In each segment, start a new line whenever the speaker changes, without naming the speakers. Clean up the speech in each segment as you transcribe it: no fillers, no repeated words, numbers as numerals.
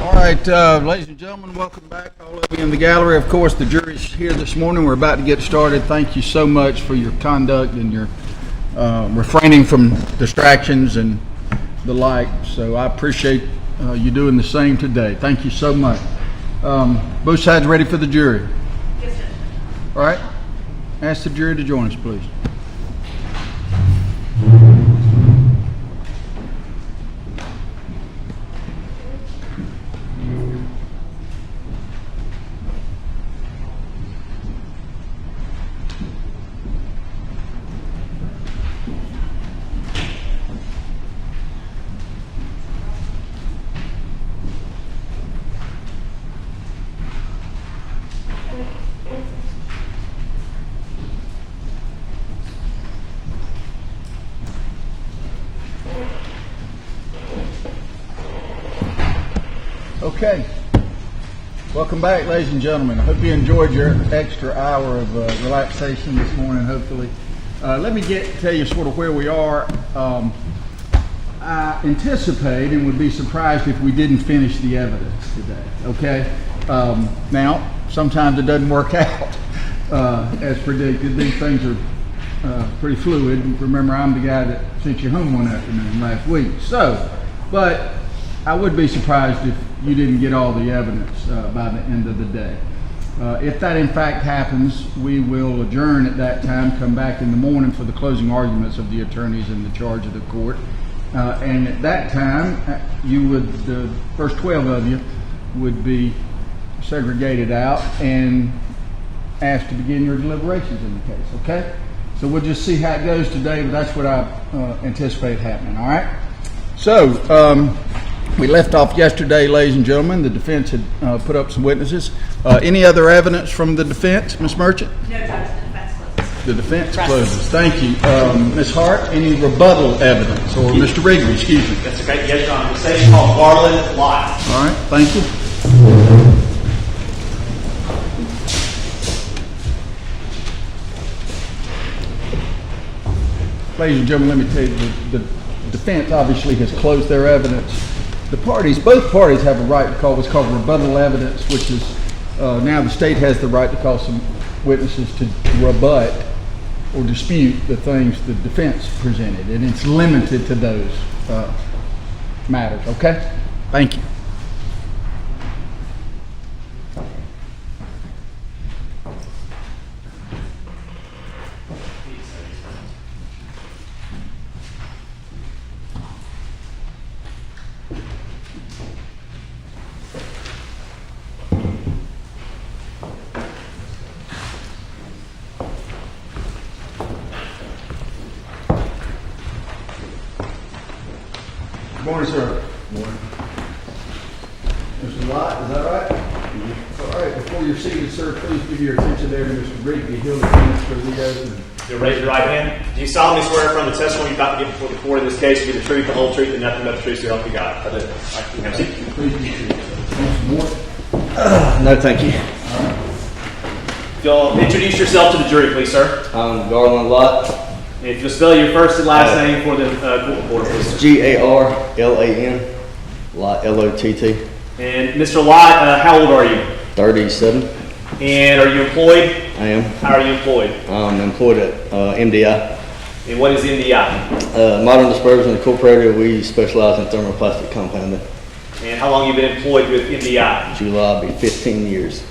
All right, ladies and gentlemen, welcome back, all of you in the gallery. Of course, the jury's here this morning. We're about to get started. Thank you so much for your conduct and your refraining from distractions and the like. So I appreciate you doing the same today. Thank you so much. Both sides ready for the jury?
Yes, sir.
All right. Ask the jury to join us, please. Okay, welcome back, ladies and gentlemen. I hope you enjoyed your extra hour of relaxation this morning, hopefully. Let me tell you sort of where we are. I anticipate and would be surprised if we didn't finish the evidence today, okay? Now, sometimes it doesn't work out as predicted. These things are pretty fluid. Remember, I'm the guy that sent you home one afternoon last week. But I would be surprised if you didn't get all the evidence by the end of the day. If that in fact happens, we will adjourn at that time, come back in the morning for the closing arguments of the attorneys in the charge of the court. And at that time, the first 12 of you would be segregated out and asked to begin your deliberations in the case, okay? So we'll just see how it goes today, but that's what I anticipate happening, all right? So, we left off yesterday, ladies and gentlemen. The defense had put up some witnesses. Any other evidence from the defense, Ms. Merchant?
No, Judge, the defense closes.
The defense closes. Thank you. Ms. Hart, any rebuttal evidence? Or Mr. Wrigley, excuse me.
That's okay. Yes, Your Honor. The station called Garland, Lott.
All right, thank you. Ladies and gentlemen, let me tell you, the defense obviously has closed their evidence. Both parties have a right to call what's called rebuttal evidence, which is now the state has the right to call some witnesses to rebut or dispute the things the defense presented, and it's limited to those matters, okay? Thank you. Good morning, sir. Good morning. Mr. Lott, is that right? Mm-hmm. All right, before you're seated, sir, please give your attention there to Mr. Wrigley. He'll administer the oath.
You'll raise your right hand. Do you solemnly swear from the testimony you're about to give before the court in this case to be the truth, the whole truth, and nothing but the truth, so help you God? I do. Have a seat.
Please be seated. More?
No, thank you.
If you'll introduce yourself to the jury, please, sir.
I'm Garland Lott.
And if you'll spell your first and last name for the court reporter, please, sir.
Garland, Lott, Lott.
And Mr. Lott, how old are you?
37.
And are you employed?
I am.
How are you employed?
I'm employed at MDI.
And what is MDI?
Modern Dispersion Incorporated. We specialize in thermoplastic compounding.
And how long have you been employed with MDI?
July will be 15 years.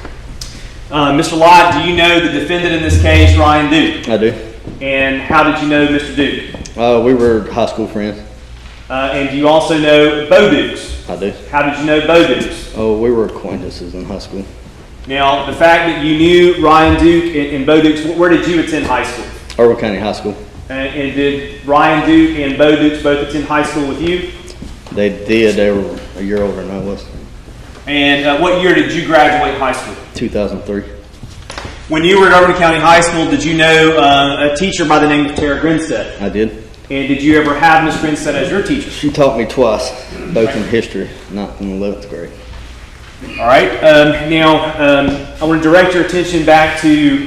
Mr. Lott, do you know the defendant in this case, Ryan Duke?
I do.
And how did you know Mr. Duke?
We were high school friends.
And do you also know Bo Dukes?
I do.
How did you know Bo Dukes?
Oh, we were acquaintances in high school.
Now, the fact that you knew Ryan Duke and Bo Dukes, where did you attend high school?
Irvine County High School.
And did Ryan Duke and Bo Dukes both attend high school with you?
They did. They were a year older than I was.
And what year did you graduate high school?
2003.
When you were at Irvine County High School, did you know a teacher by the name of Tara Grinstead?
I did.
And did you ever have Miss Grinstead as your teacher?
She taught me twice, both in history, not in 11th grade.
All right. I want to direct your attention back to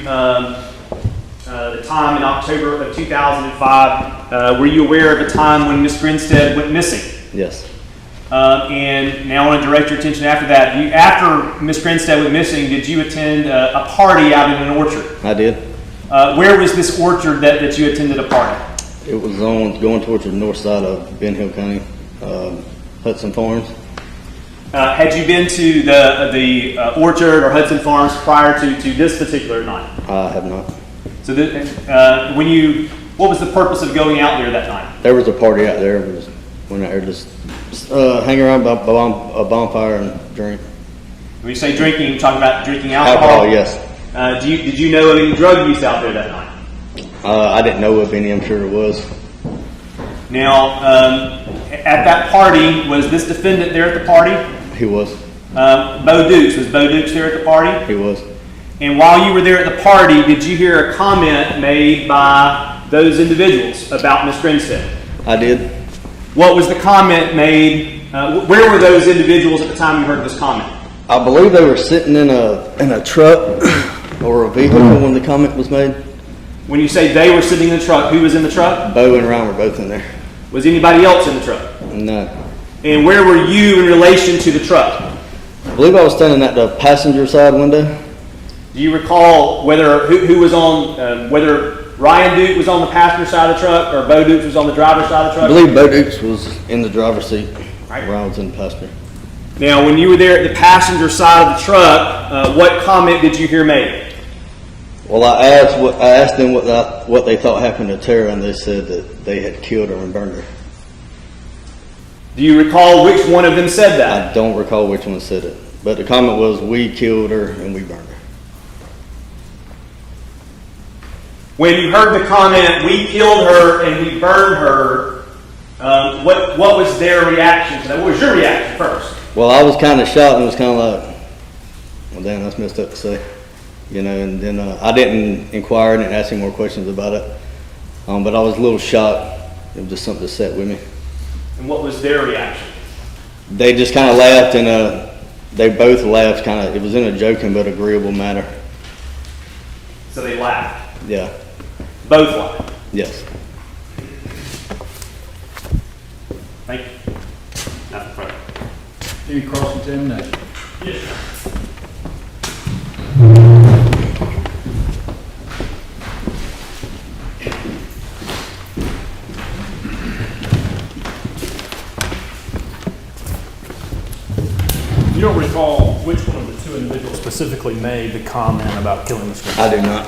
the time in October of 2005. Were you aware of a time when Miss Grinstead went missing?
Yes.
And now I want to direct your attention after that. After Miss Grinstead went missing, did you attend a party out in an orchard?
I did.
Where was this orchard that you attended a party?
It was going towards the north side of Ben Hill County, Hudson Farms.
Had you been to the orchard or Hudson Farms prior to this particular night?
I have not.
So what was the purpose of going out there that night?
There was a party out there. We went out there just hang around by a bonfire and drink.
When you say drinking, you're talking about drinking alcohol?
Alcohol, yes.
Did you know of any drug use out there that night?
I didn't know of any. I'm sure it was.
Now, at that party, was this defendant there at the party?
He was.
Bo Dukes. Was Bo Dukes there at the party?
He was.
And while you were there at the party, did you hear a comment made by those individuals about Miss Grinstead?
I did.
What was the comment made? Where were those individuals at the time you heard this comment?
I believe they were sitting in a truck or a vehicle when the comment was made.
When you say they were sitting in the truck, who was in the truck?
Bo and Ryan were both in there.
Was anybody else in the truck?
No.
And where were you in relation to the truck?
I believe I was standing at the passenger side window.
Do you recall who was on, whether Ryan Duke was on the passenger side of the truck or Bo Dukes was on the driver's side of the
I
truck?
believe Bo Dukes was in the driver's seat.
Right.
Ryan was in the passenger.
Now, when you were there at the passenger side of the truck, what comment did you hear made?
Well, I asked them what they thought happened to Tara, and they said that they had killed her and burned her.
Do you recall which one of them said that?
I don't recall which one said it, but the comment was, "We killed her and we burned her."
When you heard the comment, "We killed her and we burned her," what was their reaction to that? What was your reaction first?
Well, I was kind of shocked and was kind of like, "Well, damn, that's messed up to say," you know. And then I didn't inquire and ask any more questions about it, but I was a little shocked. It was just something that sat with me.
And what was their reaction?
They just kind of laughed, and they both laughed. Kind of, it was in a joking but agreeable manner.
So they laughed.
Yeah.
Both laughed.
Yes.
Thank you. Not in front.
Any cross-examination?
Yes.
You don't recall which one of the two individuals specifically made the comment about killing Miss Grinstead?
I do not.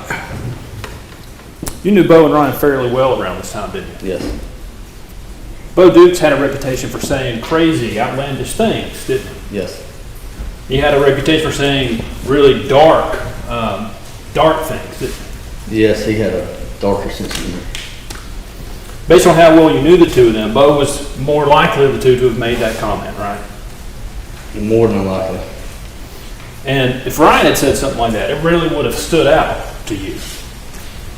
You knew Bo and Ryan fairly well around this time, didn't you?
Yes.
Bo Dukes had a reputation for saying crazy, outlandish things, didn't he?
Yes.
He had a reputation for saying really dark things, didn't he?
Yes, he had a darker sense of humor.
Based on how well you knew the two of them, Bo was more likely of the two to have made that comment, right?
More than likely.
And if Ryan had said something like that, it really would have stood out to you.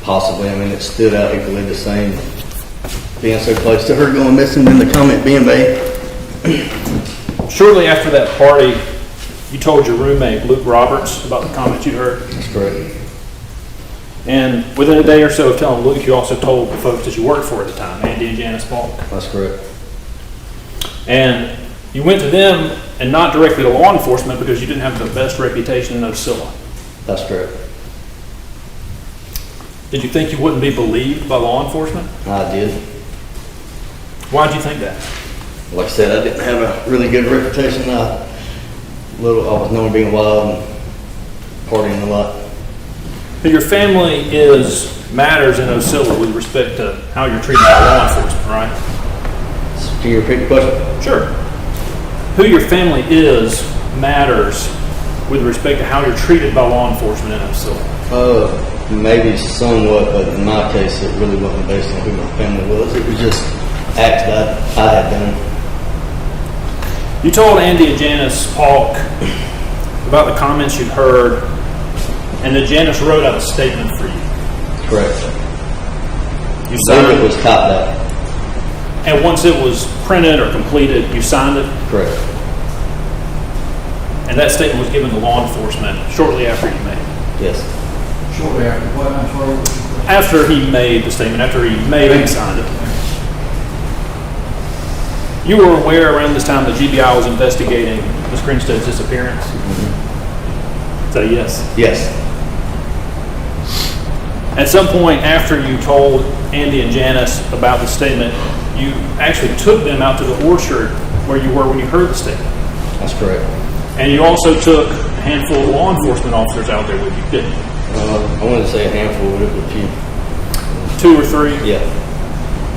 Possibly. I mean, it stood out equally the same. Being so close to her going missing than the comment being made.
Shortly after that party, you told your roommate, Luke Roberts, about the comments you'd heard.
That's correct.
And within a day or so of telling Luke, you also told the folks that you worked for at the time, Andy and Janice Falk.
That's correct.
And you went to them and not directly to law enforcement because you didn't have the best reputation in Ocilla.
That's correct.
Did you think you wouldn't be believed by law enforcement?
I did.
Why did you think that?
Like I said, I didn't have a really good reputation. I was known for being wild and partying a lot.
But your family matters in Ocilla with respect to how you're treated by law enforcement, right?
Can you repeat the question?
Sure. Who your family is matters with respect to how you're treated by law enforcement in Ocilla.
Maybe somewhat, but in my case, it really wasn't based on who my family was. It was just acts that I had done.
You told Andy and Janice Falk about the comments you'd heard, and that Janice wrote out a statement for you.
Correct.
You
I
signed
believe it
it,
was typed out.
and once it was printed or completed, you signed it,
Correct.
and that statement was given to law enforcement shortly after you made it.
Yes.
Shortly after what? I'm sorry.
After he made the statement, after he made it and signed it. You were aware around this time the GBI was investigating Ms. Grinstead's disappearance? Say yes.
Yes.
At some point after you told Andy and Janice about the statement, you actually took them out to the orchard where you were when you heard the statement.
That's correct.
And you also took a handful of law enforcement officers out there with you, didn't you?
I wouldn't say a handful, but it was a few.
2 or 3?
Yeah.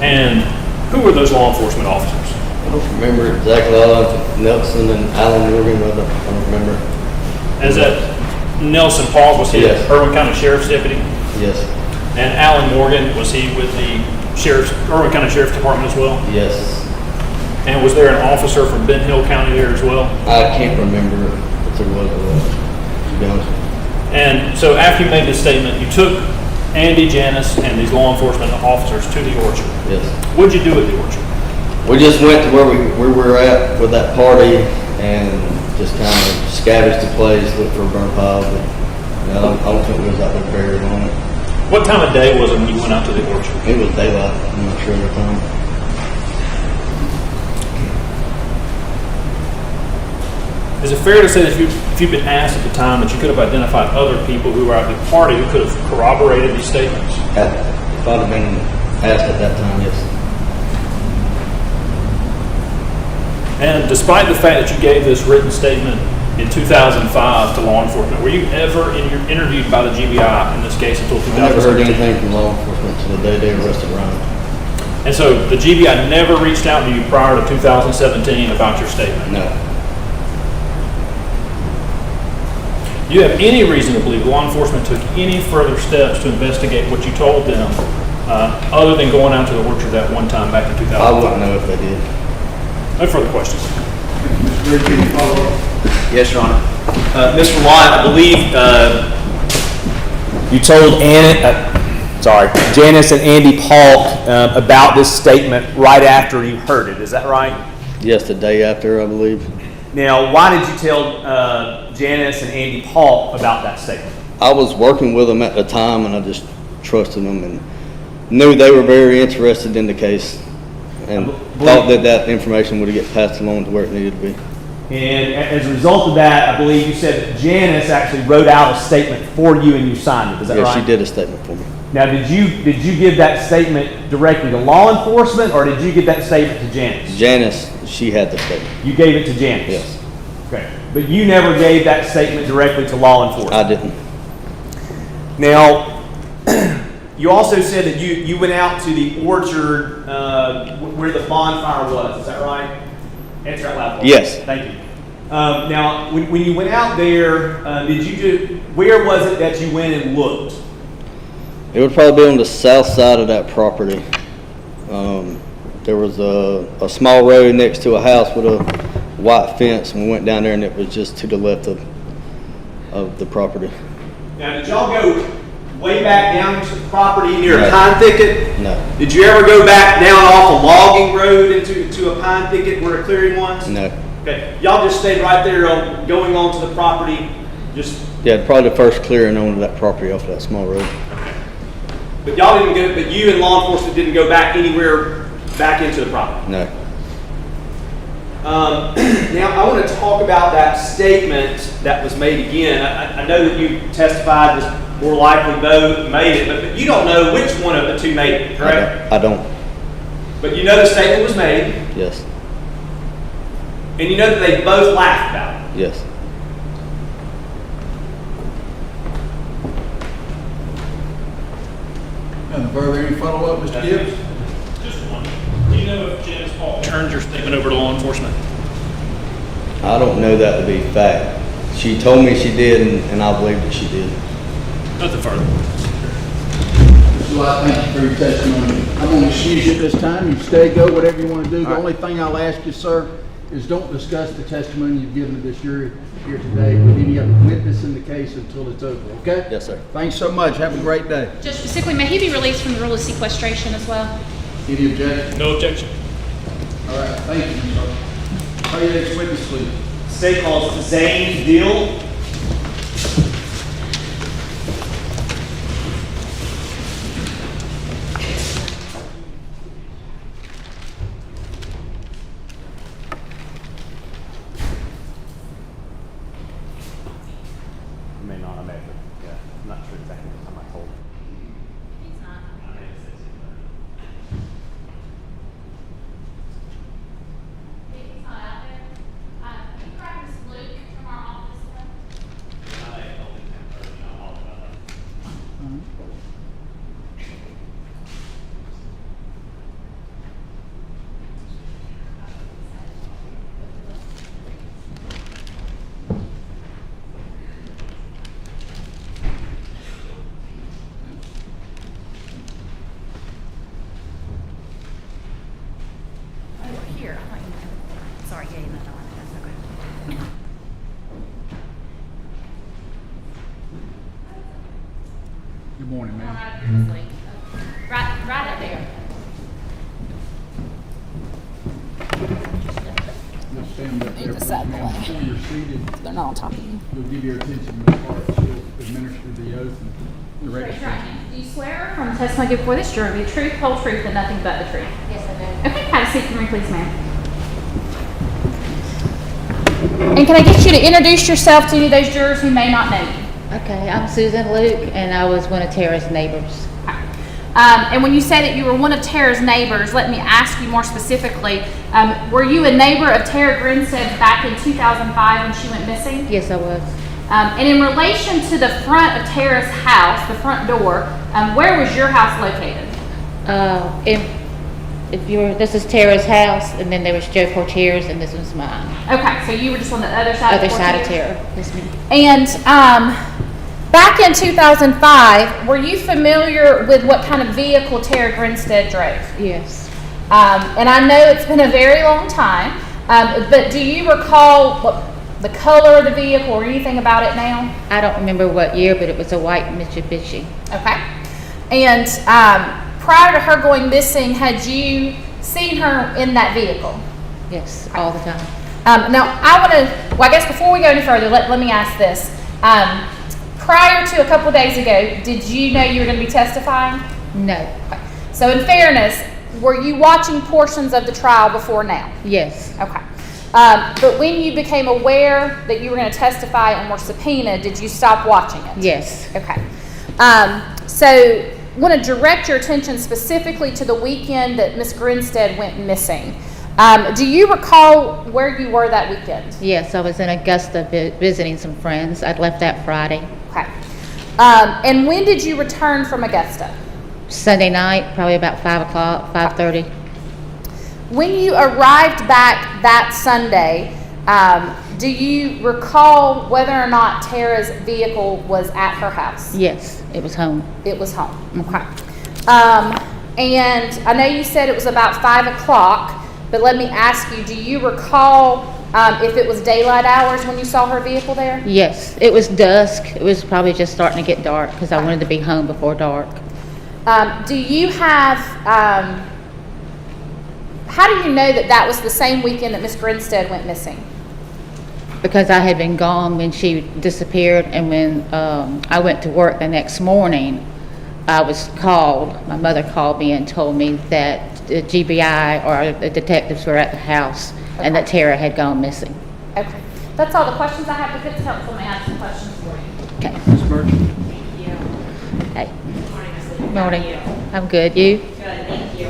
And who were those law enforcement officers?
I don't remember exactly. Nelson and Alan Morgan. I don't remember.
As that Nelson Paul, was he
Yes.
an Irwin County Sheriff's deputy?
Yes.
And Alan Morgan, was he with the Irwin County Sheriff's Department as well?
Yes.
And was there an officer from Ben Hill County there as well?
I can't remember if there was, to be honest.
And so after you made this statement, you took Andy, Janice, and these law enforcement officers to the orchard.
Yes.
What'd you do at the orchard?
We just went to where we were at with that party and just kind of scavenged the place, looked for a burn pile, but I don't think we was out there buried on it.
What time of day was it when you went out to the orchard?
It was daylight. I'm not sure of the time.
Is it fair to say that if you'd been asked at the time that you could have identified other people who were at the party who could have corroborated these statements?
If I'd have been asked at that time, yes.
And despite the fact that you gave this written statement in 2005 to law enforcement, were you ever interviewed by the GBI in this case until 2017?
I never heard anything from law enforcement until the day they arrested Ryan.
And so the GBI never reached out to you prior to 2017 about your statement?
No.
Do you have any reason to believe law enforcement took any further steps to investigate what you told them other than going out to the orchard that one time back in 2005?
I wouldn't know if they did.
No further questions.
Mr. Green, can you follow up?
Yes, Your Honor. Mr. Lott, I believe you told Janice and Andy Polk about this statement right after you heard it. Is that right?
Yes, the day after, I believe.
Now, why did you tell Janice and Andy Polk about that statement?
I was working with them at the time, and I just trusted them and knew they were very interested in the case, and thought that information would get passed along to where it needed to be.
And as a result of that, I believe you said that Janice actually wrote out a statement for you and you signed it. Is that right?
Yeah, she did a statement for me.
Now, did you give that statement directly to law enforcement, or did you give that statement to Janice?
Janice, she had the statement.
You gave it to Janice?
Yes.
Okay. But you never gave that statement directly to law enforcement?
I didn't.
Now, you also said that you went out to the orchard where the bonfire was. Is that right? Answer out loud.
Yes.
Thank you. Now, when you went out there, where was it that you went and looked?
It would probably be on the south side of that property. There was a small road next to a house with a white fence, and we went down there, and it was just to the left of the property.
Now, did y'all go way back down to the property near a
No.
pine thicket?
No.
Did you ever go back down off a logging road into a pine thicket where a clearing was?
No.
Okay. Y'all just stayed right there going onto the property, just.
Yeah, probably the first clearing onto that property off that small road.
But y'all didn't go. But you and law enforcement didn't go back anywhere back into the property.
No.
Now, I want to talk about that statement that was made again. I know that you testified that more likely both made it, but you don't know which one of the two made it, correct?
I don't.
But you know the statement was made,
Yes.
and you know that they both laughed about it.
Yes.
Further, any follow-up, Mr. Gibbs?
Just one. Do you know if Janice Paul turned your statement over to law enforcement?
I don't know that to be fact. She told me she did, and I believe that she did.
Nothing further.
Mr. Lott, thank you for your testimony. I'm going to excuse you at this time. You stay, go, whatever you want to do. The only thing I'll ask you, sir, is don't discuss the testimony you've given to this jury here today with any other witness in the case until it's over, okay?
Yes, sir.
Thanks so much. Have a great day.
Judge, specifically, may he be released from the rule of sequestration as well?
Any objection?
No objection.
All right, thank you, sir. Call your next witness, please.
State calls Zane Dill.
morning, ma'am.
Right up there.
Just stand up there,
Need to
please,
sit
ma'am.
away.
Before you're seated,
They're not on top of you.
you'll give your attention to Ms. Hart. She'll administer the oath and direct.
Raise your right hand. Do you swear from the testimony given before this jury be the truth, whole truth, and nothing but the truth?
Yes, I do.
Okay, have a seat for me, please, ma'am. And can I get you to introduce yourself to any of those jurors who may not know you?
Okay, I'm Susan Luke, and I was one of Tara's neighbors.
And when you say that you were one of Tara's neighbors, let me ask you more specifically, were you a neighbor of Tara Grinstead back in 2005 when she went missing?
Yes, I was.
And in relation to the front of Tara's house, the front door, where was your house located?
This is Tara's house, and then there was Joe Portier's, and this was mine.
Okay, so you were just on the other side
Other
of the
side of
Portier?
Tara. Yes, ma'am.
And back in 2005, were you familiar with what kind of vehicle Tara Grinstead drove?
Yes.
And I know it's been a very long time, but do you recall the color of the vehicle or anything about it now?
I don't remember what year, but it was a white Mitsubishi.
Okay. And prior to her going missing, had you seen her in that vehicle?
Yes, all the time.
Now, I guess before we go any further, let me ask this. Prior to a couple days ago, did you know you were going to be testifying?
No.
Okay. So in fairness, were you watching portions of the trial before now?
Yes.
Okay. But when you became aware that you were going to testify and were subpoenaed, did you stop watching it?
Yes.
Okay. So I want to direct your attention specifically to the weekend that Miss Grinstead went missing. Do you recall where you were that weekend?
Yes, I was in Augusta visiting some friends. I'd left that Friday.
Okay. And when did you return from Augusta?
Sunday night, probably about 5 o'clock, 5:30.
When you arrived back that Sunday, do you recall whether or not Tara's vehicle was at her house?
Yes, it was home.
It was home. Okay. And I know you said it was about 5 o'clock, but let me ask you, do you recall if it was daylight hours when you saw her vehicle there?
Yes, it was dusk. It was probably just starting to get dark because I wanted to be home before dark.
Do you have, how do you know that that was the same weekend that Miss Grinstead went missing?
Because I had been gone when she disappeared, and when I went to work the next morning, I was called. My mother called me and told me that the GBI or the detectives were at the house and that Tara had gone missing.
Okay. That's all the questions I have. If it's helpful, may I have some questions for you?
Okay.
Ms. Merchant?
Thank you.
Hey.
Good morning, Ms. Luke.
Morning.
How are you?
I'm good. You?
Good, thank you.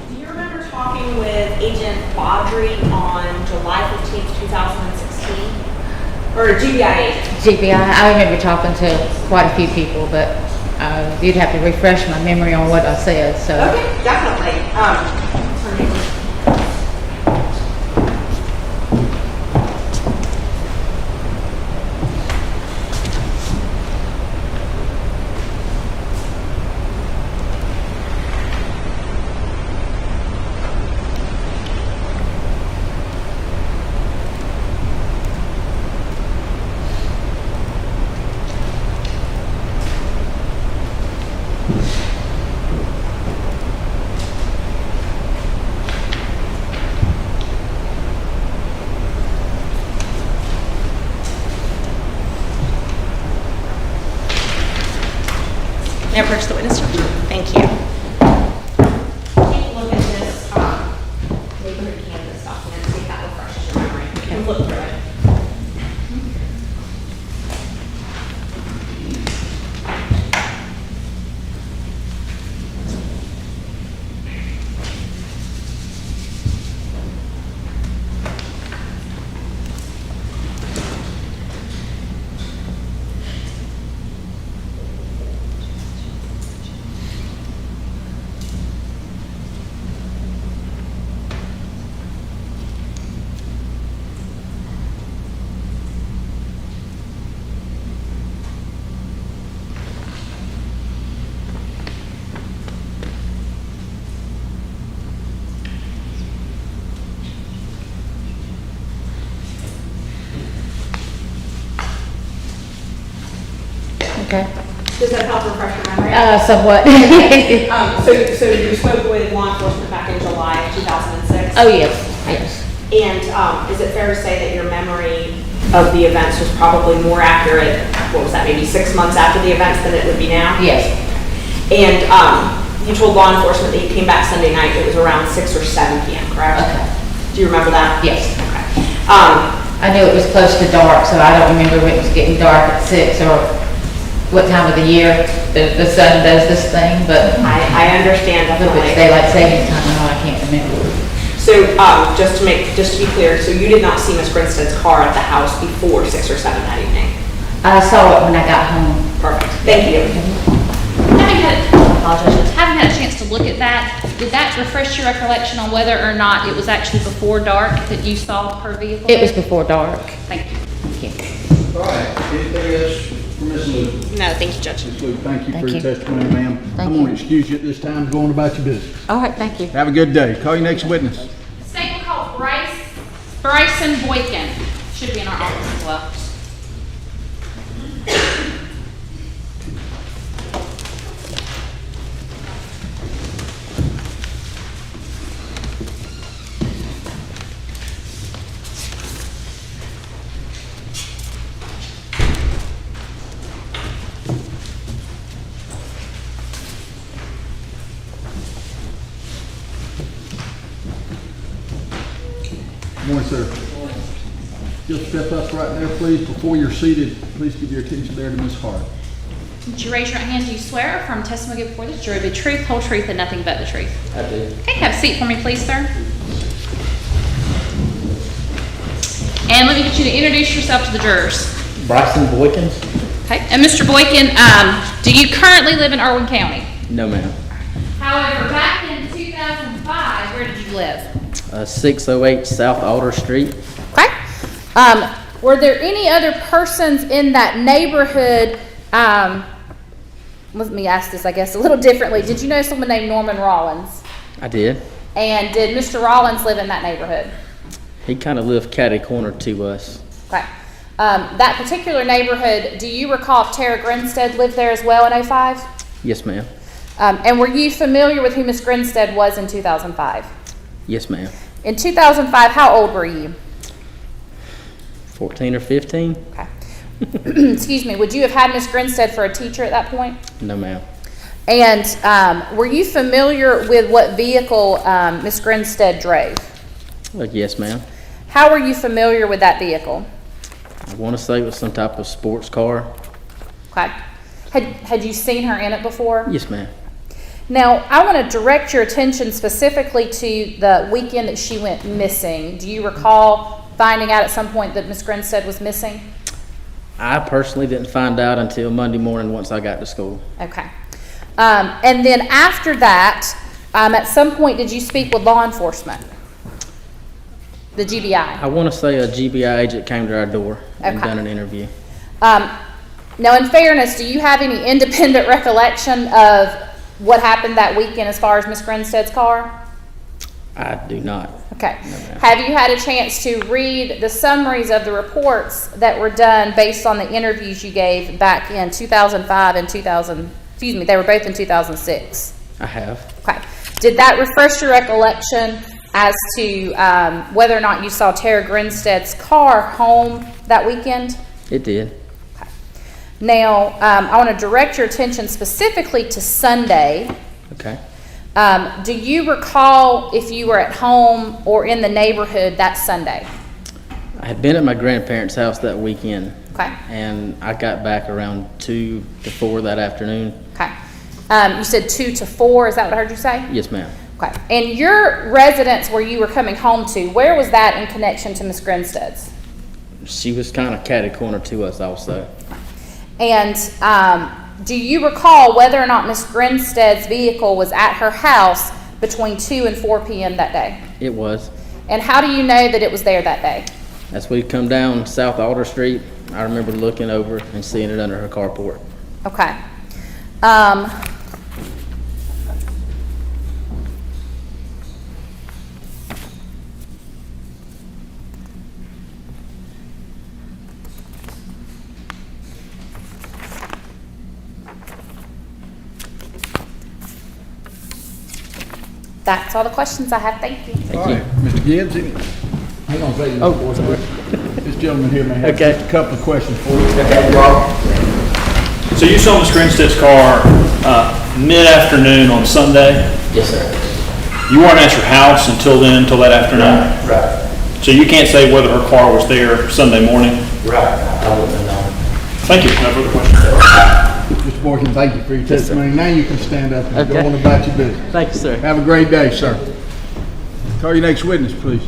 Do you remember talking with Agent Baudry on July 15th, 2016? Or a GBI agent?
GBI. I remember talking to quite a few people, but you'd have to refresh my memory on what I said. So.
Okay, definitely. May I approach the witness? Thank you. Take a look at this neighborhood canvas document, see if that refreshes your memory. You can look through it.
Okay.
Does that help refresh your memory?
Somewhat.
So you spoke with law enforcement back in July of 2006?
Oh, yes, yes.
And is it fair to say that your memory of the events was probably more accurate, what was that, maybe 6 months after the events than it would be now?
Yes.
And you told law enforcement that you came back Sunday night, it was around 6 or 7 p.m., correct?
Okay.
Do you remember that?
Yes.
Okay.
I knew it was close to dark, so I don't remember when it was getting dark at 6 or what time of the year the sun does this thing, but
I understand
if it's
definitely.
daylight savings time, I can't remember.
So just to be clear, so you did not see Miss Grinstead's car at the house before 6 or 7 that evening?
I saw it when I got home.
Perfect. Thank you.
Having had a chance to look at that, did that refresh your recollection on whether or not it was actually before dark that you saw her vehicle?
It was before dark.
Thank you.
Thank you.
All right, anything else for Ms. Lou?
No, thank you, Judge.
Ms. Lou, thank you for
Thank
your
you.
testimony, ma'am. I'm going to excuse you at this time, going about your business.
All right, thank you.
Have a good day. Call your next witness.
State will call Bryson Boykin. Should be in our office as well.
Good morning, sir. Just step up right there, please. Before you're seated, please give your attention there to Ms. Hart.
Would you raise your hand? Do you swear or affirm testimony given before this jury the truth, whole truth, and nothing but the truth?
I did.
Okay, have a seat for me, please, sir. And let me get you to introduce yourself to the jurors.
Bryson Boykin?
Okay, and Mr. Boykin, do you currently live in Irwin County?
No, ma'am.
However, back in 2005, where did you live?
608 South Alder Street.
Okay. Were there any other persons in that neighborhood? Let me ask this, I guess, a little differently. Did you know someone named Norman Rollins?
I did.
And did Mr. Rollins live in that neighborhood?
He kind of lived catty corner to us.
Okay. That particular neighborhood, do you recall if Tara Grinstead lived there as well in 05?
Yes, ma'am.
And were you familiar with who Miss Grinstead was in 2005?
Yes, ma'am.
In 2005, how old were you?
14 or 15?
Okay. Excuse me, would you have had Miss Grinstead for a teacher at that point?
No, ma'am.
And were you familiar with what vehicle Miss Grinstead drove?
Yes, ma'am.
How were you familiar with that vehicle?
I want to say it was some type of sports car.
Okay. Had you seen her in it before?
Yes, ma'am.
Now, I want to direct your attention specifically to the weekend that she went missing. Do you recall finding out at some point that Miss Grinstead was missing?
I personally didn't find out until Monday morning once I got to school.
Okay. And then after that, at some point, did you speak with law enforcement? The GBI?
I want to say a GBI agent came to our door and
Okay.
done an interview.
Now, in fairness, do you have any independent recollection of what happened that weekend as far as Miss Grinstead's car?
I do not.
Okay.
No, ma'am.
Have you had a chance to read the summaries of the reports that were done based on the interviews you gave back in 2005 and 2000? Excuse me, they were both in 2006.
I have.
Okay. Did that refresh your recollection as to whether or not you saw Tara Grinstead's car home that weekend?
It did.
Now, I want to direct your attention specifically to Sunday.
Okay.
Do you recall if you were at home or in the neighborhood that Sunday?
I had been at my grandparents' house that weekend.
Okay.
And I got back around 2 to 4 that afternoon.
Okay. You said 2 to 4, is that what I heard you say?
Yes, ma'am.
Okay. And your residence where you were coming home to, where was that in connection to Miss Grinstead's?
She was kind of catty corner to us also.
And do you recall whether or not Miss Grinstead's vehicle was at her house between 2 and 4 p.m. that day?
It was.
And how do you know that it was there that day?
As we come down South Alder Street, I remember looking over and seeing it under her carport.
Okay. That's all the questions I have. Thank you.
All right, Mr. Gibbs, hang on a second.
Oh, sorry.
This gentleman here may have
Okay.
just a couple of questions for you.
So you saw Ms. Grinstead's car mid-afternoon on Sunday?
Yes, sir.
You weren't at your house until then, until that afternoon?
Right.
So you can't say whether her car was there Sunday morning?
Right. I wouldn't have known.
Thank you. No further questions.
Mr. Boykin, thank you for your
Yes, sir.
testimony. Now you can stand up and go
Okay.
on about your business.
Thank you, sir.
Have a great day, sir. Call your next witness, please.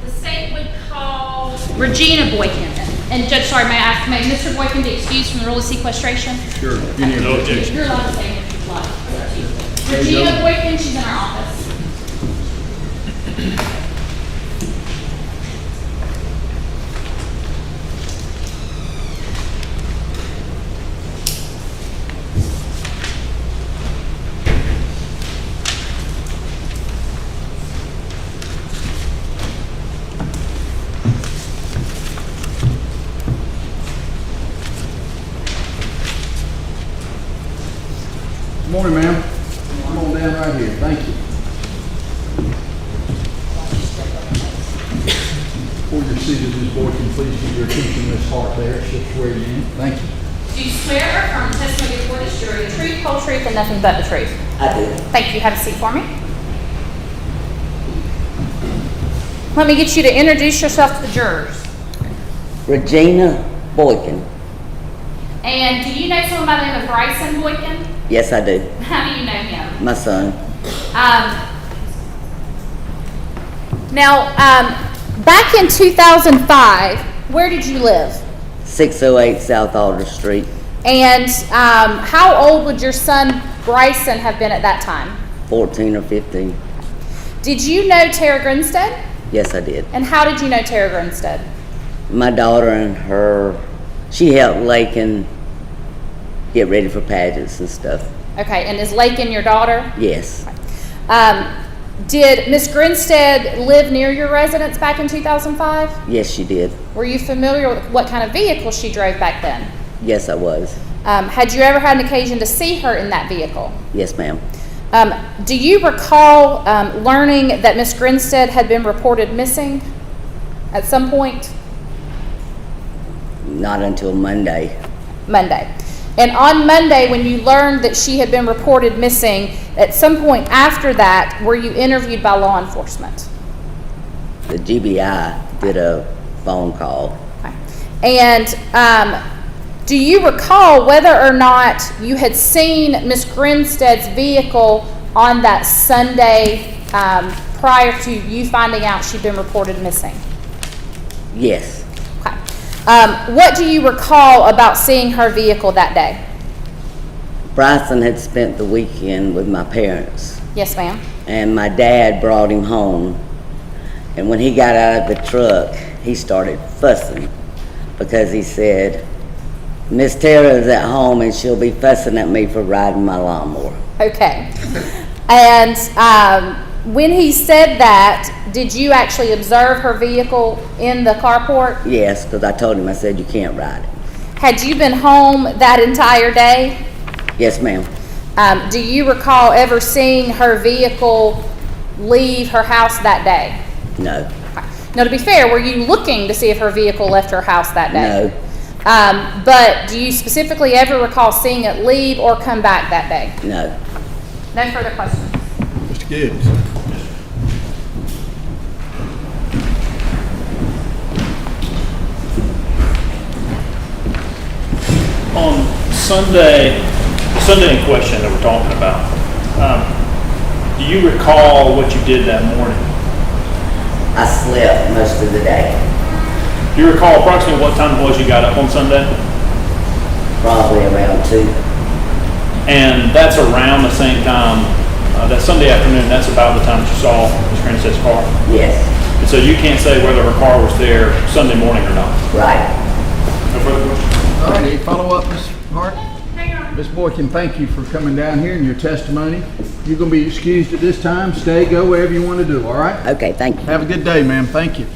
The state would call Regina Boykin. And Judge, sorry, may I ask, may Mr. Boykin be excused from the rule of sequestration?
Sure.
No objection.
You're allowed to say what you'd like. Regina Boykin, she's in our office.
Good morning, ma'am. Come on down right here. Thank you. Before you're seated, Ms. Boykin, please give your attention to Ms. Hart there. She'll swear you in. Thank you.
Do you swear or affirm the testimony before this jury, the truth, whole truth, and nothing but the truth?
I do.
Thank you. Have a seat for me. Let me get you to introduce yourself to the jurors.
Regina Boykin.
And do you know someone by the name of Bryson Boykin?
Yes, I do.
How do you know him?
My son.
Back in 2005, where did you live?
608 South Alder Street.
And how old would your son Bryson have been at that time?
14 or 15.
Did you know Tara Grinstead?
Yes, I did.
And how did you know Tara Grinstead?
My daughter and her, she helped Lakin get ready for pageants and stuff.
Okay, and is Lakin your daughter?
Yes.
Did Miss Grinstead live near your residence back in 2005?
Yes, she did.
Were you familiar with what kind of vehicle she drove back then?
Yes, I was.
Had you ever had an occasion to see her in that vehicle?
Yes, ma'am.
Do you recall learning that Miss Grinstead had been reported missing at some point?
Not until Monday.
Monday. And on Monday, when you learned that she had been reported missing, at some point after that, were you interviewed by law enforcement?
The GBI did a phone call.
Okay. And do you recall whether or not you had seen Miss Grinstead's vehicle on that Sunday prior to you finding out she'd been reported missing?
Yes.
Okay. What do you recall about seeing her vehicle that day?
Bryson had spent the weekend with my parents,
Yes, ma'am.
and my dad brought him home. And when he got out of the truck, he started fussing because he said, Miss Tara is at home and she'll be fussing at me for riding my lawnmower.
Okay. And when he said that, did you actually observe her vehicle in the carport?
Yes, because I told him, I said, you can't ride it.
Had you been home that entire day?
Yes, ma'am.
Do you recall ever seeing her vehicle leave her house that day?
No.
Okay. Now, to be fair, were you looking to see if her vehicle left her house that day?
No.
But do you specifically ever recall seeing it leave or come back that day?
No.
No further questions.
Mr. Gibbs.
On Sunday, the Sunday in question that we're talking about, do you recall what you did that morning?
I slept most of the day.
Do you recall approximately what time it was you got up on Sunday?
Probably around 2.
And that's around the same time, that Sunday afternoon, that's about the time that you saw Ms. Grinstead's car?
Yes.
And so you can't say whether her car was there Sunday morning or not?
Right.
No further questions?
All right, any follow-up, Ms. Hart? Ms. Boykin, thank you for coming down here and your testimony. You're going to be excused at this time. Stay, go wherever you want to do, all right?
Okay, thank you.
Have a good day, ma'am. Thank you.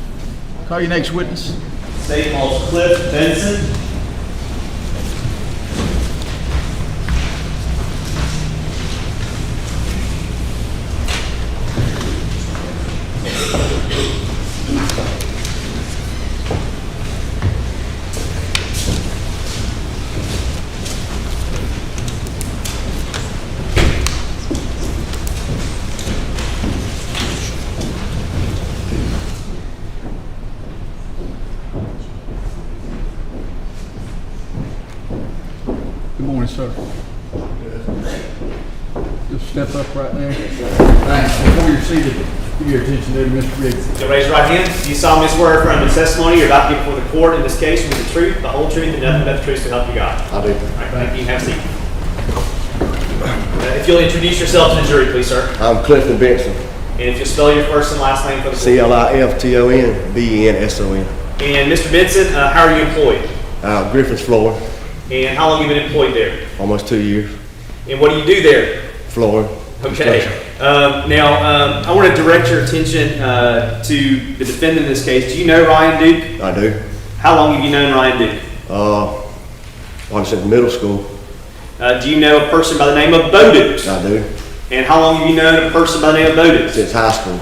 Call your next witness.
State calls Clifton, Benson.
Yes, sir. Just step up right there. Thanks. Before you're seated, give your attention there to Mr. Riggs.
You'll raise your right hand. Do you solemnly swear affirm the testimony you're about to give before the court in this case will be the truth, the whole truth, and nothing but the truth to help you God?
I do.
All right, thank you. Have a seat. If you'll introduce yourself to the jury, please, sir.
I'm Clifton Benson.
And if you'll spell your first and last name for the court.
Clifton Benson.
And Mr. Benson, how are you employed?
Griffin's Floor.
And how long have you been employed there?
Almost 2 years.
And what do you do there?
Floor.
Okay. Now, I want to direct your attention to the defendant in this case. Do you know Ryan Duke?
I do.
How long have you known Ryan Duke?
Like I said, middle school.
Do you know a person by the name of Bo Dukes?
I do.
And how long have you known a person by the name of Bo Dukes?
Since high school.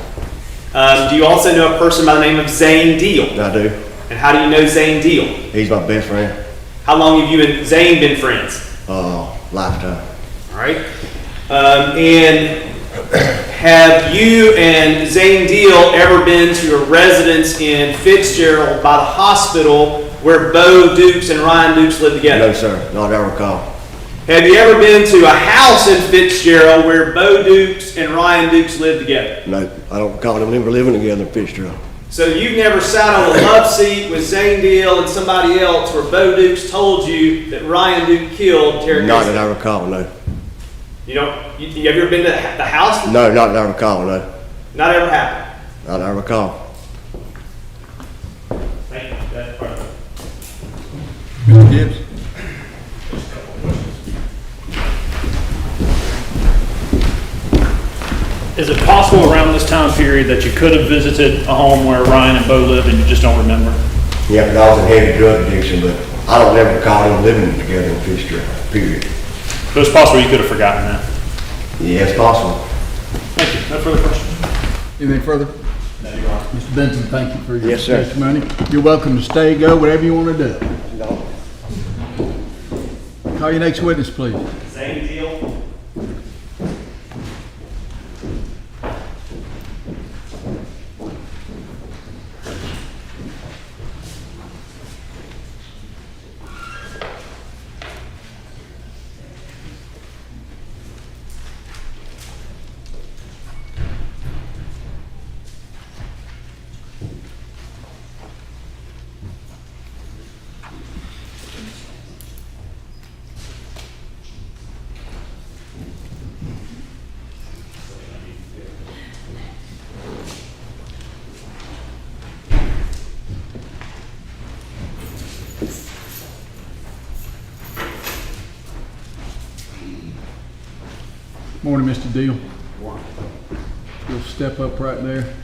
Do you also know a person by the name of Zane Deal?
I do.
And how do you know Zane Deal?
He's my best friend.
How long have you and Zane been friends?
Lifetime.
All right. And have you and Zane Deal ever been to a residence in Fitzgerald by the hospital where Bo Dukes and Ryan Dukes live together?
No, sir. Not that I recall.
Have you ever been to a house in Fitzgerald where Bo Dukes and Ryan Dukes live together?
No, I don't recall them ever living together in Fitzgerald.
So you've never sat on a love seat with Zane Deal and somebody else where Bo Dukes told you that Ryan Duke killed Tara Grinstead?
Not that I recall, no.
You don't? You have you ever been to the house?
No, not that I recall, no.
Not ever happened.
Not that I recall.
Thank you. That's part of it.
Mr. Gibbs?
Is it possible around this time period that you could have visited a home where Ryan and Bo lived and you just don't remember?
Yeah, because I was in heavy drug addiction, but I don't ever recall them living together in Fitzgerald, period.
But it's possible you could have forgotten that.
Yeah, it's possible.
Thank you. No further questions.
Anything further? Mr. Benson, thank you for your
Yes, sir.
testimony. You're welcome to stay, go, whatever you want to do.
No.
Call your next witness, please.
Zane Deal.
Morning, Mr. Deal. You'll step up right there.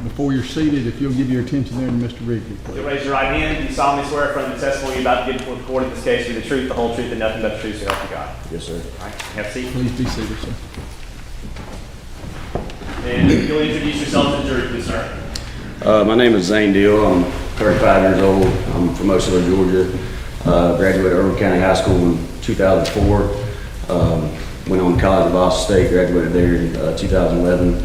Before you're seated, if you'll give your attention there to Mr. Wrigley, please.
You'll raise your right hand. Do you solemnly swear affirm the testimony you're about to give before the court in this case will be the truth, the whole truth, and nothing but the truth, so help you God?
Yes, sir.
All right. Have a seat.
Please be seated, sir.
And you'll introduce yourself to the jury, please, sir.
My name is Zane Deal. I'm 35 years old. I'm from Osceola, Georgia. Graduated Irvine County High School in 2004. Went on to college at Boston State, graduated there in 2011.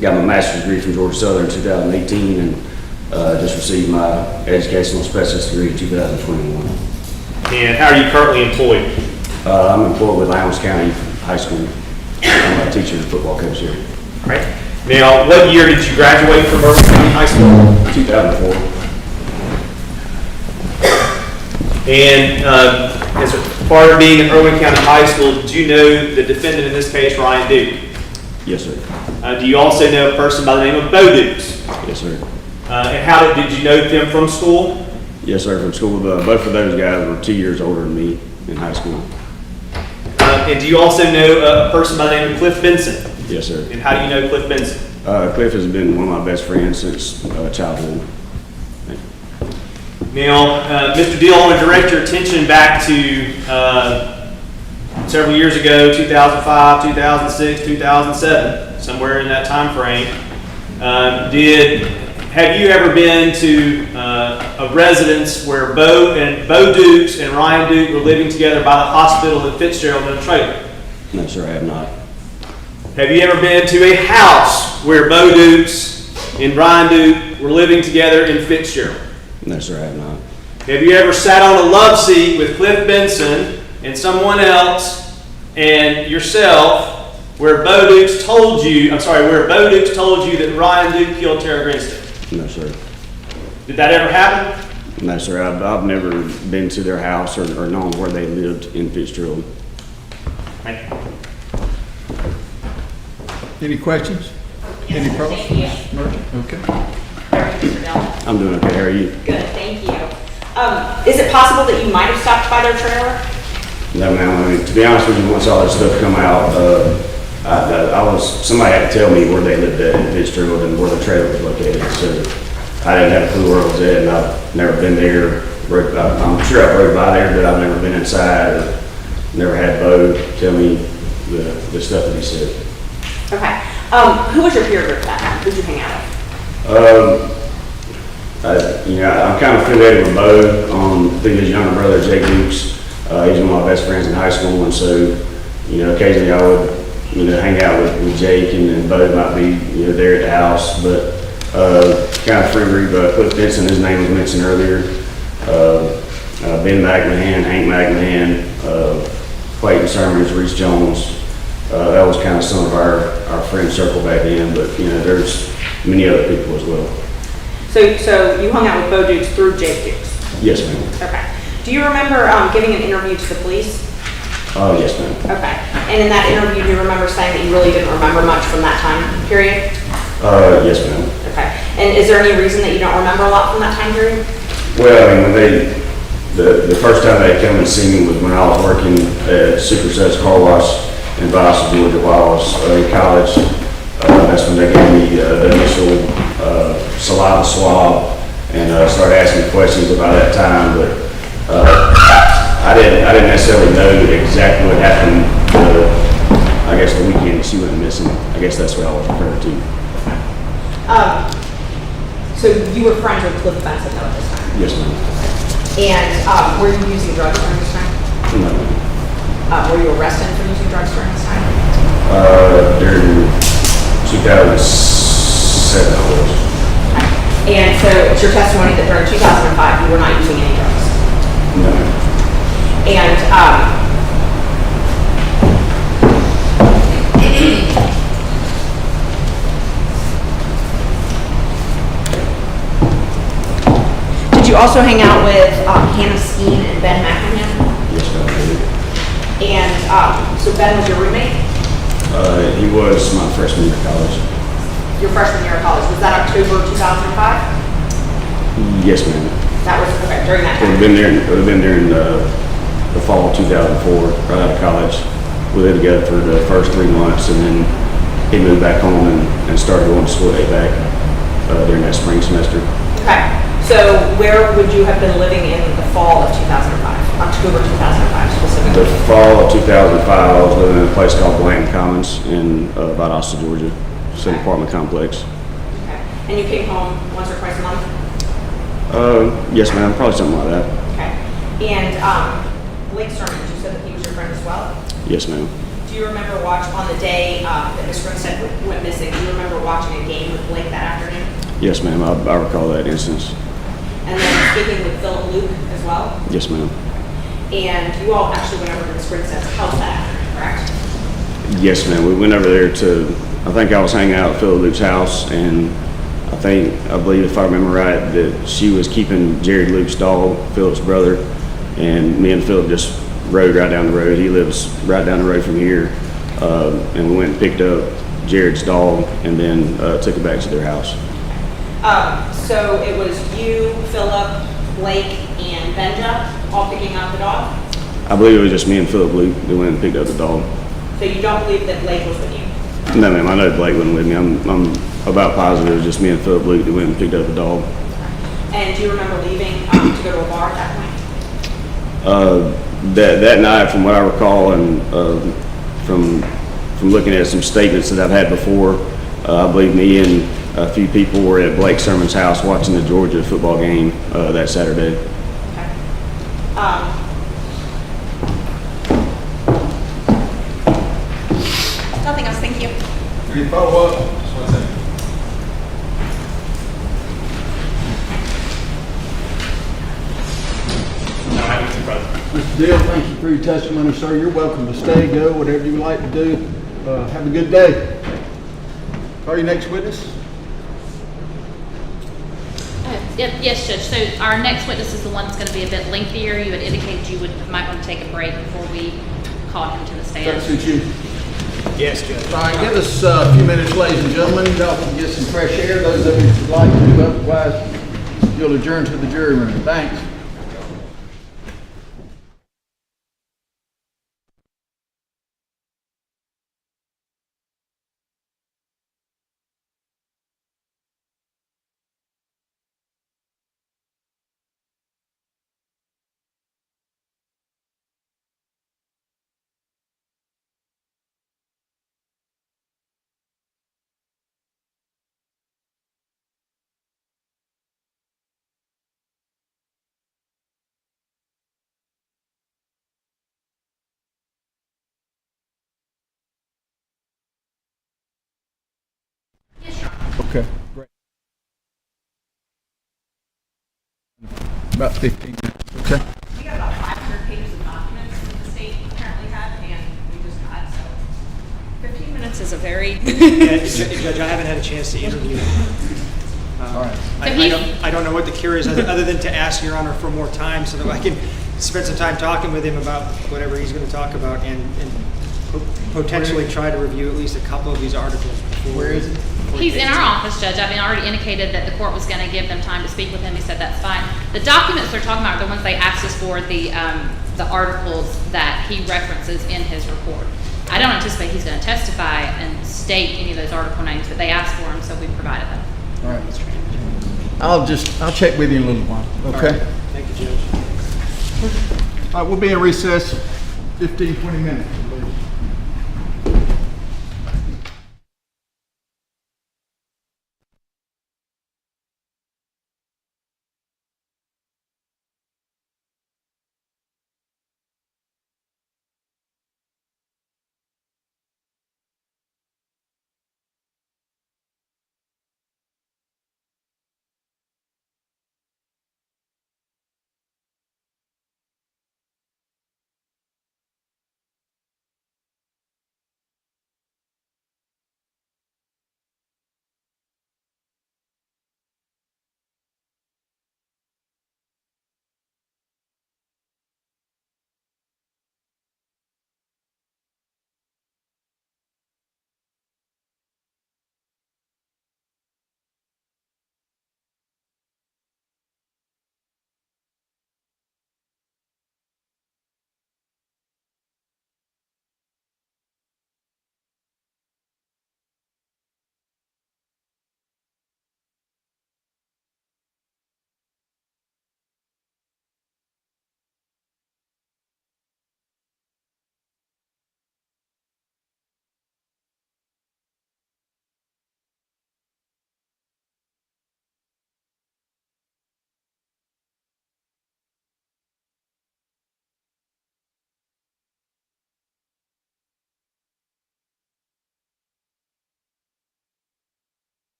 Got my master's degree from Georgia Southern in 2018 and just received my educational specialist degree in 2021.
And how are you currently employed?
I'm employed with Lowndes County High School. I'm a teacher and football coach here.
All right. Now, what year did you graduate from Irvine County High School?
2004.
And as a part of being in Irvine County High School, did you know the defendant in this case, Ryan Duke?
Yes, sir.
Do you also know a person by the name of Bo Dukes?
Yes, sir.
And how did you know them from school?
Yes, sir, from school. Both of those guys were 2 years older than me in high school.
And do you also know a person by the name of Cliff Benson?
Yes, sir.
And how do you know Cliff Benson?
Cliff has been one of my best friends since childhood.
Now, Mr. Deal, I want to direct your attention back to several years ago, 2005, 2006, 2007, somewhere in that time frame. Have you ever been to a residence where Bo Dukes and Ryan Duke were living together by the hospital in Fitzgerald in a trailer?
No, sir, I have not.
Have you ever been to a house where Bo Dukes and Ryan Duke were living together in Fitzgerald?
No, sir, I have not.
Have you ever sat on a love seat with Cliff Benson and someone else and yourself where Bo Dukes told you that Ryan Duke killed Tara Grinstead?
No, sir.
Did that ever happen?
No, sir. I've never been to their house or known where they lived in Fitzgerald.
Thank you.
Any questions? Any problems?
Thank you.
Okay.
How are you, Mr. Dell?
I'm doing okay. How are you?
Good, thank you. Is it possible that you might have stopped by their trailer?
No, ma'am. I mean, to be honest with you, once all this stuff come out, somebody had to tell me where they lived at in Fitzgerald and where the trailer was located. So I didn't have a clue where it was at, and I've never been there. I'm sure I've rode by there, but I've never been inside or never had Bo tell me the stuff that he said.
Okay. Who was your peer group that time? Who did you hang out with?
I'm kind of affiliated with Bo. I think his younger brother, Jake Dukes, he's one of my best friends in high school, and so, occasionally I would, hang out with Jake, and Bo might be, there at the house, but kind of free group. Cliff Benson, his name was mentioned earlier. Ben McMahon, Hank McMahon, Clayton Sermons, Reese Jones. That was kind of some of our friend circle back then, but there's many other people as well.
So you hung out with Bo Dukes through Jake Dukes?
Yes, ma'am.
Okay. Do you remember giving an interview to the police?
Yes, ma'am.
Okay. And in that interview, do you remember saying that you really didn't remember much from that time period?
Yes, ma'am.
Okay. And is there any reason that you don't remember a lot from that time period?
Well, I mean, the first time they come and see me was when I was working at Super Sets Car Wash in Boston, Georgia, while I was in college. That's when they gave me the initial saliva swab and started asking questions about that time. But I didn't necessarily know exactly what happened. I guess the weekend she went missing. I guess that's what I was referring to.
So you were friends with Cliff Benson though at this time?
Yes, ma'am.
And were you using drugs during this time?
No.
Were you arrested for using drugs during this time?
During 2007, I was.
And so it's your testimony that during 2005 you were not using any drugs?
No.
And did you also hang out with Hannah Skeen and Ben McMahon?
Yes, ma'am, I did.
And so Ben was your roommate?
He was my freshman year of college.
Your freshman year of college. Was that October 2005?
Yes, ma'am.
That was okay, during that
It
time?
would have been during the fall of 2004, right out of college. We lived together for the first 3 months, and then he moved back home and started going to school back during that spring semester.
Okay. So where would you have been living in the fall of 2005? October 2005 specifically?
The fall of 2005, I was living in a place called Blanton Commons in Valdosta, Georgia. It's an apartment complex.
Okay. And you came home once or twice a month?
Yes, ma'am. Probably something like that.
Okay. And Blake Sermons, you said that he was your friend as well?
Yes, ma'am.
Do you remember on the day that Ms. Grinstead went missing, do you remember watching a game with Blake that afternoon?
Yes, ma'am. I recall that instance.
And then speaking with Philip Luke as well?
Yes, ma'am.
And you all actually went over to Ms. Grinstead's house that afternoon, correct?
Yes, ma'am. We went over there I think I was hanging out at Philip Luke's house, and I believe if I remember right, that she was keeping Jared Luke's dog, Philip's brother, and me and Philip just rode right down the road. He lives right down the road from here, and we went and picked up Jared's dog and then took it back to their house.
So it was you, Philip, Blake, and Benja all picking up the dog?
I believe it was just me and Philip Luke that went and picked up the dog.
So you don't believe that Blake was with you?
No, ma'am. I know Blake wasn't with me. I'm about positive it was just me and Philip Luke that went and picked up the dog.
And do you remember leaving to go to a bar at that point?
That night, from what I recall, and from looking at some statements that I've had before, I believe me and a few people were at Blake Sermon's house watching the Georgia football game that Saturday.
Okay. Nothing else, thank you.
Any follow-up? Just one second. Deal, thank you for your testimony, sir. You're welcome to stay, go, whatever you like to do. Have a good day. Call your next witness.
Yes, Judge. So our next witness is the one that's going to be a bit lengthier. You had indicated you might want to take a break before we called him to the stand.
That suit you?
Yes, Judge.
All right, give us a few minutes, ladies and gentlemen. Y'all can get some fresh air. Those of you who'd like to, otherwise you'll adjourn to the jury room. Thanks. Okay, great. About 15 minutes, okay?
We got about 500 pages of documents that the state apparently had, and we just got, so 15 minutes is a very...
Judge, I haven't had a chance to interview him.
All right.
I don't know what the cure is, other than to ask Your Honor for more time so that I can spend some time talking with him about whatever he's going to talk about and potentially try to review at least a couple of these articles.
Where is it?
He's in our office, Judge. I've already indicated that the court was going to give them time to speak with him. He said that's fine. The documents they're talking about are the ones they asked us for, the articles that he references in his report. I don't anticipate he's going to testify and state any of those article names, but they asked for them, so we provided them.
All right. I'll check with you in a little while, okay?
Right. Thank you, Judge.
All right, we'll be in recess 15, 20 minutes.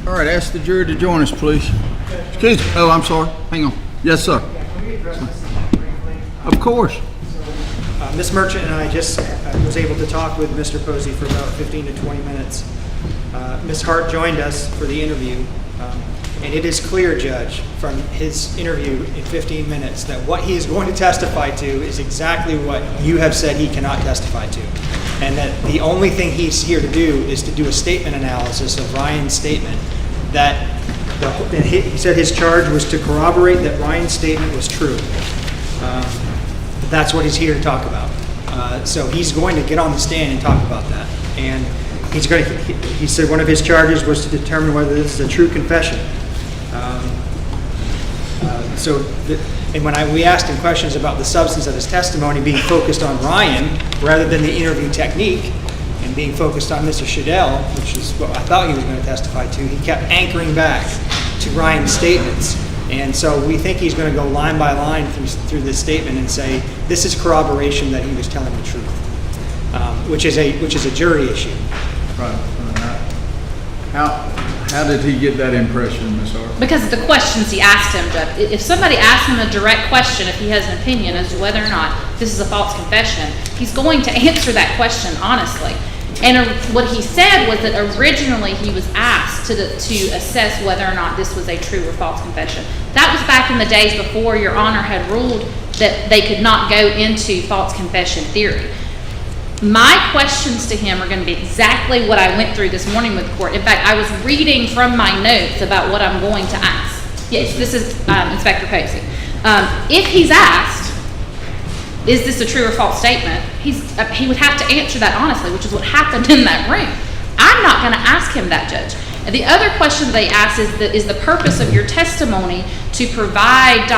All right, ask the jury to join us, please. Excuse me. Oh, I'm sorry. Hang on. Yes, sir. Of course.
Ms. Merchant and I just was able to talk with Mr. Posey for about 15 to 20 minutes. Ms. Hart joined us for the interview, and it is clear, Judge, from his interview in 15 minutes that what he is going to testify to is exactly what you have said he cannot testify to, and that the only thing he's here to do is to do a statement analysis of Ryan's statement. That he said his charge was to corroborate that Ryan's statement was true. That's what he's here to talk about. So he's going to get on the stand and talk about that. And he said one of his charges was to determine whether this is a true confession. And when we asked him questions about the substance of his testimony being focused on Ryan rather than the interview technique and being focused on Mr. Shadell, which is what I thought he was going to testify to, he kept anchoring back to Ryan's statements. And so we think he's going to go line by line through this statement and say this is corroboration that he was telling the truth, which is a jury issue.
Right. How did he get that impression, Ms. Hart?
Because of the questions he asked him, Judge. If somebody asked him a direct question, if he has an opinion as to whether or not this is a false confession, he's going to answer that question honestly. And what he said was that originally he was asked to assess whether or not this was a true or false confession. That was back in the days before Your Honor had ruled that they could not go into false confession theory. My questions to him are going to be exactly what I went through this morning with the court. In fact, I was reading from my notes about what I'm going to ask. Yes, this is Inspector Posey. If he's asked, is this a true or false statement? He would have to answer that honestly, which is what happened in that room. I'm not going to ask him that, Judge. And the other question they asked is the purpose of your testimony to provide,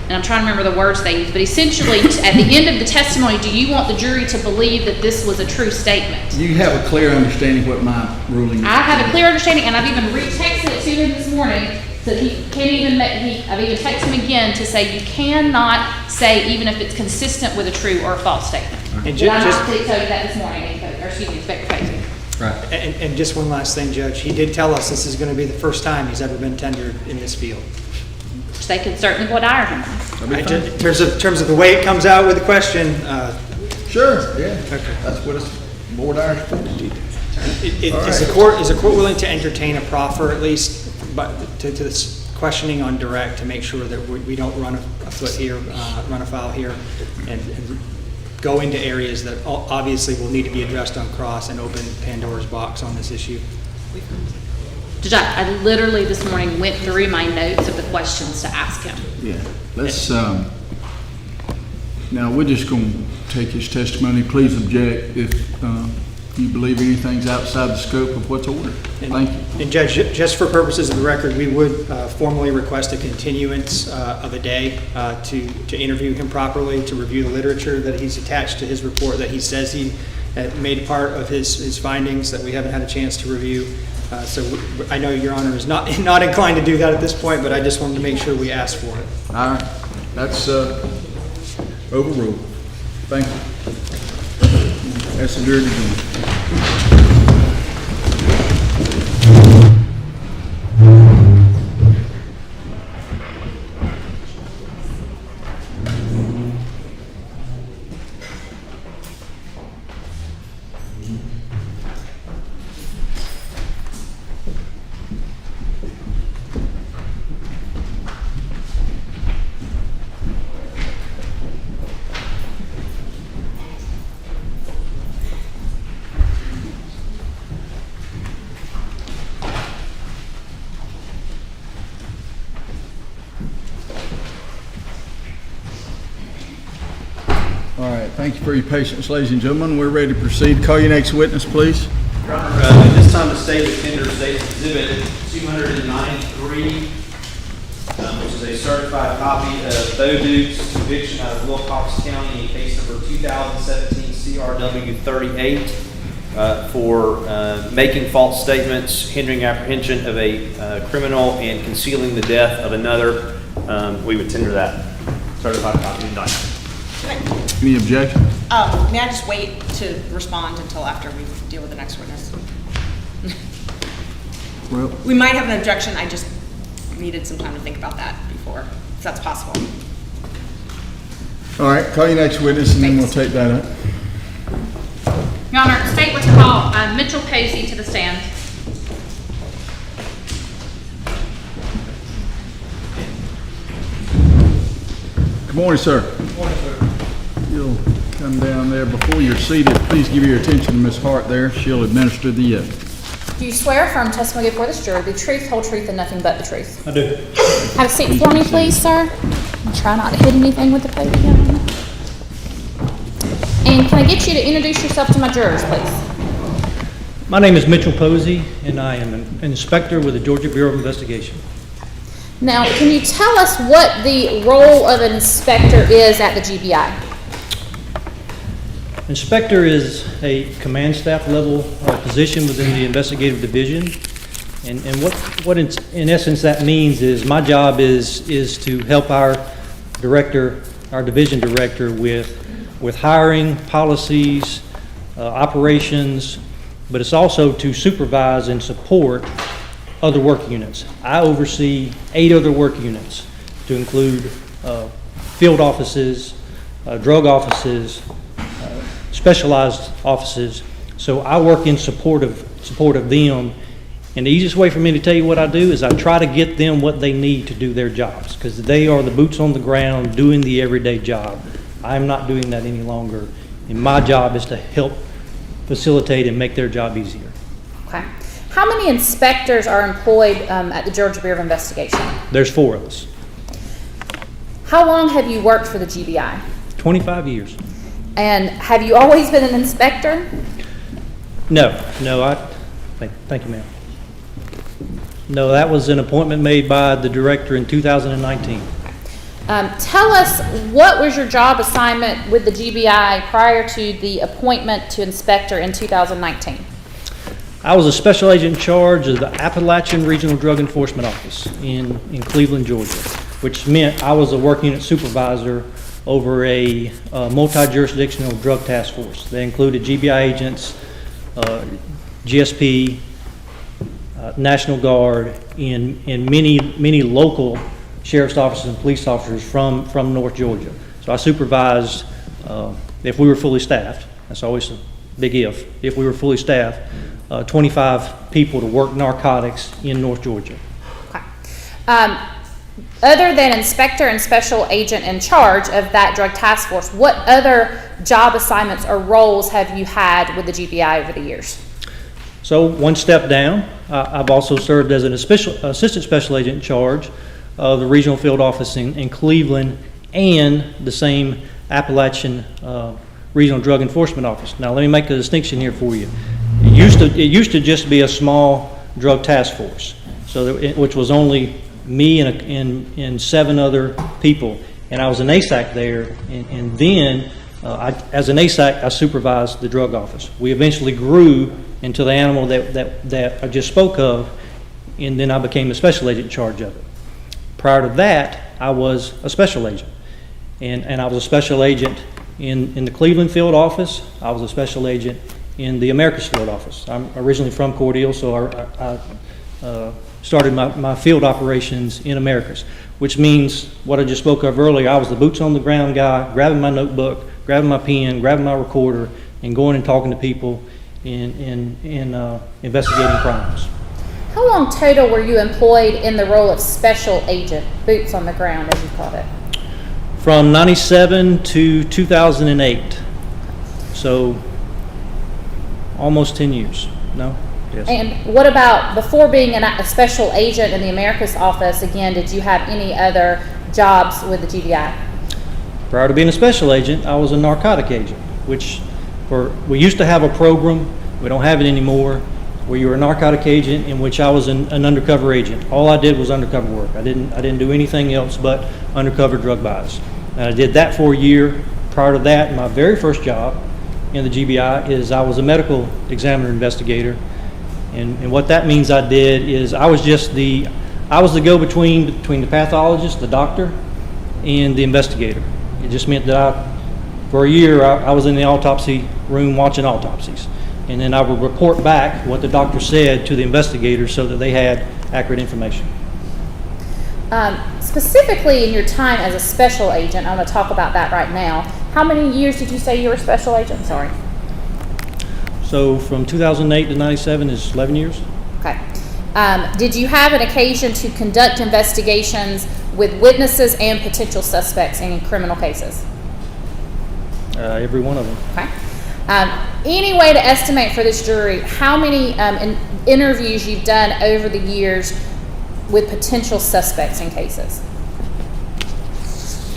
and I'm trying to remember the words they used, but essentially at the end of the testimony, do you want the jury to believe that this was a true statement?
You have a clear understanding what my ruling is.
I have a clear understanding, and I've even retexted it to him this morning. So he can't even I've even texted him again to say you cannot say even if it's consistent with a true or a false statement. And I just tell you that this morning, Inspector Posey.
Right.
And just one last thing, Judge. He did tell us this is going to be the first time he's ever been tendered in this field.
Which they can certainly wire him.
In terms of the way it comes out with the question.
Sure. Yeah. Okay. That's what it's board hours for.
Is the court willing to entertain a proffer at least? But to this questioning on direct to make sure that we don't run a foot here, run afoul here, and go into areas that obviously will need to be addressed on cross and open Pandora's box on this issue.
Judge, I literally this morning went through my notes of the questions to ask him.
Yeah. Let's. Now we're just going to take his testimony. Please object if you believe anything's outside the scope of what's ordered. Thank you.
And Judge, just for purposes of the record, we would formally request a continuance of a day to interview him properly, to review the literature that he's attached to his report that he says he made part of his findings that we haven't had a chance to review. So I know Your Honor is not inclined to do that at this point, but I just wanted to make sure we asked for it.
All right. That's overruled. Thank you. That's the jury again. All right, thank you for your patience, ladies and gentlemen. We're ready to proceed. Call your next witness, please.
Your Honor, at this time the state offender states exhibit 293, which is a certified copy of Bo Duke's conviction out of Wilcox County in case number 2017 CRW 38 for making false statements, hindering apprehension of a criminal, and concealing the death of another. We would tender that certified copy of the indictment.
Any objections?
May I just wait to respond until after we deal with the next witness?
Well,
We might have an objection, I just needed some time to think about that before, if that's possible.
all right, call your next witness and then we'll take that up.
Your Honor, state would call Mitchell Posey to the stand.
Good morning, sir. Good morning, sir. You'll come down there. Before you're seated, please give your attention to Ms. Hart there. She'll administer the oath.
Do you swear or affirm testimony before this jury, the truth, whole truth, and nothing but the truth?
I do.
Have a seat for me, please, sir. And try not to hit anything with the podium. And can I get you to introduce yourself to my jurors, please?
My name is Mitchell Posey, and I am an inspector with the Georgia Bureau of Investigation.
Now, can you tell us what the role of an inspector is at the GBI?
Inspector is a command staff level position within the investigative division. And what in essence that means is my job is to help our director, our division director with hiring, policies, operations, but it's also to supervise and support other work units. I oversee 8 other work units to include field offices, drug offices, specialized offices. So I work in support of them. And the easiest way for me to tell you what I do is I try to get them what they need to do their jobs, because they are the boots on the ground doing the everyday job. I'm not doing that any longer. And my job is to help facilitate and make their job easier.
Okay. How many inspectors are employed at the Georgia Bureau of Investigation?
There's 4 of us.
How long have you worked for the GBI?
25 years.
And have you always been an inspector?
No, thank you, ma'am. No, that was an appointment made by the director in 2019.
Tell us, what was your job assignment with the GBI prior to the appointment to inspector in 2019?
I was a special agent in charge of the Appalachian Regional Drug Enforcement Office in Cleveland, Georgia, which meant I was a work unit supervisor over a multi-jurisdictional drug task force. They included GBI agents, GSP, National Guard, and many local sheriff's officers and police officers from North Georgia. So I supervised, if we were fully staffed, that's always a big if we were fully staffed, 25 people to work narcotics in North Georgia.
Okay. Other than inspector and special agent in charge of that drug task force, what other job assignments or roles have you had with the GBI over the years?
So one step down, I've also served as an assistant special agent in charge of the regional field office in Cleveland and the same Appalachian Regional Drug Enforcement Office. Now let me make a distinction here for you. It used to just be a small drug task force, which was only me and 7 other people, and I was an ASAC there, and then as an ASAC I supervised the drug office. We eventually grew into the animal that I just spoke of, and then I became a special agent in charge of it. Prior to that, I was a special agent, and I was a special agent in the Cleveland field office. I was a special agent in the Americas field office. I'm originally from Cordele, so I started my field operations in Americas, which means what I just spoke of earlier. I was the boots on the ground guy, grabbing my notebook, grabbing my pen, grabbing my recorder, and going and talking to people in investigating crimes.
How long total were you employed in the role of special agent, boots on the ground, as you called it?
From 97 to 2008, so almost 10 years. No? Yes.
And what about before being a special agent in the Americas office, again, did you have any other jobs with the GBI?
Prior to being a special agent, I was a narcotic agent, which we used to have a program, we don't have it anymore, where you were a narcotic agent in which I was an undercover agent. All I did was undercover work. I didn't do anything else but undercover drug buys. And I did that for a year. Prior to that, my very first job in the GBI is I was a medical examiner investigator. And what that means I did is I was the go-between between the pathologist, the doctor, and the investigator. It just meant that For a year, I was in the autopsy room watching autopsies. And then I would report back what the doctor said to the investigators so that they had accurate information.
Specifically in your time as a special agent, I'm going to talk about that right now. How many years did you say you were a special agent? Sorry.
So from 2008 to 97 is 11 years.
Okay. Did you have an occasion to conduct investigations with witnesses and potential suspects in criminal cases?
Every one of them.
Okay. Any way to estimate for this jury how many interviews you've done over the years with potential suspects in cases?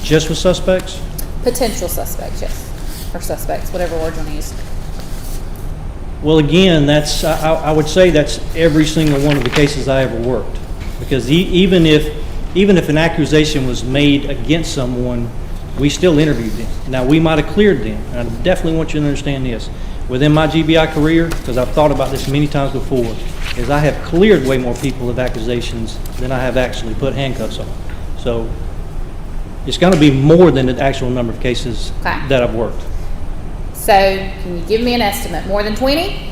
Just with suspects?
Potential suspects, yes. Or suspects, whatever word you want to use.
Well, again, that's I would say that's every single one of the cases I ever worked. Because even if an accusation was made against someone, we still interviewed them. Now, we might have cleared them. And I definitely want you to understand this. Within my GBI career, because I've thought about this many times before, is I have cleared way more people of accusations than I have actually put handcuffs on. So it's going to be more than the actual number of cases that I've worked.
So can you give me an estimate? More than 20?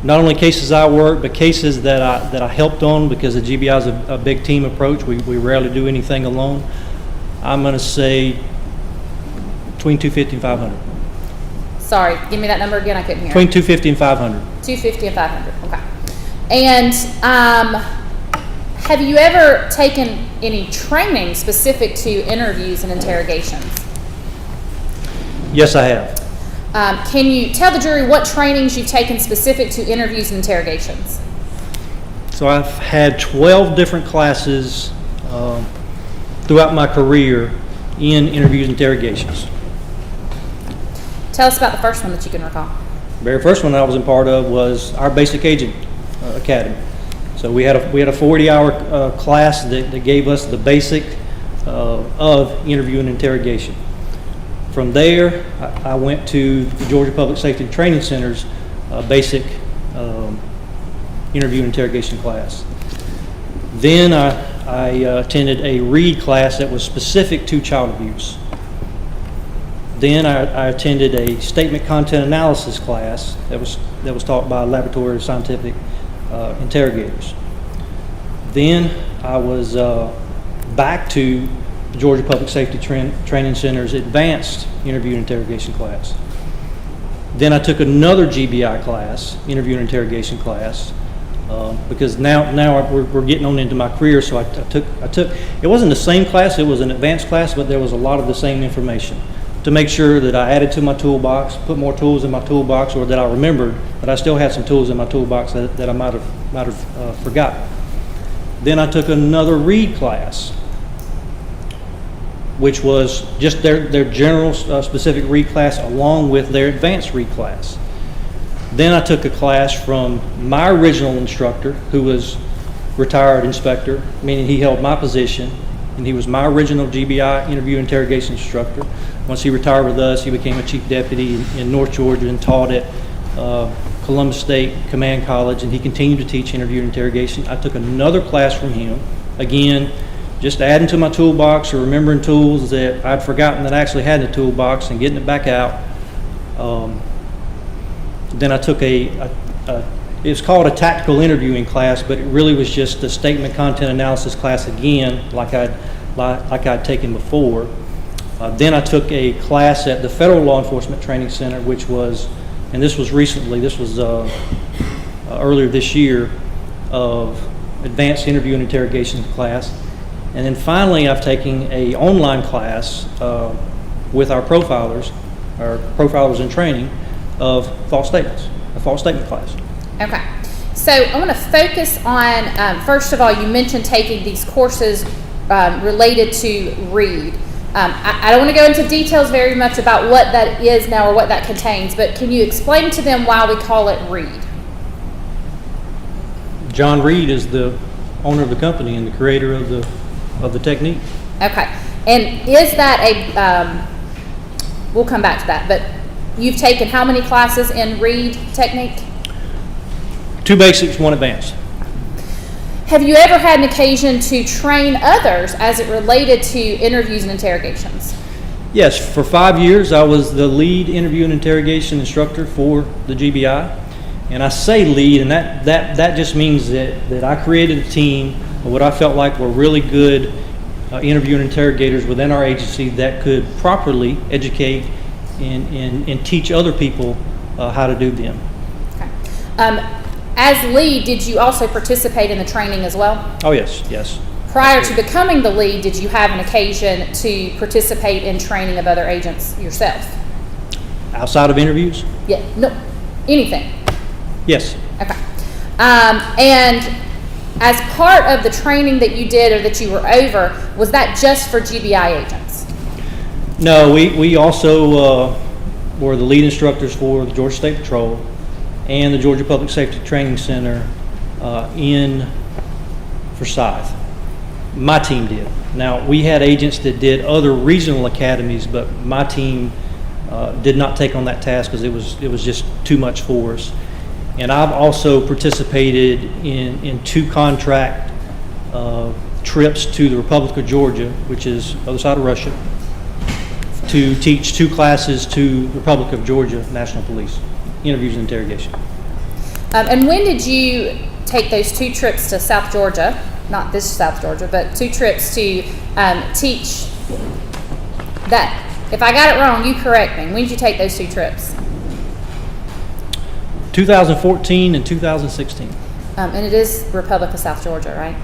Not only cases I work, but cases that I helped on, because the GBI is a big team approach. We rarely do anything alone. I'm going to say between 250 and 500.
Sorry, give me that number again. I couldn't hear.
Between 250 and 500.
250 and 500. Okay. And have you ever taken any training specific to interviews and interrogations?
Yes, I have.
Can you tell the jury what trainings you've taken specific to interviews and interrogations?
So I've had 12 different classes throughout my career in interviews and interrogations.
Tell us about the first one that you can recall.
The very first one I was a part of was our Basic Agent Academy. So we had a 40-hour class that gave us the basic of interview and interrogation. From there, I went to the Georgia Public Safety Training Center's basic interview and interrogation class. Then I attended a READ class that was specific to child abuse. Then I attended a statement content analysis class that was taught by laboratory scientific interrogators. Then I was back to the Georgia Public Safety Training Center's advanced interview and interrogation class. Then I took another GBI class, interview and interrogation class, because now we're getting on into my career. So I took it wasn't the same class; it was an advanced class, but there was a lot of the same information to make sure that I added to my toolbox, put more tools in my toolbox, or that I remembered that I still had some tools in my toolbox that I might have forgotten. Then I took another READ class, which was just their general specific READ class along with their advanced READ class. Then I took a class from my original instructor, who was retired inspector, meaning he held my position, and he was my original GBI interview interrogation instructor. Once he retired with us, he became a chief deputy in North Georgia and taught at Columbus State Command College, and he continued to teach interview and interrogation. I took another class from him, again, just adding to my toolbox or remembering tools that I'd forgotten that I actually had in the toolbox and getting it back out. Then I took it's called a tactical interviewing class, but it really was just a statement content analysis class again, like I'd taken before. Then I took a class at the Federal Law Enforcement Training Center, which was, and this was recently, this was earlier this year, of advanced interview and interrogation class. And then finally, I've taken an online class with our profilers in training, of false statements, a false statement class.
Okay. So I want to focus on, first of all, you mentioned taking these courses related to READ. I don't want to go into details very much about what that is now or what that contains, but can you explain to them why we call it READ?
John Reed is the owner of the company and the creator of the technique.
Okay. And is that we'll come back to that, but you've taken how many classes in READ technique?
2 basics, 1 advanced.
Have you ever had an occasion to train others as it related to interviews and interrogations?
Yes, for 5 years, I was the lead interview and interrogation instructor for the GBI. And I say lead, and that just means that I created a team of what I felt like were really good interview and interrogators within our agency that could properly educate and teach other people how to do them.
Okay. As lead, did you also participate in the training as well?
Oh, yes, yes.
Prior to becoming the lead, did you have an occasion to participate in training of other agents yourself?
Outside of interviews?
Yeah, no, anything.
Yes.
Okay. And as part of the training that you did or that you were over, was that just for GBI agents?
No, we also were the lead instructors for the Georgia State Patrol and the Georgia Public Safety Training Center in Forsyth. My team did. Now, we had agents that did other regional academies, but my team did not take on that task because it was just too much for us. And I've also participated in 2 contract trips to the Republic of Georgia, which is the other side of Russia, to teach 2 classes to the Republic of Georgia National Police, interviews and interrogation.
And when did you take those 2 trips to South Georgia, not this South Georgia, but 2 trips to teach that? If I got it wrong, you correct me. When did you take those 2 trips?
2014 and 2016.
And it is Republic of South Georgia, right?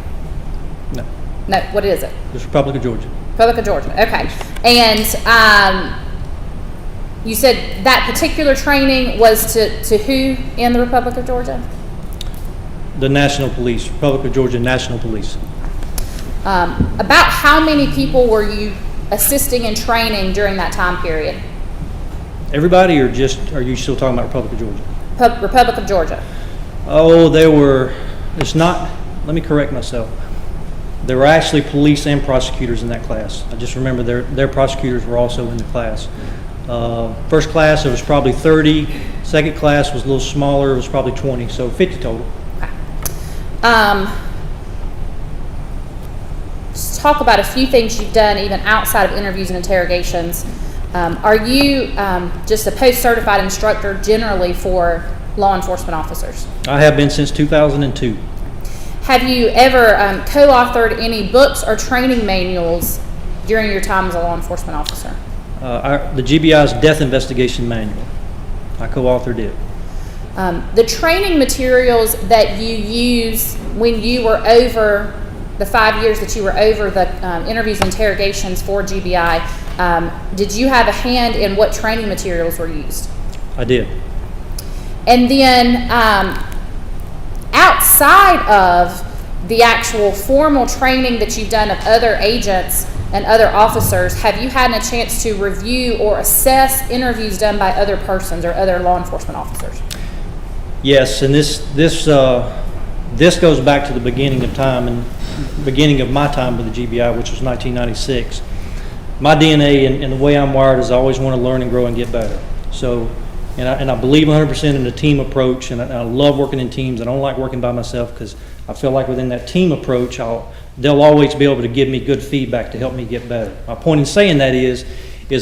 No.
No, what is it?
It's Republic of Georgia.
Republic of Georgia, okay. And you said that particular training was to who in the Republic of Georgia?
The National Police, Republic of Georgia National Police.
About how many people were you assisting in training during that time period?
Everybody, or are you still talking about Republic of Georgia?
Republic of Georgia.
Oh, let me correct myself. There were actually police and prosecutors in that class. I just remember their prosecutors were also in the class. First class, there was probably 30. Second class was a little smaller, it was probably 20, so 50 total.
Okay. Just talk about a few things you've done even outside of interviews and interrogations. Are you just a post-certified instructor generally for law enforcement officers?
I have been since 2002.
Have you ever co-authored any books or training manuals during your time as a law enforcement officer?
The GBI's Death Investigation Manual. I co-authored it.
The training materials that you use when you were over the 5 years that you were over the interviews and interrogations for GBI, did you have a hand in what training materials were used?
I did.
And then outside of the actual formal training that you've done of other agents and other officers, have you had a chance to review or assess interviews done by other persons or other law enforcement officers?
Yes, and this goes back to the beginning of time and beginning of my time with the GBI, which was 1996. My DNA and the way I'm wired is I always want to learn and grow and get better. So, and I believe 100% in the team approach, and I love working in teams. I don't like working by myself because I feel like within that team approach, they'll always be able to give me good feedback to help me get better. My point in saying that is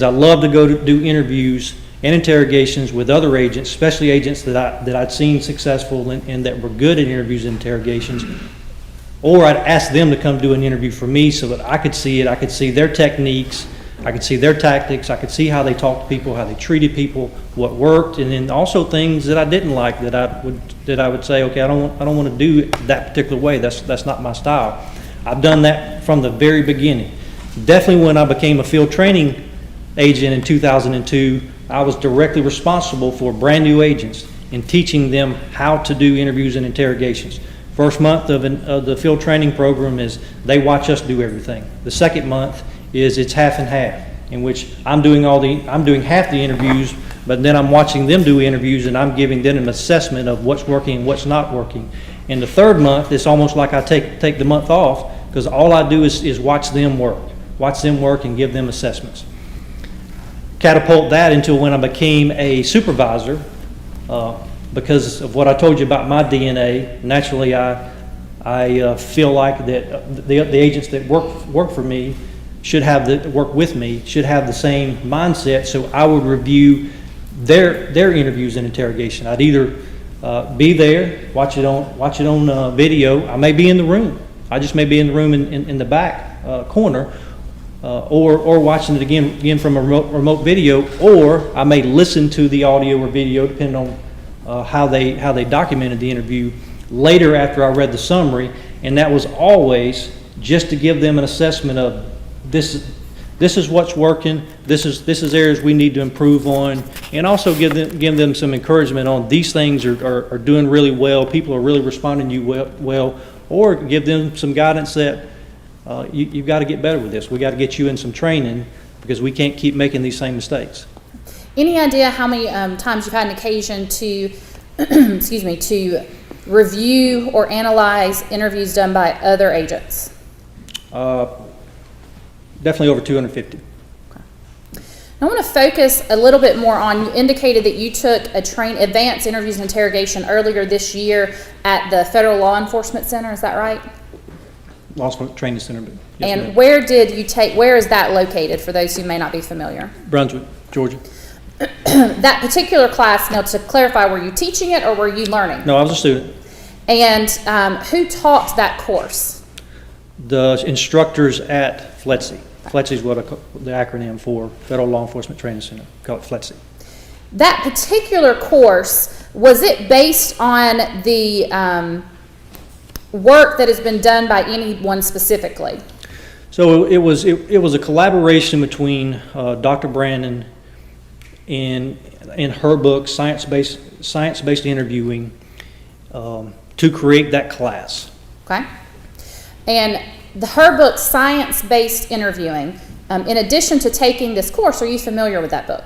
I love to go to do interviews and interrogations with other agents, especially agents that I'd seen successful and that were good at interviews and interrogations. Or I'd ask them to come do an interview for me so that I could see it. I could see their techniques. I could see their tactics. I could see how they talked to people, how they treated people, what worked, and then also things that I didn't like that I would say, okay, I don't want to do it that particular way. That's not my style. I've done that from the very beginning. Definitely when I became a field training agent in 2002, I was directly responsible for brand new agents and teaching them how to do interviews and interrogations. First month of the field training program is they watch us do everything. The second month is it's half and half, in which I'm doing half the interviews, but then I'm watching them do interviews and I'm giving them an assessment of what's working and what's not working. In the third month, it's almost like I take the month off because all I do is watch them work and give them assessments. Catapult that until when I became a supervisor, because of what I told you about my DNA. Naturally, I I feel like that the agents that work for me work with me should have the same mindset. So I would review their interviews and interrogation. I'd either be there, watch it on video. I may be in the room. I just may be in the room in the back corner, or watching it again from a remote video, or I may listen to the audio or video depending on how they documented the interview later after I read the summary. And that was always just to give them an assessment of this is what's working, this is areas we need to improve on, and also give them some encouragement on these things are doing really well, people are really responding to you well, or give them some guidance that you've got to get better with this. We got to get you in some training because we can't keep making these same mistakes.
Any idea how many times you've had an occasion to, excuse me, to review or analyze interviews done by other agents?
Definitely over 250.
I want to focus a little bit more on, you indicated that you took advanced interviews and interrogation earlier this year at the Federal Law Enforcement Center, is that right?
Law Enforcement Training Center. Yes,
and
ma'am.
Where is that located for those who may not be familiar?
Brunswick, Georgia.
That particular class, now to clarify, were you teaching it or were you learning?
No, I was a student.
And who taught that course?
The instructors at FLETC. FLETC is what the acronym for Federal Law Enforcement Training Center. Call it FLETC.
That particular course, was it based on the work that has been done by anyone specifically?
So it was a collaboration between Dr. Brandon and her book Science-Based Interviewing to create that class.
Okay. And her book, Science-Based Interviewing, in addition to taking this course, are you familiar with that book?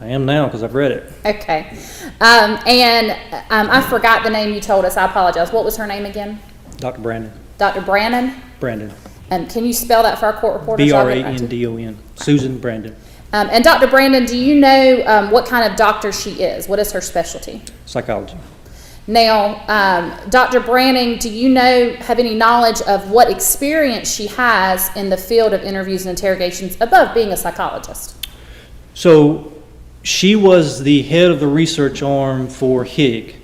I am now because I've read it.
Okay. I forgot the name you told us. I apologize. What was her name again?
Dr. Brandon.
Dr. Brandon?
Brandon.
And can you spell that for our court reporters?
Brandon. Susan Brandon.
And Dr. Brandon, do you know what kind of doctor she is? What is her specialty?
Psychology.
Now, Dr. Brandon, do you have any knowledge of what experience she has in the field of interviews and interrogations above being a psychologist?
So she was the head of the research arm for HIG,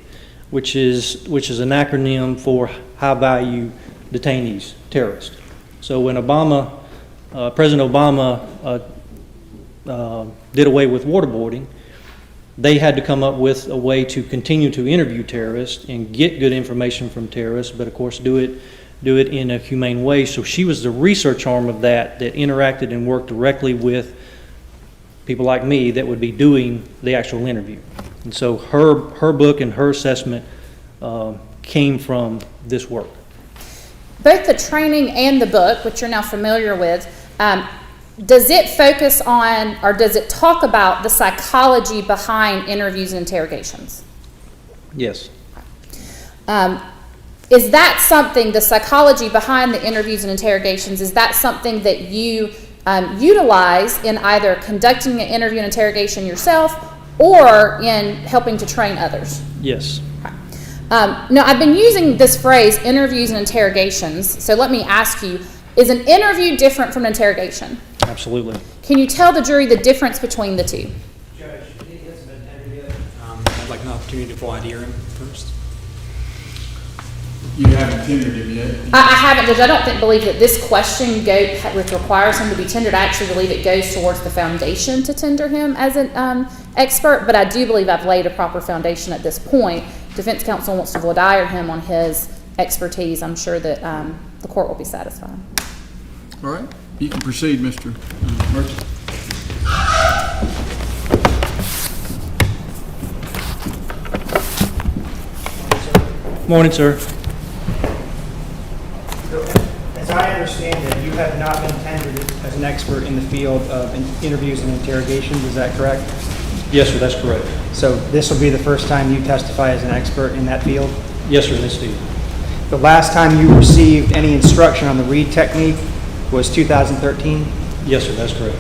which is an acronym for high value detainees, terrorists. So when President Obama did away with waterboarding, they had to come up with a way to continue to interview terrorists and get good information from terrorists, but of course do it in a humane way. So she was the research arm of that interacted and worked directly with people like me that would be doing the actual interview. And so her book and her assessment came from this work.
Both the training and the book, which you're now familiar with, does it focus on, or does it talk about the psychology behind interviews and interrogations?
Yes.
Is that something, the psychology behind the interviews and interrogations, is that something that you utilize in either conducting an interview and interrogation yourself or in helping to train others?
Yes.
Now, I've been using this phrase, interviews and interrogations, so let me ask you, is an interview different from an interrogation?
Absolutely.
Can you tell the jury the difference between the two?
Judge, he hasn't been tendered yet. I'd like an opportunity to voir dire him first.
You haven't tendered him yet?
I haven't, Judge. I don't believe that this question requires him to be tendered. I actually believe it goes towards the foundation to tender him as an expert, but I do believe I've laid a proper foundation at this point. Defense counsel wants to voir dire him on his expertise. I'm sure that the court will be satisfied.
All right. You can proceed, Mr. Merchant.
Morning, sir.
As I understand it, you have not been tendered as an expert in the field of interviews and interrogations, is that correct?
Yes, sir, that's correct.
So this will be the first time you testify as an expert in that field?
Yes, sir, this field.
The last time you received any instruction on the read technique was 2013?
Yes, sir, that's correct.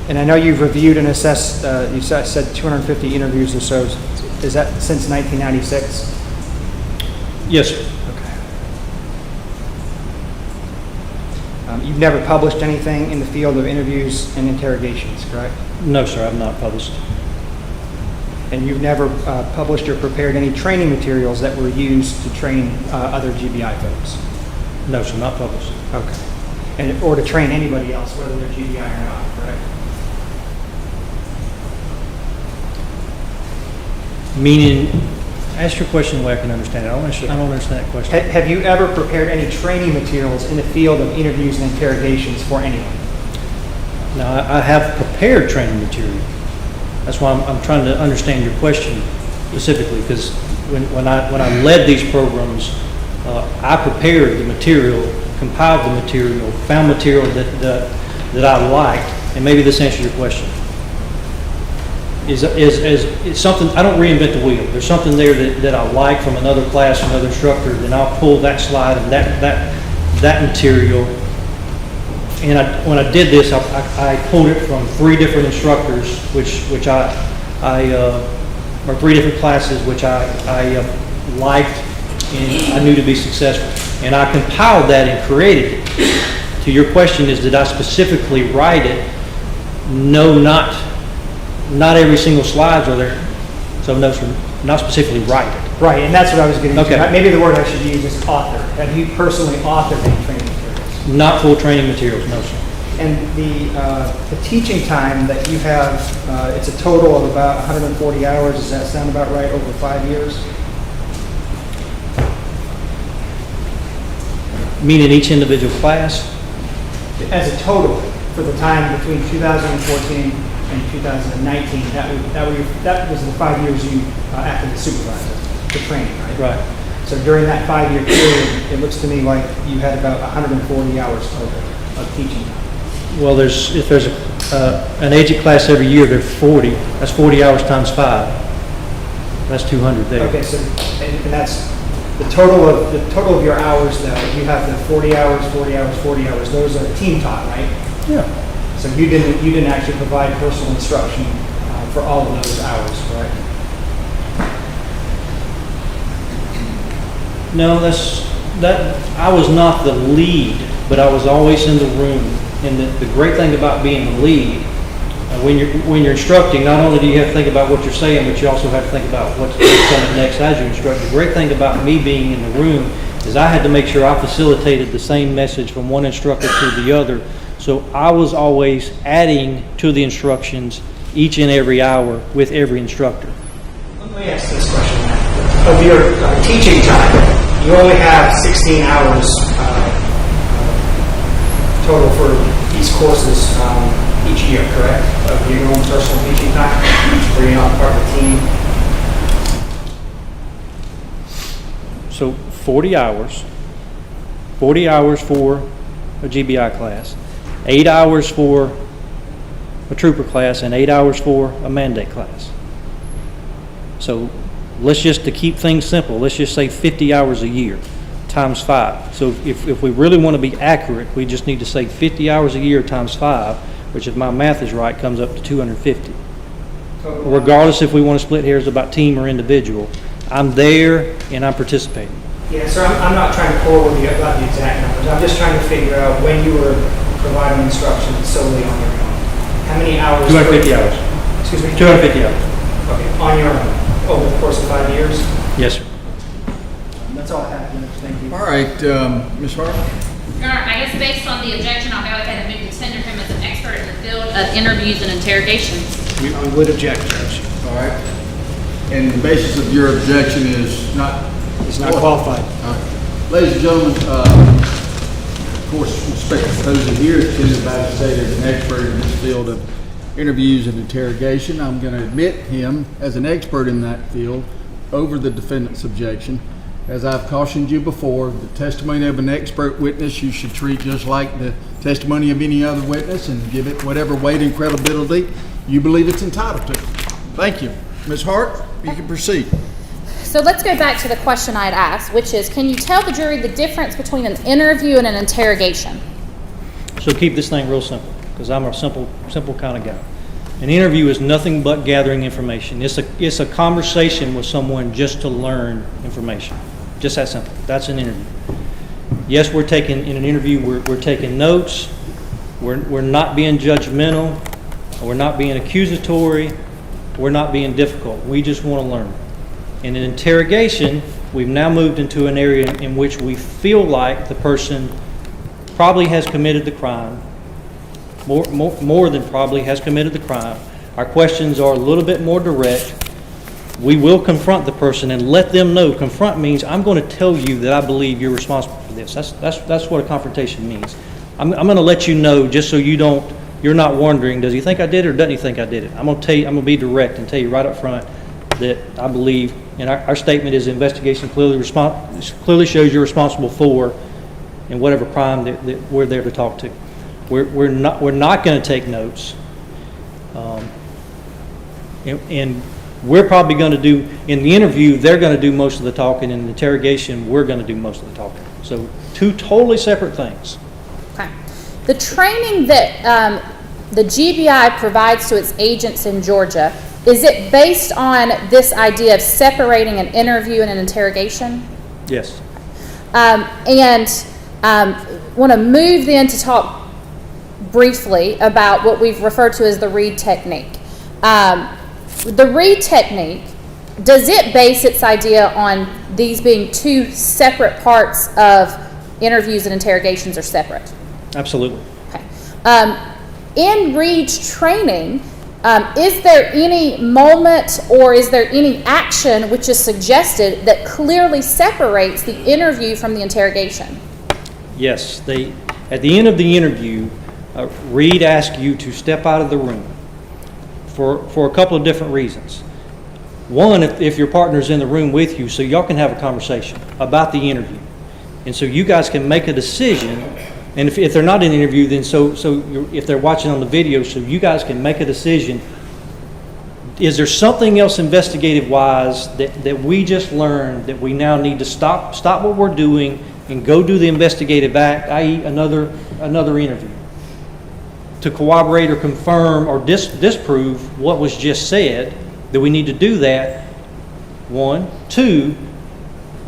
And I know you've reviewed and assessed, you said 250 interviews or so. Is that since 1996?
Yes, sir.
You've never published anything in the field of interviews and interrogations, correct?
No, sir, I've not published.
And you've never published or prepared any training materials that were used to train other GBI folks?
No, sir, not published.
Okay. And, or to train anybody else, whether they're GBI or not, correct?
Meaning, ask your question the way I can understand it. I don't understand that question.
Have you ever prepared any training materials in the field of interviews and interrogations for anyone?
Now, I have prepared training material. That's why I'm trying to understand your question specifically, because when I led these programs, I prepared the material, compiled the material, found material that I liked, and maybe this answers your question. Is something, I don't reinvent the wheel. There's something there that I like from another class, another instructor, then I'll pull that slide of that material. And when I did this, I pulled it from 3 different instructors, which I or 3 different classes, which I liked and I knew to be successful. And I compiled that and created it. To your question is, did I specifically write it? No, not every single slides are there. So no, sir, not specifically write it.
Right, and that's what I was getting
Okay.
to. Maybe the word I should use is author. Have you personally authored any training materials?
Not full training materials, no, sir.
And the teaching time that you have, it's a total of about 140 hours. Does that sound about right, over 5 years?
Meaning each individual class?
As a total, for the time between 2014 and 2019, that was the 5 years you acted as supervisor, the training, right?
Right.
So during that 5-year period, it looks to me like you had about 140 hours total of teaching time.
Well, if there's an AGIC class every year, there's 40. That's 40 hours times 5. That's 200 there.
Okay, so and that's the total of your hours. Though you have the 40 hours, 40 hours, 40 hours. Those are team taught, right?
Yeah.
So you didn't actually provide personal instruction for all of those hours, correct?
No, I was not the lead, but I was always in the room. And the great thing about being the lead, when you're instructing, not only do you have to think about what you're saying, but you also have to think about what's coming next as you instruct. The great thing about me being in the room is I had to make sure I facilitated the same message from one instructor to the other. So I was always adding to the instructions each and every hour with every instructor.
Let me ask this question. Of your teaching time, you only have 16 hours total for these courses each year, correct? Of your own personal teaching time, where you're not part of the team?
So 40 hours for a GBI class, 8 hours for a trooper class, and 8 hours for a mandate class. So let's just, to keep things simple, let's just say 50 hours a year times 5. So if we really want to be accurate, we just need to say 50 hours a year times 5, which if my math is right, comes up to 250. Regardless if we want to split hairs about team or individual, I'm there and I'm participating.
Yeah, so I'm not trying to quarrel with you about the exact numbers. I'm just trying to figure out when you were providing instruction solely on your own. How many hours?
250 hours.
Excuse me?
250 hours.
Okay, on your own, over the course of 5 years?
Yes, sir.
That's all I have. Thank you.
All right, Ms. Hart?
Your Honor, I guess based on the objection, I'll go ahead and move to tender him as an expert in the field of interviews and interrogations.
We would object, Judge.
All right. And the basis of your objection is not?
He's not qualified.
All right. Ladies and gentlemen, of course, respect to Posey here, as Ken about to say, there's an expert in this field of interviews and interrogation. I'm going to admit him as an expert in that field over the defendant's objection. As I've cautioned you before, the testimony of an expert witness you should treat just like the testimony of any other witness and give it whatever weight and credibility you believe it's entitled to. Thank you. Ms. Hart, you can proceed.
So let's go back to the question I had asked, which is, can you tell the jury the difference between an interview and an interrogation?
So keep this thing real simple, because I'm a simple kind of guy. An interview is nothing but gathering information. It's a conversation with someone just to learn information. Just that simple. That's an interview. Yes, in an interview, we're taking notes. We're not being judgmental. We're not being accusatory. We're not being difficult. We just want to learn. In an interrogation, we've now moved into an area in which we feel like the person probably has committed the crime, more than probably has committed the crime. Our questions are a little bit more direct. We will confront the person and let them know. Confront means I'm going to tell you that I believe you're responsible for this. That's what a confrontation means. I'm going to let you know just so you're not wondering, does he think I did it or doesn't he think I did it? I'm going to tell you, I'm going to be direct and tell you right up front that I believe, and our statement is the investigation clearly shows you're responsible for in whatever crime that we're there to talk to. We're not going to take notes, and we're probably going to do, in the interview, they're going to do most of the talking. In the interrogation, we're going to do most of the talking. So 2 totally separate things.
Okay. The training that the GBI provides to its agents in Georgia, is it based on this idea of separating an interview and an interrogation?
Yes.
Want to move then to talk briefly about what we've referred to as the Reed technique. The Reed technique, does it base its idea on these being 2 separate parts of interviews and interrogations are separate?
Absolutely.
Okay. In Reed's training, is there any moment or is there any action which is suggested that clearly separates the interview from the interrogation?
Yes. At the end of the interview, Reed asks you to step out of the room for a couple of different reasons. One, if your partner's in the room with you, so y'all can have a conversation about the interview. And so you guys can make a decision, and if they're not in the interview, then if they're watching on the video, so you guys can make a decision. Is there something else investigative-wise that we just learned that we now need to stop what we're doing and go do the investigative act, i.e. another interview, to corroborate or confirm or disprove what was just said, that we need to do that? 1. 2,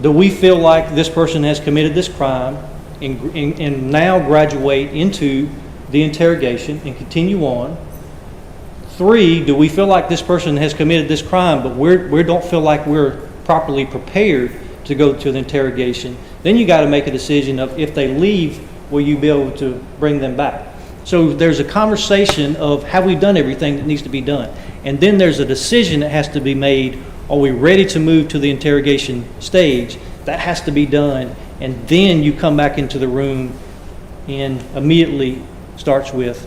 do we feel like this person has committed this crime and now graduate into the interrogation and continue on? 3, do we feel like this person has committed this crime but we don't feel like we're properly prepared to go to the interrogation? Then you got to make a decision of, if they leave, will you be able to bring them back? So there's a conversation of, have we done everything that needs to be done? And then there's a decision that has to be made. Are we ready to move to the interrogation stage? That has to be done. And then you come back into the room and immediately starts with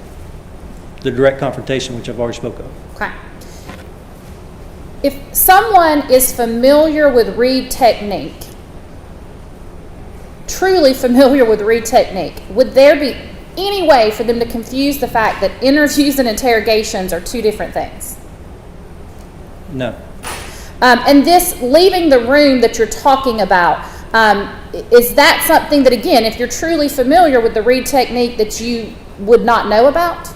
the direct confrontation, which I've already spoke of.
Okay. If someone is familiar with Reed technique, truly familiar with Reed technique, would there be any way for them to confuse the fact that interviews and interrogations are 2 different things?
No.
And this leaving the room that you're talking about, is that something that, again, if you're truly familiar with the Reed technique, that you would not know about?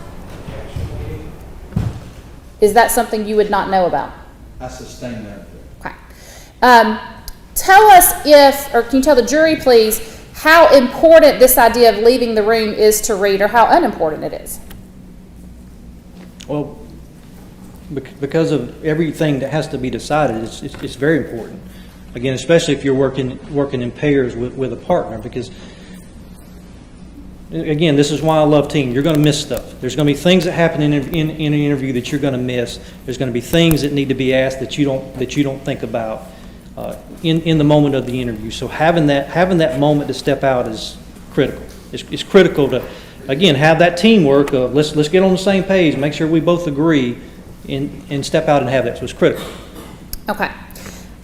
Is that something you would not know about?
I sustain that.
Okay. Tell us or can you tell the jury, please, how important this idea of leaving the room is to Reed, or how unimportant it is?
Well, because of everything that has to be decided, it's very important. Again, especially if you're working in pairs with a partner, because, again, this is why I love team. You're going to miss stuff. There's going to be things that happen in an interview that you're going to miss. There's going to be things that need to be asked that you don't think about in the moment of the interview. So having that moment to step out is critical. It's critical to, again, have that teamwork of let's get on the same page, make sure we both agree, and step out and have that. So it's critical.
Okay.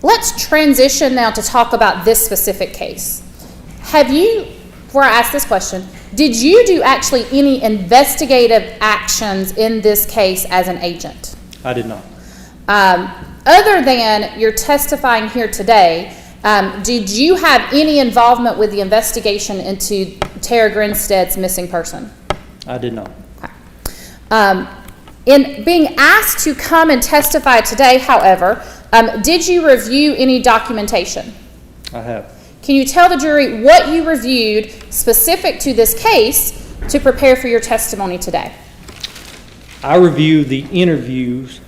Let's transition now to talk about this specific case. Before I ask this question, did you do actually any investigative actions in this case as an agent?
I did not.
Other than you're testifying here today, did you have any involvement with the investigation into Tara Grinstead's missing person?
I did not.
Okay. In being asked to come and testify today, however, did you review any documentation?
I have.
Can you tell the jury what you reviewed specific to this case to prepare for your testimony today?
I reviewed the interviews,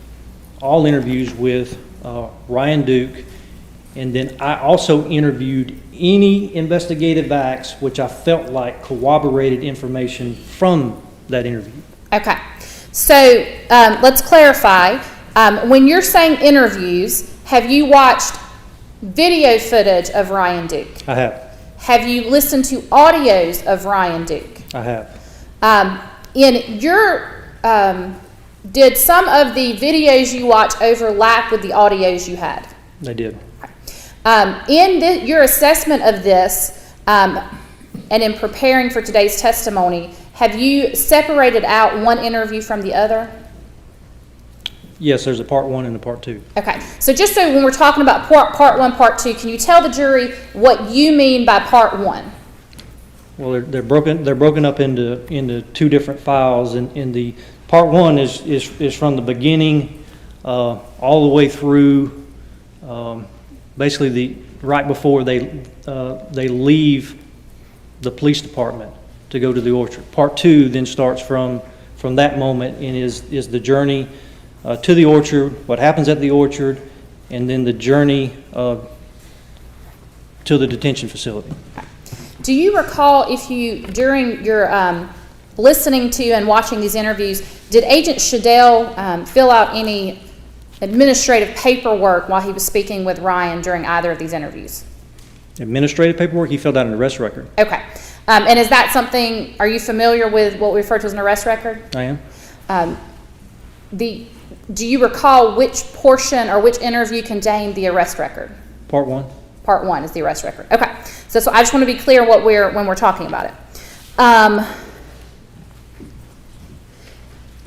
all interviews with Ryan Duke, and then I also interviewed any investigative acts which I felt like corroborated information from that interview.
Okay. So let's clarify. When you're saying interviews, have you watched video footage of Ryan Duke?
I have.
Have you listened to audios of Ryan Duke?
I have.
In your, did some of the videos you watch overlap with the audios you had?
They did.
In your assessment of this, and in preparing for today's testimony, have you separated out one interview from the other?
Yes, there's a part 1 and a part 2.
Okay, so just so when we're talking about part 1, part 2, can you tell the jury what you mean by part 1?
Well, they're broken up into 2 different files, and in the part 1 is from the beginning all the way through basically right before they leave the police department to go to the orchard. Part 2 then starts from that moment and is the journey to the orchard, what happens at the orchard, and then the journey to the detention facility.
Do you recall if you, during your listening to and watching these interviews, did Agent Shadell fill out any administrative paperwork while he was speaking with Ryan during either of these interviews?
Administrative paperwork, he filled out an arrest record.
Okay. And is that something, are you familiar with what we refer to as an arrest record?
I am.
Do you recall which portion or which interview contained the arrest record?
Part 1.
Part 1 is the arrest record. Okay. So I just want to be clear when we're talking about it.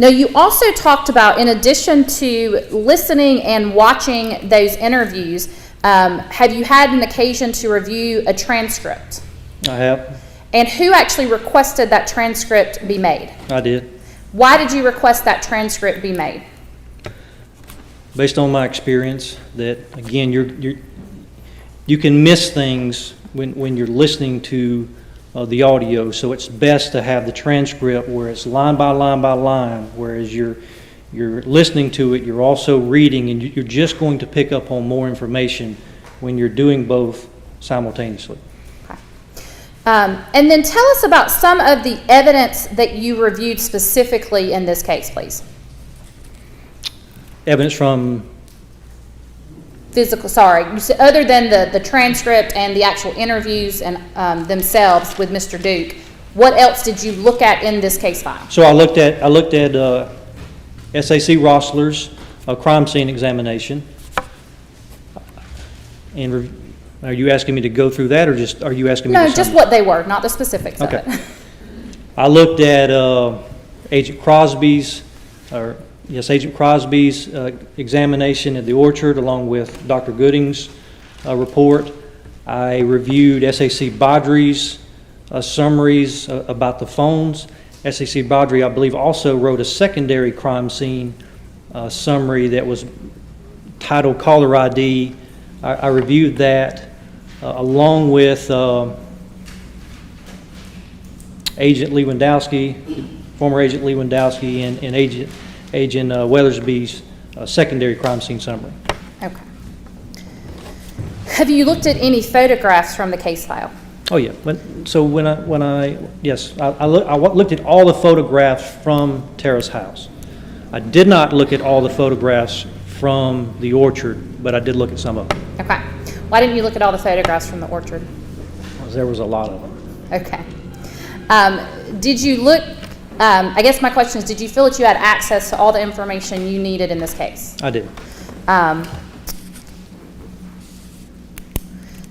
Now, you also talked about, in addition to listening and watching those interviews, have you had an occasion to review a transcript?
I have.
And who actually requested that transcript be made?
I did.
Why did you request that transcript be made?
Based on my experience, that again, you can miss things when you're listening to the audio, so it's best to have the transcript where it's line by line by line, whereas you're listening to it, you're also reading, and you're just going to pick up on more information when you're doing both simultaneously.
Okay. And then tell us about some of the evidence that you reviewed specifically in this case, please.
Evidence from
physical, sorry, you said other than the transcript and the actual interviews and themselves with Mr. Duke, what else did you look at in this case file?
So I looked at SAC Rossler's crime scene examination. And are you asking me to go through that, or just are you asking me?
No, just what they were, not the specifics of it.
I looked at Agent Crosby's examination at the orchard, along with Dr. Gooding's report. I reviewed SAC Baudry's summaries about the phones. SAC Baudry, I believe, also wrote a secondary crime scene summary that was titled Caller ID. I reviewed that along with Agent Lewandowski, former Agent Lewandowski, and Agent Weathersby's secondary crime scene summary.
Okay. Have you looked at any photographs from the case file?
Oh yeah. When I looked at all the photographs from Tara's house. I did not look at all the photographs from the orchard, but I did look at some of them.
Okay. Why didn't you look at all the photographs from the orchard?
Because there was a lot of them.
Okay. Did you look? I guess my question is, did you feel that you had access to all the information you needed in this case?
I did.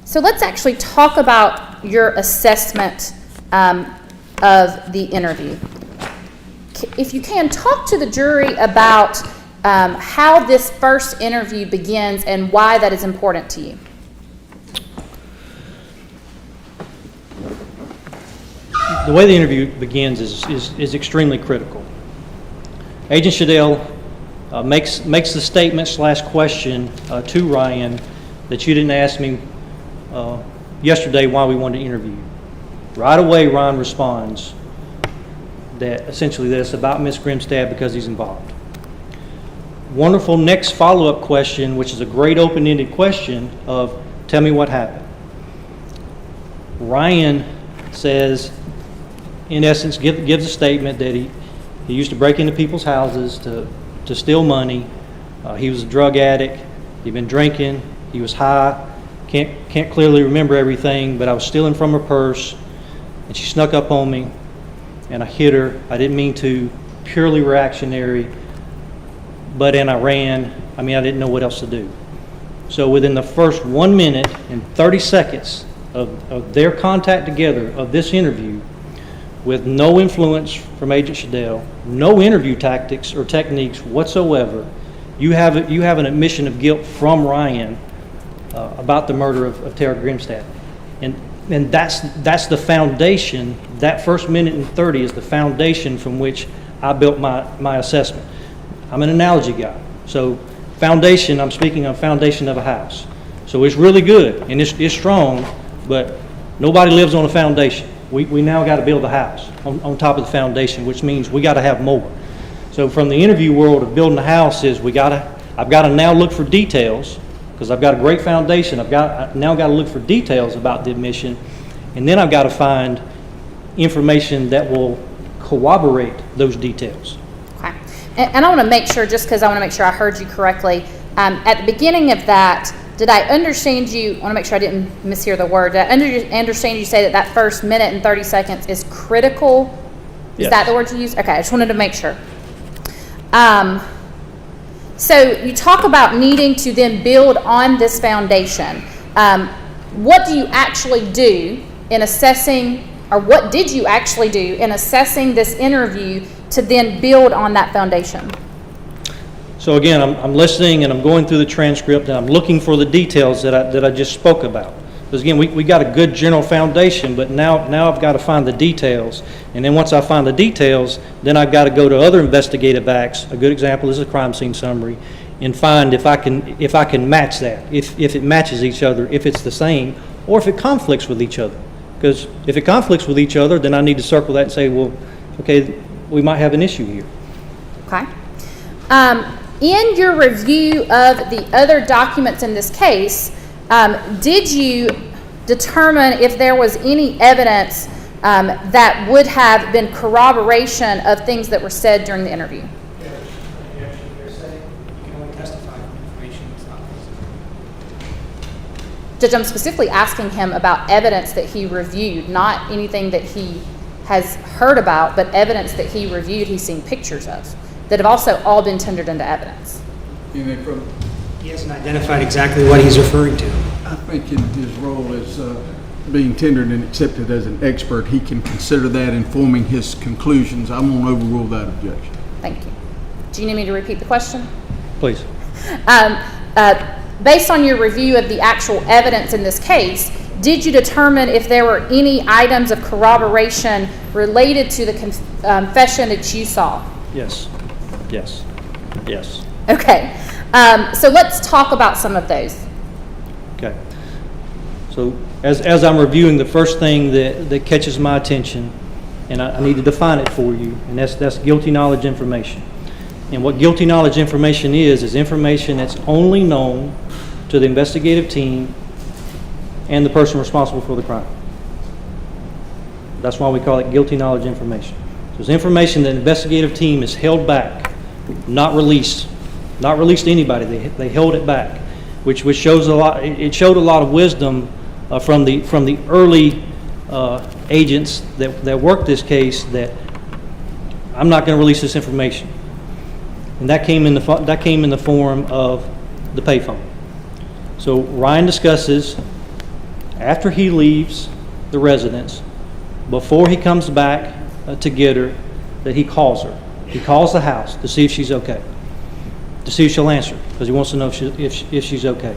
So let's actually talk about your assessment of the interview. If you can, talk to the jury about how this first interview begins and why that is important to you.
The way the interview begins is extremely critical. Agent Shadell makes the statement / question to Ryan that you didn't ask me yesterday why we wanted to interview you. Right away, Ron responds that essentially that it's about Ms. Grinstead because he's involved. Wonderful next follow-up question, which is a great open-ended question of, tell me what happened. Ryan says, in essence, gives a statement that he used to break into people's houses to steal money. He was a drug addict. He'd been drinking. He was high. Can't clearly remember everything, but I was stealing from her purse, and she snuck up on me, and I hit her. I didn't mean to. Purely reactionary. But then I ran. I didn't know what else to do. So within the first 1 minute and 30 seconds of their contact together of this interview, with no influence from Agent Shadell, no interview tactics or techniques whatsoever, you have an admission of guilt from Ryan about the murder of Tara Grinstead. And that's the foundation. That first minute and 30 is the foundation from which I built my assessment. I'm an analogy guy. So foundation, I'm speaking of foundation of a house. So it's really good and it's strong, but nobody lives on a foundation. We now got to build a house on top of the foundation, which means we got to have more. So from the interview world of building a house is I've got to now look for details, because I've got a great foundation. I've now got to look for details about the admission, and then I've got to find information that will corroborate those details.
Okay. And I want to make sure, just because I want to make sure I heard you correctly, at the beginning of that, did I understand you, I want to make sure I didn't mishear the word, did I understand you say that first minute and 30 seconds is critical? Is
Yes.
that the word you used? Okay, I just wanted to make sure. So you talk about needing to then build on this foundation. What do you actually do in assessing, or what did you actually do in assessing this interview to then build on that foundation?
So again, I'm listening and I'm going through the transcript and I'm looking for the details that I just spoke about. Because again, we got a good general foundation, but now I've got to find the details. And then once I find the details, then I've got to go to other investigative acts. A good example is a crime scene summary, and find if I can match that, if it matches each other, if it's the same, or if it conflicts with each other. Because if it conflicts with each other, then I need to circle that and say, well, okay, we might have an issue here.
Okay. In your review of the other documents in this case, did you determine if there was any evidence that would have been corroboration of things that were said during the interview? Judge, I'm specifically asking him about evidence that he reviewed, not anything that he has heard about, but evidence that he reviewed, he's seen pictures of, that have also all been tendered into evidence.
He hasn't identified exactly what he's referring to.
I think in his role as being tendered and accepted as an expert, he can consider that informing his conclusions. I'm going to overrule that objection.
Thank you. Do you need me to repeat the question?
Please.
Based on your review of the actual evidence in this case, did you determine if there were any items of corroboration related to the confession that you saw?
Yes. Yes. Yes.
Okay. So let's talk about some of those.
Okay. So as I'm reviewing, the first thing that catches my attention, and I need to define it for you, and that's guilty knowledge information. And what guilty knowledge information is information that's only known to the investigative team and the person responsible for the crime. That's why we call it guilty knowledge information. So it's information that the investigative team is held back, not released to anybody. They held it back, which shows a lot. It showed a lot of wisdom from the early agents that worked this case, that I'm not going to release this information, and that came in the form of the payphone. So Ryan discusses, after he leaves the residence, before he comes back to get her, that he calls her. He calls the house to see if she's okay, to see if she'll answer, because he wants to know if she's okay.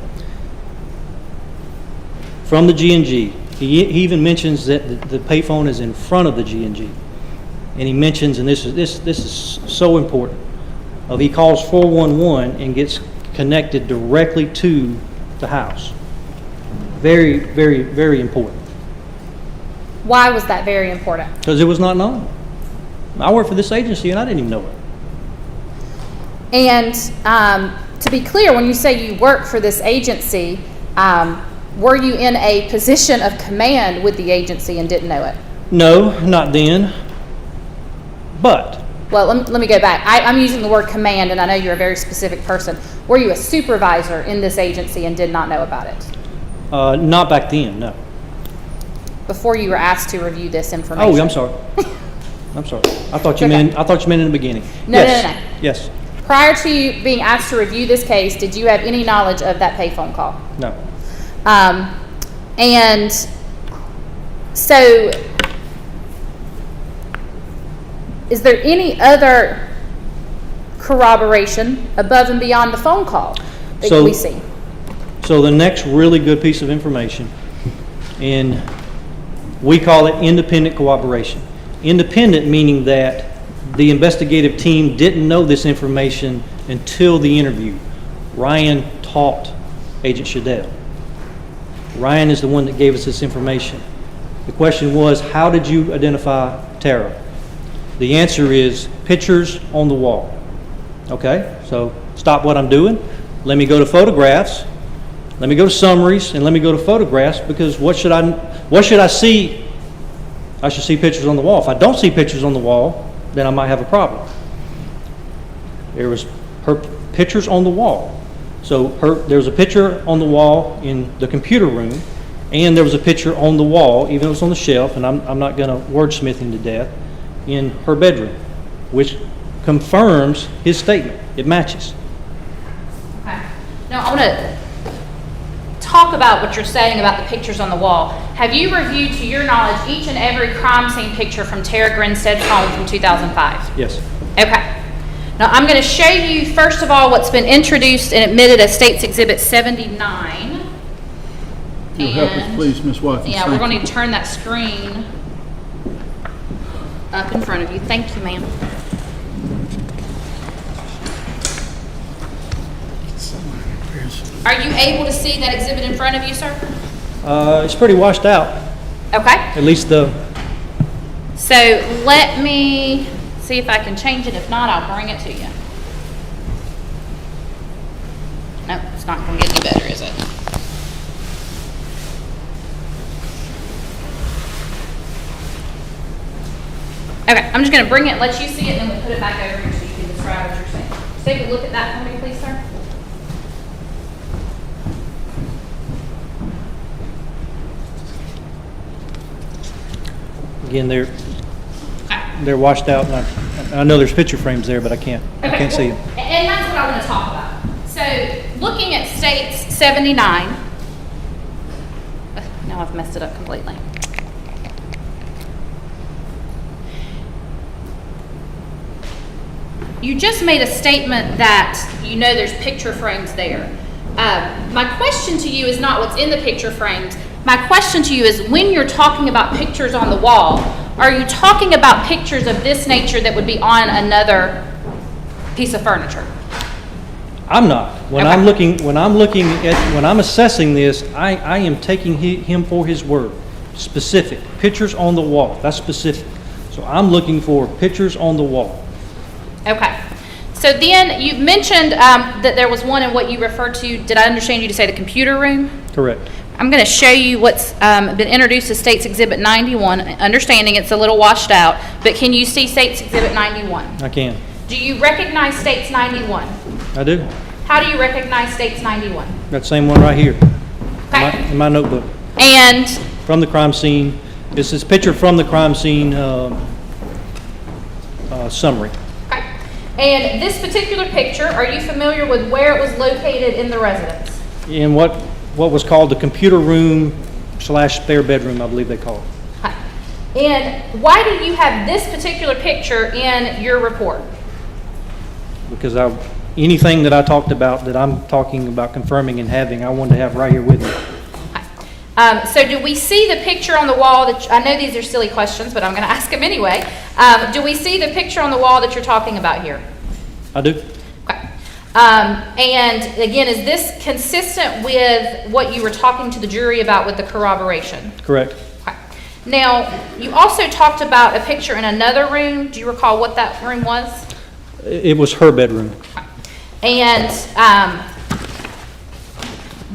From the G&G, he even mentions that the payphone is in front of the G&G, and he mentions, and this is so important, he calls 411 and gets connected directly to the house. Very, very, very important,
Why was that very important?
because it was not known. I worked for this agency and I didn't even know it.
And to be clear, when you say you work for this agency, were you in a position of command with the agency and didn't know it?
No, not then, but
Well, let me go back. I'm using the word command, and I know you're a very specific person. Were you a supervisor in this agency and did not know about it
not back then, no.
before you were asked to review this information?
Oh, I'm sorry. I'm sorry. I thought you
Okay.
meant in the beginning.
No,
Yes.
no.
Yes.
Prior to you being asked to review this case, did you have any knowledge of that payphone call?
No.
And so, is there any other corroboration above and beyond the phone call that
So-
we see?
So the next really good piece of information, and we call it independent cooperation. Independent meaning that the investigative team didn't know this information until the interview. Ryan taught Agent Shadell. Ryan is the one that gave us this information. The question was, how did you identify Tara? The answer is pictures on the wall. Okay, so stop what I'm doing. Let me go to photographs. Let me go to summaries, and let me go to photographs, because what should I see? I should see pictures on the wall. If I don't see pictures on the wall, then I might have a problem. There was her pictures on the wall. So there was a picture on the wall in the computer room, and there was a picture on the wall, even though it was on the shelf, and I'm not going to wordsmith him to death, in her bedroom, which confirms his statement. It matches.
Okay. Now, I want to talk about what you're saying about the pictures on the wall. Have you reviewed, to your knowledge, each and every crime scene picture from Tara Grinstead's home from 2005?
Yes.
Okay. Now, I'm going to show you, first of all, what's been introduced and admitted as State's Exhibit 79.
You'll help us,
And-
please, Ms. Watkins.
Yeah, we're
Thank
going
you.
to turn that screen up in front of you. Thank you, ma'am. Are you able to see that exhibit in front of you, sir?
It's pretty washed out,
Okay.
at least the,
So let me see if I can change it. If not, I'll bring it to you. No, it's not going to get any better, is it? Okay, I'm just going to bring it, let you see it, and then we'll put it back over here so you can describe what you're saying. Just take a look at that for me, please, sir.
again, they're washed out, and I know there's picture frames there, but I can't see them.
And that's what I want to talk about. So, looking at States 79, now I've messed it up completely. You just made a statement that you know there's picture frames there. My question to you is not what's in the picture frames. My question to you is, when you're talking about pictures on the wall, are you talking about pictures of this nature that would be on another piece of furniture?
I'm not. When
Okay.
when I'm assessing this, I am taking him for his word. Specific. Pictures on the wall. That's specific. So I'm looking for pictures on the wall.
Okay. So then you mentioned that there was one in what you referred to, did I understand you to say the computer room?
Correct.
I'm going to show you what's been introduced as State's Exhibit 91, understanding it's a little washed out, but can you see State's Exhibit 91?
I can.
Do you recognize State's 91?
I do.
How do you recognize State's 91?
That same one right here.
Okay.
In my notebook.
And
From the crime scene. This is picture from the crime scene summary.
okay. And this particular picture, are you familiar with where it was located in the residence?
In what was called the computer room / spare bedroom, I believe they call it.
Okay. And why do you have this particular picture in your report?
Because anything that I talked about, that I'm talking about confirming and having, I wanted to have right here with me.
So do we see the picture on the wall that, I know these are silly questions, but I'm going to ask them anyway. Do we see the picture on the wall that you're talking about here?
I do.
Okay.
And again, is this consistent with what you were talking to the jury about with the corroboration?
Correct.
Okay. Now, you also talked about a picture in another room. Do you recall what that room was?
It was her bedroom.
And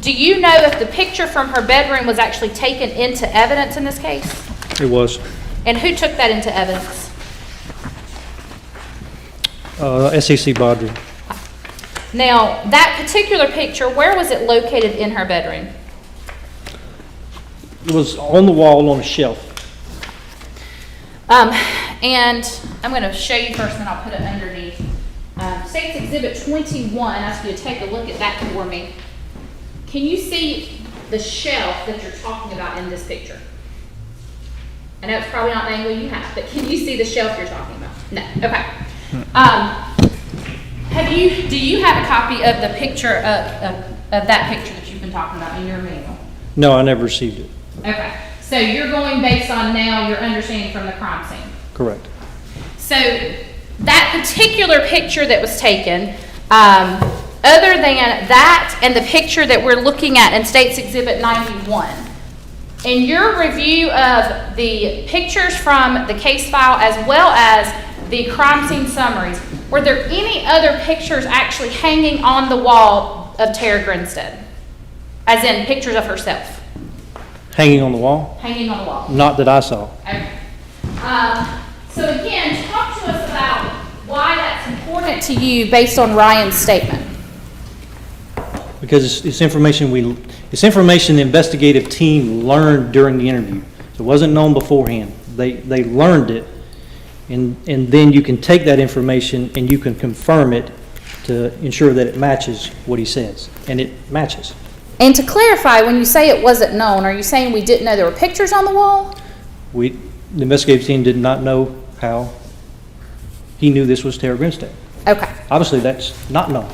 do you know if the picture from her bedroom was actually taken into evidence in this case?
It was.
And who took that into evidence?
SEC Baudry.
Now, that particular picture, where was it located in her bedroom?
It was on the wall on a shelf.
And I'm going to show you first, and then I'll put it underneath. State's Exhibit 21, I ask you to take a look at that for me. Can you see the shelf that you're talking about in this picture? I know it's probably not the angle you have, but can you see the shelf you're talking about? No. Okay. Do you have a copy of the picture of that picture that you've been talking about in your manual?
No, I never received it.
Okay. So you're going based on now your understanding from the crime scene?
Correct.
So that particular picture that was taken, other than that and the picture that we're looking at in State's Exhibit 91, in your review of the pictures from the case file as well as the crime scene summaries, were there any other pictures actually hanging on the wall of Tara Grinstead? As in pictures of herself?
Hanging on the wall?
Hanging on the wall.
Not that I saw.
Okay. So again, talk to us about why that's important to you based on Ryan's statement.
Because it's information the investigative team learned during the interview. So it wasn't known beforehand. They learned it, and then you can take that information and you can confirm it to ensure that it matches what he says, and it matches.
And to clarify, when you say it wasn't known, are you saying we didn't know there were pictures on the wall?
The investigative team did not know how he knew this was Tara Grinstead.
Okay.
Obviously, that's not known.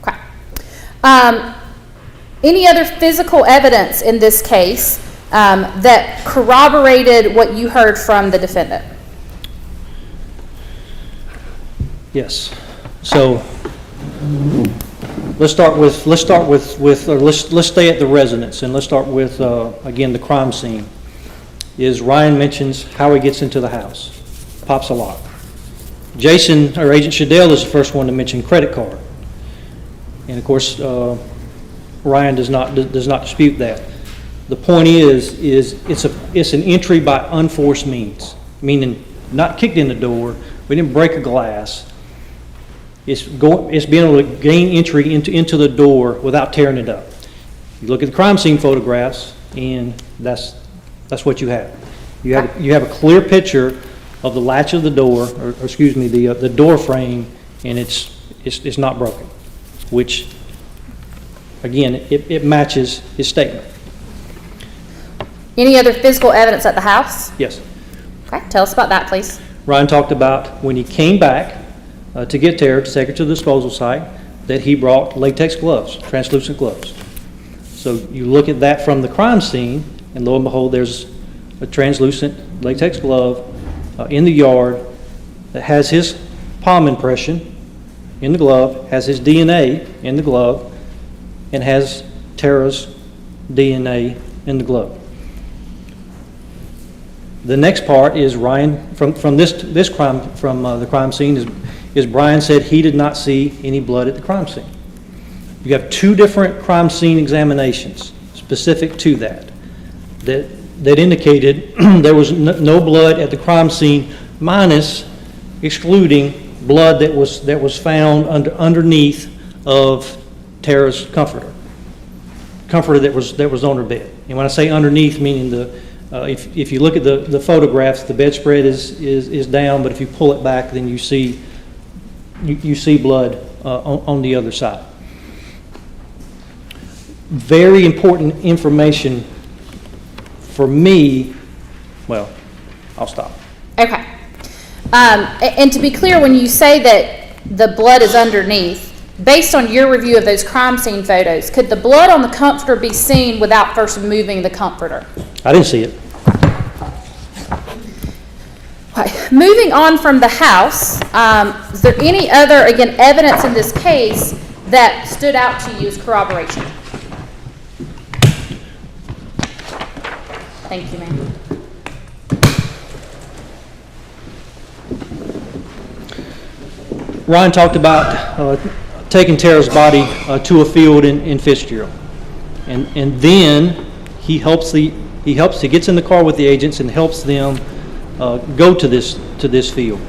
Okay. Any other physical evidence in this case that corroborated what you heard from the defendant?
Yes. So let's stay at the residence, and let's start with again the crime scene. Ryan mentions how he gets into the house, pops a lock. Agent Shadell is the first one to mention credit card, and of course Ryan does not dispute that. The point is it's an entry by unforced means, meaning not kicked in the door. We didn't break a glass. It's being able to gain entry into the door without tearing it up. You look at the crime scene photographs, and that's what you have. You have a clear picture of the latch of the door, or excuse me, the door frame, and it's not broken, which again it matches his statement.
Any other physical evidence at the house?
Yes.
Okay, tell us about that, please.
Ryan talked about when he came back to get Tara to take her to the disposal site, that he brought latex gloves, translucent gloves. So you look at that from the crime scene, and lo and behold, there's a translucent latex glove in the yard that has his palm impression in the glove, has his DNA in the glove, and has Tara's DNA in the glove. The next part is Ryan from this crime from the crime scene is Brian said he did not see any blood at the crime scene. You have two different crime scene examinations specific to that indicated there was no blood at the crime scene, minus excluding blood that was found underneath of Tara's comforter that was on her bed. And when I say underneath, meaning if you look at the photographs, the bedspread is down, but if you pull it back, then you see blood on the other side. Very important information for me. Well, I'll stop.
Okay. And to be clear, when you say that the blood is underneath, based on your review of those crime scene photos, could the blood on the comforter be seen without first moving the comforter?
I didn't see it.
Okay, moving on from the house, is there any other, again, evidence in this case that stood out to you as corroboration? Thank you, ma'am.
Ryan talked about taking Tara's body to a field in Fitzgerald, and then he gets in the car with the agents and helps them go to this field.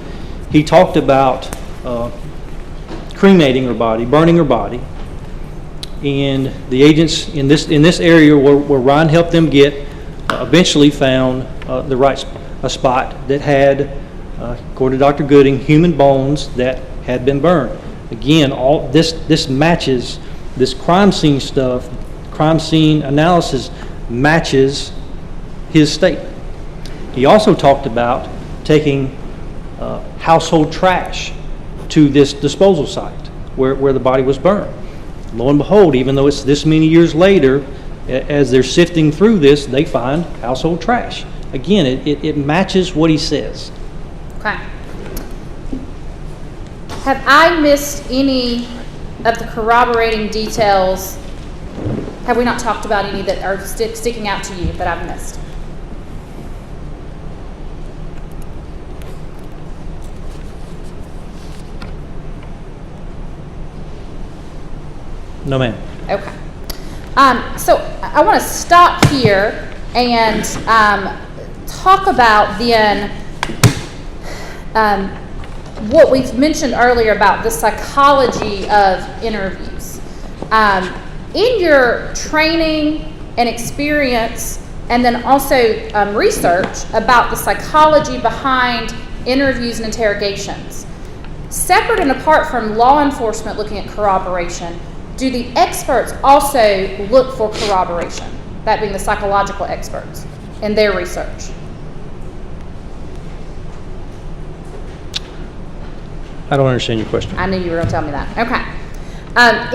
He talked about cremating her body, burning her body, and the agents in this area where Ryan helped them get eventually found the right spot that had, according to Dr. Gooding, human bones that had been burned. Again, all this matches, this crime scene stuff, crime scene analysis matches his statement. He also talked about taking household trash to this disposal site where the body was burned. Lo and behold, even though it's this many years later, as they're sifting through this, they find household trash. Again, it matches what he says.
Okay. Have I missed any of the corroborating details? Have we not talked about any that are sticking out to you that I've missed?
No, ma'am.
Okay. So I want to stop here and talk about then what we've mentioned earlier about the psychology of interviews. In your training and experience, and then also research about the psychology behind interviews and interrogations, separate and apart from law enforcement looking at corroboration, do the experts also look for corroboration, that being the psychological experts, in their research?
I don't understand your question.
I knew you were going to tell me that. Okay.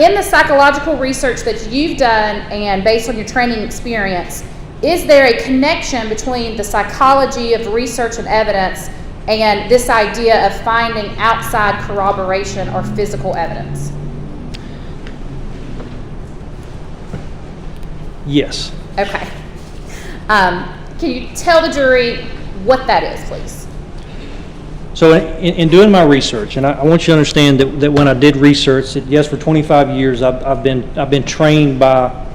In the psychological research that you've done and based on your training experience, is there a connection between the psychology of research and evidence and this idea of finding outside corroboration or physical evidence?
Yes.
Okay. Can you tell the jury what that is, please?
So in doing my research, and I want you to understand that when I did research, yes, for 25 years I've been trained by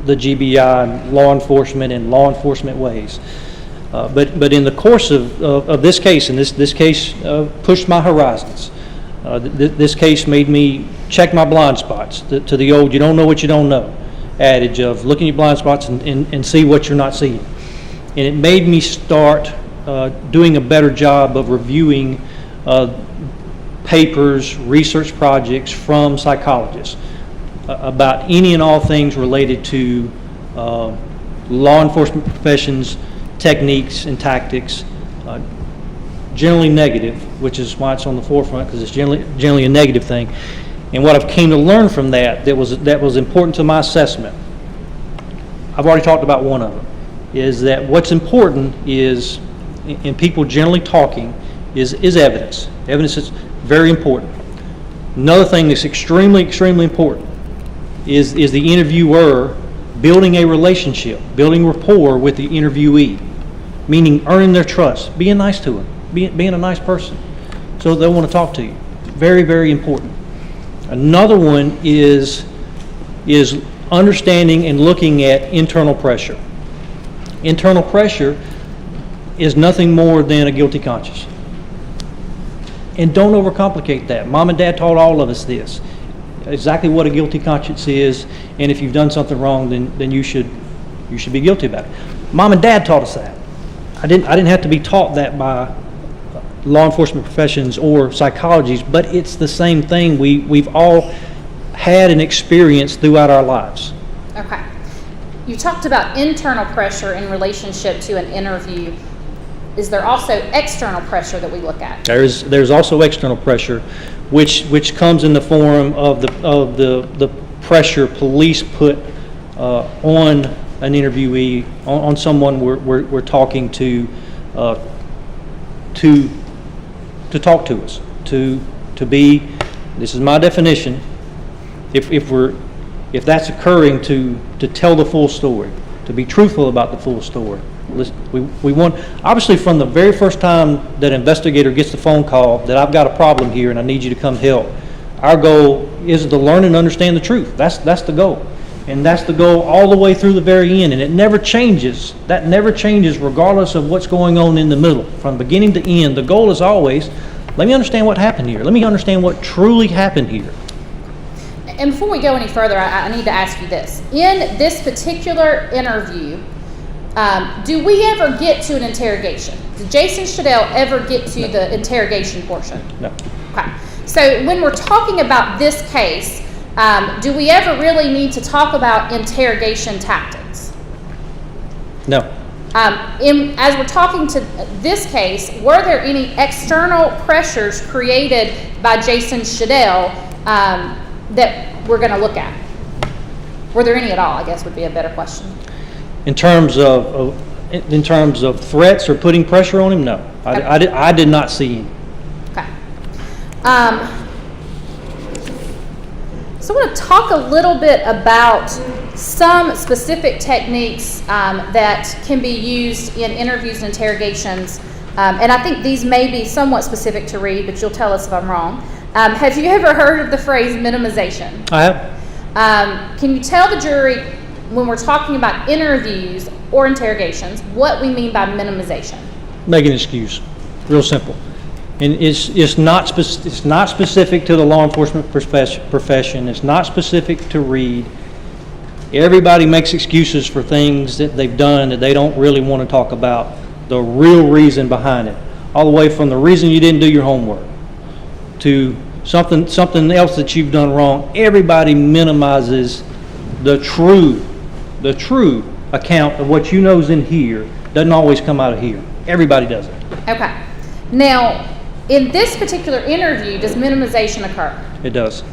the GBI and law enforcement ways. But in the course of this case, and this case pushed my horizons. This case made me check my blind spots to the old "you don't know what you don't know" adage of look in your blind spots and see what you're not seeing. And it made me start doing a better job of reviewing papers, research projects from psychologists about any and all things related to law enforcement professions, techniques and tactics, generally negative, which is why it's on the forefront, because it's generally a negative thing. And what I've came to learn from that was important to my assessment, I've already talked about one of them, is that what's important is, in people generally talking, is evidence. Evidence is very important. Another thing that's extremely, extremely important is the interviewer building a relationship, building rapport with the interviewee, meaning earning their trust, being nice to them, being a nice person, so they'll want to talk to you. Very, very important. Another one is understanding and looking at internal pressure. Internal pressure is nothing more than a guilty conscience. And don't overcomplicate that. Mom and Dad taught all of us this. Exactly what a guilty conscience is, and if you've done something wrong, then you should be guilty about it. Mom and Dad taught us that. I didn't have to be taught that by law enforcement professions or psychologists, but it's the same thing we've all had and experienced throughout our lives.
Okay. You talked about internal pressure in relationship to an interview. Is there also external pressure that we look at?
There's also external pressure, which comes in the form of the pressure police put on an interviewee, on someone we're talking to to talk to us, to be, this is my definition, if that's occurring, to tell the full story, to be truthful about the full story. We want, obviously from the very first time that investigator gets the phone call that I've got a problem here and I need you to come help, our goal is to learn and understand the truth. That's the goal. And that's the goal all the way through the very end. And it never changes. That never changes regardless of what's going on in the middle. From beginning to end, the goal is always, let me understand what happened here. Let me understand what truly happened here.
And before we go any further, I need to ask you this. In this particular interview, do we ever get to an interrogation? Did Jason Shadell ever get to the interrogation portion?
No.
Okay. So when we're talking about this case, do we ever really need to talk about interrogation tactics?
No.
As we're talking to this case, were there any external pressures created by Jason Shadell that we're going to look at? Were there any at all, I guess would be a better question.
In terms of threats or putting pressure on him, no.
Okay.
I did not see him.
Okay. So I want to talk a little bit about some specific techniques that can be used in interviews and interrogations. And I think these may be somewhat specific to Reed, but you'll tell us if I'm wrong. Have you ever heard of the phrase minimization?
I have.
Can you tell the jury, when we're talking about interviews or interrogations, what we mean by minimization?
Make an excuse. Real simple. And it's not specific to the law enforcement profession. It's not specific to Reed. Everybody makes excuses for things that they've done that they don't really want to talk about the real reason behind it. All the way from the reason you didn't do your homework to something else that you've done wrong. Everybody minimizes the true account of what you know is in here. Doesn't always come out of here. Everybody does it.
Okay. Now, in this particular interview, does minimization occur?
It does.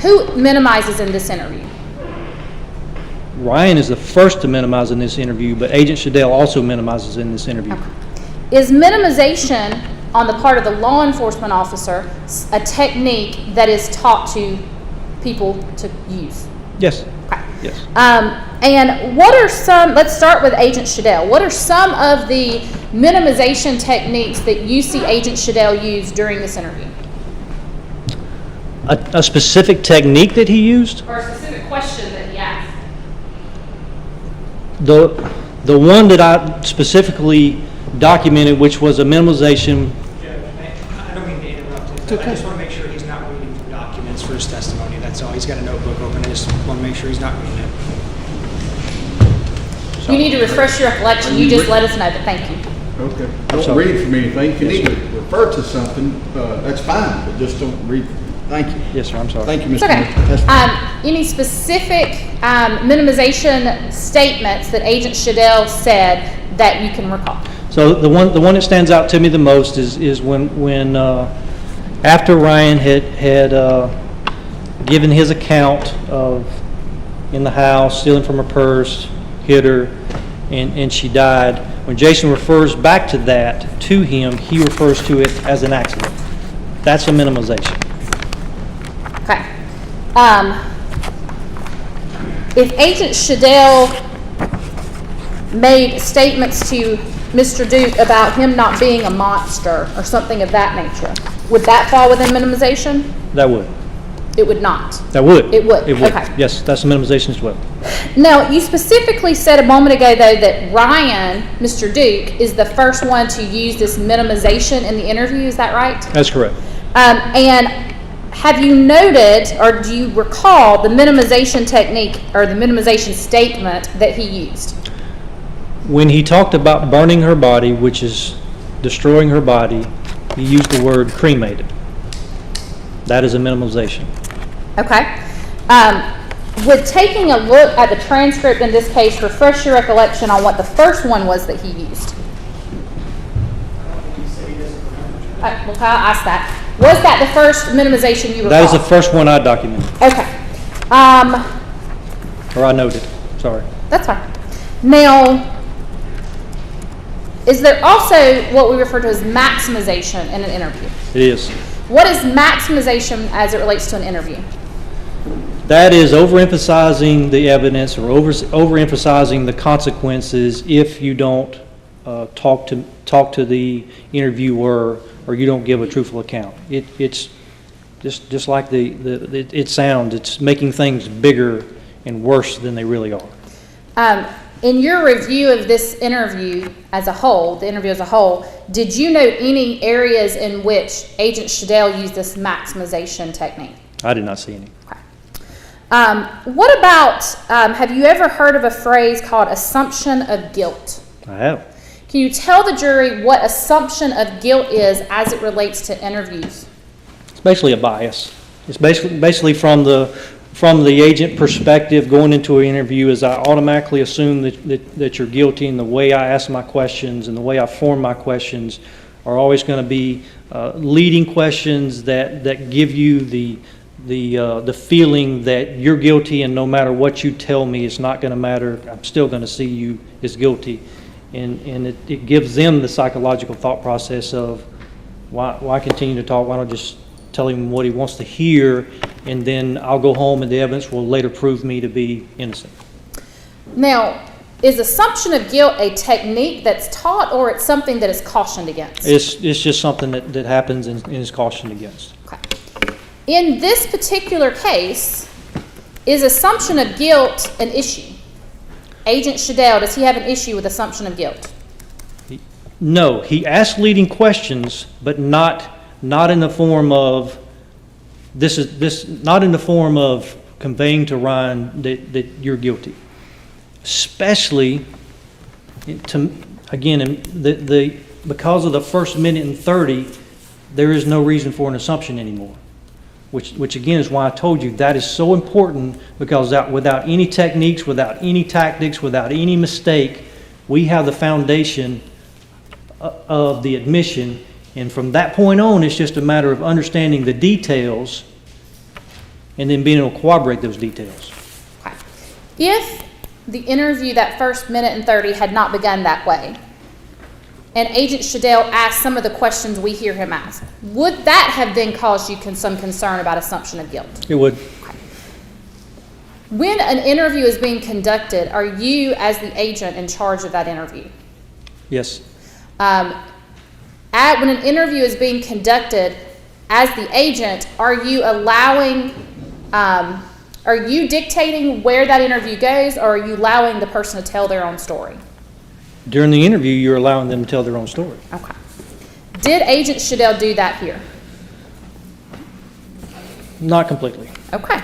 Who minimizes in this interview?
Ryan is the first to minimize in this interview, but Agent Shadell also minimizes in this interview.
Okay. Is minimization on the part of the law enforcement officer a technique that is taught to people to use?
Yes.
Okay.
Yes.
And what are some, let's start with Agent Shadell. What are some of the minimization techniques that you see Agent Shadell use during this interview?
A specific technique that he used?
Or a specific question that he asked?
The one that I specifically documented, which was a minimization.
I don't mean to interrupt you. I just want to make sure he's not reading from documents for his testimony. That's all. He's got a notebook open. I just want to make sure he's not reading it.
You need to refresh your recollection. You just let us know, but thank you.
Okay. Don't read from anything. If you need to refer to something, that's fine, but just don't read. Thank you.
Yes, sir. I'm sorry.
Thank you, Mr.
It's okay.
Mayor.
Any specific minimization statements that Agent Shadell said that you can recall?
So the one that stands out to me the most is when after Ryan had given his account of in the house, stealing from her purse, hit her, and she died. When Jason refers back to that to him, he refers to it as an accident. That's a minimization.
Okay. If Agent Shadell made statements to Mr. Duke about him not being a monster or something of that nature, would that fall within minimization?
That would.
It would not.
That would.
It would.
It would.
Okay.
Yes, that's a minimization as well.
Now, you specifically said a moment ago, though, that Ryan, Mr. Duke, is the first one to use this minimization in the interview. Is that right?
That's correct.
And have you noted, or do you recall the minimization technique or the minimization statement that he used?
When he talked about burning her body, which is destroying her body, he used the word cremated. That is a minimization.
Okay. With taking a look at the transcript in this case, refresh your recollection on what the first one was that he used. Well, I'll ask that. Was that the first minimization you recall?
That is the first one I documented.
Okay.
Or I noted. Sorry.
That's fine. Now, is there also what we refer to as maximization in an interview?
It is.
What is maximization as it relates to an interview?
That is overemphasizing the evidence or overemphasizing the consequences if you don't talk to the interviewer or you don't give a truthful account. It's just like it sounds. It's making things bigger and worse than they really are.
In your review of this interview as a whole, the interview as a whole, did you note any areas in which Agent Shadell used this maximization technique?
I did not see any.
Okay. What about, have you ever heard of a phrase called assumption of guilt?
I have.
Can you tell the jury what assumption of guilt is as it relates to interviews?
It's basically a bias. It's basically from the agent perspective going into an interview is I automatically assume that you're guilty, and the way I ask my questions and the way I form my questions are always going to be leading questions that give you the feeling that you're guilty, and no matter what you tell me, it's not going to matter. I'm still going to see you as guilty. And it gives them the psychological thought process of why continue to talk? Why don't I just tell him what he wants to hear, and then I'll go home and the evidence will later prove me to be innocent.
Now, is assumption of guilt a technique that's taught, or it's something that is cautioned against?
It's just something that happens and is cautioned against.
Okay. In this particular case, is assumption of guilt an issue? Agent Shadell, does he have an issue with assumption of guilt?
No, he asked leading questions, but not in the form of not in the form of conveying to Ryan that you're guilty. Especially because of the first minute and 30, there is no reason for an assumption anymore. Which again is why I told you that is so important, because without any techniques, without any tactics, without any mistake, we have the foundation of the admission, and from that point on, it's just a matter of understanding the details and then being able to corroborate those details.
Okay. If the interview, that first minute and 30, had not begun that way, and Agent Shadell asked some of the questions we hear him ask, would that have then caused you some concern about assumption of guilt?
It would.
Okay. When an interview is being conducted, are you, as the agent, in charge of that interview?
Yes.
When an interview is being conducted, as the agent, are you dictating where that interview goes, or are you allowing the person to tell their own story?
During the interview, you're allowing them to tell their own story.
Okay. Did Agent Shadell do that here?
Not completely.
Okay.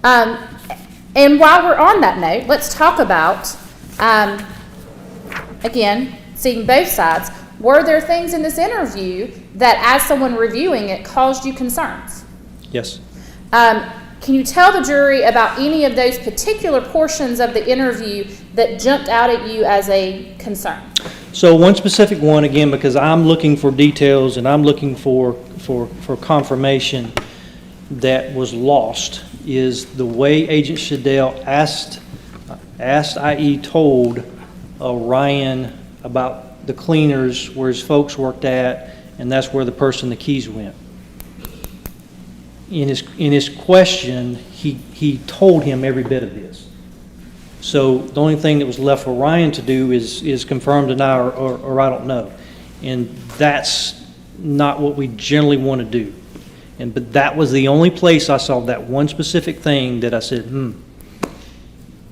And while we're on that note, let's talk about, again, seeing both sides. Were there things in this interview that, as someone reviewing it, caused you concerns?
Yes.
Can you tell the jury about any of those particular portions of the interview that jumped out at you as a concern?
So one specific one, again, because I'm looking for details and I'm looking for confirmation that was lost, is the way Agent Shadell asked, i.e. told Ryan about the cleaners where his folks worked at, and that's where the keys went. In his question, he told him every bit of this. So the only thing that was left for Ryan to do is confirm, deny, or I don't know. And that's not what we generally want to do. But that was the only place I saw that one specific thing that I said,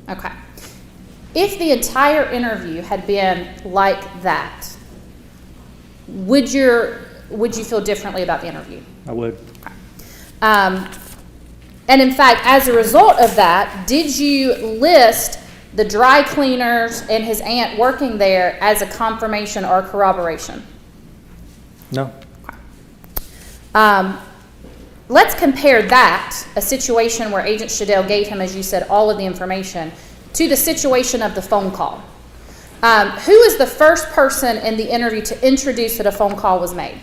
Okay. If the entire interview had been like that, would you feel differently about the interview?
I would.
Okay. And in fact, as a result of that, did you list the dry cleaners and his aunt working there as a confirmation or corroboration?
No.
Let's compare that, a situation where Agent Shadell gave him, as you said, all of the information, to the situation of the phone call. Who is the first person in the interview to introduce that a phone call was made?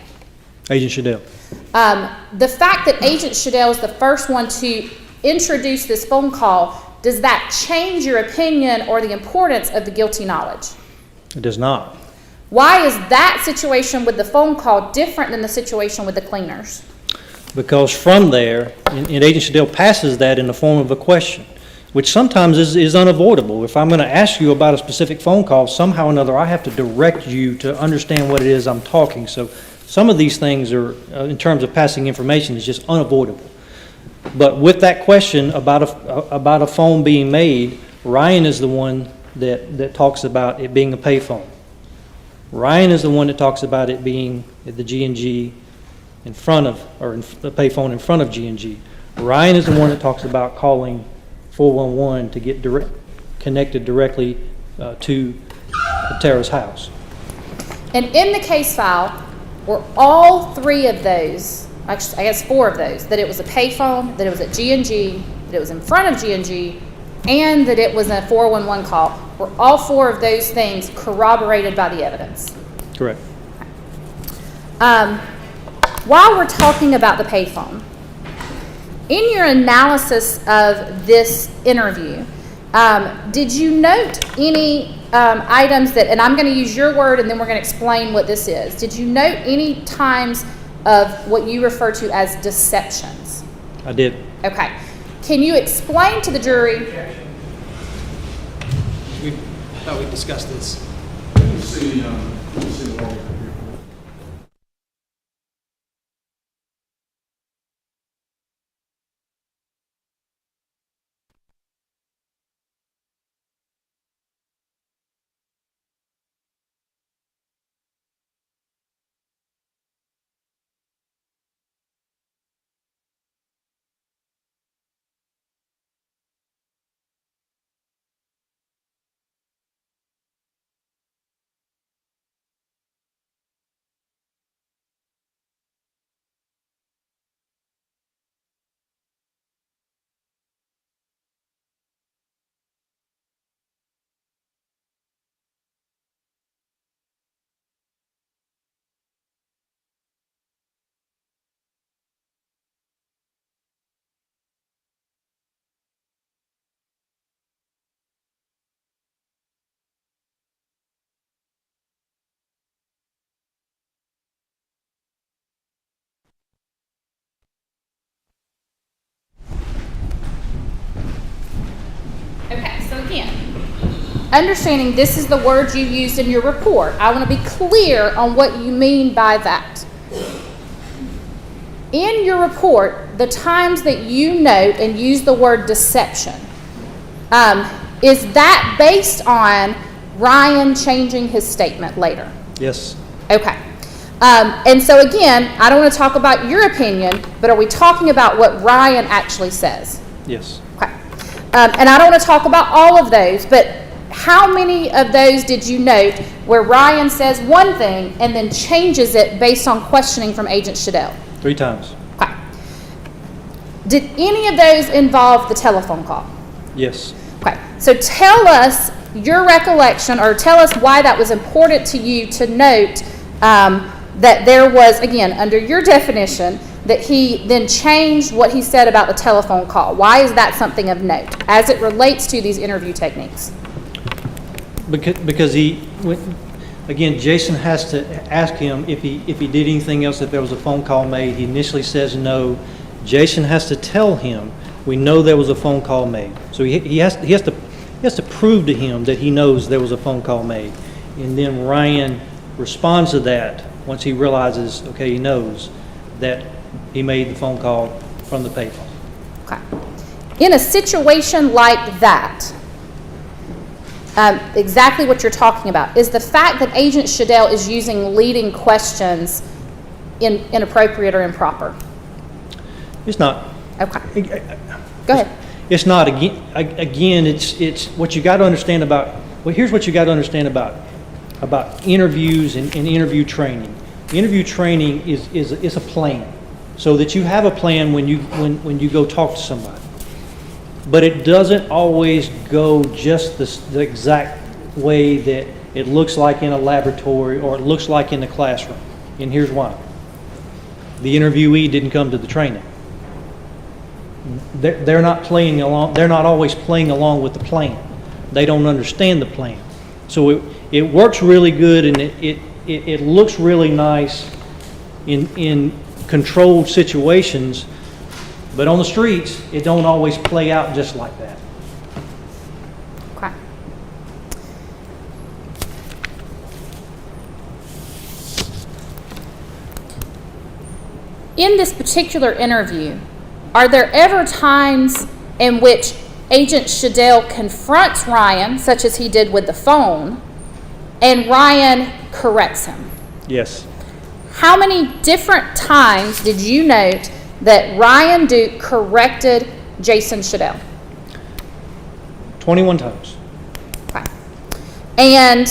Agent Shadell.
The fact that Agent Shadell is the first one to introduce this phone call, does that change your opinion or the importance of the guilty knowledge?
It does not.
Why is that situation with the phone call different than the situation with the cleaners?
Because from there, and Agent Shadell passes that in the form of a question, which sometimes is unavoidable. If I'm going to ask you about a specific phone call, somehow or another, I have to direct you to understand what it is I'm talking. So some of these things are, in terms of passing information, is just unavoidable. But with that question about a phone being made, Ryan is the one that talks about it being a payphone. Ryan is the one that talks about it being the G&G in front of, or the payphone in front of G&G. Ryan is the one that talks about calling 411 to get connected directly to Tara's house.
And in the case file, were all three of those, actually, I guess four of those, that it was a payphone, that it was at G&G, that it was in front of G&G, and that it was a 411 call, were all four of those things corroborated by the evidence?
Correct.
While we're talking about the payphone, in your analysis of this interview, did you note any items that, and I'm going to use your word and then we're going to explain what this is. Did you note any times of what you refer to as deceptions?
I did.
Okay. Can you explain to the jury?
We thought we discussed this.
Okay, so again, understanding this is the word you used in your report, I want to be clear on what you mean by that. In your report, the times that you note and use the word deception, is that based on Ryan changing his statement later?
Yes.
Okay. And so again, I don't want to talk about your opinion, but are we talking about what Ryan actually says?
Yes.
Okay. And I don't want to talk about all of those, but how many of those did you note where Ryan says one thing and then changes it based on questioning from Agent Shadell?
3 times.
Okay. Did any of those involve the telephone call?
Yes.
Okay. So tell us your recollection, or tell us why that was important to you to note that there was, again, under your definition, that he then changed what he said about the telephone call. Why is that something of note as it relates to these interview techniques?
Because again, Jason has to ask him if he did anything else, if there was a phone call made. He initially says no. Jason has to tell him, we know there was a phone call made. So he has to prove to him that he knows there was a phone call made. And then Ryan responds to that once he realizes, okay, he knows that he made the phone call from the payphone.
Okay. In a situation like that, exactly what you're talking about, is the fact that Agent Shadell is using leading questions inappropriate or improper?
It's not.
Okay. Go ahead.
It's not. Again, it's what you got to understand about, well, here's what you got to understand about interviews and interview training. Interview training is a plan, so that you have a plan when you go talk to somebody. But it doesn't always go just the exact way that it looks like in a laboratory or it looks like in the classroom. And here's why. The interviewee didn't come to the training. They're not playing along. They're not always playing along with the plan. They don't understand the plan. So it works really good, and it looks really nice in controlled situations, but on the streets, it don't always play out just like that.
Okay. In this particular interview, are there ever times in which Agent Shadell confronts Ryan, such as he did with the phone, and Ryan corrects him?
Yes.
How many different times did you note that Ryan Duke corrected Jason Shadell?
21 times.
Okay. And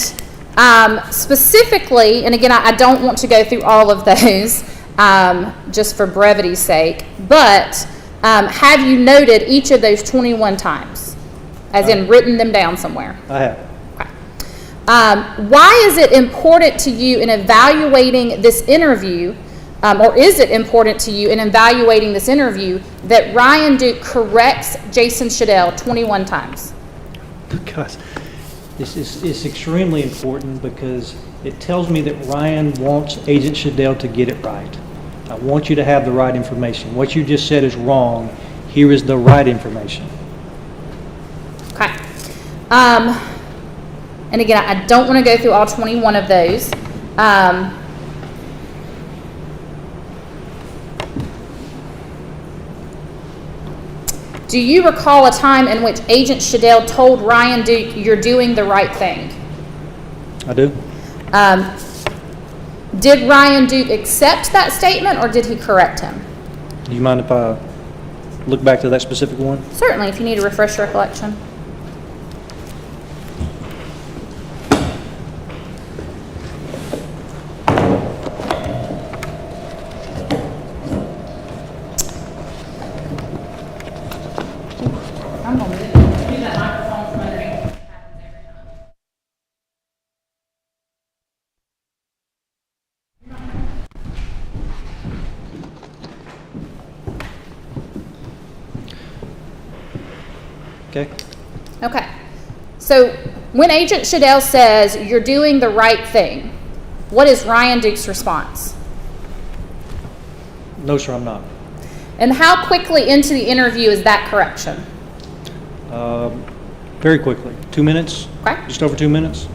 specifically, and again, I don't want to go through all of those just for brevity's sake, but have you noted each of those 21 times, as in written them down somewhere?
I have.
Okay. Why is it important to you in evaluating this interview, or is it important to you in evaluating this interview that Ryan Duke corrects Jason Shadell 21 times?
Because it's extremely important, because it tells me that Ryan wants Agent Shadell to get it right. I want you to have the right information. What you just said is wrong. Here is the right information.
Okay. And again, I don't want to go through all 21 of those. Do you recall a time in which Agent Shadell told Ryan Duke, "You're doing the right thing"?
I do.
Did Ryan Duke accept that statement, or did he correct him?
Do you mind if I look back to that specific one?
Certainly, if you need to refresh your recollection. I'm going to move that microphone from underneath.
Okay.
Okay. So when Agent Shadell says, "You're doing the right thing," what is Ryan Duke's response?
No, sir, I'm not.
And how quickly into the interview is that correction?
Very quickly. 2 minutes?
Okay.
Just over 2 minutes?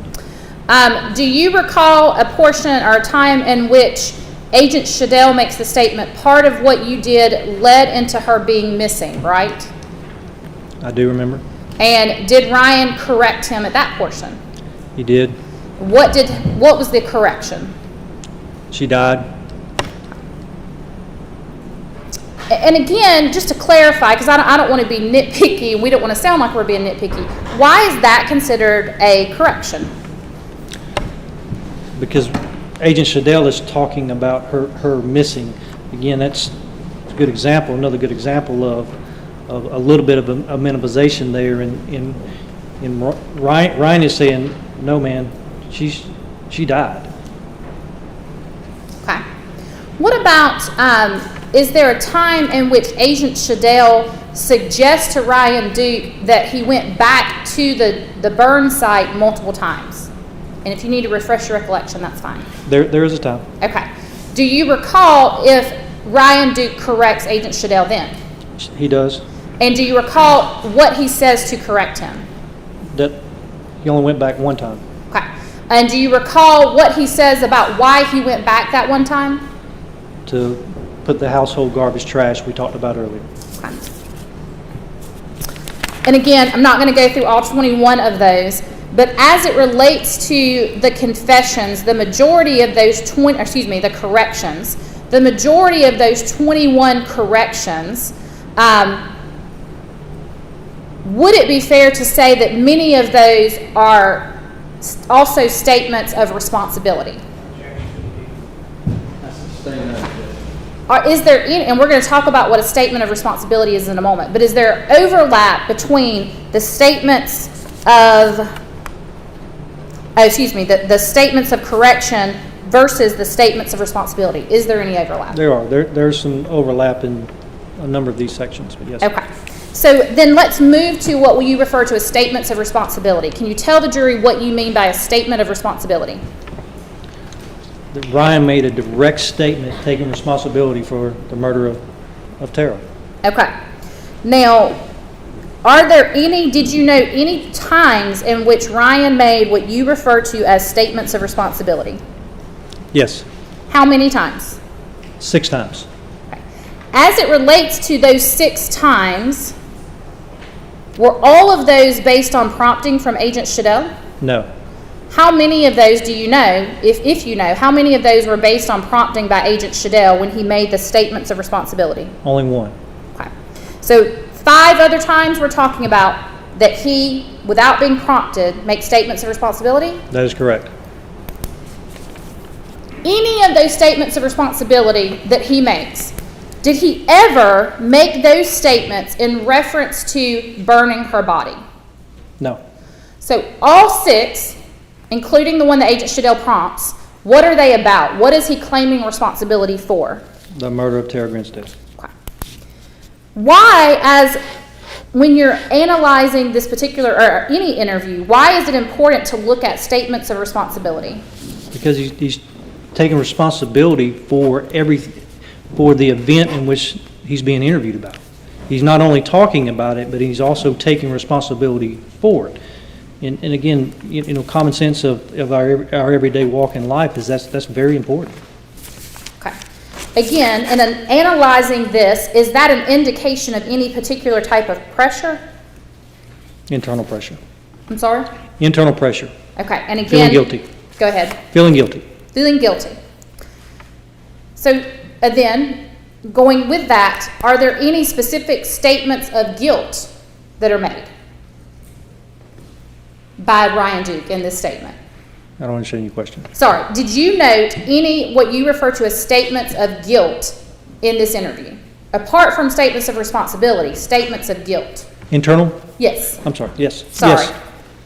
Do you recall a portion or a time in which Agent Shadell makes the statement, "Part of what you did led into her being missing," right?
I do remember.
And did Ryan correct him at that portion?
He did.
What was the correction?
She died.
And again, just to clarify, because I don't want to be nitpicky, and we don't want to sound like we're being nitpicky, why is that considered a correction?
Because Agent Shadell is talking about her missing. Again, that's a good example, another good example of a little bit of a minimization there. And Ryan is saying, "No, man, she died."
Okay. What about, is there a time in which Agent Shadell suggests to Ryan Duke that he went back to the burn site multiple times? And if you need to refresh your recollection, that's fine.
There is a time.
Okay. Do you recall if Ryan Duke corrects Agent Shadell then?
He does.
And do you recall what he says to correct him?
That he only went back one time.
Okay. And do you recall what he says about why he went back that one time?
To put the household garbage trash we talked about earlier.
Okay. And again, I'm not going to go through all 21 of those, but as it relates to the confessions, the majority of those the corrections, the majority of those 21 corrections, would it be fair to say that many of those are also statements of responsibility? Or is there any, and we're going to talk about what a statement of responsibility is in a moment, but is there overlap between the statements of, the statements of correction versus the statements of responsibility? Is there any overlap?
There are. There's some overlap in a number of these sections, but yes.
Okay. So then let's move to what you refer to as statements of responsibility. Can you tell the jury what you mean by a statement of responsibility?
That Ryan made a direct statement taking responsibility for the murder of Tara.
Okay. Now, did you note any times in which Ryan made what you refer to as statements of responsibility?
Yes,
How many times?
6 times.
As it relates to those 6 times, were all of those based on prompting from Agent Shadell?
No,
How many of those do you know, if you know, how many of those were based on prompting by Agent Shadell when he made the statements of responsibility?
only 1.
Okay. So 5 other times we're talking about that he, without being prompted, makes statements of responsibility?
That is correct.
Any of those statements of responsibility that he makes, did he ever make those statements in reference to burning her body?
No,
So all 6, including the one that Agent Shadell prompts, what are they about? What is he claiming responsibility for?
the murder of Tara Grinstead.
Why, when you're analyzing this particular, or any interview, why is it important to look at statements of responsibility?
Because he's taking responsibility for the event in which he's being interviewed about. He's not only talking about it, but he's also taking responsibility for it. And again, common sense of our everyday walk in life is that's very important.
Okay. Again, in analyzing this, is that an indication of any particular type of pressure?
Internal pressure.
I'm sorry?
Internal pressure.
Okay, and again...
Feeling guilty.
Go ahead.
Feeling guilty.
Feeling guilty. So, then, going with that, are there any specific statements of guilt that are made by Ryan Duke in this statement?
I don't understand your question.
Sorry, did you note any, what you refer to as statements of guilt in this interview? Apart from statements of responsibility, statements of guilt.
Internal?
Yes.
I'm sorry, yes.
Sorry.
Yes.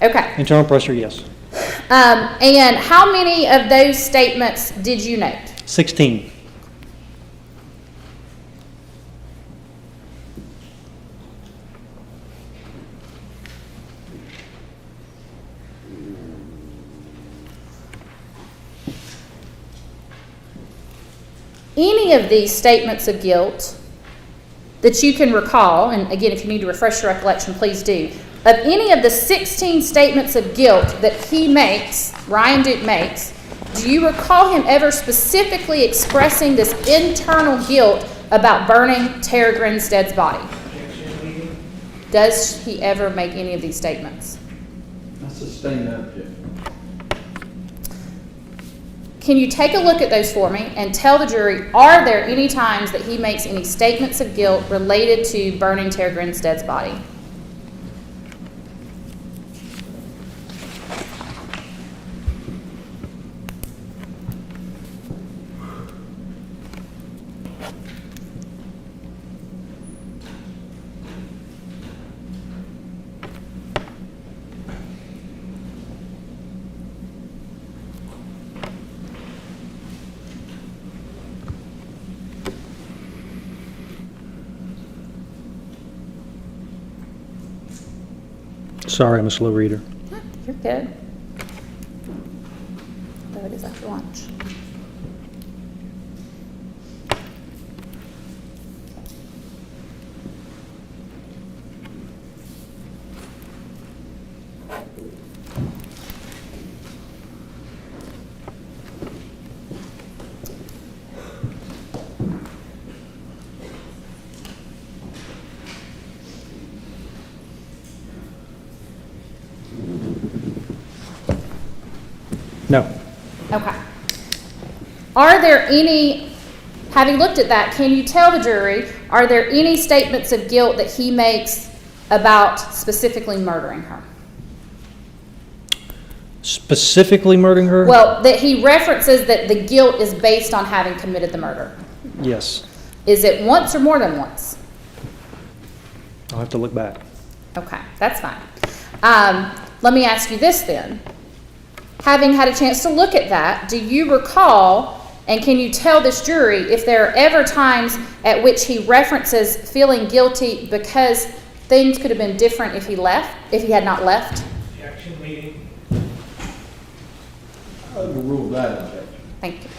Okay.
Internal pressure, yes.
And how many of those statements did you note?
16.
Any of these statements of guilt that you can recall, and again, if you need to refresh your recollection, please do, of any of the 16 statements of guilt that he makes, Ryan Duke makes, do you recall him ever specifically expressing this internal guilt about burning Tara Grinstead's body? Does he ever make any of these statements?
I sustain that objection.
Can you take a look at those for me and tell the jury, are there any times that he makes any statements of guilt related to burning Tara Grinstead's body?
Sorry, I'm a slow reader.
You're good. Though it is after lunch.
No.
Okay. Are there any, having looked at that, can you tell the jury, are there any statements of guilt that he makes about specifically murdering her?
Specifically murdering her?
Well, that he references that the guilt is based on having committed the murder.
Yes.
Is it once or more than once?
I'll have to look back.
Okay, that's fine. Let me ask you this then. Having had a chance to look at that, do you recall, and can you tell this jury if there are ever times at which he references feeling guilty because things could have been different if he had not left?
Objection meeting.
Overrule that objection.
Thank you.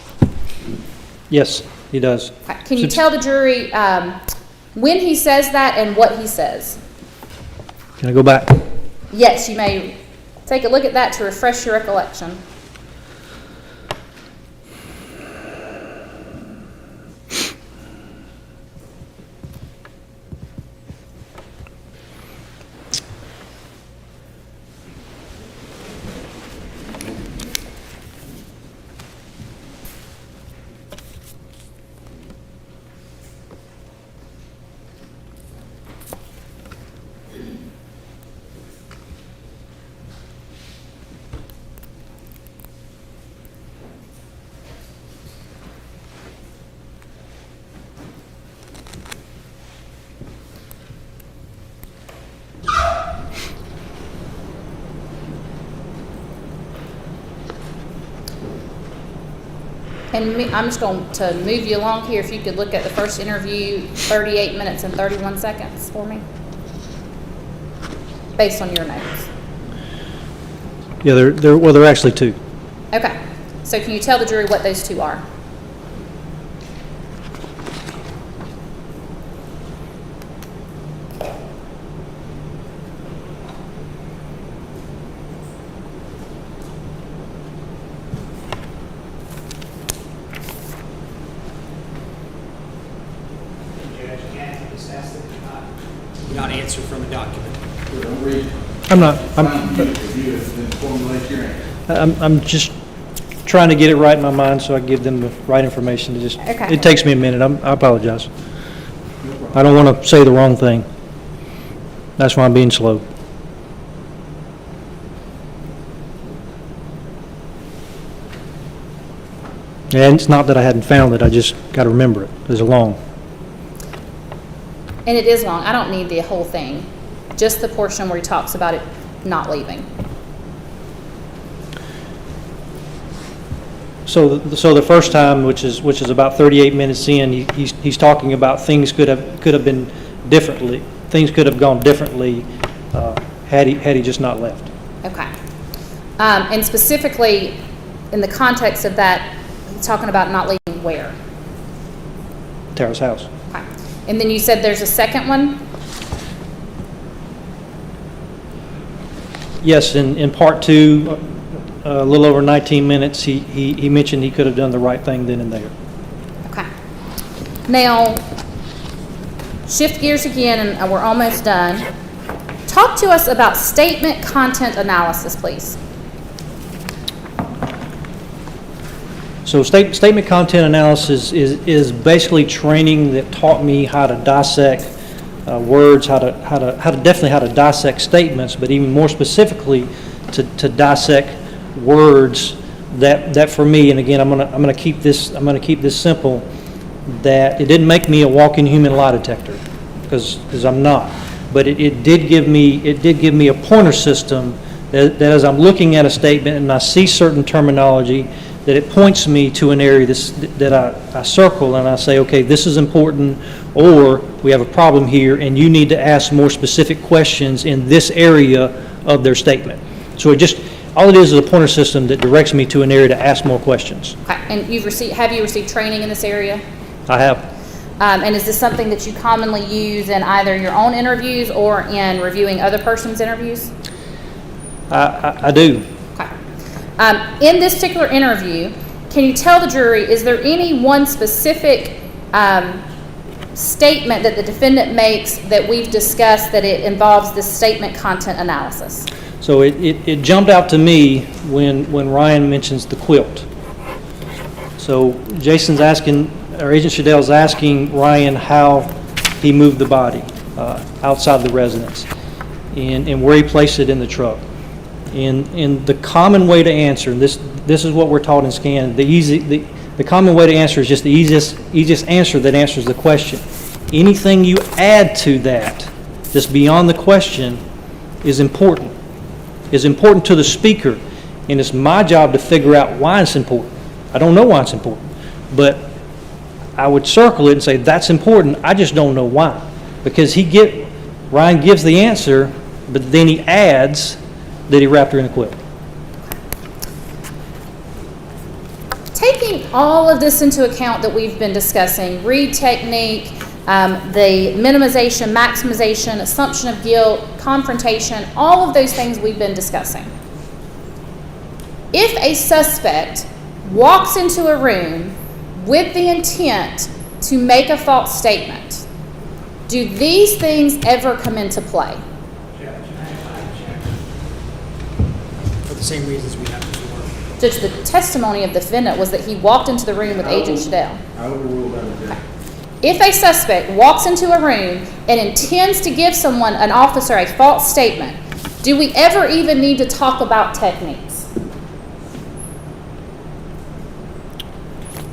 Yes, he does.
Okay. Can you tell the jury when he says that and what he says?
Can I go back?
Yes, you may take a look at that to refresh your recollection. And I'm just going to move you along here. If you could look at the first interview, 38 minutes and 31 seconds for me, based on your notes.
Yeah, there are actually two.
Okay. So can you tell the jury what those two are?
Not answer from a document.
I'm just trying to get it right in my mind so I give them the right information.
Okay.
It takes me a minute. I apologize. I don't want to say the wrong thing. That's why I'm being slow. And it's not that I hadn't found it. I just got to remember it. It's long.
And it is long. I don't need the whole thing, just the portion where he talks about it not leaving.
So the first time, which is about 38 minutes in, he's talking about things could have been differently. Things could have gone differently had he just not left.
Okay. And specifically, in the context of that, he's talking about not leaving where?
Tara's house.
Okay. And then you said there's a second one?
Yes, in part two, a little over 19 minutes, he mentioned he could have done the right thing then and there.
Okay. Now, shift gears again, and we're almost done. Talk to us about statement content analysis, please.
So statement content analysis is basically training that taught me how to dissect words, how to dissect statements, but even more specifically to dissect words that for me, and again I'm gonna keep this simple, that it didn't make me a walking human lie detector, because I'm not, but it did give me a pointer system that as I'm looking at a statement and I see certain terminology, that it points me to an area that I circle and I say, okay, this is important, or we have a problem here and you need to ask more specific questions in this area of their statement. So all it is a pointer system that directs me to an area to ask more questions.
Okay. And have you received training in this area?
I have.
And is this something that you commonly use in either your own interviews or in reviewing other person's interviews?
I do.
Okay. In this particular interview, can you tell the jury, is there any one specific statement that the defendant makes that we've discussed that it involves this statement content analysis?
So it jumped out to me when Ryan mentions the quilt. So Jason's asking, or Agent Shadell's asking Ryan how he moved the body outside the residence and where he placed it in the truck. And the common way to answer, and this is what we're taught in SCAN, the common way to answer is just the easiest answer that answers the question. Anything you add to that, just beyond the question, is important to the speaker, and it's my job to figure out why it's important. I don't know why it's important, but I would circle it and say that's important, I just don't know why. Because Ryan gives the answer, but then he adds that he wrapped her in a quilt.
Taking all of this into account that we've been discussing, read technique, the minimization, maximization, assumption of guilt, confrontation, all of those things we've been discussing. If a suspect walks into a room with the intent to make a false statement, do these things ever come into play?
For the same reasons we have before.
Judge, the testimony of the defendant was that he walked into the room with Agent Shadell.
I overrule that objection.
If a suspect walks into a room and intends to give someone, an officer, a false statement, do we ever even need to talk about techniques?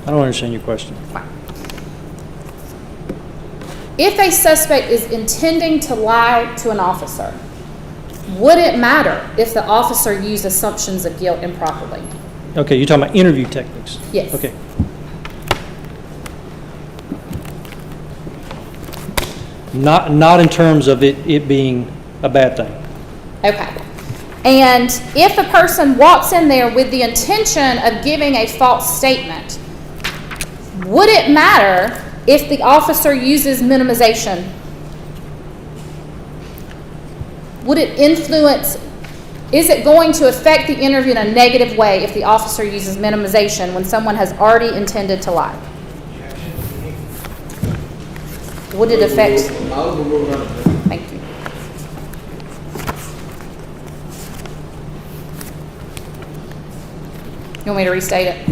I don't understand your question.
If a suspect is intending to lie to an officer, would it matter if the officer used assumptions of guilt improperly?
Okay, you're talking about interview techniques?
Yes.
Okay. Not in terms of it being a bad thing.
Okay. And if a person walks in there with the intention of giving a false statement, would it matter if the officer uses minimization? Would it influence, is it going to affect the interview in a negative way if the officer uses minimization when someone has already intended to lie? Would it affect? Thank you. You want me to restate it?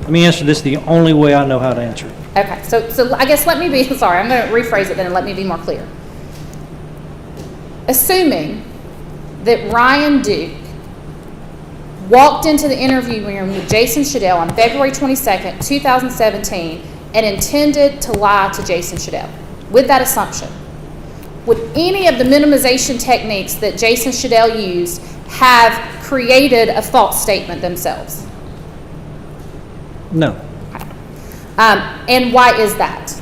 Let me answer this the only way I know how to answer it.
Okay, so I guess let me be, sorry, I'm going to rephrase it then and let me be more clear. Assuming that Ryan Duke walked into the interview room with Jason Shadell on February 22nd, 2017, and intended to lie to Jason Shadell, with that assumption, would any of the minimization techniques that Jason Shadell used have created a false statement themselves?
No.
And why is that?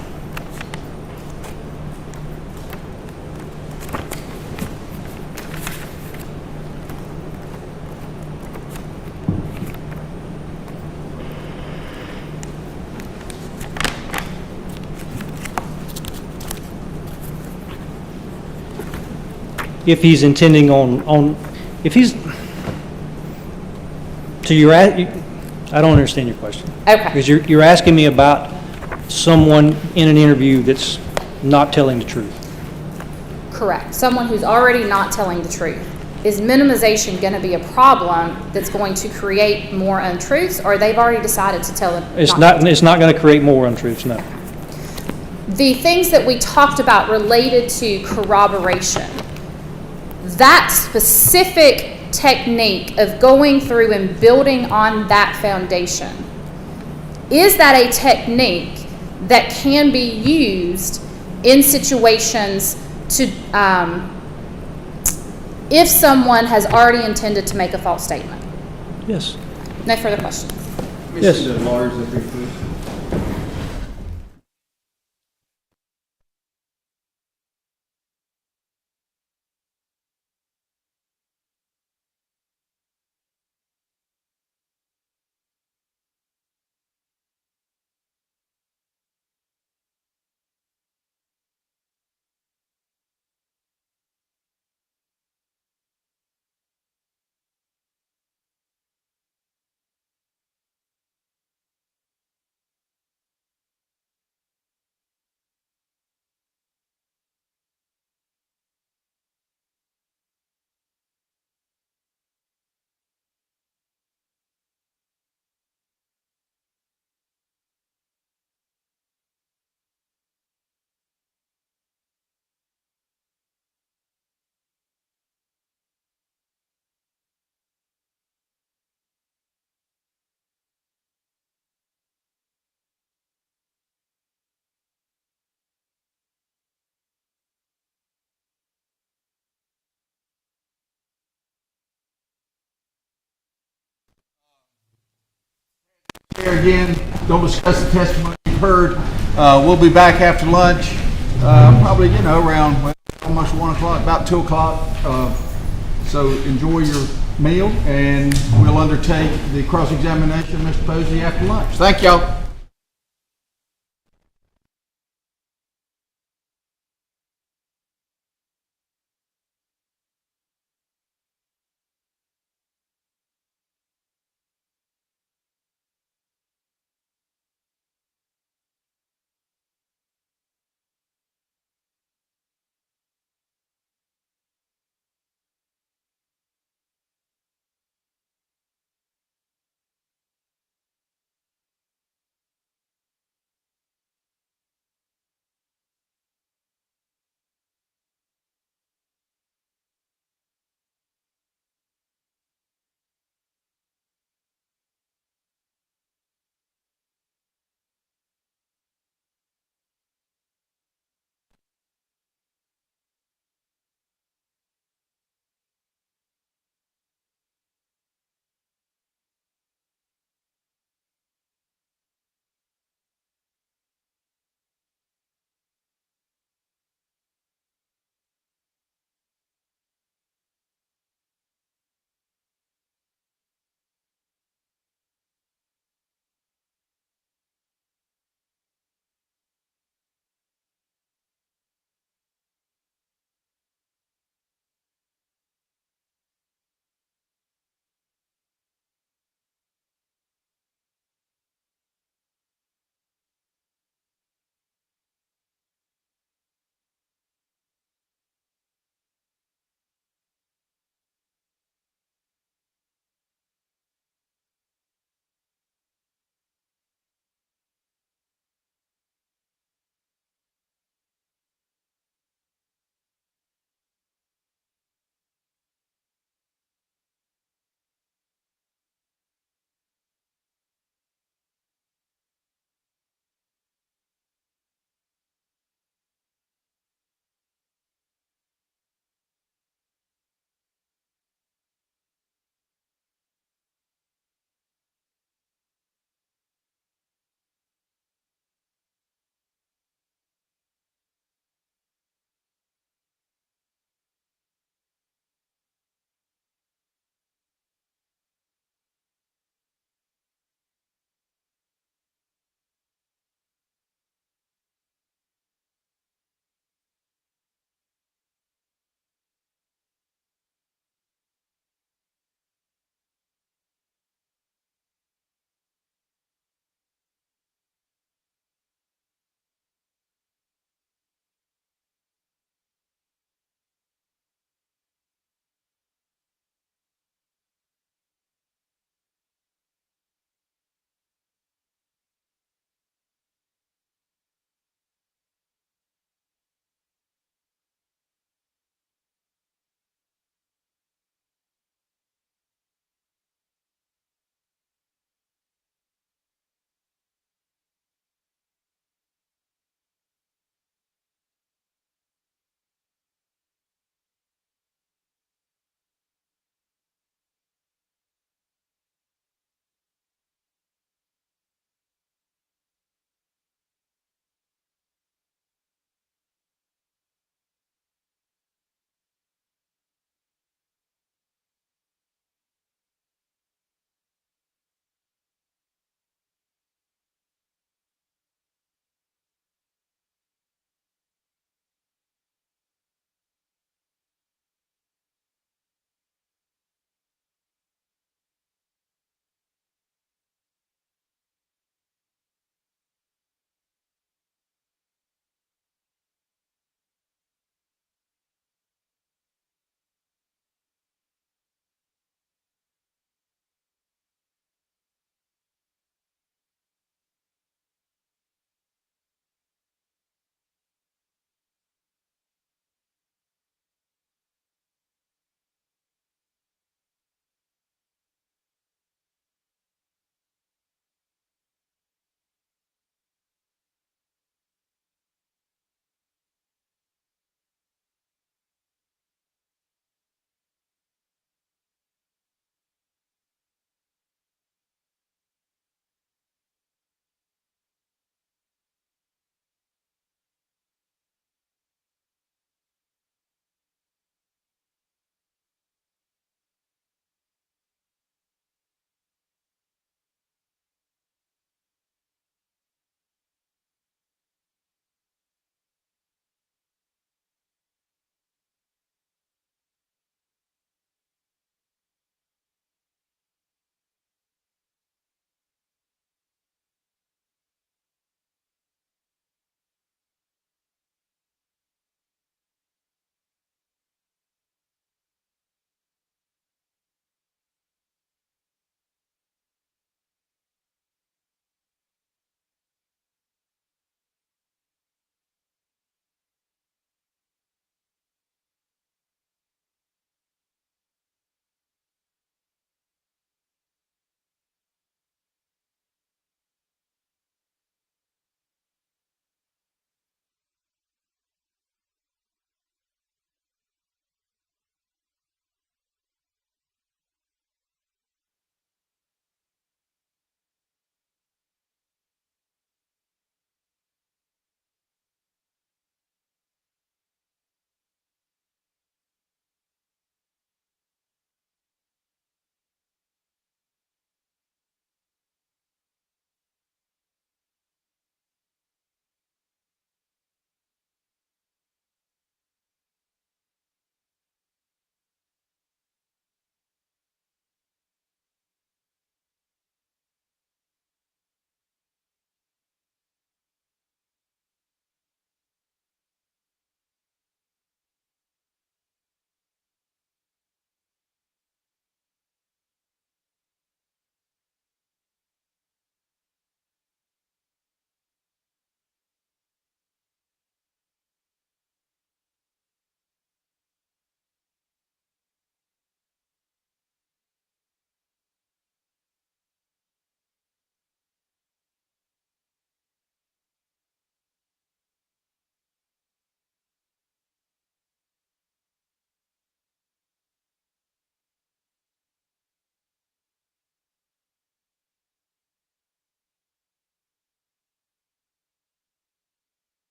If he's intending if he's, so I don't understand your question.
Okay.
Because you're asking me about someone in an interview that's not telling the truth.
Correct. Someone who's already not telling the truth. Is minimization going to be a problem that's going to create more untruths, or they've already decided to tell it?
It's not going to create more untruths, no.
The things that we talked about related to corroboration, that specific technique of going through and building on that foundation, is that a technique that can be used in situations to, if someone has already intended to make a false statement?
Yes.
No further questions.
Yes.
Here again, don't discuss the testimony you've heard. We'll be back after lunch, probably, around almost 1 o'clock, about 2 o'clock. So enjoy your meal, and we'll undertake the cross-examination of Mr. Posey after lunch. Thank y'all.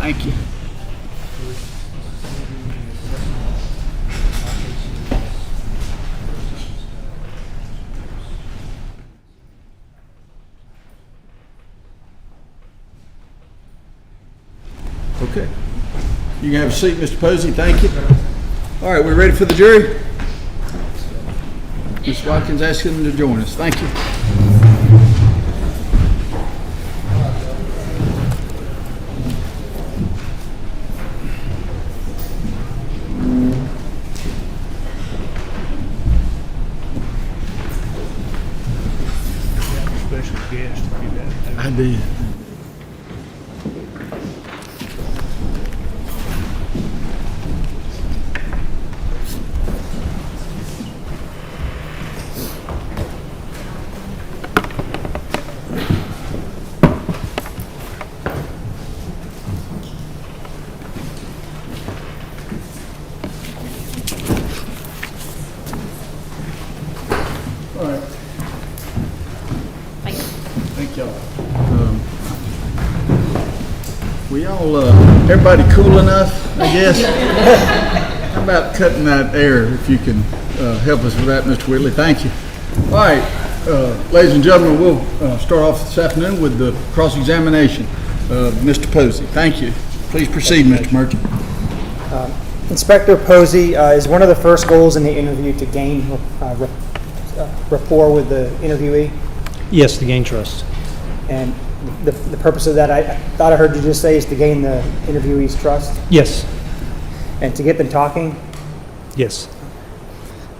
Thank you. Okay. You can have a seat, Mr. Posey. Thank you. All right, we're ready for the jury? Ms. Watkins asking them to join us. Thank you.
Special guest, if you got.
I did. All right. Thank y'all. We all, everybody cool enough, I guess? How about cutting that air, if you can help us with that, Mr. Whitley? Thank you. All right, ladies and gentlemen, we'll start off this afternoon with the cross-examination of Mr. Posey. Thank you. Please proceed, Mr. Merchant.
Inspector Posey, is one of the first goals in the interview to gain rapport with the interviewee?
Yes, to gain trust.
And the purpose of that, I thought I heard you just say, is to gain the interviewee's trust?
Yes.
And to get them talking?
Yes.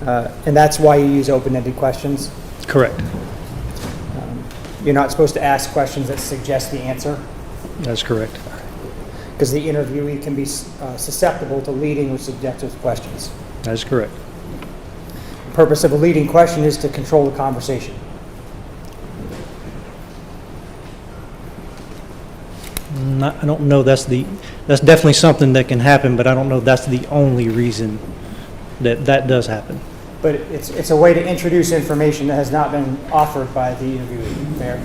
And that's why you use open-ended questions?
Correct.
You're not supposed to ask questions that suggest the answer?
That's correct.
Because the interviewee can be susceptible to leading or subjective questions.
That's correct.
The purpose of a leading question is to control the conversation.
I don't know that's definitely something that can happen, but I don't know that's the only reason that does happen.
But it's a way to introduce information that has not been offered by the interviewee. Fair?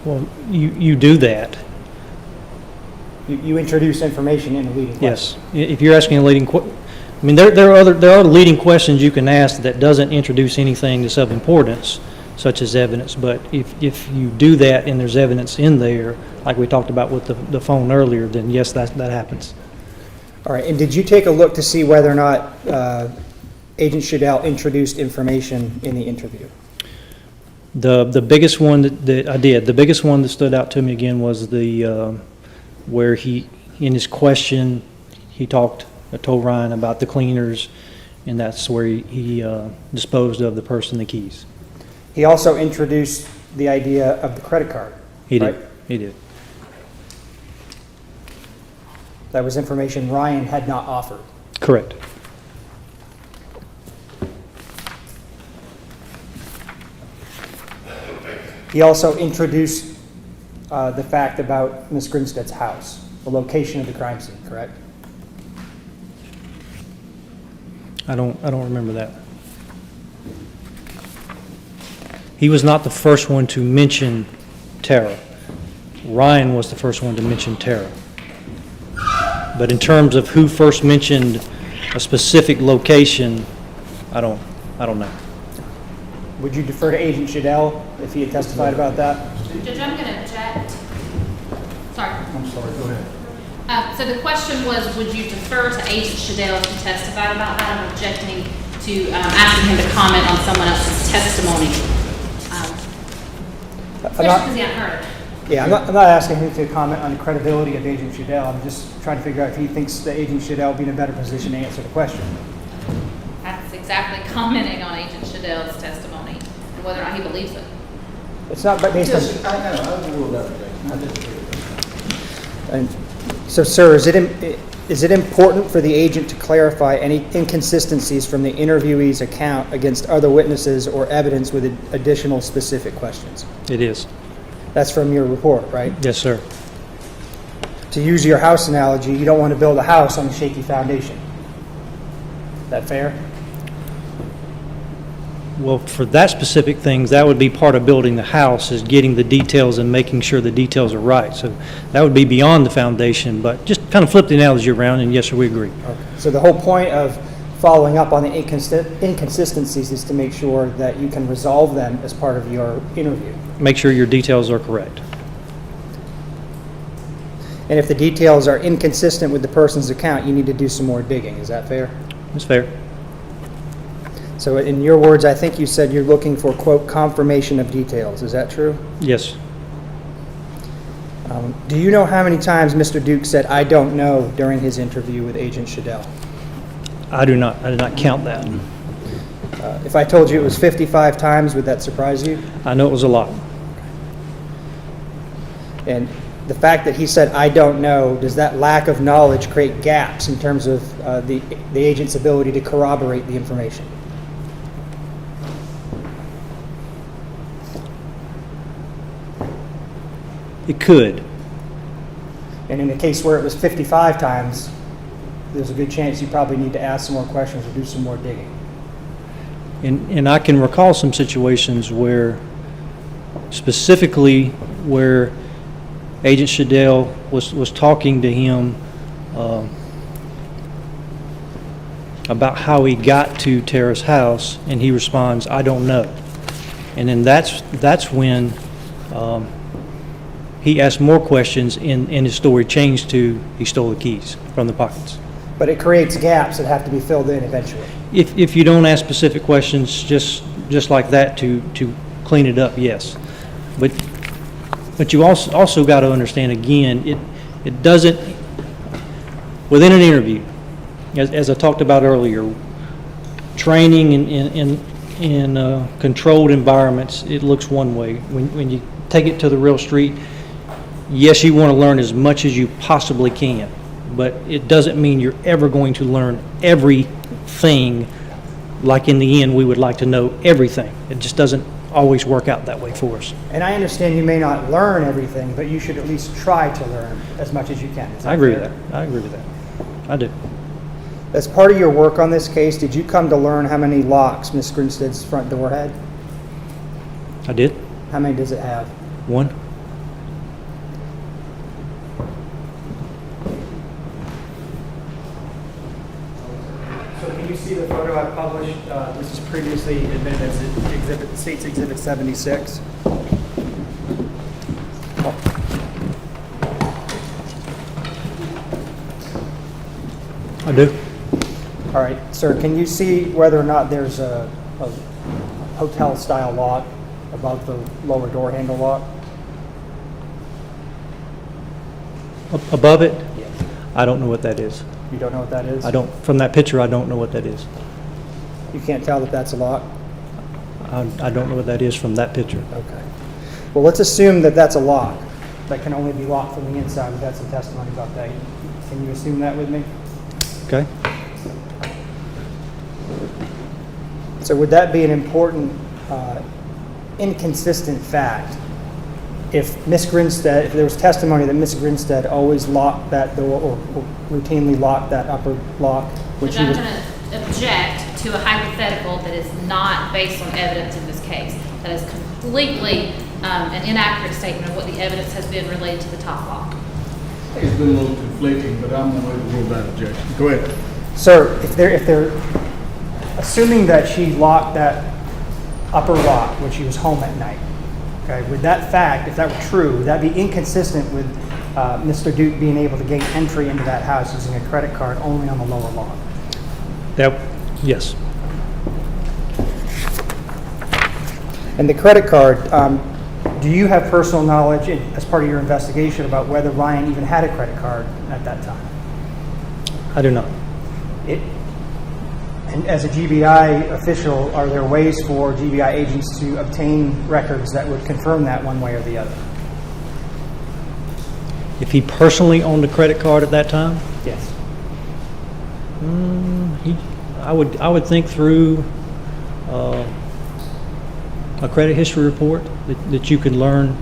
Well, you do that.
You introduce information in a leading question.
Yes. If you're asking a leading question, I mean, there are leading questions you can ask that doesn't introduce anything that's of importance, such as evidence. But if you do that and there's evidence in there, like we talked about with the phone earlier, then yes, that happens.
All right. And did you take a look to see whether or not Agent Shadell introduced information in the interview?
The biggest one that I did, the biggest one that stood out to me again was the where he, in his question, he told Ryan about the cleaners, and that's where he disposed of the person the keys.
He also introduced the idea of the credit card.
He
right?
did. He did.
That was information Ryan had not offered.
Correct.
He also introduced the fact about Ms. Grinstead's house, the location of the crime scene, correct?
I don't remember that. He was not the first one to mention Tara. Ryan was the first one to mention Tara. But in terms of who first mentioned a specific location, I don't know.
Would you defer to Agent Shadell if he had testified about that?
Judge, I'm going to object. Sorry.
I'm sorry, go ahead.
So the question was, would you defer to Agent Shadell if he testified about that? I'm objecting to asking him to comment on someone else's testimony. Especially because he hadn't heard it.
Yeah, I'm not asking him to comment on the credibility of Agent Shadell. I'm just trying to figure out if he thinks that Agent Shadell would be in a better position to answer the question.
That's exactly commenting on Agent Shadell's testimony and whether or not he believes it.
It's not based on...
Yes, I know, I ruled out I disagree.
And so, sir, is it important for the agent to clarify any inconsistencies from the interviewee's account against other witnesses or evidence with additional specific questions?
It is.
That's from your report, right?
Yes, sir.
To use your house analogy, you don't want to build a house on a shaky foundation. Is that fair?
Well, for that specific things, that would be part of building the house, is getting the details and making sure the details are right. So that would be beyond the foundation, but just kind of flip the analogy around, and yes, sir, we agree.
Okay. So the whole point of following up on the inconsistencies is to make sure that you can resolve them as part of your interview.
Make sure your details are correct.
And if the details are inconsistent with the person's account, you need to do some more digging. Is that fair?
That's fair.
So in your words, I think you said you're looking for, quote, confirmation of details. Is that true?
Yes.
Do you know how many times Mr. Duke said, "I don't know," during his interview with Agent Shadell?
I do not. I did not count that.
If I told you it was 55 times, would that surprise you?
I know it was a lot.
And the fact that he said, "I don't know," does that lack of knowledge create gaps in terms of the agent's ability to corroborate the information?
It could.
And in a case where it was 55 times, there's a good chance you probably need to ask some more questions or do some more digging.
And I can recall some situations where, specifically where Agent Shadell was talking to him about how he got to Tara's house, and he responds, "I don't know." And then that's when he asked more questions, and his story changed to he stole the keys from the pockets.
But it creates gaps that have to be filled in eventually.
If you don't ask specific questions just like that to clean it up, yes. But you also got to understand, again, it doesn't, within an interview, as I talked about earlier, training in controlled environments, it looks one way. When you take it to the real street, yes, you want to learn as much as you possibly can, but it doesn't mean you're ever going to learn everything. Like in the end, we would like to know everything. It just doesn't always work out that way for us.
And I understand you may not learn everything, but you should at least try to learn as much as you can.
I agree with that. I agree with that. I do.
As part of your work on this case, did you come to learn how many locks Miss Grinstead's front door had?
I did.
How many does it have?
One.
So can you see the photo I published? This is previously admitted as exhibit, State's Exhibit 76.
I do.
All right, sir, can you see whether or not there's a hotel-style lock above the lower door handle lock?
Above it?
Yes.
I don't know what that is.
You don't know what that is?
I don't. From that picture, I don't know what that is.
You can't tell that that's a lock?
I don't know what that is from that picture.
Okay. Well, let's assume that that's a lock that can only be locked from the inside. We've got some testimony about that. Can you assume that with me?
Okay.
So would that be an important inconsistent fact if Miss Grinstead, if there was testimony that Miss Grinstead always locked that door or routinely locked that upper lock when
But I'm going to object to a hypothetical that is not based on evidence in this case. That is completely an inaccurate statement of what the evidence has been related to the top lock.
It's been a little conflicting, but I'm going to rule that objection. Go ahead.
Sir, if they're assuming that she locked that upper lock when she was home at night, okay, would that fact, if that were true, would that be inconsistent with Mr. Duke being able to gain entry into that house using a credit card only on the lower lock?
Yes.
And the credit card, do you have personal knowledge as part of your investigation about whether Ryan even had a credit card at that time?
I do not.
And as a GBI official, are there ways for GBI agents to obtain records that would confirm that one way or the other?
If he personally owned a credit card at that time?
Yes.
I would think through a credit history report that you can learn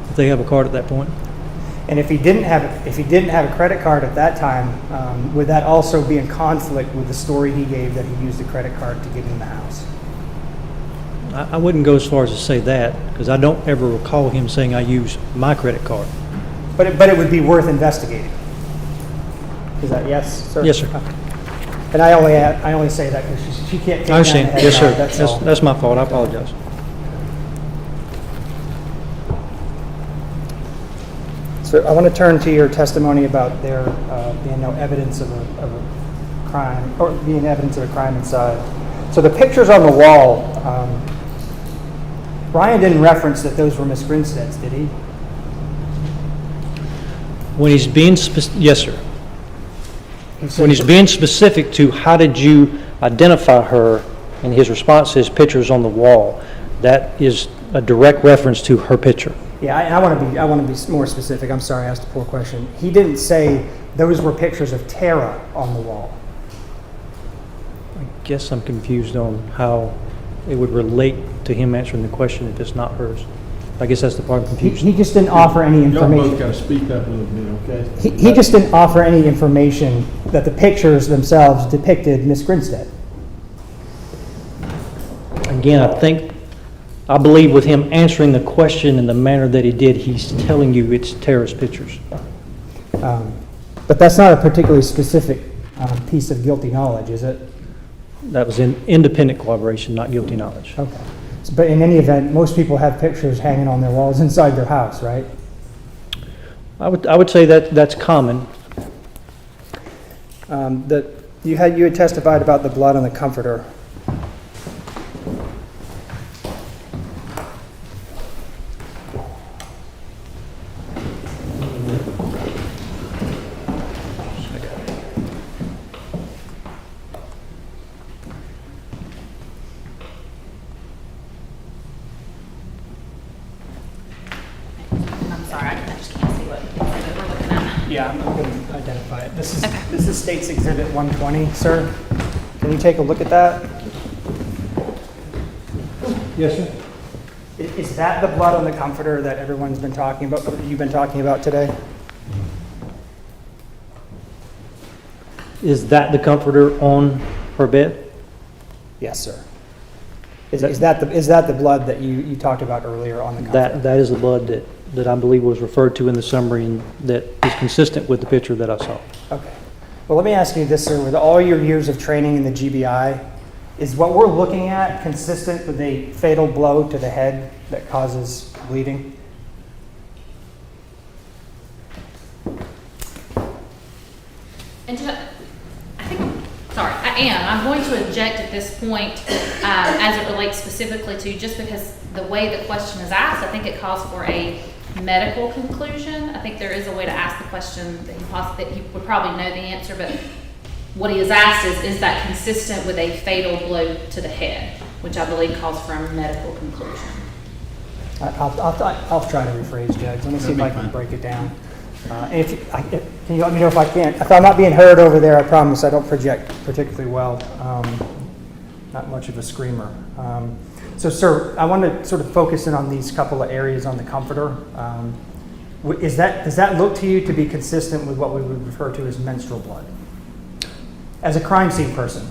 if they have a card at that point.
And if he didn't have a credit card at that time, would that also be in conflict with the story he gave that he used a credit card to get in the house?
I wouldn't go as far as to say that, because I don't ever recall him saying I use my credit card.
But it would be worth investigating. Is that yes, sir?
Yes, sir.
And I only say that because she can't take
I understand.
down the head
Yes, sir.
nod, that's all.
That's my fault. I apologize.
So I want to turn to your testimony about there being no evidence of a crime, or being evidence of a crime inside. So the pictures on the wall, Ryan didn't reference that those were Miss Grinstead's, did he?
When he's being yes, sir. When he's being specific to how did you identify her, and his response is pictures on the wall, that is a direct reference to her picture.
Yeah, I want to be more specific. I'm sorry, I asked a poor question. He didn't say those were pictures of Tara on the wall.
I guess I'm confused on how it would relate to him answering the question if it's not hers. I guess that's the part I'm confused.
He just didn't offer any
Y'all
information.
both got to speak up a little bit, okay?
He just didn't offer any information that the pictures themselves depicted Miss Grinstead.
Again, I believe with him answering the question in the manner that he did, he's telling you it's Tara's pictures.
But that's not a particularly specific piece of guilty knowledge, is it?
That was in independent corroboration, not guilty knowledge.
Okay. But in any event, most people have pictures hanging on their walls inside their house, right?
I would say that that's common.
You had testified about the blood on the comforter.
I'm sorry, I just can't see what we're looking at.
Yeah, I'm going to identify it. This is State's Exhibit 120, sir. Can you take a look at that?
Yes, sir.
Is that the blood on the comforter that everyone's been talking about, you've been talking about today?
Is that the comforter on her bed?
Yes, sir. Is that the blood that you talked about earlier on the comforter?
That is the blood that I believe was referred to in the summary and that is consistent with the picture that I saw.
Okay. Well, let me ask you this, sir. With all your years of training in the GBI, is what we're looking at consistent with a fatal blow to the head that causes bleeding?
And I am. I'm going to object at this point as it relates specifically to, just because the way the question is asked, I think it calls for a medical conclusion. I think there is a way to ask the question that he would probably know the answer, but what he has asked is that consistent with a fatal blow to the head, which I believe calls for a medical conclusion.
I'll try to rephrase, Judge. Let me see if I can break it down. And can you let me know if I can't? If I'm not being heard over there, I promise I don't project particularly well. Not much of a screamer. So, sir, I want to sort of focus in on these couple of areas on the comforter. Does that look to you to be consistent with what we would refer to as menstrual blood? As a crime scene person?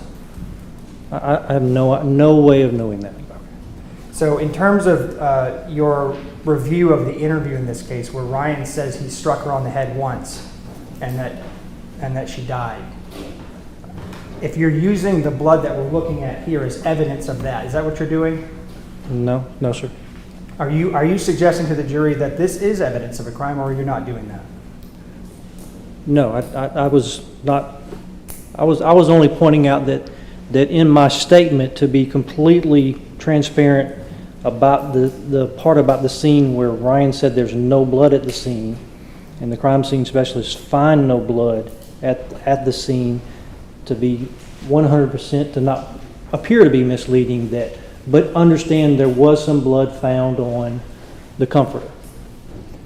I have no way of knowing that.
So in terms of your review of the interview in this case, where Ryan says he struck her on the head once and that she died, if you're using the blood that we're looking at here as evidence of that, is that what you're doing?
No, sir.
Are you suggesting to the jury that this is evidence of a crime, or are you not doing that?
No, I was not. I was only pointing out that in my statement, to be completely transparent about the part about the scene where Ryan said there's no blood at the scene, and the crime scene specialists find no blood at the scene, to be 100% to not appear to be misleading, but understand there was some blood found on the comforter.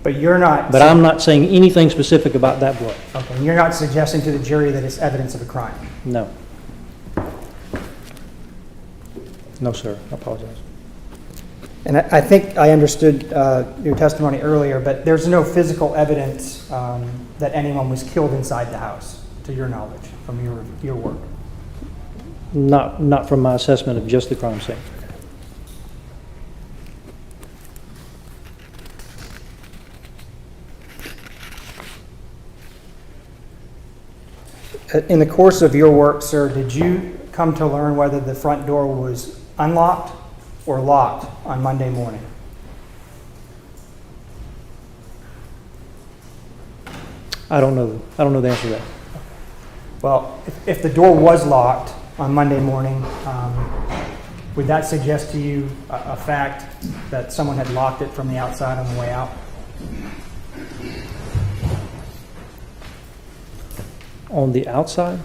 But you're not.
But I'm not saying anything specific about that blood.
Okay, you're not suggesting to the jury that it's evidence of a crime?
No. No, sir. I apologize.
And I think I understood your testimony earlier, but there's no physical evidence that anyone was killed inside the house, to your knowledge, from your work?
Not from my assessment of just the crime scene.
In the course of your work, sir, did you come to learn whether the front door was unlocked or locked on Monday morning?
I don't know the answer to that.
Well, if the door was locked on Monday morning, would that suggest to you a fact that someone had locked it from the outside on the way out?
On the outside?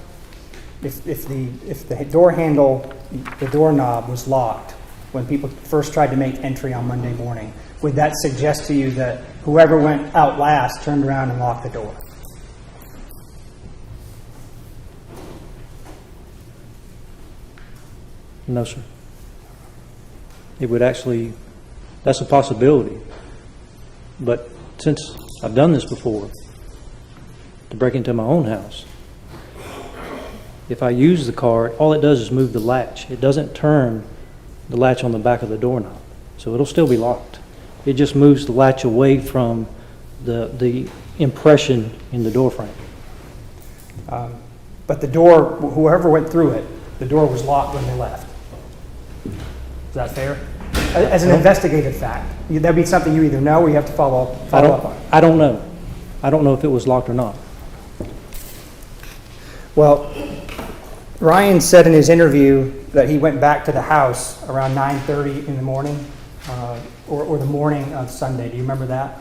If the door handle, the doorknob was locked when people first tried to make entry on Monday morning, would that suggest to you that whoever went out last turned around and locked the door?
No, sir. It would actually, that's a possibility. But since I've done this before, to break into my own house, if I use the card, all it does is move the latch. It doesn't turn the latch on the back of the doorknob. So it'll still be locked. It just moves the latch away from the impression in the door frame.
But the door, whoever went through it, the door was locked when they left. Is that fair? As an investigative fact, that'd be something you either know or you have to follow up on.
I don't know. I don't know if it was locked or not.
Well, Ryan said in his interview that he went back to the house around 9:30 in the morning, or the morning of Sunday. Do you remember that?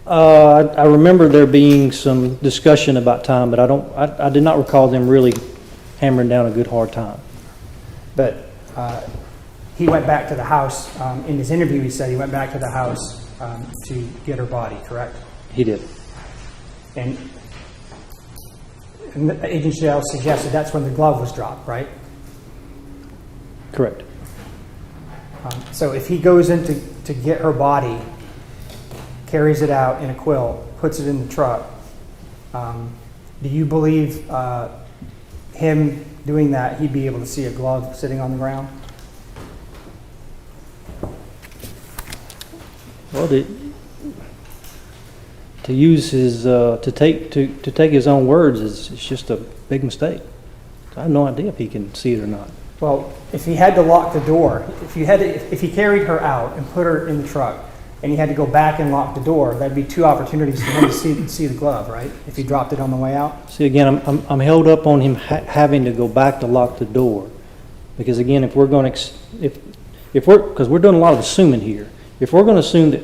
I remember there being some discussion about time, but I did not recall them really hammering down a good hard time.
But he went back to the house. In his interview, he said he went back to the house to get her body, correct?
He did.
And Agent Shell suggested that's when the glove was dropped, right?
Correct.
So if he goes in to get her body, carries it out in a quilt, puts it in the truck, do you believe him doing that, he'd be able to see a glove sitting on the ground?
Well, to use his to take his own words is just a big mistake. I have no idea if he can see it or not.
Well, if he had to lock the door, if he carried her out and put her in the truck, and he had to go back and lock the door, that'd be two opportunities for him to see the glove, right? If he dropped it on the way out.
See, again, I'm held up on him having to go back to lock the door, because again, if we're going to because we're doing a lot of assuming here. If we're going to assume that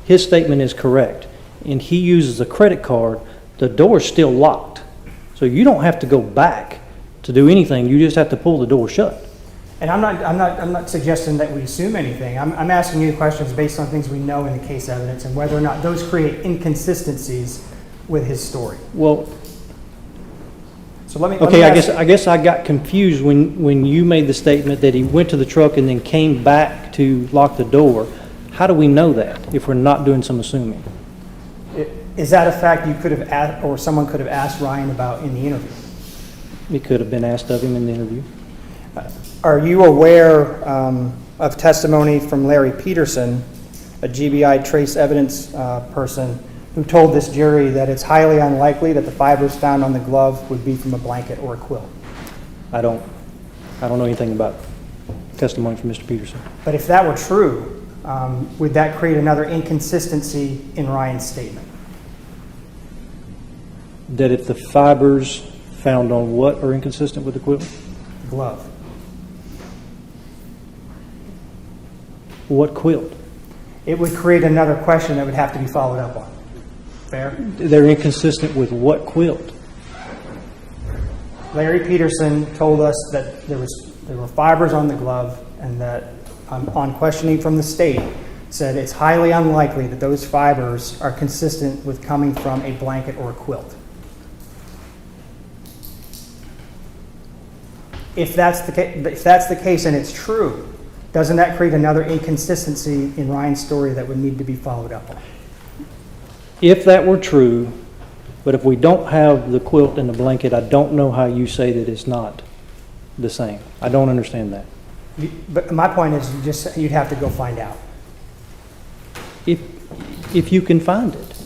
his statement is correct, and he uses a credit card, the door's still locked. So you don't have to go back to do anything. You just have to pull the door shut.
And I'm not suggesting that we assume anything. I'm asking you questions based on things we know in the case evidence and whether or not those create inconsistencies with his story.
Well,
so let me.
Okay, I guess I got confused when you made the statement that he went to the truck and then came back to lock the door. How do we know that if we're not doing some assuming?
Is that a fact you could have asked, or someone could have asked Ryan about in the interview?
It could have been asked of him in the interview.
Are you aware of testimony from Larry Peterson, a GBI trace evidence person, who told this jury that it's highly unlikely that the fibers found on the glove would be from a blanket or a quilt?
I don't know anything about testimony from Mr. Peterson.
But if that were true, would that create another inconsistency in Ryan's statement?
That if the fibers found on what are inconsistent with the quilt?
Glove.
What quilt?
It would create another question that would have to be followed up on. Fair?
They're inconsistent with what quilt?
Larry Peterson told us that there were fibers on the glove, and that on questioning from the state, said it's highly unlikely that those fibers are consistent with coming from a blanket or a quilt. If that's the case and it's true, doesn't that create another inconsistency in Ryan's story that would need to be followed up on?
If that were true, but if we don't have the quilt and the blanket, I don't know how you say that it's not the same. I don't understand that.
But my point is, you'd have to go find out.
If you can find it.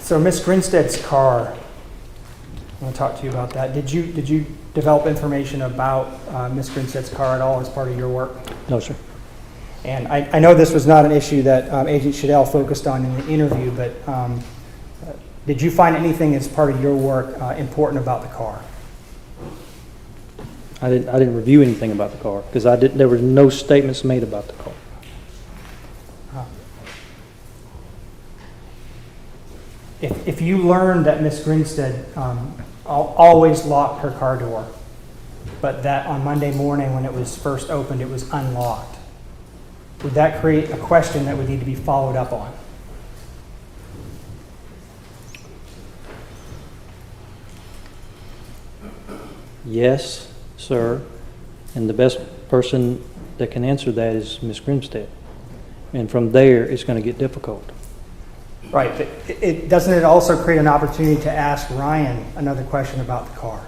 So Miss Grinstead's car, I want to talk to you about that. Did you develop information about Miss Grinstead's car at all as part of your work?
No, sir.
And I know this was not an issue that Agent Shadell focused on in the interview, but did you find anything as part of your work important about the car?
I didn't review anything about the car because there were no statements made about the car.
If you learned that Miss Grinstead always locked her car door, but that on Monday morning when it was first opened it was unlocked, would that create a question that would need to be followed up on?
Yes, sir. And the best person that can answer that is Ms. Grinstead. And from there, it's going to get difficult.
Right, but doesn't it also create an opportunity to ask Ryan another question about the car?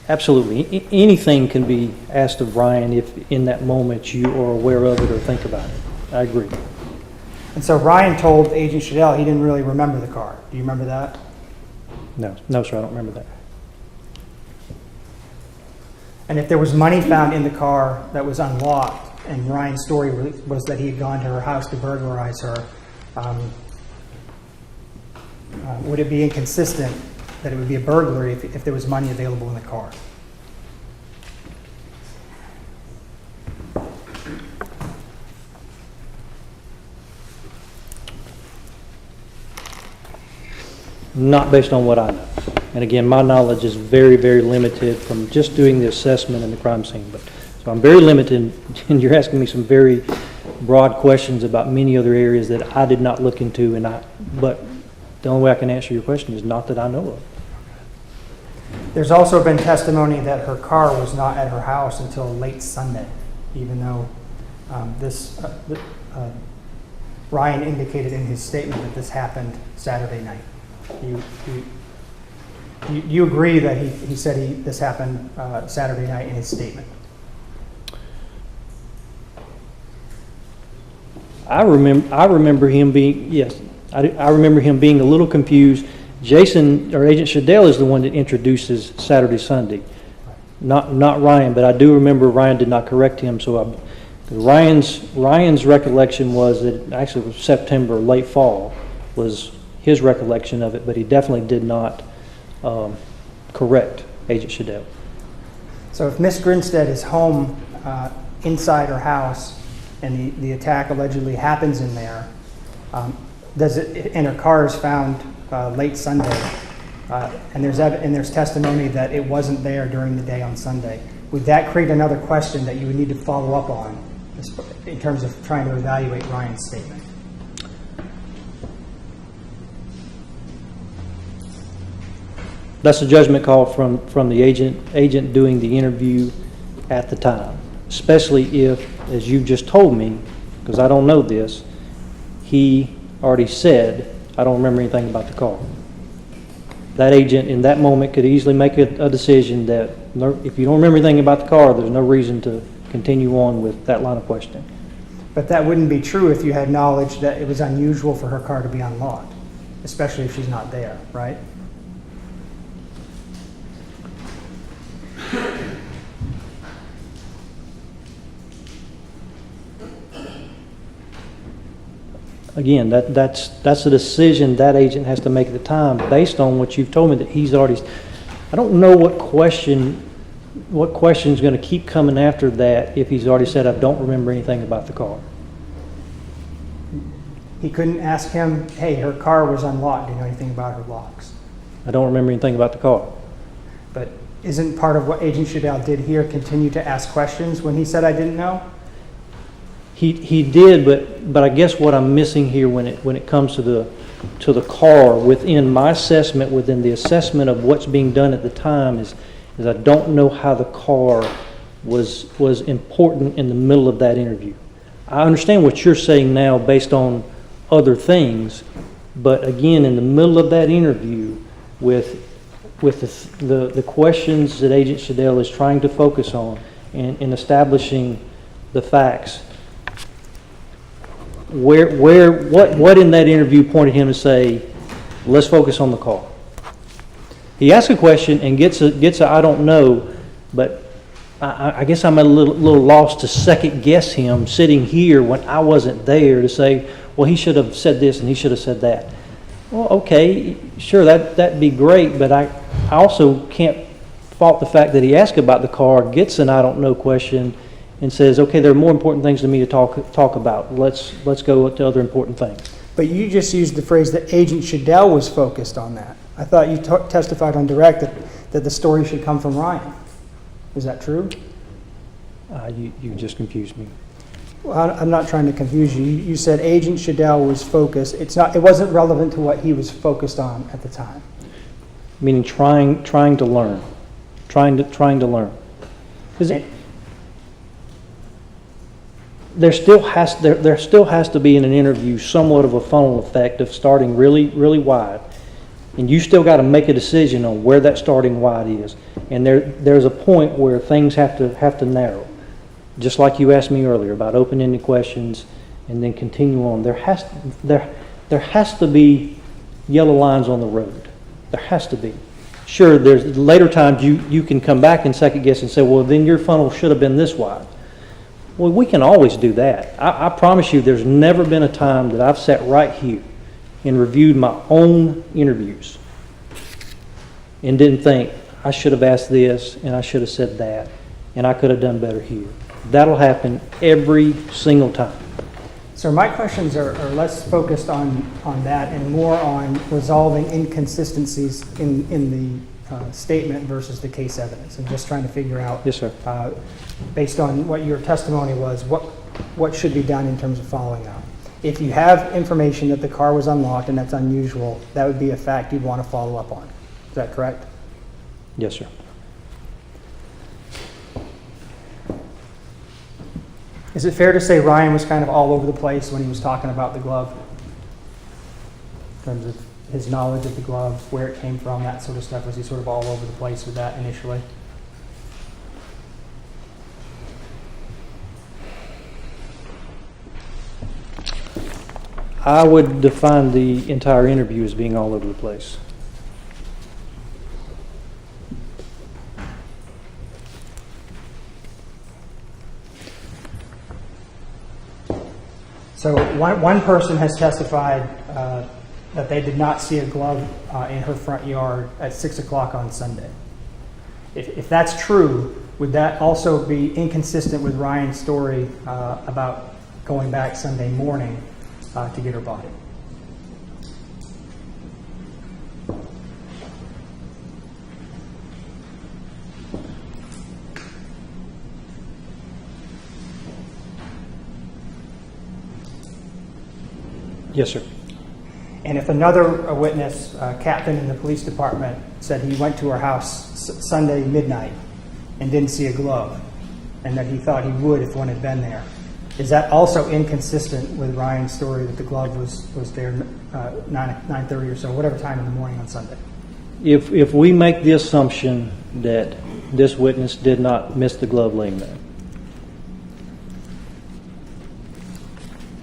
Absolutely. Anything can be asked of Ryan if in that moment you are aware of it or think about it. I agree.
And so Ryan told Agent Shadell he didn't really remember the car. Do you remember that?
No, sir, I don't remember that.
And if there was money found in the car that was unlocked, and Ryan's story was that he had gone to her house to burglarize her, would it be inconsistent that it would be a burglary if there was money available in the car?
Not based on what I know. And again, my knowledge is very, very limited from just doing the assessment in the crime scene. So I'm very limited, and you're asking me some very broad questions about many other areas that I did not look into. But the only way I can answer your question is not that I know of.
There's also been testimony that her car was not at her house until late Sunday, even though Ryan indicated in his statement that this happened Saturday night. Do you agree that he said this happened Saturday night in his statement?
I remember him being, yes, I remember him being a little confused. Jason, or Agent Shadell, is the one that introduces Saturday, Sunday, not Ryan, but I do remember Ryan did not correct him. So Ryan's recollection was that actually it was September, late fall, was his recollection of it, but he definitely did not correct Agent Shadell.
So if Miss Grinstead is home inside her house and the attack allegedly happens in there, and her car is found late Sunday, and there's testimony that it wasn't there during the day on Sunday, would that create another question that you would need to follow up on in terms of trying to evaluate Ryan's statement?
That's a judgment call from the agent doing the interview at the time, especially if, as you just told me, because I don't know this, he already said, I don't remember anything about the car. That agent in that moment could easily make a decision that if you don't remember anything about the car, there's no reason to continue on with that line of questioning.
But that wouldn't be true if you had knowledge that it was unusual for her car to be unlocked, especially if she's not there, right?
Again, that's a decision that agent has to make at the time based on what you've told me that he's already. I don't know what question is going to keep coming after that if he's already said I don't remember anything about the car.
He couldn't ask him, hey, her car was unlocked. Do you know anything about her locks?
I don't remember anything about the car.
But isn't part of what Agent Shadell did here continue to ask questions when he said I didn't know?
He did, but I guess what I'm missing here when it comes to the car within my assessment, within the assessment of what's being done at the time is I don't know how the car was important in the middle of that interview. I understand what you're saying now based on other things, but again, in the middle of that interview with the questions that Agent Shadell is trying to focus on and in establishing the facts, what in that interview pointed him to say, let's focus on the car? He asks a question and gets a I don't know, but I guess I'm a little lost to second guess him sitting here when I wasn't there to say, well, he should have said this and he should have said that. Well, okay, sure, that'd be great, but I also can't fault the fact that he asked about the car, gets an I don't know question, and says, okay, there are more important things to me to talk about. Let's go to other important things.
But you just used the phrase that Agent Shadell was focused on that. I thought you testified on direct that the story should come from Ryan. Is that true?
You just confused me.
Well, I'm not trying to confuse you. You said Agent Shadell was focused. It wasn't relevant to what he was focused on at the time.
Meaning trying to learn. Trying to learn. There still has to be in an interview somewhat of a funnel effect of starting really, really wide. And you still got to make a decision on where that starting wide is. And there's a point where things have to narrow. Just like you asked me earlier about open-ended questions and then continue on. There has to be yellow lines on the road. There has to be. Sure, there's later times you can come back and second guess and say, well, then your funnel should have been this wide. Well, we can always do that. I promise you there's never been a time that I've sat right here and reviewed my own interviews and didn't think, I should have asked this and I should have said that and I could have done better here. That'll happen every single time.
So my questions are less focused on that and more on resolving inconsistencies in the statement versus the case evidence, and just trying to figure out,
yes, sir,
based on what your testimony was, what should be done in terms of following up. If you have information that the car was unlocked and that's unusual, that would be a fact you'd want to follow up on. Is that correct?
Yes, sir.
Is it fair to say Ryan was kind of all over the place when he was talking about the glove? In terms of his knowledge of the glove, where it came from, that sort of stuff? Was he sort of all over the place with that initially?
I would define the entire interview as being all over the place.
So one person has testified that they did not see a glove in her front yard at 6 o'clock on Sunday. If that's true, would that also be inconsistent with Ryan's story about going back Sunday morning to get her body?
Yes, sir.
And if another witness, captain in the police department, said he went to her house Sunday midnight and didn't see a glove, and that he thought he would if one had been there, is that also inconsistent with Ryan's story that the glove was there 9:30 or so, whatever time in the morning on Sunday?
If we make the assumption that this witness did not miss the glove laying there.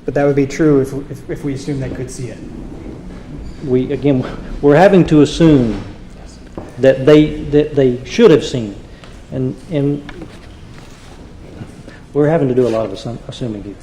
But that would be true if we assume they could see it.
We're having to assume that they should have seen it, and we're having to do a lot of assuming here.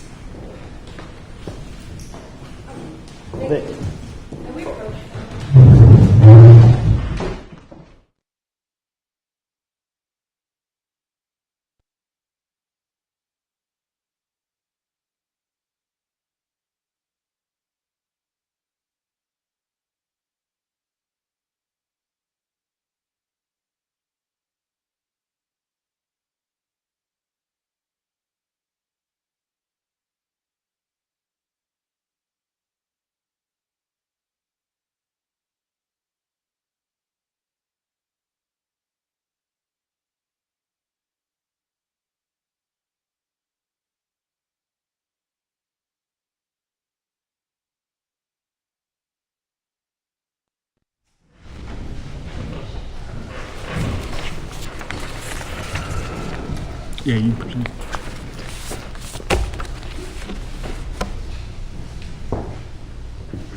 Yeah, you present.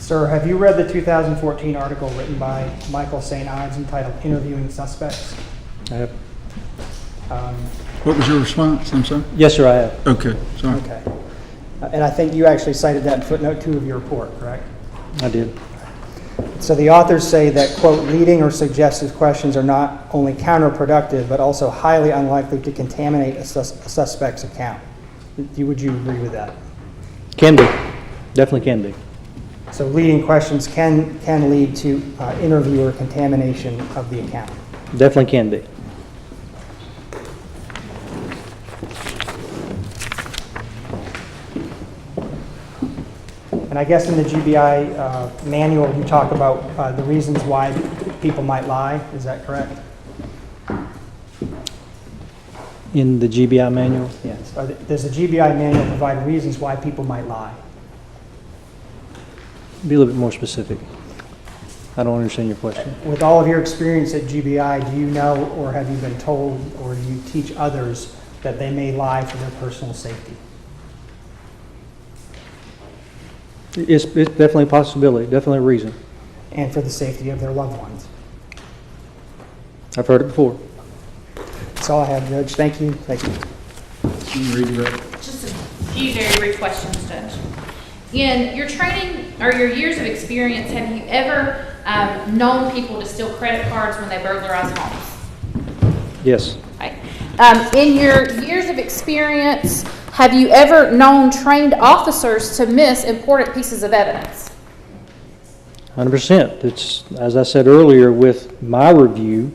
Sir, have you read the 2014 article written by Michael St. Ives entitled Interviewing Suspects?
I have.
What was your response? I'm sorry?
Yes, sir, I have.
Okay, sorry.
Okay. And I think you actually cited that in footnote 2 of your report, correct?
I did.
So the authors say that, quote, leading or suggestive questions are not only counterproductive, but also highly unlikely to contaminate a suspect's account. Would you agree with that?
Can be. Definitely can be.
So leading questions can lead to interviewer contamination of the account.
Definitely can be.
And I guess in the GBI manual, you talk about the reasons why people might lie. Is that correct?
In the GBI manual?
Yes. Does the GBI manual provide reasons why people might lie?
Be a little bit more specific. I don't understand your question.
With all of your experience at GBI, do you know or have you been told or do you teach others that they may lie for their personal safety?
It's definitely a possibility, definitely a reason.
And for the safety of their loved ones?
I've heard it before.
That's all I have, Judge. Thank you. Thank you.
Just a few very brief questions, Judge. In your training or your years of experience, have you ever known people to steal credit cards when they burglarize homes?
Yes.
Right. In your years of experience, have you ever known trained officers to miss important pieces of evidence?
100%. It's, as I said earlier, with my review,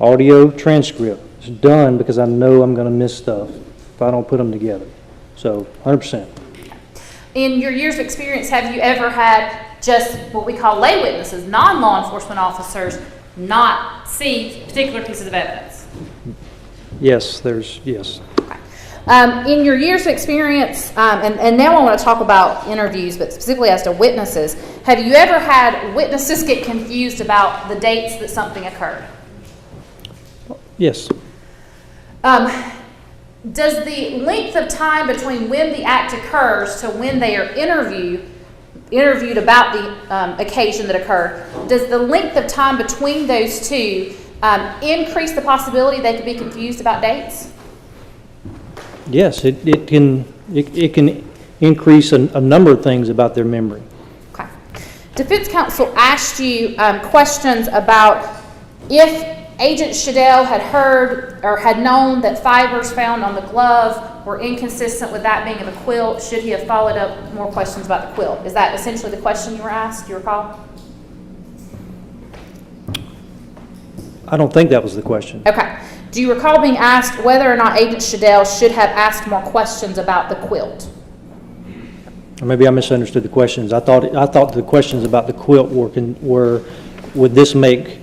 audio transcript is done because I know I'm going to miss stuff if I don't put them together. So 100%.
In your years of experience, have you ever had just what we call lay witnesses, non-law enforcement officers, not see particular pieces of evidence?
Yes, yes.
In your years of experience, and now I want to talk about interviews, but specifically as to witnesses, have you ever had witnesses get confused about the dates that something occurred?
Yes.
Does the length of time between when the act occurs to when they are interviewed about the occasion that occurred, does the length of time between those two increase the possibility they could be confused about dates?
Yes, it can increase a number of things about their memory.
Okay. Defense counsel asked you questions about if Agent Shadell had heard or had known that fibers found on the glove were inconsistent with that being of a quilt, should he have followed up more questions about the quilt? Is that essentially the question you were asked, you recall?
I don't think that was the question.
Okay. Do you recall being asked whether or not Agent Shadell should have asked more questions about the quilt?
Or maybe I misunderstood the questions. I thought the questions about the quilt were would this make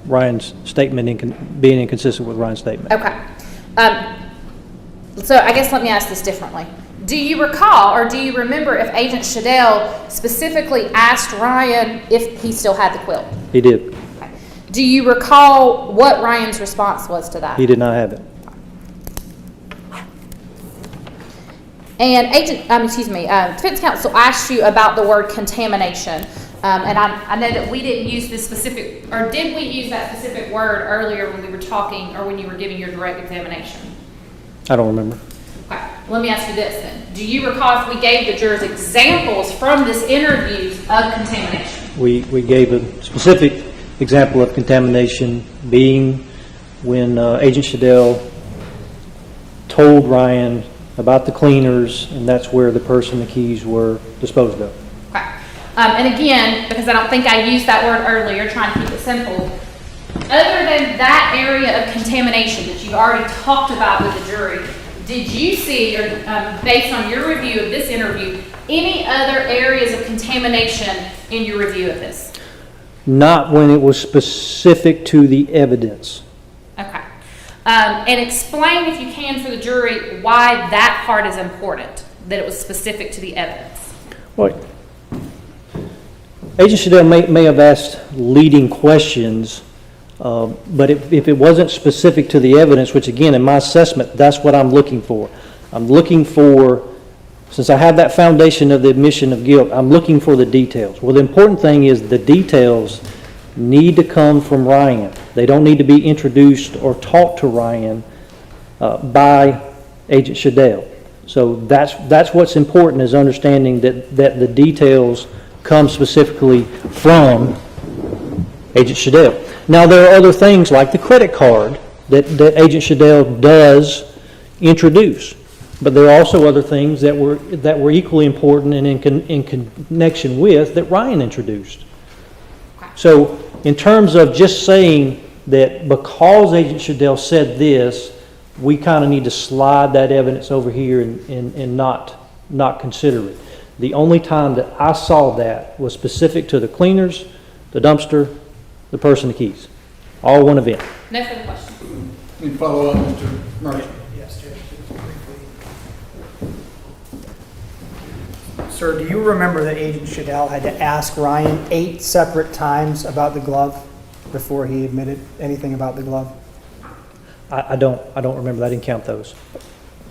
Ryan's statement being inconsistent with Ryan's statement?
Okay. So I guess let me ask this differently. Do you recall or do you remember if Agent Shadell specifically asked Ryan if he still had the quilt?
He did.
Okay. Do you recall what Ryan's response was to that?
He did not have it.
And defense counsel asked you about the word contamination. And I know that we didn't use this specific, or did we use that specific word earlier when we were talking or when you were giving your direct examination?
I don't remember.
Okay, let me ask you this then. Do you recall if we gave the jurors examples from this interview of contamination?
We gave a specific example of contamination being when Agent Shadell told Ryan about the cleaners, and that's where the purse and the keys were disposed of.
Okay. And again, because I don't think I used that word earlier, trying to keep it simple, other than that area of contamination that you've already talked about with the jury, did you see, or based on your review of this interview, any other areas of contamination in your review of this?
Not when it was specific to the evidence.
Okay. And explain, if you can, for the jury why that part is important, that it was specific to the evidence.
Well, Agent Shadell may have asked leading questions, but if it wasn't specific to the evidence, which again, in my assessment, that's what I'm looking for. I'm looking for since I have that foundation of the admission of guilt, I'm looking for the details. Well, the important thing is the details need to come from Ryan. They don't need to be introduced or taught to Ryan by Agent Shadell. So that's what's important, is understanding that the details come specifically from Agent Shadell. Now, there are other things like the credit card that Agent Shadell does introduce, but there are also other things that were equally important and in connection with that Ryan introduced. So, in terms of just saying that because Agent Shadell said this, we kind of need to slide that evidence over here and not consider it. The only time that I saw that was specific to the cleaners, the dumpster, the purse, and the keys. All one event.
No further questions.
Any follow up, Mr. Murphy?
Yes, Judge. Sir, do you remember that Agent Shadell had to ask Ryan 8 separate times about the glove before he admitted anything about the glove?
I don't remember. I didn't count those.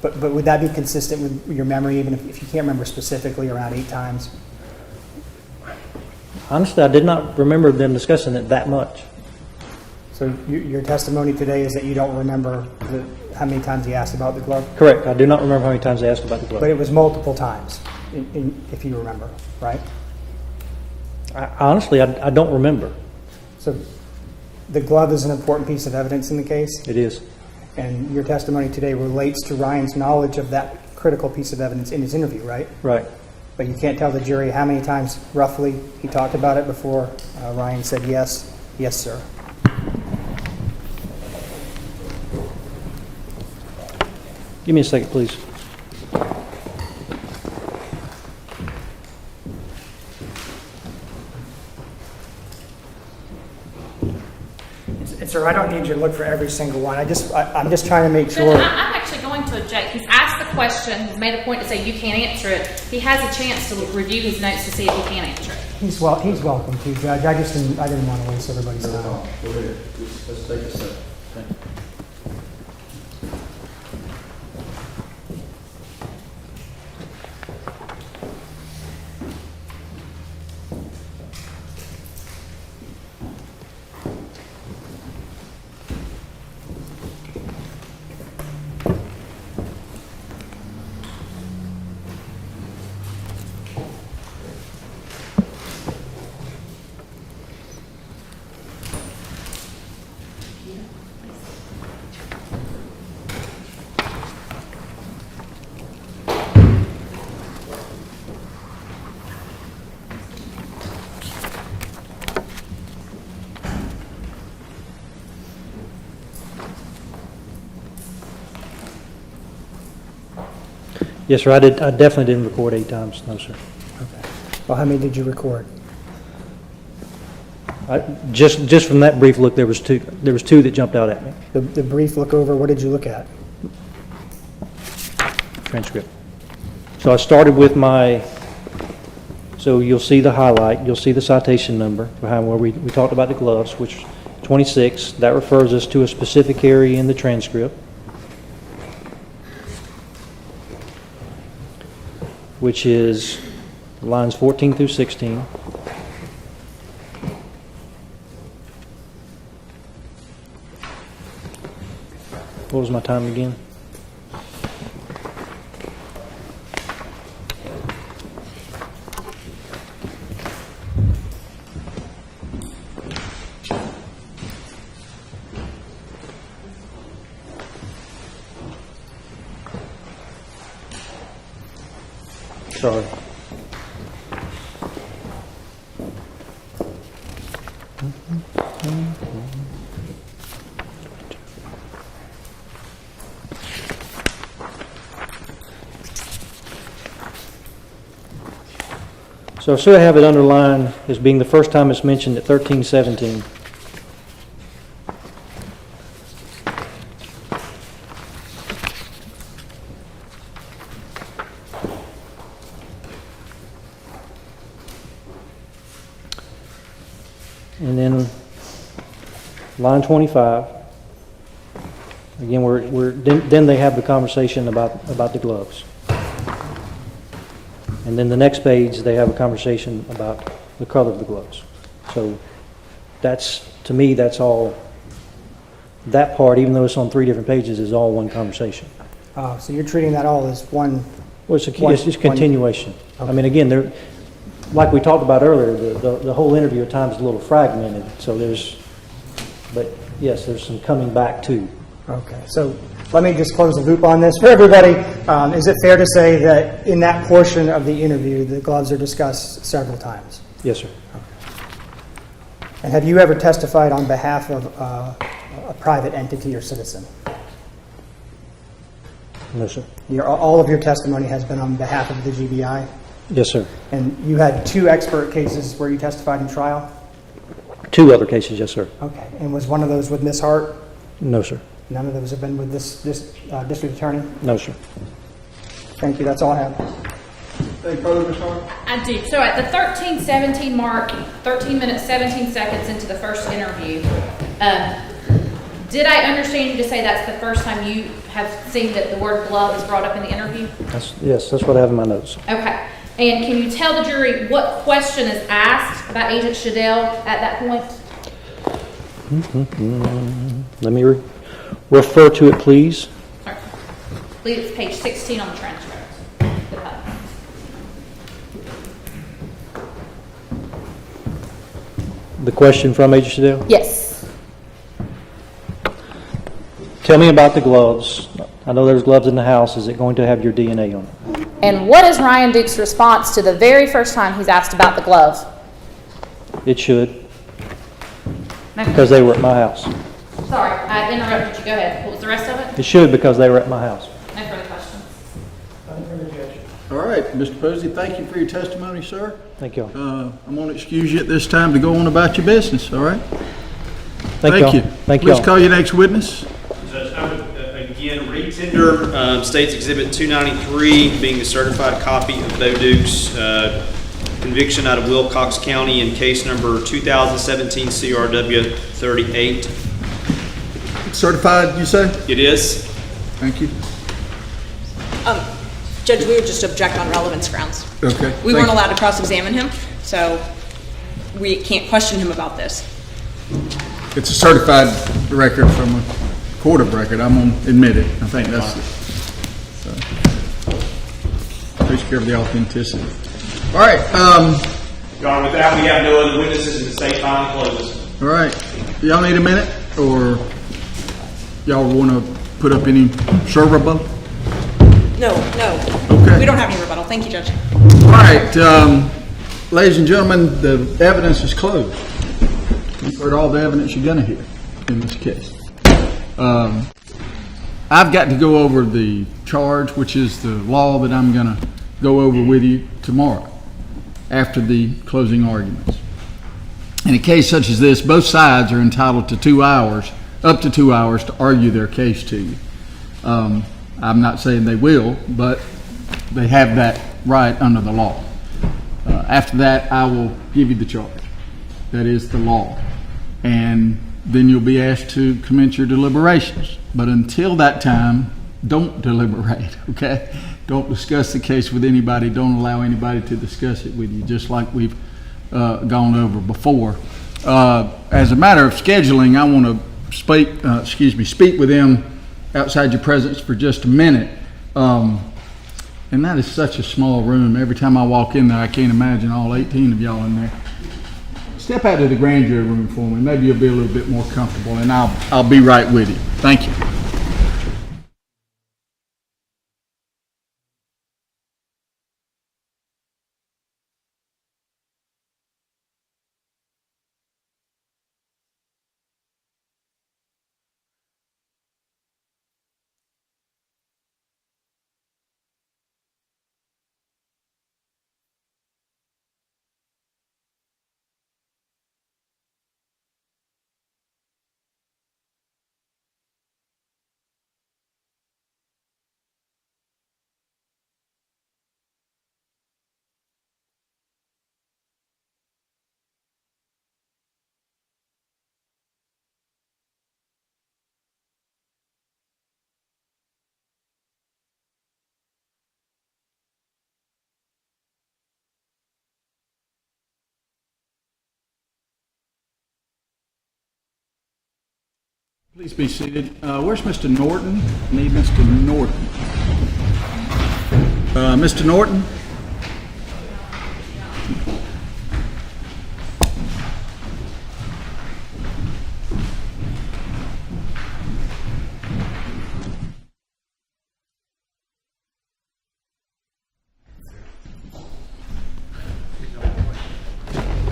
But would that be consistent with your memory, even if you can't remember specifically, around 8 times?
Honestly, I did not remember them discussing it that much.
So your testimony today is that you don't remember how many times he asked about the glove?
Correct. I do not remember how many times they asked about the glove.
But it was multiple times, if you remember, right?
Honestly, I don't remember.
So the glove is an important piece of evidence in the case?
It is.
And your testimony today relates to Ryan's knowledge of that critical piece of evidence in his interview, right?
Right.
But you can't tell the jury how many times roughly he talked about it before Ryan said yes, sir.
Give me a second, please.
And sir, I don't need you to look for every single one. I'm just trying to make sure.
I'm actually going to object. He's asked the question. He's made a point to say you can't answer it. He has a chance to review his notes to see if he can answer it.
He's welcome to, Judge. I didn't want to waste everybody's time.
Go ahead. Let's take a second. Thank you.
Yes, sir. I definitely didn't record 8 times. No, sir.
Okay. Well, how many did you record?
Just from that brief look, there was two that jumped out at me.
The brief look over, what did you look at?
Transcript. So I started with so you'll see the highlight, you'll see the citation number behind where we talked about the gloves, which 26, that refers us to a specific area in the transcript, which is lines 14 through 16. What was my time again? Sorry. So I should have it underlined as being the first time it's mentioned at 1317. And then line 25. Again, then they have the conversation about the gloves. And then the next page, they have a conversation about the color of the gloves. So that's, to me, that's all, that part, even though it's on 3 different pages, is all one conversation.
So you're treating that all as one?
Well, it's just continuation. I mean, again, there, like we talked about earlier, the whole interview at times is a little fragmented, so there's, but yes, there's some coming back too.
Okay, so let me just close the loop on this for everybody. Is it fair to say that in that portion of the interview, the gloves are discussed several times?
Yes, sir.
And have you ever testified on behalf of a private entity or citizen?
No, sir.
All of your testimony has been on behalf of the GBI?
Yes, sir.
And you had 2 expert cases where you testified in trial?
2 other cases, yes, sir.
Okay, and was one of those with Ms. Hart?
No, sir.
None of those have been with this district attorney?
No, sir.
Thank you, that's all I have.
Thank you, Ms. Hart.
I do. So at the 13:17 mark, 13 minutes, 17 seconds into the first interview, did I understand you to say that's the first time you have seen that the word glove is brought up in the interview?
Yes, that's what I have in my notes.
Okay. And can you tell the jury what question is asked about Agent Shadell at that point?
Let me refer to it, please.
I believe it's page 16 on the transcript.
The question from Agent Shadell?
Yes.
Tell me about the gloves. I know there's gloves in the house. Is it going to have your DNA on it?
And what is Ryan Duke's response to the very first time he's asked about the glove?
It should. Because they were at my house.
Sorry, I interrupted you. Go ahead. What was the rest of it?
It should because they were at my house.
No further questions.
All right, Mr. Posey, thank you for your testimony, sir.
Thank you.
I'm going to excuse you at this time to go on about your business, all right?
Thank
you.
Thank you.
Please call your next witness.
Judge, I would, again, retender State's Exhibit 293 being a certified copy of Bo Duke's conviction out of Wilcox County in case number 2017 CRW 38.
Certified, you say?
It is.
Thank you.
Judge, we would just object on relevance grounds.
Okay.
We weren't allowed to cross-examine him, so we can't question him about this.
It's a certified record from a court of record. I'm going to admit it. I think that's it. So, takes care of the authenticity. All right.
Your Honor, with that, we have no other witnesses and the state file closes.
All right. Y'all need a minute, or y'all want to put up any servable?
No.
Okay.
We don't have any rebuttal. Thank you, Judge.
All right. Ladies and gentlemen, the evidence is closed. You've heard all the evidence you're going to hear in this case. I've got to go over the charge, which is the law that I'm going to go over with you tomorrow after the closing arguments. In a case such as this, both sides are entitled to 2 hours, up to 2 hours, to argue their case to you. I'm not saying they will, but they have that right under the law. After that, I will give you the charge. That is the law. And then you'll be asked to commence your deliberations. But until that time, don't deliberate, okay? Don't discuss the case with anybody. Don't allow anybody to discuss it with you, just like we've gone over before. As a matter of scheduling, I want to speak with them outside your presence for just a minute. And that is such a small room. Every time I walk in there, I can't imagine all 18 of y'all in there. Step out to the grand jury room for me. Maybe you'll be a little bit more comfortable, and I'll be right with you. Thank you. Please be seated. Where's Mr. Norton? Need Mr. Norton. Mr. Norton?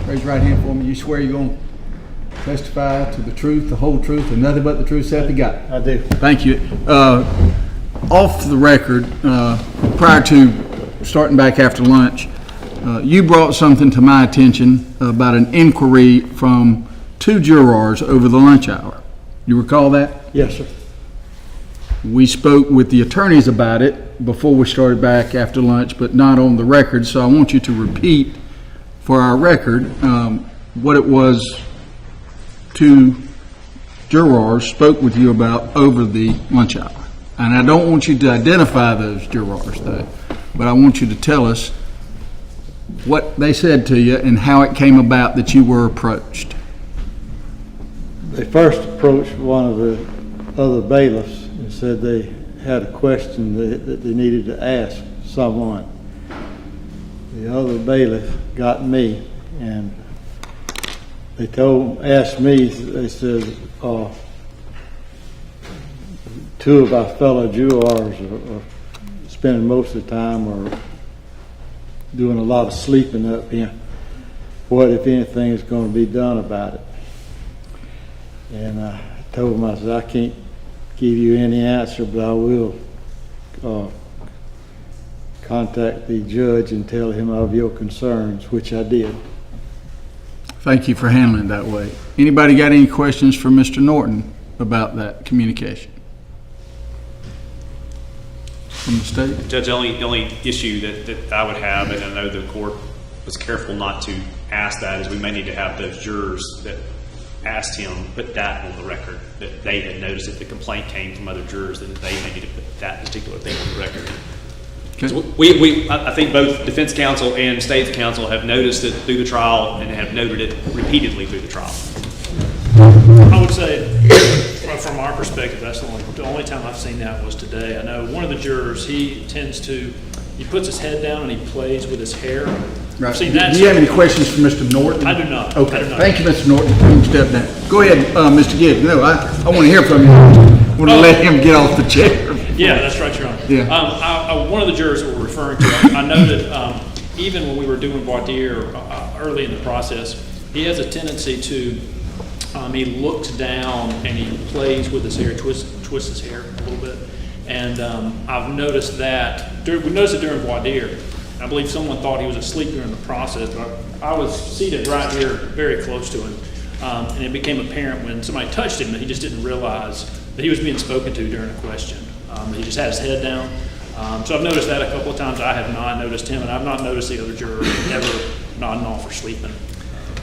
Raise your right hand for me. You swear you're going to testify to the truth, the whole truth, and nothing but the truth, so help you God?
I do.
Thank you. Off the record, prior to starting back after lunch, you brought something to my attention about an inquiry from 2 jurors over the lunch hour. You recall that?
Yes, sir.
We spoke with the attorneys about it before we started back after lunch, but not on the record, so I want you to repeat for our record what it was 2 jurors spoke with you about over the lunch hour. And I don't want you to identify those jurors, though, but I want you to tell us what they said to you and how it came about that you were approached.
They first approached one of the other bailiffs and said they had a question that they needed to ask someone. The other bailiff got me, and they asked me, they said, 2 of our fellow jurors are spending most of the time or doing a lot of sleeping up here. What, if anything, is going to be done about it? And I told them, I said, I can't give you any answer, but I will contact the judge and tell him of your concerns, which I did.
Thank you for handling it that way. Anybody got any questions for Mr. Norton about that communication? From the state?
Judge, the only issue that I would have, and I know the court was careful not to ask that, is we may need to have those jurors that asked him put that on the record, that they had noticed that the complaint came from other jurors, that they may need to put that particular thing on the record.
Okay.
I think both defense counsel and state's counsel have noticed it through the trial and have noted it repeatedly through the trial.
I would say, from our perspective, that's the only time I've seen that was today. I know one of the jurors, he puts his head down and he plays with his hair.
Right.
I've seen that.
Do you have any questions for Mr. Norton?
I do not.
Okay.
I do not.
Thank you, Mr. Norton. You can step down. Go ahead, Mr. Gibbs. No, I want to hear from you. I want to let him get off the chair.
Yeah, that's right, Your Honor.
Yeah.
One of the jurors that we're referring to, I noted even when we were doing voir dire early in the process, he has a tendency to, he looks down and he plays with his hair, twists his hair a little bit. And I've noticed that, we noticed it during voir dire. I believe someone thought he was asleep during the process, but I was seated right here very close to him. And it became apparent when somebody touched him that he just didn't realize that he was being spoken to during a question. He just had his head down. So I've noticed that a couple of times. I have not noticed him, and I've not noticed the other juror ever nodding off or sleeping.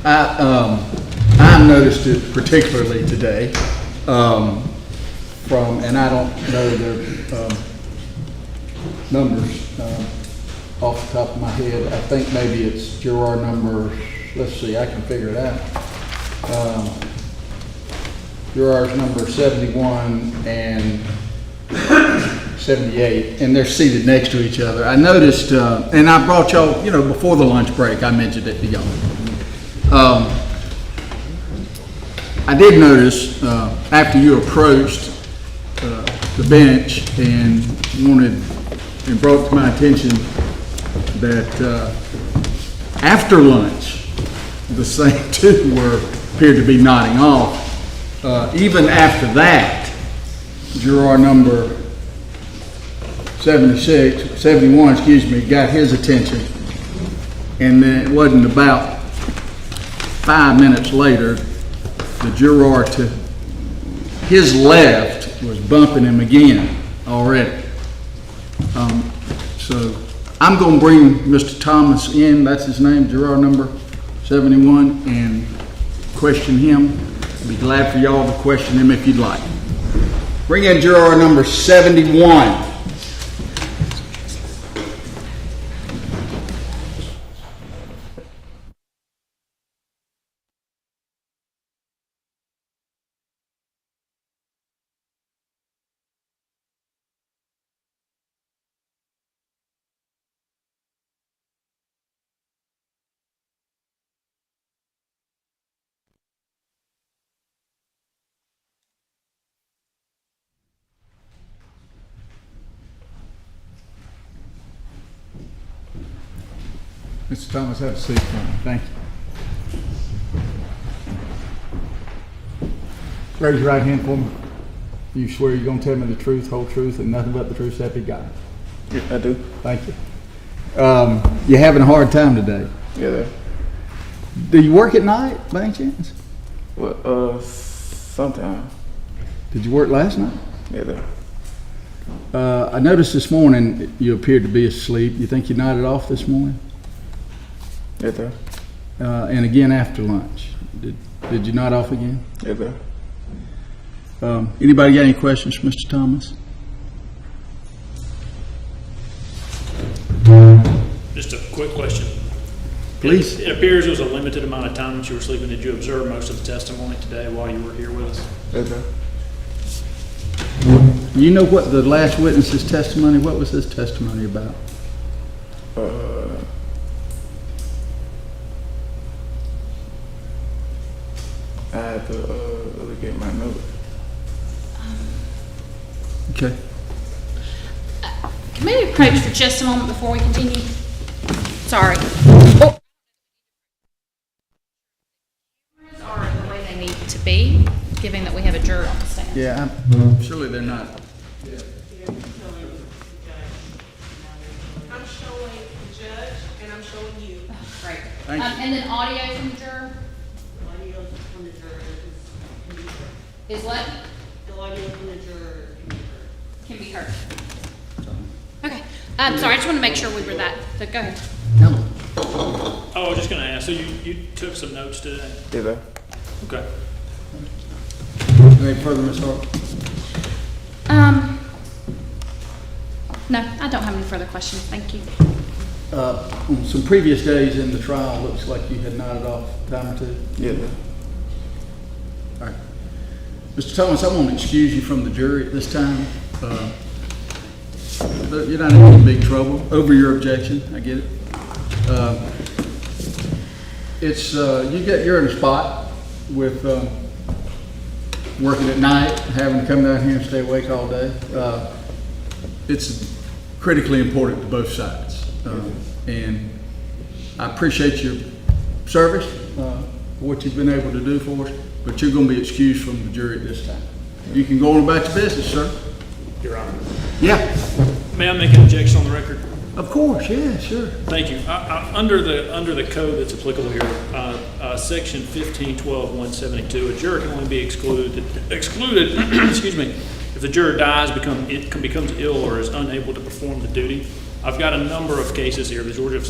I noticed it particularly today and I don't know their numbers off the top of my head. I think maybe it's juror number, let's see, I can figure it out. Jurors number 71 and 78, and they're seated next to each other. I noticed, and I brought y'all, before the lunch break, I mentioned it to y'all. I did notice after you approached the bench and brought to my attention that after lunch, the same 2 appeared to be nodding off. Even after that, juror number 71, got his attention. And then it wasn't about 5 minutes later, the juror to his left was bumping him again already. So I'm going to bring Mr. Thomas in, that's his name, juror number 71, and question him. I'd be glad for y'all to question him if you'd like. Bring in juror number 71. Mr. Thomas, have a seat for me. Thank you. Raise your right hand for me. You swear you're going to tell me the truth, whole truth, and nothing but the truth, so help you God?
Yeah, I do.
Thank you. You're having a hard time today.
Yeah.
Do you work at night, by any chance?
Well, sometime.
Did you work last night?
Yeah.
I noticed this morning you appeared to be asleep. You think you nodded off this morning?
Yeah.
And again after lunch. Did you nod off again?
Yeah.
Anybody got any questions for Mr. Thomas?
Just a quick question.
Please.
It appears there was a limited amount of time that you were sleeping. Did you observe most of the testimony today while you were here with us?
Yeah.
You know what the last witness's testimony, what was his testimony about?
I had to look at my notes.
Okay.
Can we approach for just a moment before we continue? Sorry. Are the way they need to be, given that we have a juror on the stand.
Yeah, surely they're not.
I'm showing the judge and I'm showing you.
Great.
Thank you.
And then audio from the juror?
Audio from the juror
Is what?
The audio from the juror
Can be heard. Okay. Sorry, I just want to make sure we were that. So go ahead.
Oh, I was just going to ask. So you took some notes today?
Yeah.
Okay.
Any further, Ms. Hart?
No, I don't have any further questions. Thank you.
On some previous days in the trial, looks like you had nodded off a time or two.
Yeah.
All right. Mr. Thomas, I want to excuse you from the jury at this time. You're not in any big trouble. Over your objection, I get it. You're in a spot with working at night, having to come down here and stay awake all day. It's critically important to both sides. And I appreciate your service, what you've been able to do for us, but you're going to be excused from the jury at this time. You can go on about your business, sir.
Your Honor.
Yeah.
May I make an objection on the record?
Of course, yeah, sure.
Thank you. Under the code that's applicable here, section 1512-172, a juror can only be excluded, excuse me, if the juror dies, becomes ill, or is unable to perform the duty. I've got a number of cases here, the Georgia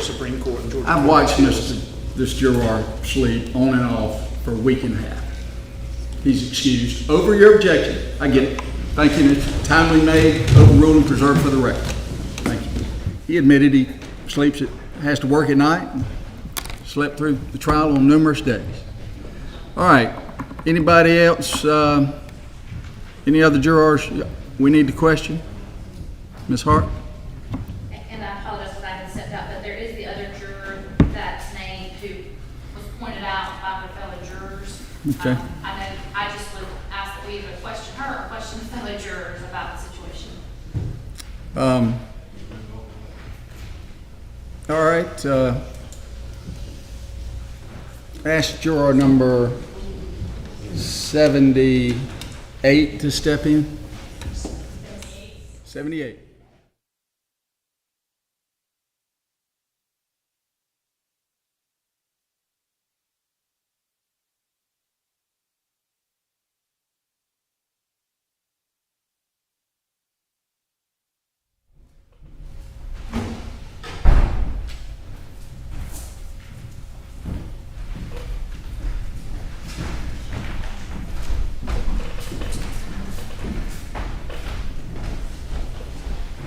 Supreme Court and Georgia.
I've watched this juror sleep on and off for a week and a half. He's excused. Over your objection. I get it. Thank you. It's timely made, overruled, and preserved for the record. Thank you. He admitted he has to work at night, and slept through the trial on numerous days. All right. Anybody else? Any other jurors we need to question? Ms. Hart?
And I apologize if I haven't stepped out, but there is the other juror that's named who was pointed out by her fellow jurors.
Okay.
I just would ask that we either question her or question the fellow jurors about the situation.
All right. Ask juror number 78 to step in. 78.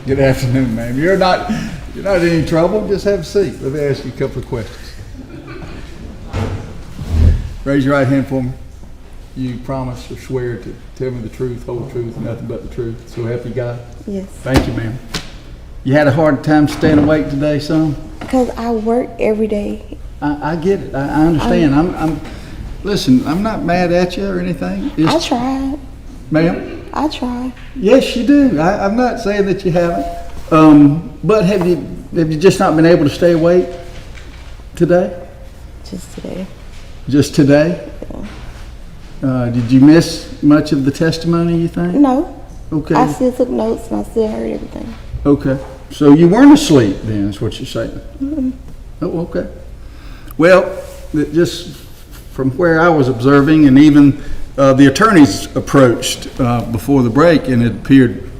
Good afternoon, ma'am. You're not in any trouble. Just have a seat. Let me ask you a couple of questions. Raise your right hand for me. You promise or swear to tell me the truth, whole truth, nothing but the truth. So help you God?
Yes.
Thank you, ma'am. You had a hard time staying awake today, son?
Because I work every day.
I get it. I understand. Listen, I'm not mad at you or anything.
I tried.
Ma'am?
I tried.
Yes, you do. I'm not saying that you haven't. But have you just not been able to stay awake? today?
Just today.
Just today? Did you miss much of the testimony, you think?
No.
Okay.
I still took notes and I still heard everything.
Okay. So you weren't asleep then, is what you're saying?
Mm-mm.
Oh, okay. Well, just from where I was observing, and even the attorneys approached before the break, and it appeared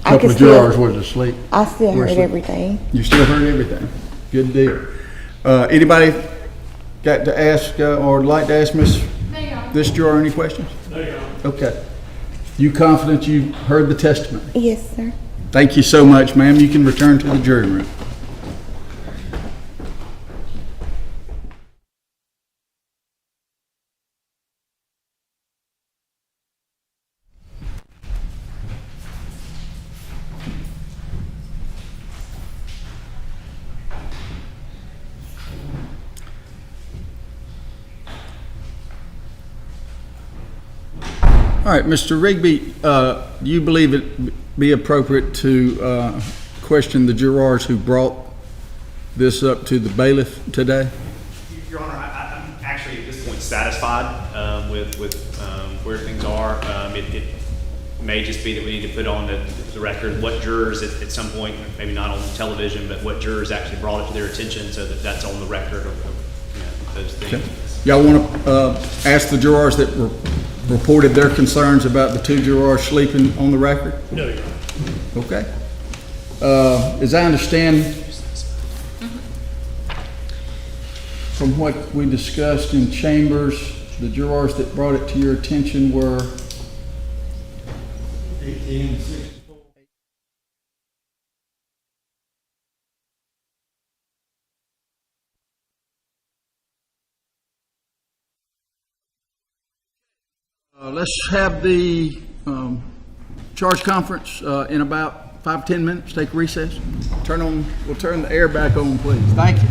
a couple of jurors was asleep.
I still
Were
heard
asleep.
everything.
You still heard everything. Good deal. Anybody got to ask or like to ask this juror any questions?
No.
Okay. You confident you heard the testimony?
Yes, sir.
Thank you so much, ma'am. You can return to the jury room. All right, Mr. Rigby, do you believe it be appropriate to question the jurors who brought this up to the bailiff today?
Your Honor, I'm actually at this point satisfied with where things are. It may just be that we need to put on the record what jurors at some point, maybe not on television, but what jurors actually brought it to their attention so that that's on the record of those things.
Okay. Y'all want to ask the jurors that reported their concerns about the two jurors sleeping on the record?
No, Your Honor.
Okay. As I understand from what we discussed in chambers, the jurors that brought it to your attention were
18 and 64.
Let's have the charge conference in about 5-10 minutes. Take a recess. We'll turn the air back on, please. Thank you.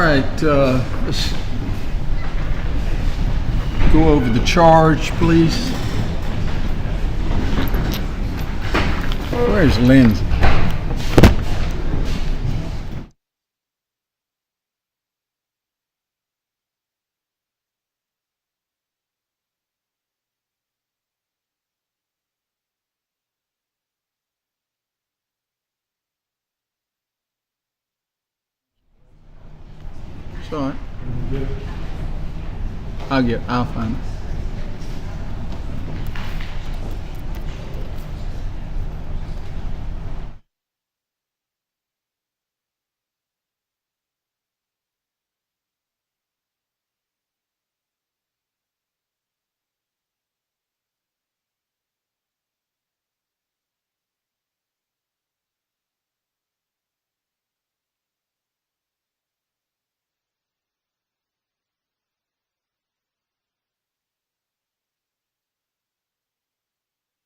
right, let's go over the charge, please. Where's Lindsay? It's all right. I'll find it.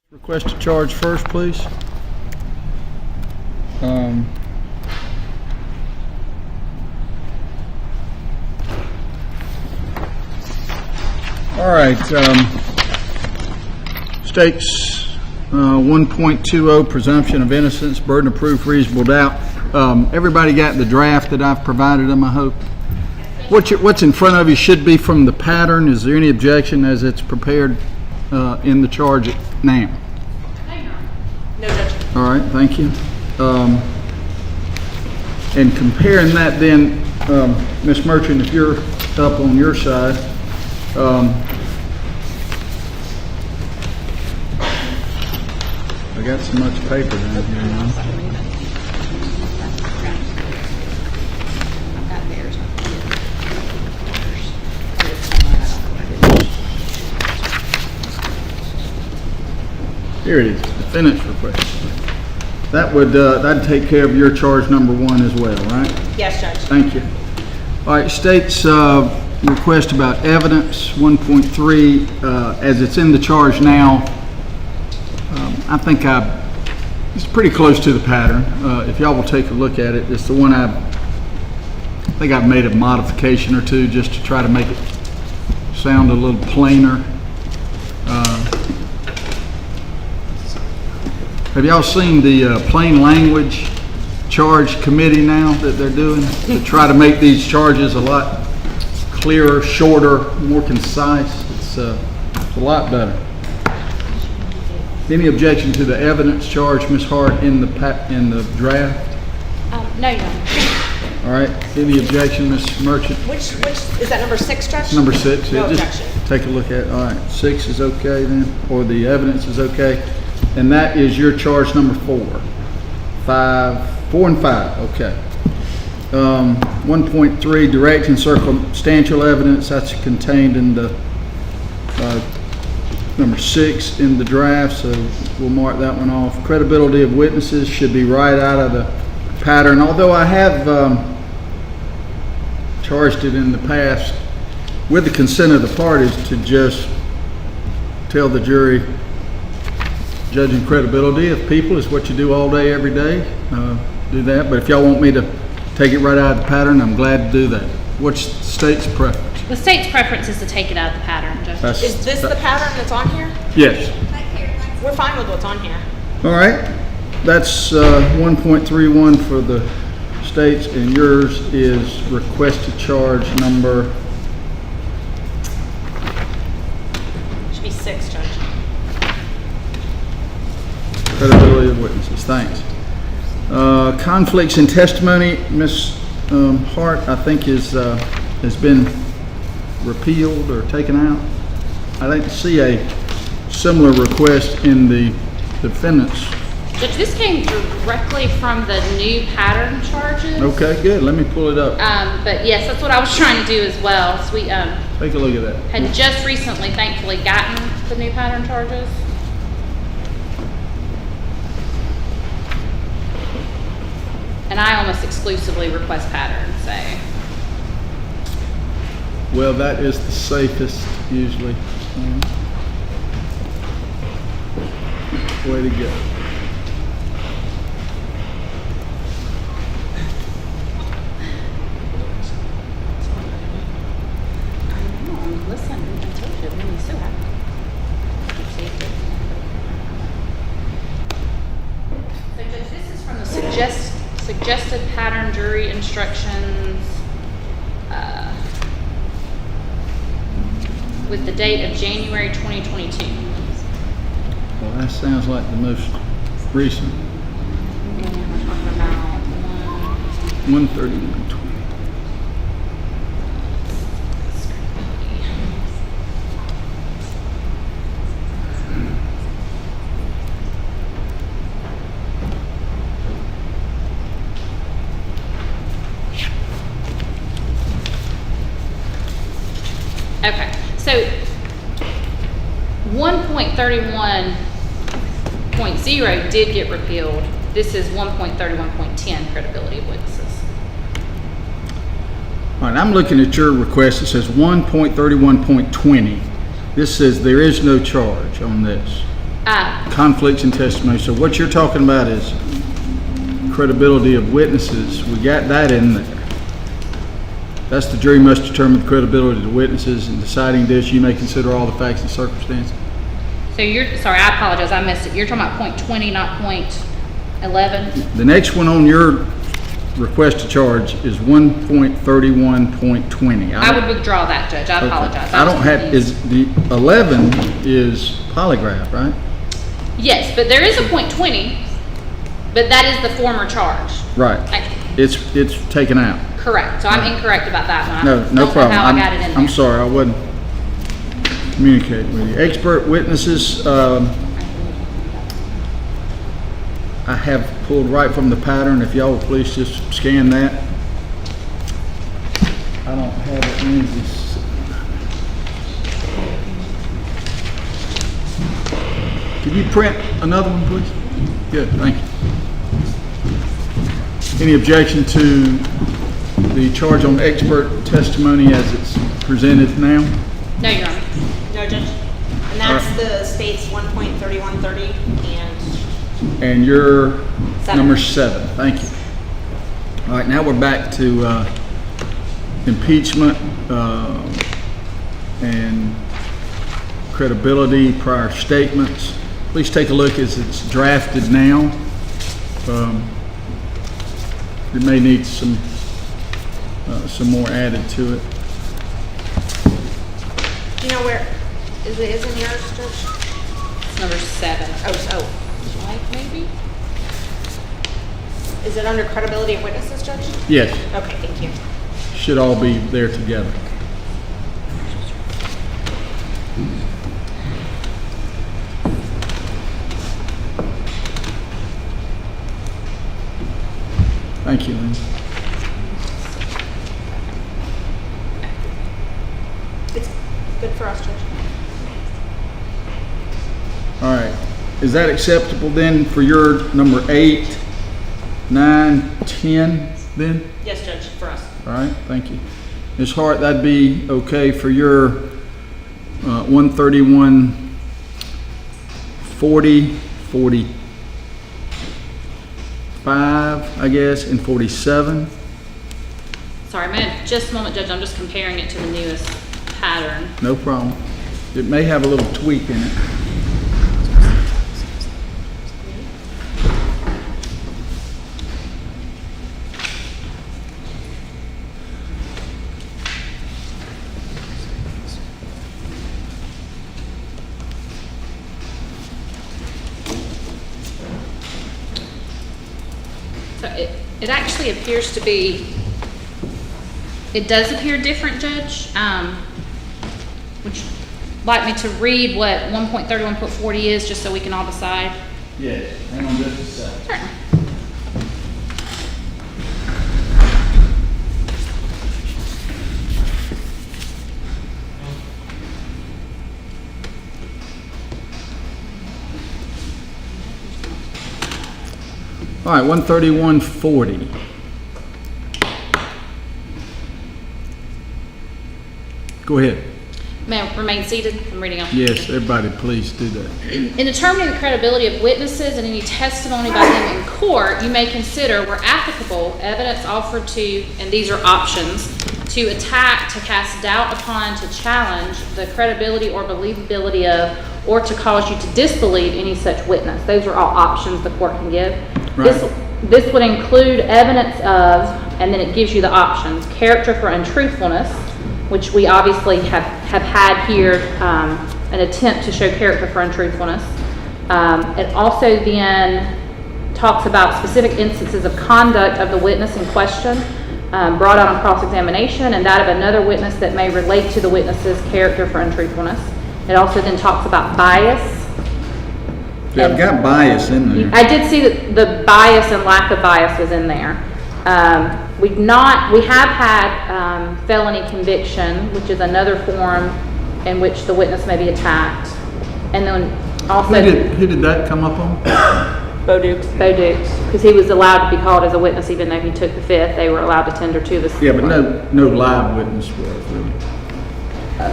Request to charge first, please. All right. States 1.20 presumption of innocence, burden of proof, reasonable doubt. Everybody got the draft that I've provided them, I hope. What's in front of you should be from the pattern. Is there any objection as it's prepared in the charge now?
No judgment. All
right, thank you. And comparing that then, Ms. Merchant, if you're up on your side, I got so much paper down here now. Here it is, defendant's request. That would that'd take care of your charge number 1 as well, right?
Yes, Judge.
Thank you. All right, state's request about evidence 1.3 as it's in the charge now. I think it's pretty close to the pattern. If y'all will take a look at it, it's the one I think I've made a modification or two just to try to make it sound a little plainer. Have y'all seen the plain language charge committee now that they're doing to try to make these charges a lot clearer, shorter, more concise? It's a lot better. Any objection to the evidence charge, Ms. Hart, in the draft?
No, Your Honor.
All right. Any objection, Ms. Merchant?
Which is that number 6, Judge?
Number 6.
No
Just
objection.
take a look at it. All right. 6 is okay then, or the evidence is okay. And that is your charge number 4. 4 and 5, okay. 1.3, direct and circumstantial evidence, that's contained in the number 6 in the draft, so we'll mark that one off. Credibility of witnesses should be right out of the pattern, although I have charged it in the past with the consent of the parties to just tell the jury judging credibility of people is what you do all day, every day. Do that, but if y'all want me to take it right out of the pattern, I'm glad to do that. What's the state's preference?
The state's preference is to take it out of the pattern, Judge.
Is this the pattern that's on here?
Yes.
We're fine with what's on here.
All right. That's 1.31 for the states, and yours is requested charge number.
Should be 6, Judge.
Credibility of witnesses. Thanks. Conflicts in testimony, Ms. Hart, I think has been repealed or taken out. I didn't see a similar request in the defendant's.
Judge, this came directly from the new pattern charges.
Okay, good. Let me pull it up.
But yes, that's what I was trying to do as well. So we
take a look at that.
Had just recently, thankfully, gotten the new pattern charges. And I almost exclusively request patterns, so.
Well, that is the safest usually. Way to go.
suggested pattern jury instructions, with the date of January 2022.
Well, that sounds like the most recent.
And we're talking about
13120.
Okay, so 1.31.0 did get repealed. This is 1.31.10, credibility of witnesses.
All right, I'm looking at your request. It says 1.31.20. This says there is no charge on this. Conflicts in testimony. So what you're talking about is credibility of witnesses. We got that in there. That's the jury must determine the credibility of the witnesses. In deciding this, you may consider all the facts and circumstances.
So sorry, I apologize, I missed it. You're talking about .20, not .11?
The next one on your request to charge is 1.31.20.
I would withdraw that, Judge. I apologize.
I don't have, is the 11 is polygraph, right?
Yes, but there is a .20, but that is the former charge.
Right. It's taken out.
Correct. So I'm incorrect about that one.
No
I don't
problem.
know how I got it in there.
I'm sorry, I wasn't communicating with you. Expert witnesses, I have pulled right from the pattern. If y'all will please just scan that. I don't have it in this. Could you print another one, please? Good, thank you. Any objection to the charge on expert testimony as it's presented now?
No, Your Honor.
No, Judge. And that's the state's 1.3130
And your
7.
number 7. Thank you. All right, now we're back to impeachment and credibility, prior statements. Please take a look as it's drafted now. It may need some more added to it.
Do you know where, is it in yours, Judge?
It's number 7.
Oh,
Like maybe?
is it under credibility of witnesses, Judge?
Yes.
Okay, thank you.
Should all be there together. Thank you, Lynn.
It's good for us, Judge.
All right. Is that acceptable then for your number 8, 9, 10 then?
Yes, Judge, for us.
All right, thank you. Ms. Hart, that'd be okay for your 131, 40, 45, I guess, and 47.
Sorry, man, just a moment, Judge. I'm just comparing it to the newest pattern.
No problem. It may have a little tweak in it.
So it actually appears to be, it does appear different, Judge. Would you like me to read what 1.31.40 is, just so we can all decide?
Yes, hang on just a second.
Certainly.
All right, 131.40. Go ahead.
May I remain seated? I'm reading off.
Yes, everybody, please do that.
In determining the credibility of witnesses and any testimony by them in court, you may consider, where applicable, evidence offered to, and these are options, to attack, to cast doubt upon, to challenge the credibility or believability of, or to cause you to disbelieve any such witness. Those are all options the court can give.
Right.
this would include evidence of, and then it gives you the options, character for untruthfulness, which we obviously have had here, an attempt to show character for untruthfulness. It also then talks about specific instances of conduct of the witness in question, brought out on cross-examination, and that of another witness that may relate to the witness's character for untruthfulness. It also then talks about bias.
Yeah, I've got bias in there.
I did see that the bias and lack of bias was in there. We have had felony conviction, which is another form in which the witness may be attacked. And then also...
Who did that come up on?
Bo Dukes, because he was allowed to be called as a witness even though he took the fifth. They were allowed to tender to the...
Yeah, but no live witness was really.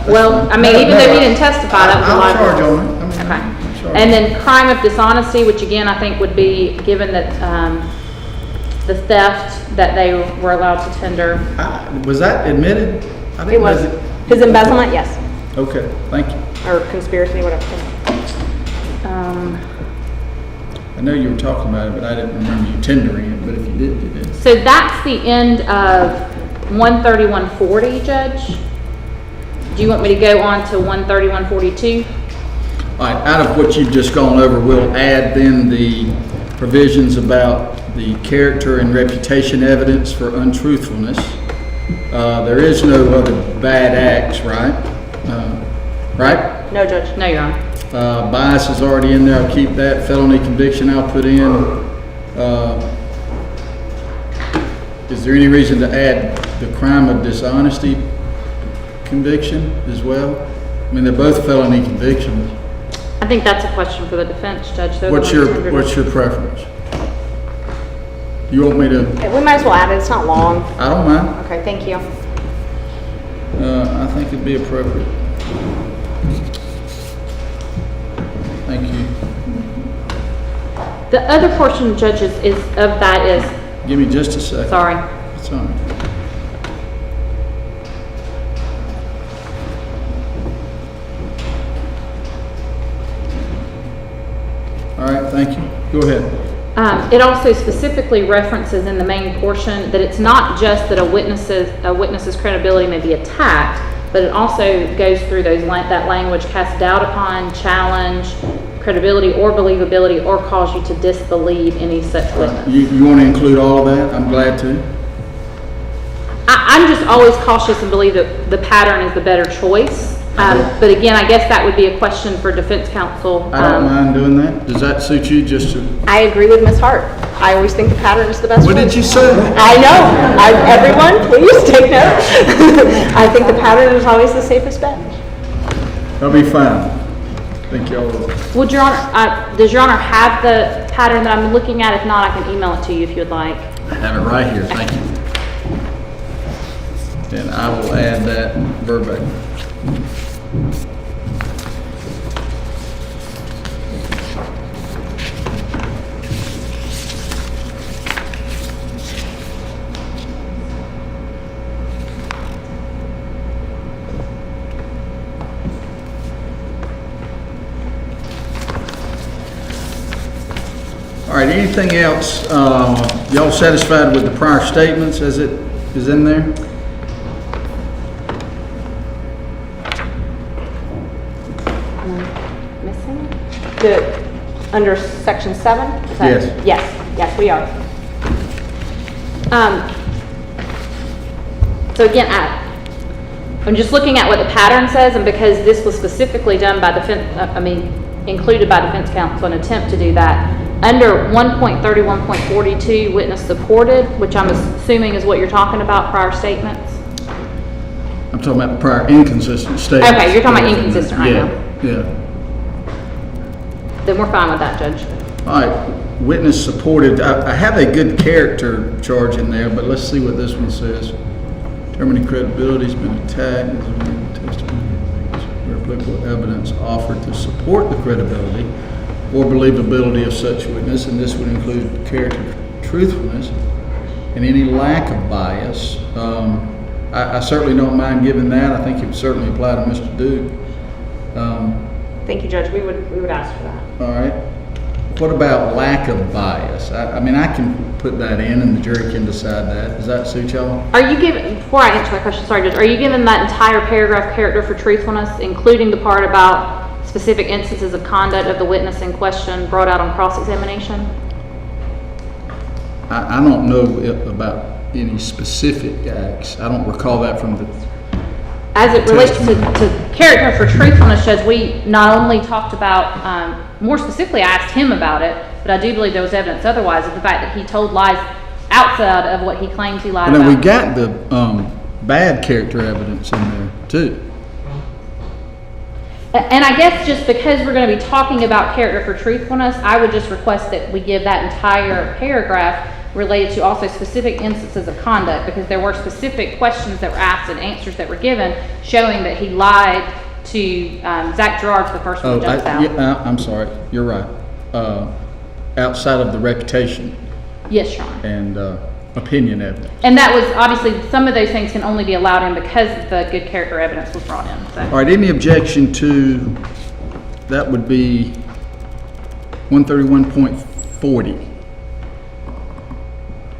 Well, I mean, even though he didn't testify, that was a live
I'll charge
witness.
on it.
Okay. And then crime of dishonesty, which again, I think would be given that the theft that they were allowed to tender.
Was that admitted?
It was. His embezzlement, yes.
Okay, thank you.
Or conspiracy, whatever.
I know you were talking about it, but I didn't remember you tendering it, but if you did, you did.
So that's the end of 130, 140, Judge. Do you want me to go on to 130, 142?
All right, out of what you've just gone over, we'll add then the provisions about the character and reputation evidence for untruthfulness. There is no other bad acts, right? Right?
No, Judge. No, Your Honor.
Bias is already in there. I'll keep that. Felony conviction I'll put in. Is there any reason to add the crime of dishonesty conviction as well? I mean, they're both felony convictions.
I think that's a question for the defense, Judge.
What's your preference? You want me to?
We might as well add it. It's not long.
I don't mind.
Okay, thank you.
I think it'd be appropriate. Thank you.
The other portion, Judges, of that is...
Give me just a second.
Sorry.
It's all right. All right, thank you. Go ahead.
It also specifically references in the main portion that it's not just that a witness's credibility may be attacked, but it also goes through that language, cast doubt upon, challenge, credibility or believability, or cause you to disbelieve any such witness.
You want to include all of that? I'm glad to.
I'm just always cautious and believe that the pattern is the better choice. But again, I guess that would be a question for defense counsel.
I don't mind doing that. Does that suit you?
I agree with Ms. Hart. I always think the pattern is the best.
What did you say?
I know. Everyone, please take note. I think the pattern is always the safest bet.
That'll be fine. Thank you all.
Would Your Honor, does Your Honor have the pattern that I'm looking at? If not, I can email it to you if you'd like.
I have it right here. Thank you. And I will add that verbatim. All right, anything else? Y'all satisfied with the prior statements as it is in there?
Under section 7?
Yes.
Yes, we are.
So again, I'm just looking at what the pattern says, and because this was specifically done by included by defense counsel, an attempt to do that. Under 1.31.42, witness supported, which I'm assuming is what you're talking about, prior statements.
I'm talking about the prior inconsistent statements.
Okay, you're talking about inconsistent right now.
Yeah.
Then we're fine with that, Judge.
All right, witness supported. I have a good character charge in there, but let's see what this one says. Determining credibility has been attacked. Testimony, where applicable evidence offered to support the credibility or believability of such witness, and this would include character truthfulness and any lack of bias. I certainly don't mind giving that. I think it would certainly apply to Mr. Duke.
Thank you, Judge. We would ask for that.
All right. What about lack of bias? I mean, I can put that in and the jury can decide that. Does that suit y'all?
Are you giving, before I answer my question, sorry, Judge, are you giving that entire paragraph character for truthfulness, including the part about specific instances of conduct of the witness in question brought out on cross-examination?
I don't know about any specific acts. I don't recall that from the
As it relates to character for truthfulness, Judge, we not only talked about, more specifically, I asked him about it, but I do believe there was evidence otherwise of the fact that he told lies outside of what he claims he lied
And then
about.
we got the bad character evidence in there too.
And I guess just because we're going to be talking about character for truthfulness, I would just request that we give that entire paragraph related to also specific instances of conduct, because there were specific questions that were asked and answers that were given showing that he lied to Zach Gerard's the first one that jumps out.
Yeah, I'm sorry, you're right. Outside of the reputation
Yes, Your Honor.
and opinion evidence.
And that was, obviously, some of those things can only be allowed in because the good character evidence was brought in. So.
All right, any objection to, that would be 131.40.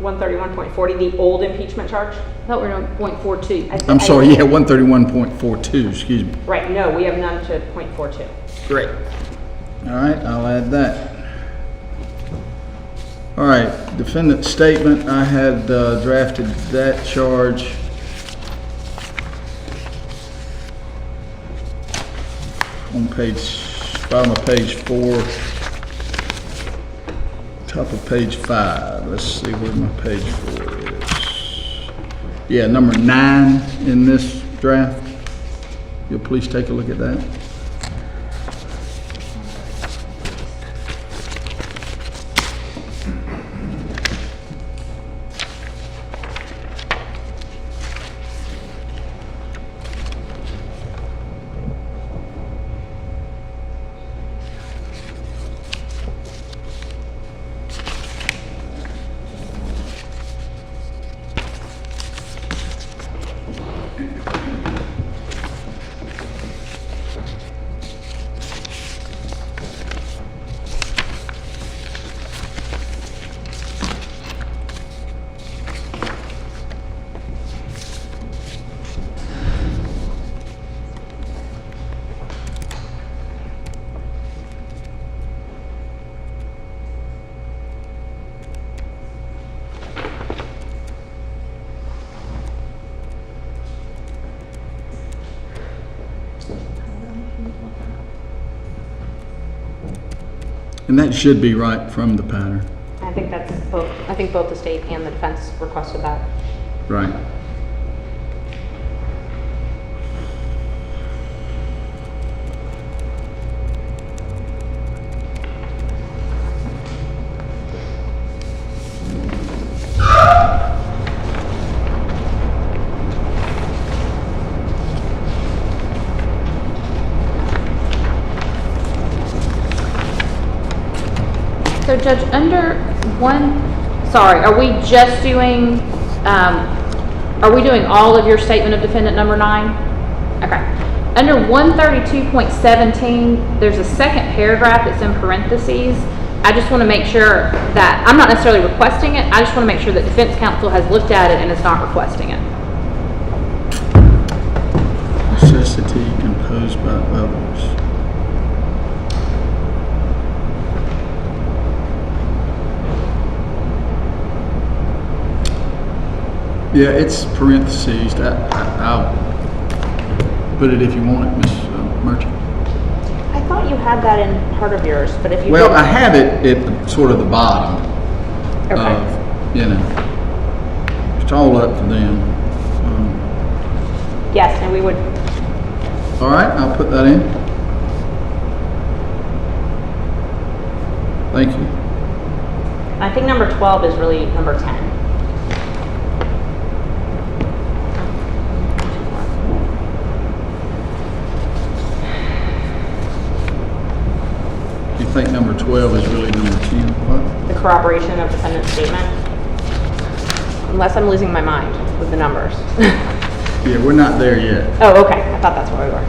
131.40, the old impeachment charge?
I thought we were on .42.
I'm sorry, yeah, 131.42, excuse me.
Right, no, we have none to .42.
Great. All right, I'll add that. All right, defendant's statement, I had drafted that charge. On bottom of page 4, top of page 5. Let's see where my page 4 is. Yeah, number 9 in this draft. You'll please take a look at that. And that should be right from the pattern.
I think that's both, I think both the state and the defense requested that.
Right.
So Judge, under are we just doing, are we doing all of your statement of defendant number 9? Okay. Under 132.17, there's a second paragraph that's in parentheses. I just want to make sure that, I'm not necessarily requesting it, I just want to make sure that defense counsel has looked at it and is not requesting it.
Necessity imposed by others. Yeah, it's parentheses. I'll put it if you want it, Ms. Merchant.
I thought you had that in part of yours, but if you
Well,
didn't-
I have it at sort of the bottom.
Okay.
You know, it's all up to them.
Yes, and we would,
All right, I'll put that in. Thank you.
I think number 12 is really number 10.
You think number 12 is really number 10? What?
The corroboration of defendant's statement. Unless I'm losing my mind with the numbers.
Yeah, we're not there yet.
Oh, okay. I thought that's where we were.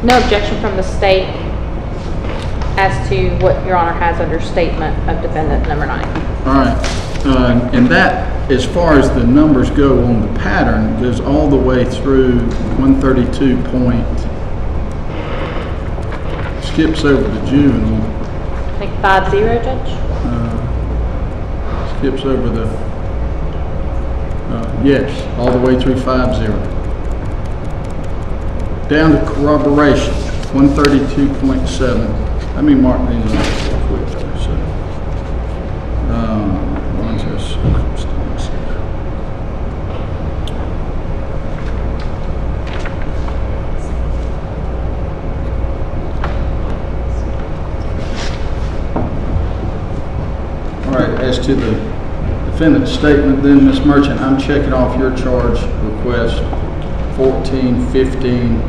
No objection from the state as to what Your Honor has under statement of defendant number 9.
All right, and that, as far as the numbers go on the pattern, goes all the way through 132 point, skips over the juvenile,
I think 5-0, Judge?
skips over the, yes, all the way through 5-0. Down to corroboration, 132.7. Let me mark these up real quick. So, one's a circumstance. All right, as to the defendant's statement, then, Ms. Merchant, I'm checking off your charge request 14, 15,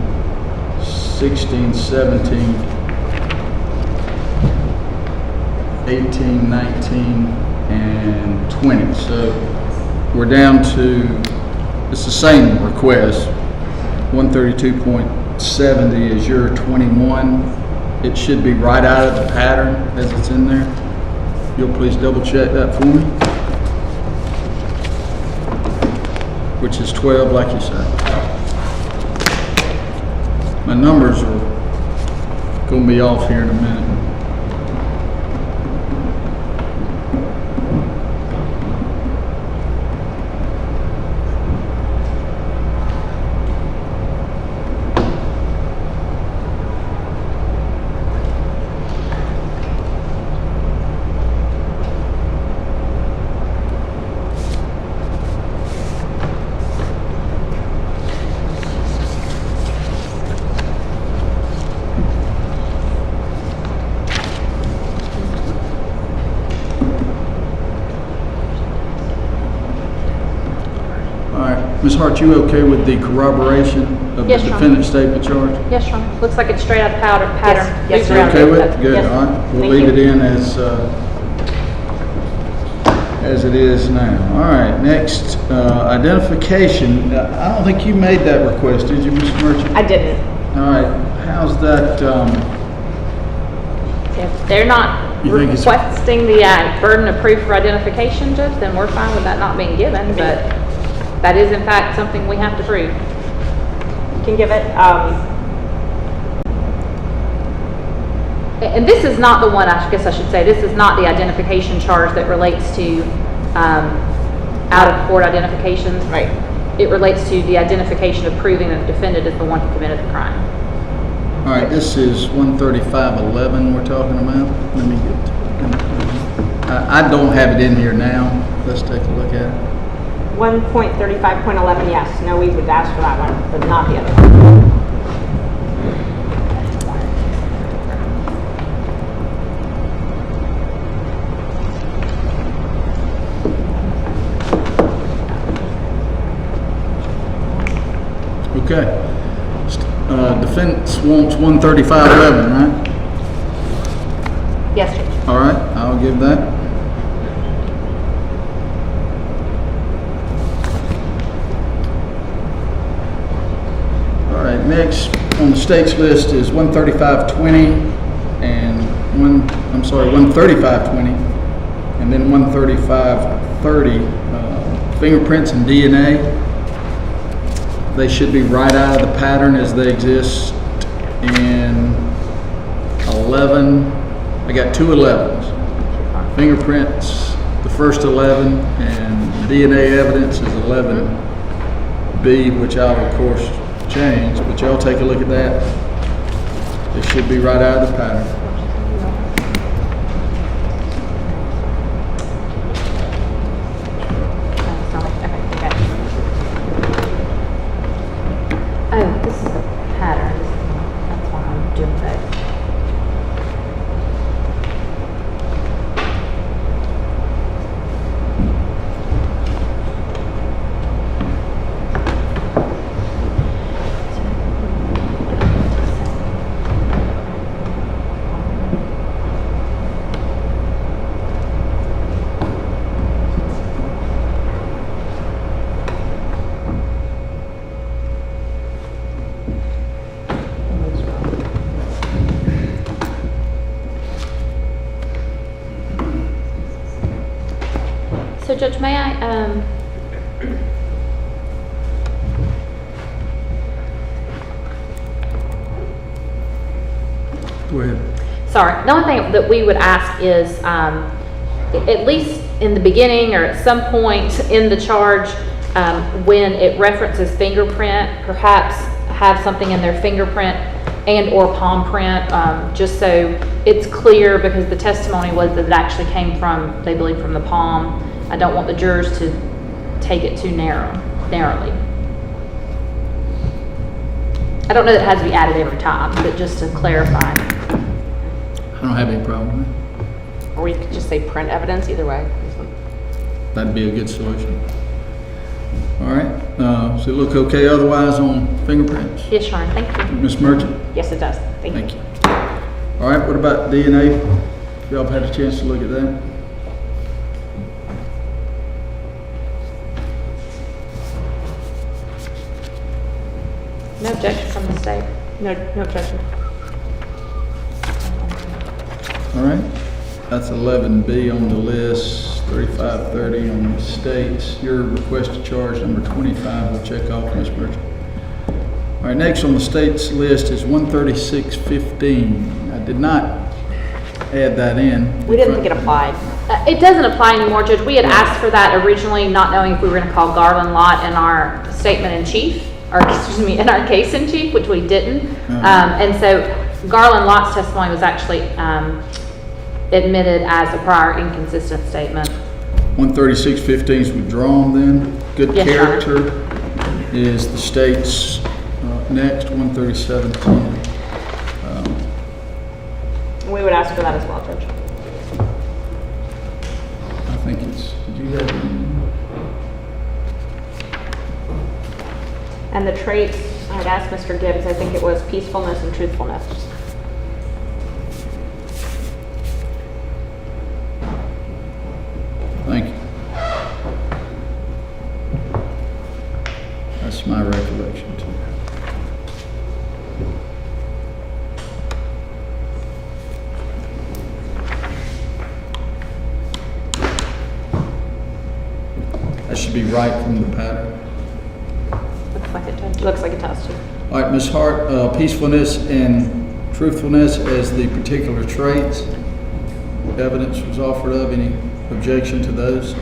16, 17, 18, 19, and 20. So we're down to, it's the same request. 132.70 is your 21. It should be right out of the pattern as it's in there. You'll please double check that for me. Which is 12, like you said. My numbers are going to be off here in a minute. Ms. Hart, you okay with the corroboration of
Yes,
the
Your Honor.
defendant's statement charge?
Yes, Your Honor. Looks like it's straight out of pattern.
Yes,
You okay with it? Good,
Yes.
all right. We'll
Thank
leave
you.
it in as it is now. All right, next, identification. I don't think you made that request, did you, Mr. Merchant?
I didn't.
All right, how's that,
If they're not
You think it's-
requesting the burden of proof for identification, Judge, then we're fine with that not being given, but that is in fact something we have to prove.
You can give it,
And this is not the one, I guess I should say, this is not the identification charge that relates to out-of-court identifications.
Right.
It relates to the identification of proving that the defendant is the one who committed the crime.
all right, this is 135.11 we're talking about. Let me get, I don't have it in here now. Let's take a look at it.
1.35.11, yes. No, we would ask for that one, but not the other one.
Okay. Defense wants 135.11, right?
Yes, Judge.
All right, I'll give that. All right, next on the state's list is 135.20 and 135.20 and then 135.30, fingerprints and DNA. They should be right out of the pattern as they exist in 11. I got two 11s. Fingerprints, the first 11, and DNA evidence is 11B, which I'll of course change, but y'all take a look at that. They should be right out of the pattern.
Oh, this is the pattern. That's why I'm doing that.
So Judge, may I,
Go ahead.
sorry, the only thing that we would ask is, at least in the beginning or at some point in the charge, when it references fingerprint, perhaps have something in their fingerprint and or palm print, just so it's clear, because the testimony was that it actually came from, they believe, from the palm. I don't want the jurors to take it too narrowly. I don't know that it has to be added every time, but just to clarify.
I don't have any problem with it.
Or you could just say print evidence, either way.
That'd be a good solution. All right, does it look okay otherwise on fingerprints?
Yes, Your Honor, thank you.
Ms. Merchant?
Yes, it does. Thank you.
All right, what about DNA? Y'all had a chance to look at that?
No objection from the state.
No objection.
All right, that's 11B on the list, 3530 on the states. Your requested charge number 25, we'll check off, Ms. Merchant. All right, next on the state's list is 13615. I did not add that in.
We didn't think it applied.
It doesn't apply anymore, Judge. We had asked for that originally, not knowing if we were going to call Garland Lott in our statement in chief, or excuse me, in our case in chief, which we didn't. And so Garland Lott's testimony was actually admitted as a prior inconsistent statement.
13615 is withdrawn then. Good
Yes, Your Honor.
character is the state's next, 13710.
We would ask for that as well, Judge.
I think it's, did you have it?
And the traits, I'd ask Mr. Gibbs, I think it was peacefulness and truthfulness.
Thank you. That's my recollection too. That should be right from the pattern.
Looks like it does. Looks like it does too.
All right, Ms. Hart, peacefulness and truthfulness as the particular traits. Evidence was offered of. Any objection to those?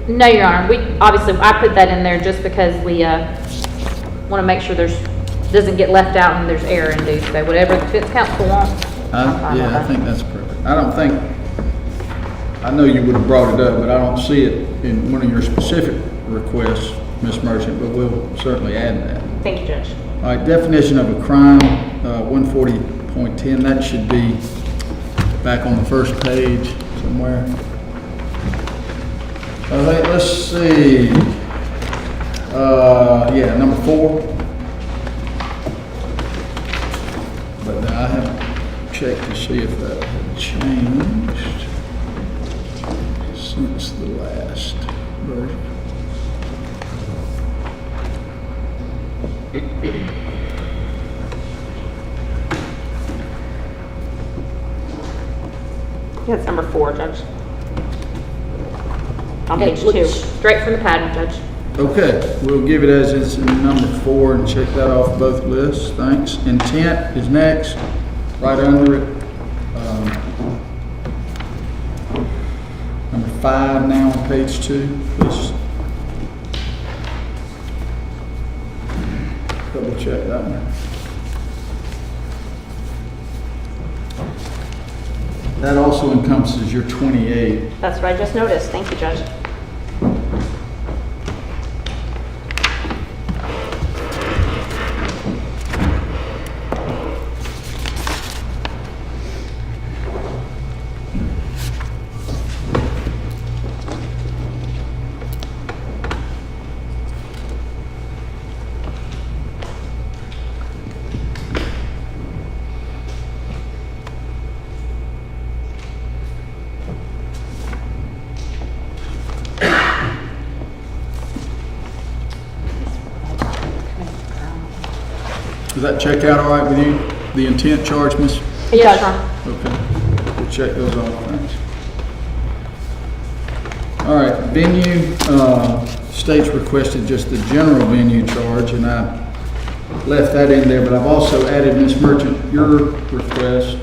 No, Your Honor. We obviously, I put that in there just because we want to make sure doesn't get left out and there's error induced. So whatever the defense counsel wants.
Yeah, I think that's perfect. I know you would have brought it up, but I don't see it in one of your specific requests, Ms. Merchant, but we'll certainly add that.
Thank you, Judge.
All right, definition of a crime, 140.10, that should be back on the first page somewhere. All right, let's see. Yeah, number 4. But I haven't checked to see if that had changed since the last version.
Yeah, it's number 4, Judge. On
It
page
looks
2.
straight from the pattern, Judge.
Okay, we'll give it as it's in number 4 and check that off both lists. Thanks. Intent is next, right under it. Number 5 now on page 2, please. Double check that one. That also encompasses your 28.
That's what I just noticed. Thank you, Judge.
Does that check out all right with you? The intent charge, Miss?
Yes, Your Honor.
Okay, we'll check those off, thanks. All right, venue, state's requested just the general venue charge, and I left that in there, but I've also added, Ms. Merchant, your request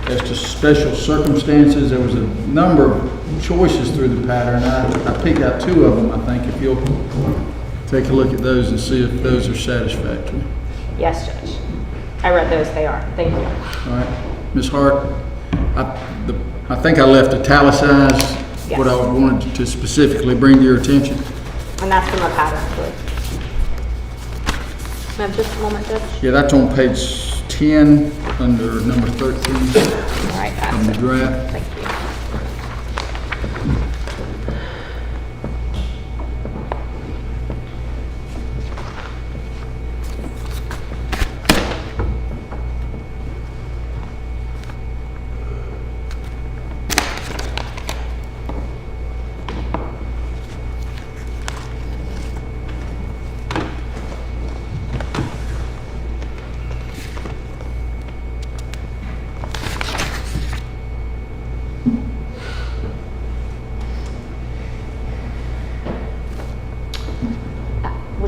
as to special circumstances. There was a number of choices through the pattern. I picked out 2 of them, I think, if you'll take a look at those and see if those are satisfactory.
Yes, Judge. I read those, they are. Thank you.
All right, Ms. Hart, I think I left italicized what I wanted to specifically bring to your attention.
And that's from a pattern, please. May I have just a moment, Judge?
Yeah, that's on page 10 under number 13
All right,
from the draft.
Thank you.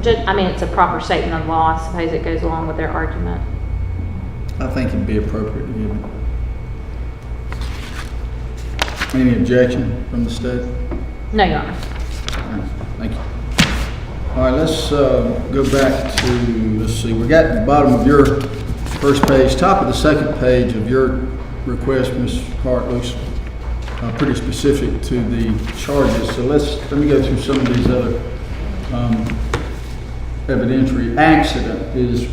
I mean, it's a proper statement of law. I suppose it goes along with their argument.
I think it'd be appropriate to give it. Any objection from the state?
No, Your Honor.
All right, thank you. All right, let's go back to, let's see, we got the bottom of your first page, top of the second page of your request, Ms. Hart, looks pretty specific to the charges. So let me go through some of these other evidentiary. Accident is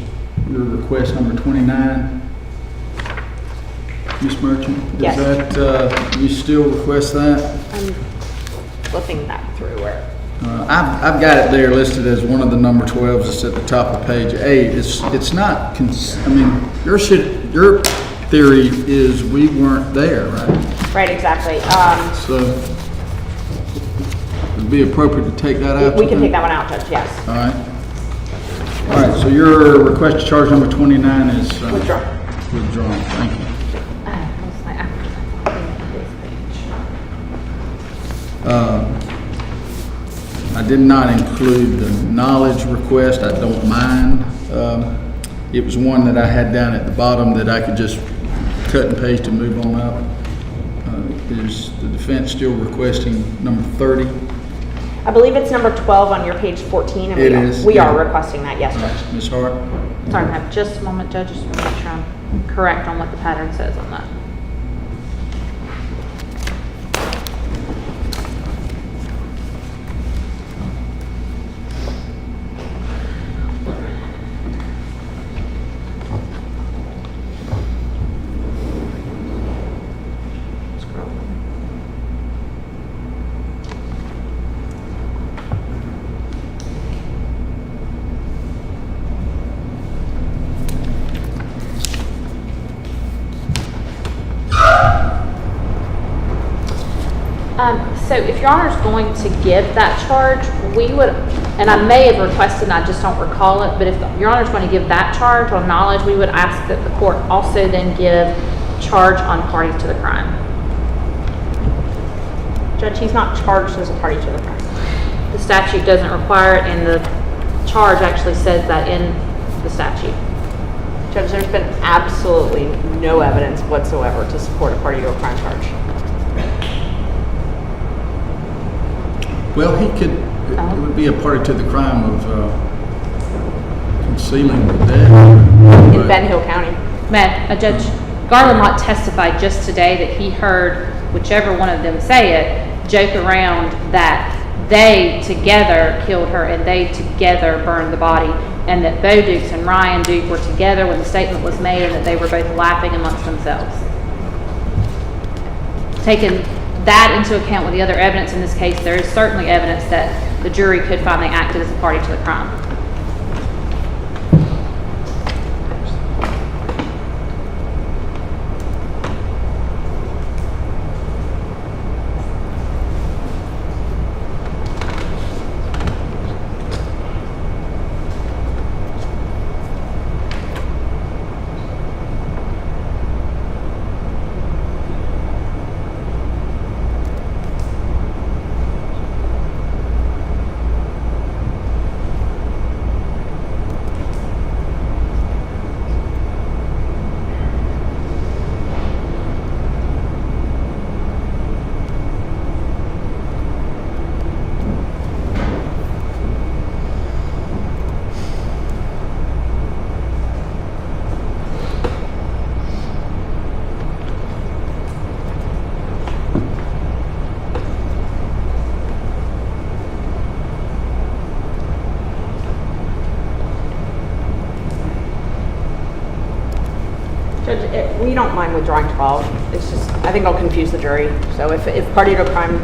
your request number 29. Ms. Merchant?
Yes.
Is that, you still request that?
I'm flipping back through where.
I've got it there listed as one of the number 12s. It's at the top of page 8. It's not, I mean, your theory is we weren't there, right?
Right, exactly.
So it'd be appropriate to take that out.
We can take that one out, Judge, yes.
All right. All right, so your request to charge number 29 is
Withdrawn.
Withdrawn, thank you. I did not include the knowledge request. I don't mind. It was one that I had down at the bottom that I could just cut and paste and move on up. Is the defense still requesting number 30?
I believe it's number 12 on your page 14. And we are requesting that, yes, Judge.
Ms. Hart?
Sorry, ma'am. Just a moment, Judge. Just want to make sure I'm correct on what the pattern says on that. So if Your Honor is going to give that charge, we would, and I may have requested, and I just don't recall it, but if Your Honor is going to give that charge on knowledge, we would ask that the court also then give charge on party to the crime.
Judge, he's not charged as a party to the crime.
The statute doesn't require it, and the charge actually says that in the statute.
Judge, there's been absolutely no evidence whatsoever to support a party to a crime charge.
Well, it would be a party to the crime of concealing the death.
In Ben Hill County.
Ma'am, Judge Garland Lott testified just today that he heard whichever one of them say it joke around that they together killed her and they together burned the body, and that Bo Dukes and Ryan Duke were together when the statement was made, and that they were both laughing amongst themselves. Taking that into account with the other evidence in this case, there is certainly evidence that the jury could find they acted as a party to the crime.
we don't mind withdrawing 12. It's just, I think it'll confuse the jury. So if party to a crime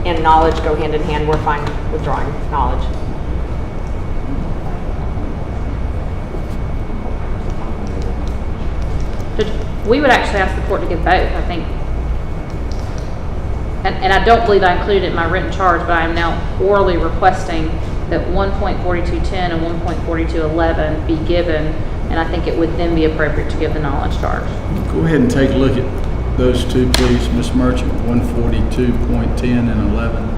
and knowledge go hand in hand, we're fine withdrawing knowledge.
We would actually ask the court to give both, I think. And I don't believe I included it in my written charge, but I am now orally requesting that 1.4210 and 1.4211 be given, and I think it would then be appropriate to give the knowledge charge.
Go ahead and take a look at those two, please, Ms. Merchant, 142.10 and 11.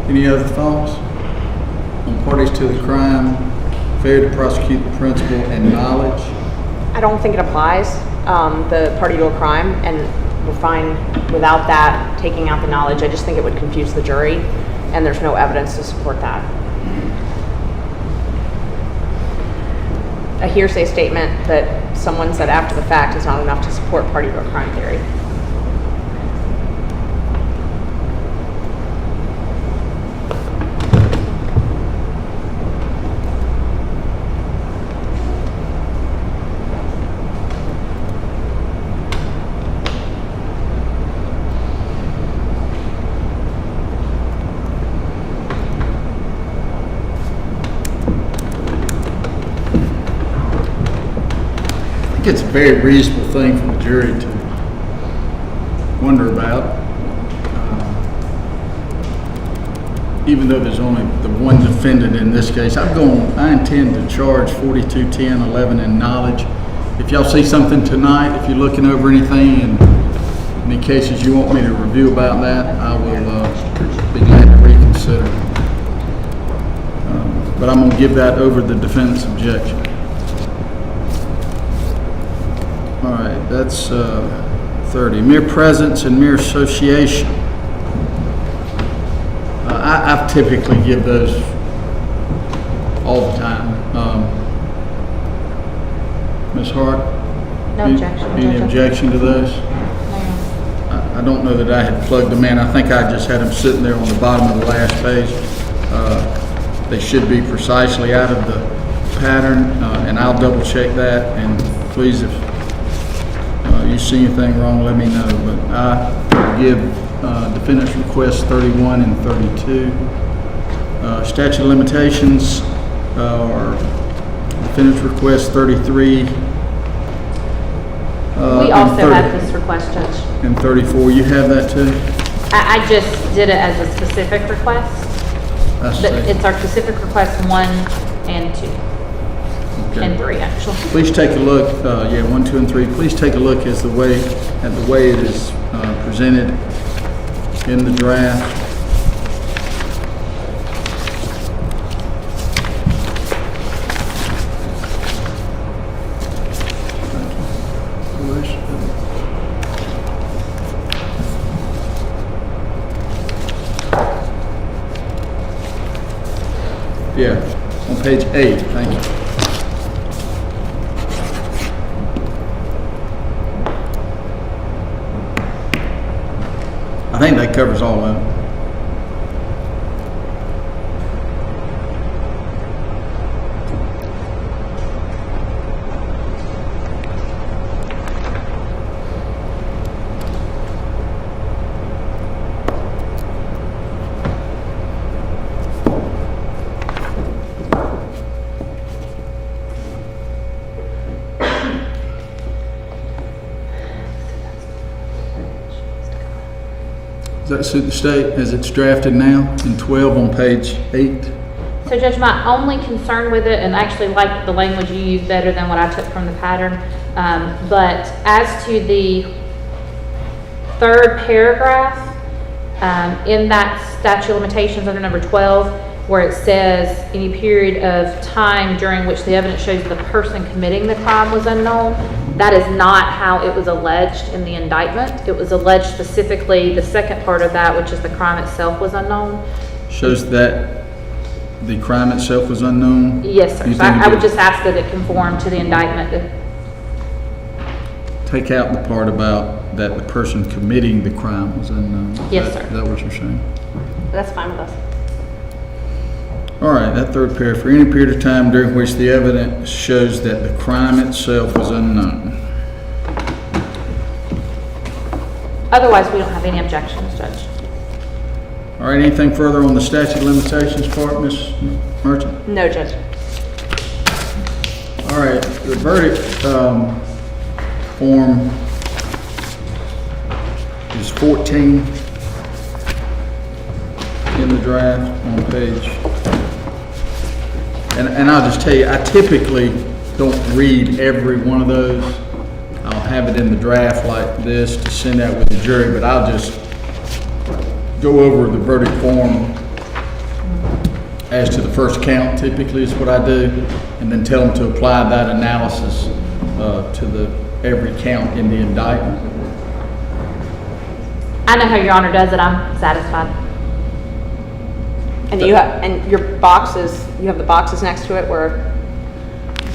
Any other thoughts on parties to the crime, failure to prosecute the principal, and knowledge?
I don't think it applies, the party to a crime, and we're fine without that, taking out the knowledge. I just think it would confuse the jury, and there's no evidence to support that. A hearsay statement that someone said after the fact is not enough to support party to a crime theory.
It's a very reasonable thing for the jury to wonder about. Even though there's only the one defendant in this case, I intend to charge 4210, 11 in knowledge. If y'all see something tonight, if you're looking over anything and any cases you want me to review about that, I will be glad to reconsider. But I'm gonna give that over the defendant's objection. All right, that's 30. Mere presence and mere association. I typically give those all the time. Ms. Hart?
No objection.
Any objection to those? I don't know that I had plugged them in. I think I just had them sitting there on the bottom of the last page. They should be precisely out of the pattern, and I'll double check that. And please, if you see anything wrong, let me know. But I give defendant's request 31 and 32. Statute of limitations or defendant's request 33.
We also have this request, Judge.
And 34. You have that too?
I just did it as a specific request. It's our specific request 1 and 2.
Okay.
And 3, actually.
Please take a look, 1, 2, and 3. Please take a look at the way it is presented in the draft. Yeah, on page 8. Thank you. I think that covers all of it. Does that suit the state as it's drafted now in 12 on page 8?
So Judge, my only concern with it, and I actually like the language you used better than what I took from the pattern,
But as to the third paragraph, in that statute of limitations under number 12, where it says any period of time during which the evidence shows the person committing the crime was unknown, that is not how it was alleged in the indictment. It was alleged specifically, the second part of that, which is the crime itself was unknown.
Shows that the crime itself was unknown?
Yes, sir. So I would just ask that it conform to the indictment.
Take out the part about that the person committing the crime was unknown.
Yes, sir.
Is that what you're saying?
That's fine with us.
All right, that third paragraph, for any period of time during which the evidence shows that the crime itself was unknown.
Otherwise, we don't have any objections, Judge.
All right, anything further on the statute of limitations part, Ms. Merchant?
No, Judge.
All right, the verdict form is 14 in the draft on page. And I'll just tell you, I typically don't read every one of those. I'll have it in the draft like this to send out with the jury, but I'll just go over the verdict form as to the first count, typically is what I do, and then tell them to apply that analysis to every count in the indictment.
I know how Your Honor does it. I'm satisfied.
And you have, and your boxes, you have the boxes next to it where?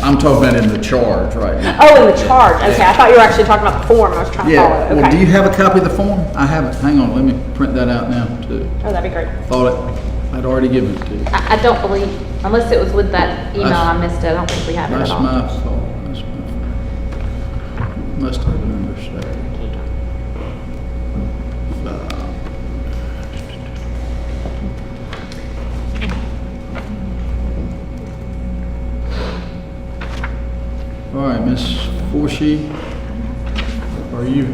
I'm talking about in the charge right now.
Oh, in the charge. Okay, I thought you were actually talking about the form. I was trying to follow it. Okay.
Well, do you have a copy of the form? I have it. Hang on, let me print that out now too.
Oh, that'd be great.
Thought I'd already given it to you.
I don't believe, unless it was with that email, I missed it. I don't think we have it at
That's
all.
my fault. That's my fault. Must have an understanding. All right, Miss Forshe, are you?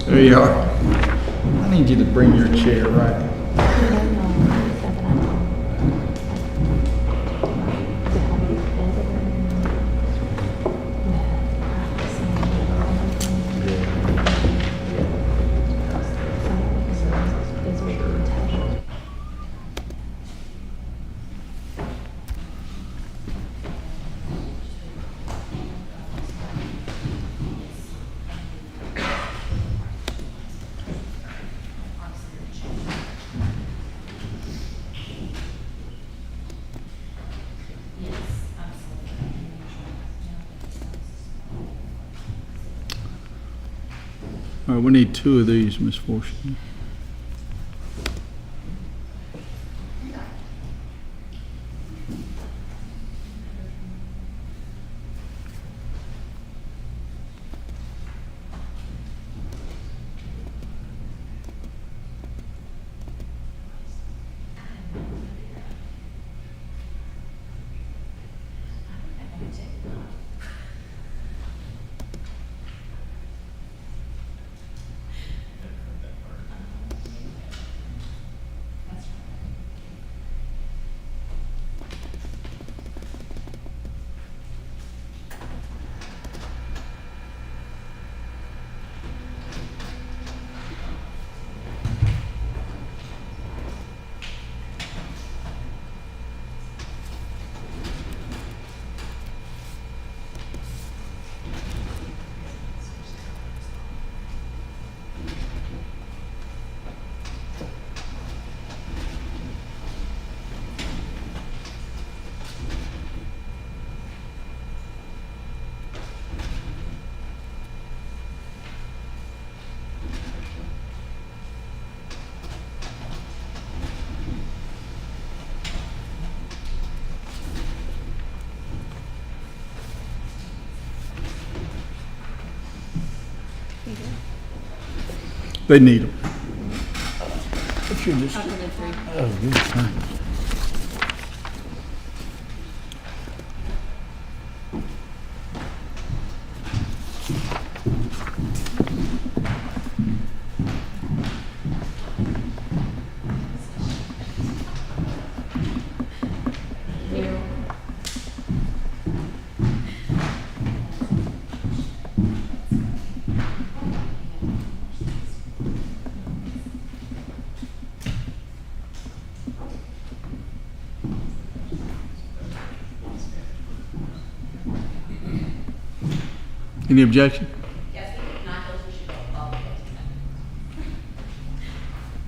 There you are. I need you to bring your chair right. All right, we need 2 of these, Miss Forshe. They need them. What's your district? Oh, good, thanks. Any objection?
Yes, we did not go to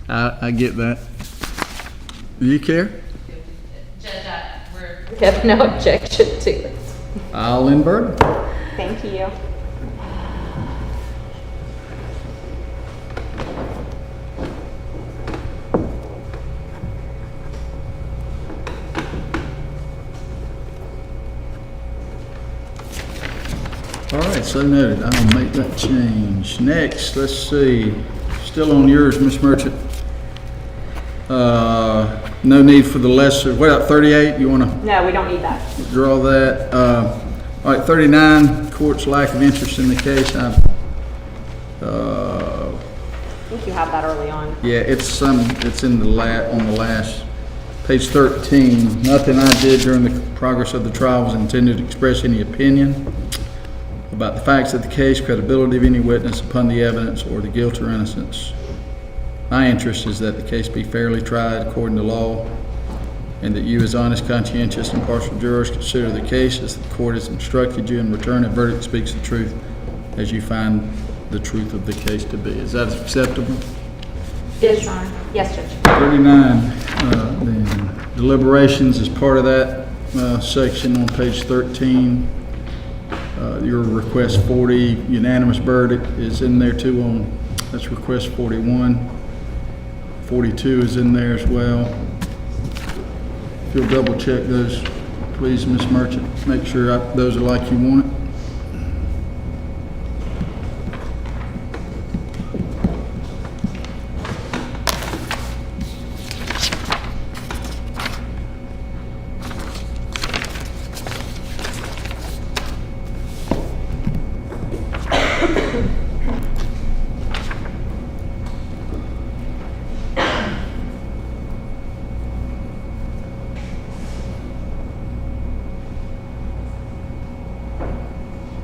Chicago.
I get that. Do you care?
Judge, we have no objection to it.
I'll invert it.
Thank you.
All right, so noted. I'll make that change. Next, let's see. Still on yours, Ms. Merchant. No need for the lesser. What about 38? You want to
No, we don't need that.
draw that? All right, 39. Court's lack of interest in the case.
I think you have that early on.
Yeah, it's in the on the last page 13. Nothing I did during the progress of the trial was intended to express any opinion about the facts of the case, credibility of any witness upon the evidence, or the guilt or innocence. My interest is that the case be fairly tried according to law, and that you, as honest, conscientious, and impartial jurors, consider the case as the court has instructed you, and return a verdict speaks the truth as you find the truth of the case to be. Is that acceptable?
Yes, Your Honor. Yes, Judge.
39, then deliberations is part of that section on page 13. Your request 40 unanimous verdict is in there too. That's request 41. 42 is in there as well. If you'll double check those, please, Ms. Merchant. Make sure those are like you want it.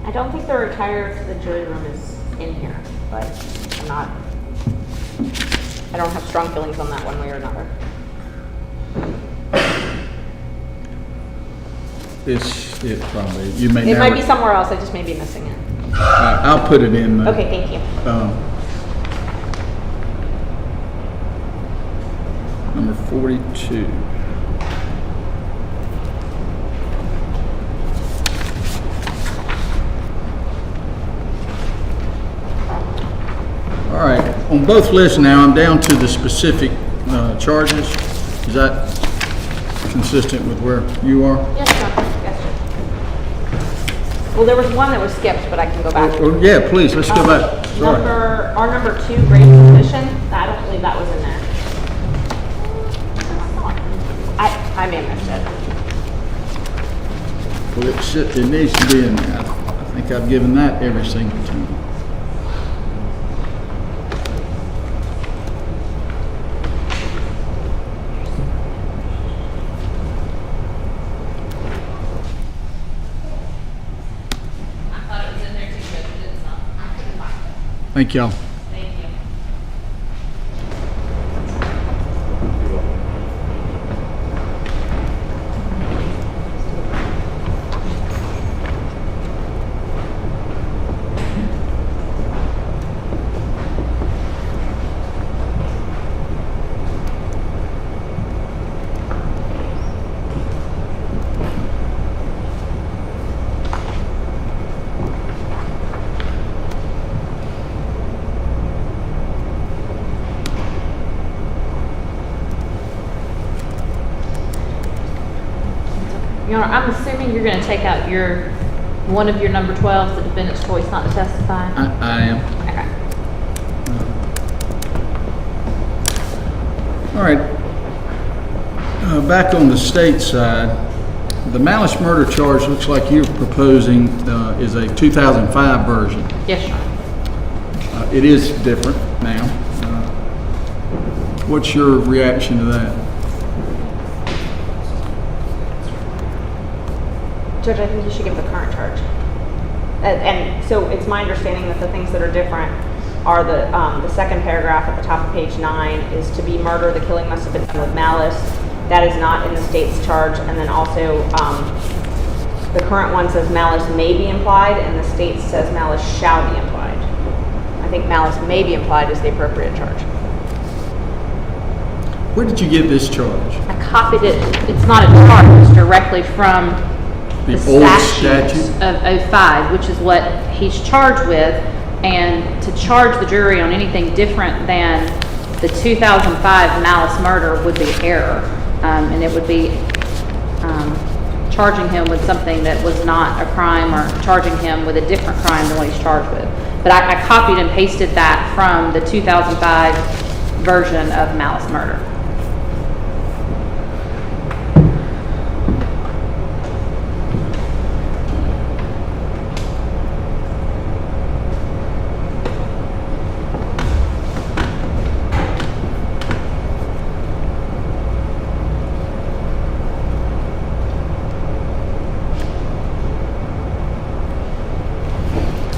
I don't think the retired to the jury room is in here, but I don't have strong feelings on that one way or another.
It probably, you may
It
narrow
might be somewhere else, I just may be missing it.
I'll put it in.
Okay, thank you.
Number 42. All right, on both lists now, I'm down to the specific charges. Is that consistent with where you are?
Yes, Your Honor. Yes, Judge. Well, there was one that was skipped, but I can go back.
Yeah, please, let's go back. Sorry.
Our number 2, grave petition, I don't believe that was in there. I may have missed it.
Well, it needs to be in there. I think I've given that every single time. Thank y'all.
Thank you. Your Honor, I'm assuming you're going to take out one of your number 12s, the defendant's choice not to testify?
I am.
Okay.
All right. Back on the state side, the malice murder charge looks like you're proposing is a 2005 version.
Yes, Your Honor.
It is different now. What's your reaction to that?
Judge, I think you should give the current charge. And so it's my understanding that the things that are different are the second paragraph at the top of page 9 is to be murder. The killing must have been done with malice. That is not in the state's charge. And then also The current one says malice may be implied, and the state says malice shall be implied. I think malice may be implied is the appropriate charge.
Where did you get this charge?
I copied it, it's not a charge, it's directly from
The
the
old
statutes
statute?
of '05, which is what he's charged with, and to charge the jury on anything different than the 2005 malice murder would be error, and it would be charging him with something that was not a crime, or charging him with a different crime than what he's charged with. But I copied and pasted that from the 2005 version of malice murder.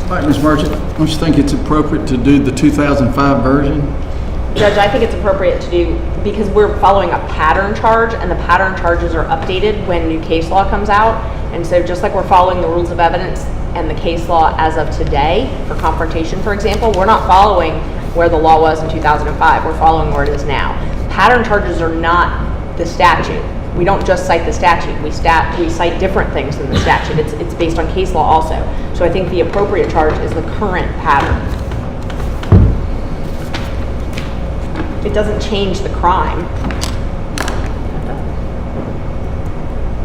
All right, Ms. Merchant, don't you think it's appropriate to do the 2005 version?
Judge, I think it's appropriate to do, because we're following a pattern charge, and the pattern charges are updated when new case law comes out. And so just like we're following the rules of evidence and the case law as of today, for confrontation, for example, we're not following where the law was in 2005. We're following where it is now. Pattern charges are not the statute. We don't just cite the statute. We cite different things than the statute. It's based on case law also. So I think the appropriate charge is the current pattern. It doesn't change the crime.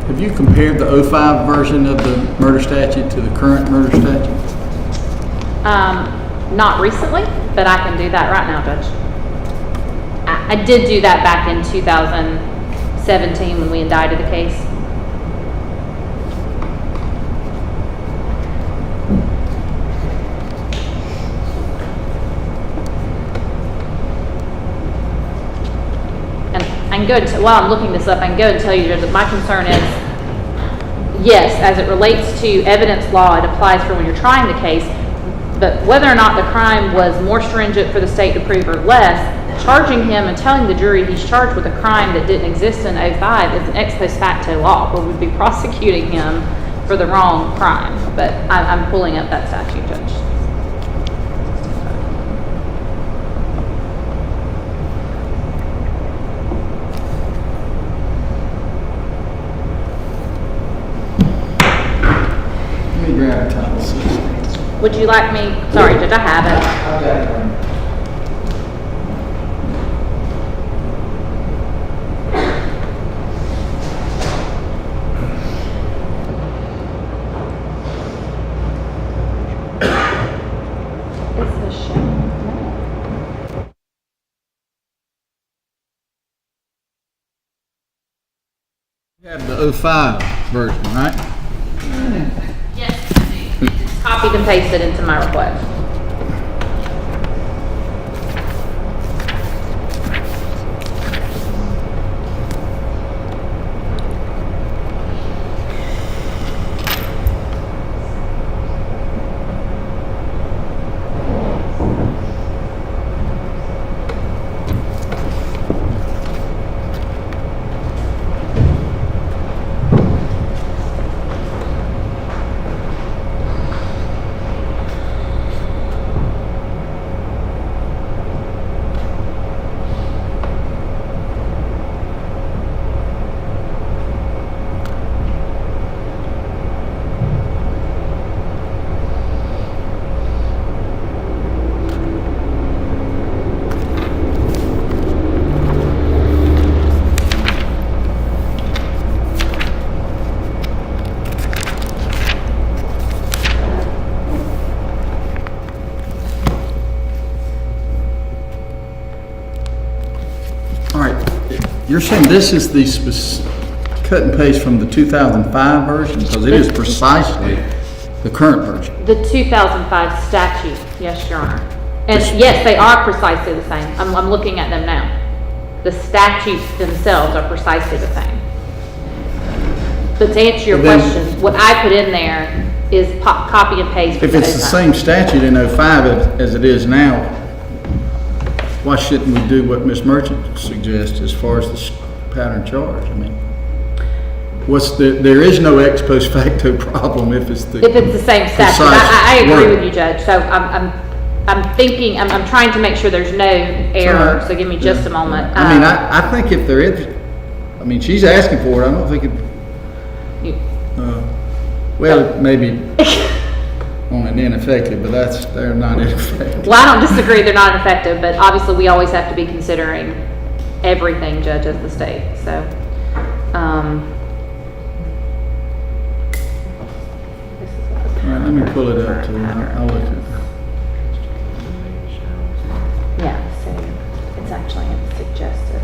Have you compared the 05 version of the murder statute to the current murder statute?
Not recently, but I can do that right now, Judge. I did do that back in 2017 when we indicted the case. And I can go to, while I'm looking this up, I can go and tell you that my concern is, yes, as it relates to evidence law, it applies for when you're trying the case, but whether or not the crime was more stringent for the state to prove or less, charging him and telling the jury he's charged with a crime that didn't exist in 05 is an ex post facto law, where we'd be prosecuting him for the wrong crime. But I'm pulling up that statute, Judge.
Let me grab a title 6.
Would you like me, sorry, Judge, I have it.
I've got it. You have the 05 version, right?
Yes, I do. It's copied and pasted into my request.
You're saying this is the cut and paste from the 2005 version? Because it is precisely the current version.
The 2005 statute, yes, Your Honor. And yes, they are precisely the same. I'm looking at them now. The statutes themselves are precisely the same. But to answer your question, what I put in there is copy and paste.
If it's the same statute in 05 as it is now, why shouldn't we do what Ms. Merchant suggests as far as the pattern charge? I mean, there is no ex post facto problem if it's the.
If it's the same statute. I agree with you, Judge. So I'm thinking, I'm trying to make sure there's no error,
Right.
so give me just a moment.
I mean, I think if there is, I mean, she's asking for it, I don't think it, well, maybe on an ineffective, but they're not ineffective.
Well, I don't disagree, they're not effective, but obviously we always have to be considering everything, Judge, as the state, so.
All right, let me pull it up too. I'll look at it.
Yeah, so it's actually suggested.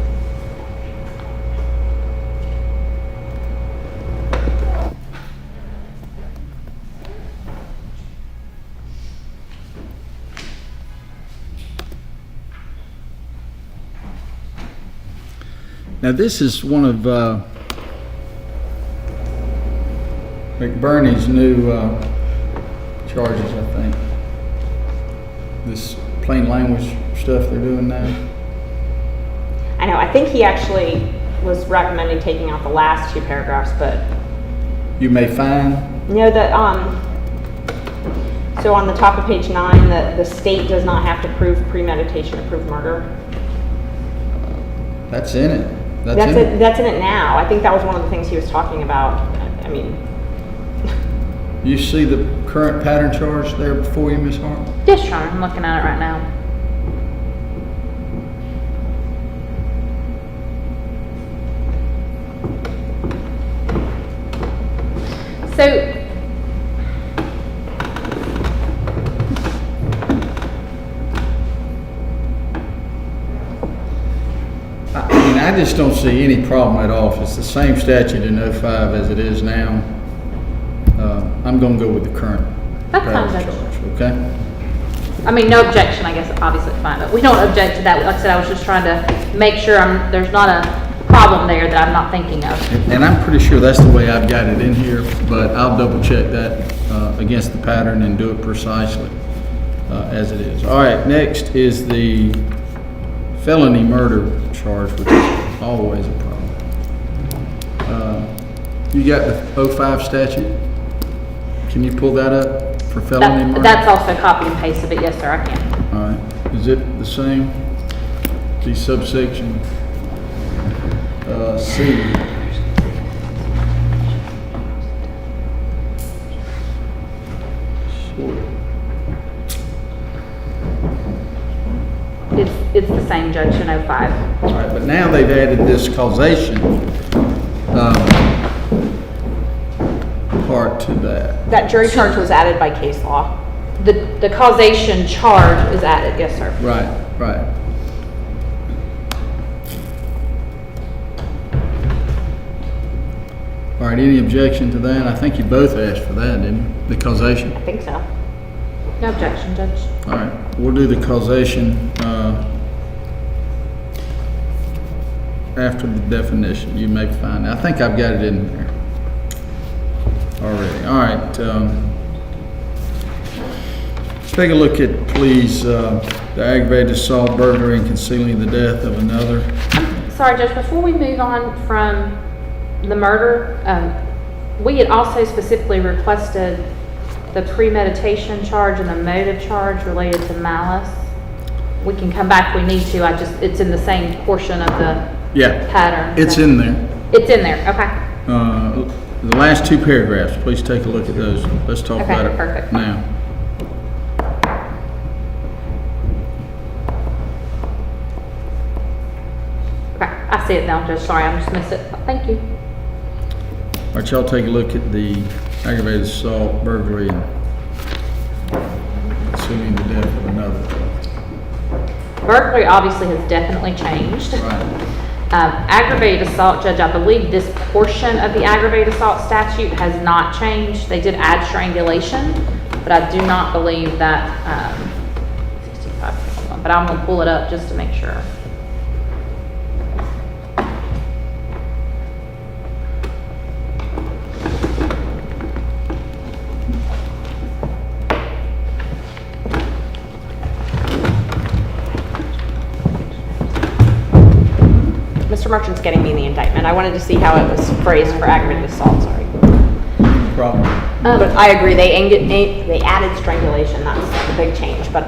Now, this is one of McBurney's new charges, I think. This plain language stuff they're doing now.
I know, I think he actually was recommending taking out the last two paragraphs, but.
You may find.
No, so on the top of page 9, the state does not have to prove premeditation or prove murder.
That's in it.
That's in it now. I think that was one of the things he was talking about. I mean.
You see the current pattern charge there before you, Ms. Hart?
Yes, Your Honor, I'm looking at it right now. So,
I just don't see any problem at all. If it's the same statute in 05 as it is now, I'm going to go with the current pattern charge, okay?
I mean, no objection, I guess, obviously, fine, but we don't object to that. Like I said, I was just trying to make sure there's not a problem there that I'm not thinking of.
And I'm pretty sure that's the way I've got it in here, but I'll double check that against the pattern and do it precisely as it is. All right, next is the felony murder charge, which is always a problem. You got the 05 statute? Can you pull that up for felony murder?
That's also copy and paste of it, yes, sir, I can.
All right, is it the same? The subsection C.
It's the same, Judge, in 05.
All right, but now they've added this causation part to that.
That jury charge was added by case law.
The causation charge is added, yes, sir.
Right. All right, any objection to that? I think you both asked for that, didn't you? The causation?
I think so.
No objection, Judge.
All right, we'll do the causation after the definition. You may find. I think I've got it in there already. All right. Take a look at, please, the aggravated assault, burglary, and concealing the death of another.
Sorry, Judge, before we move on from the murder, we had also specifically requested the premeditation charge and the motive charge related to malice. We can come back if we need to. It's in the same portion of the pattern.
It's in there.
It's in there, okay.
The last two paragraphs, please take a look at those. Let's talk about it
perfect.
now.
Okay, I see it now, Judge. Sorry, I just missed it. Thank you.
All right, y'all take a look at the aggravated assault, burglary, and concealing the death of another.
Burglary obviously has definitely changed.
Right.
Aggravated assault, Judge, I believe this portion of the aggravated assault statute has not changed. They did add strangulation, but I do not believe that, 65, but I'm going to pull it up just to make sure. Mr.
Mr. Merchant's getting me the indictment. I wanted to see how it was phrased for aggravated assault, sorry.
Problem.
But I agree, they added strangulation, that's the big change, but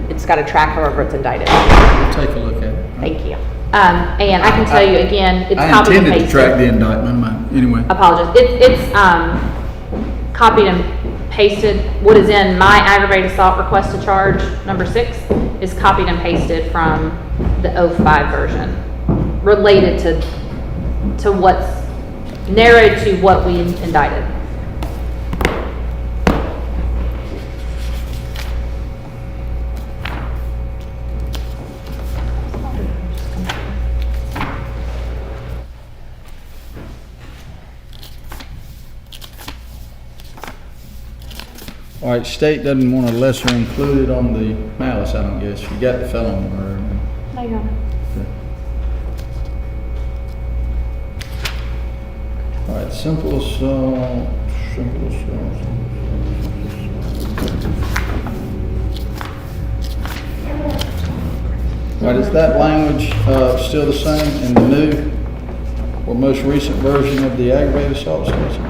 it's got a track however it's indicted.
Take a look at it.
Thank you.
And I can tell you again, it's
I
copied and
intended to
pasted.
track the indictment, anyway.
Apologies. It's copied and pasted. What is in my aggravated assault request to charge number 6 is copied and pasted from the 05 version, related to what's narrowed to what we indicted.
All right, state doesn't want a lesser included on the malice, I don't guess. You got the felony murder.
No, Your Honor.
All right, simple assault. All right, is that language still the same in the new or most recent version of the aggravated assault statute?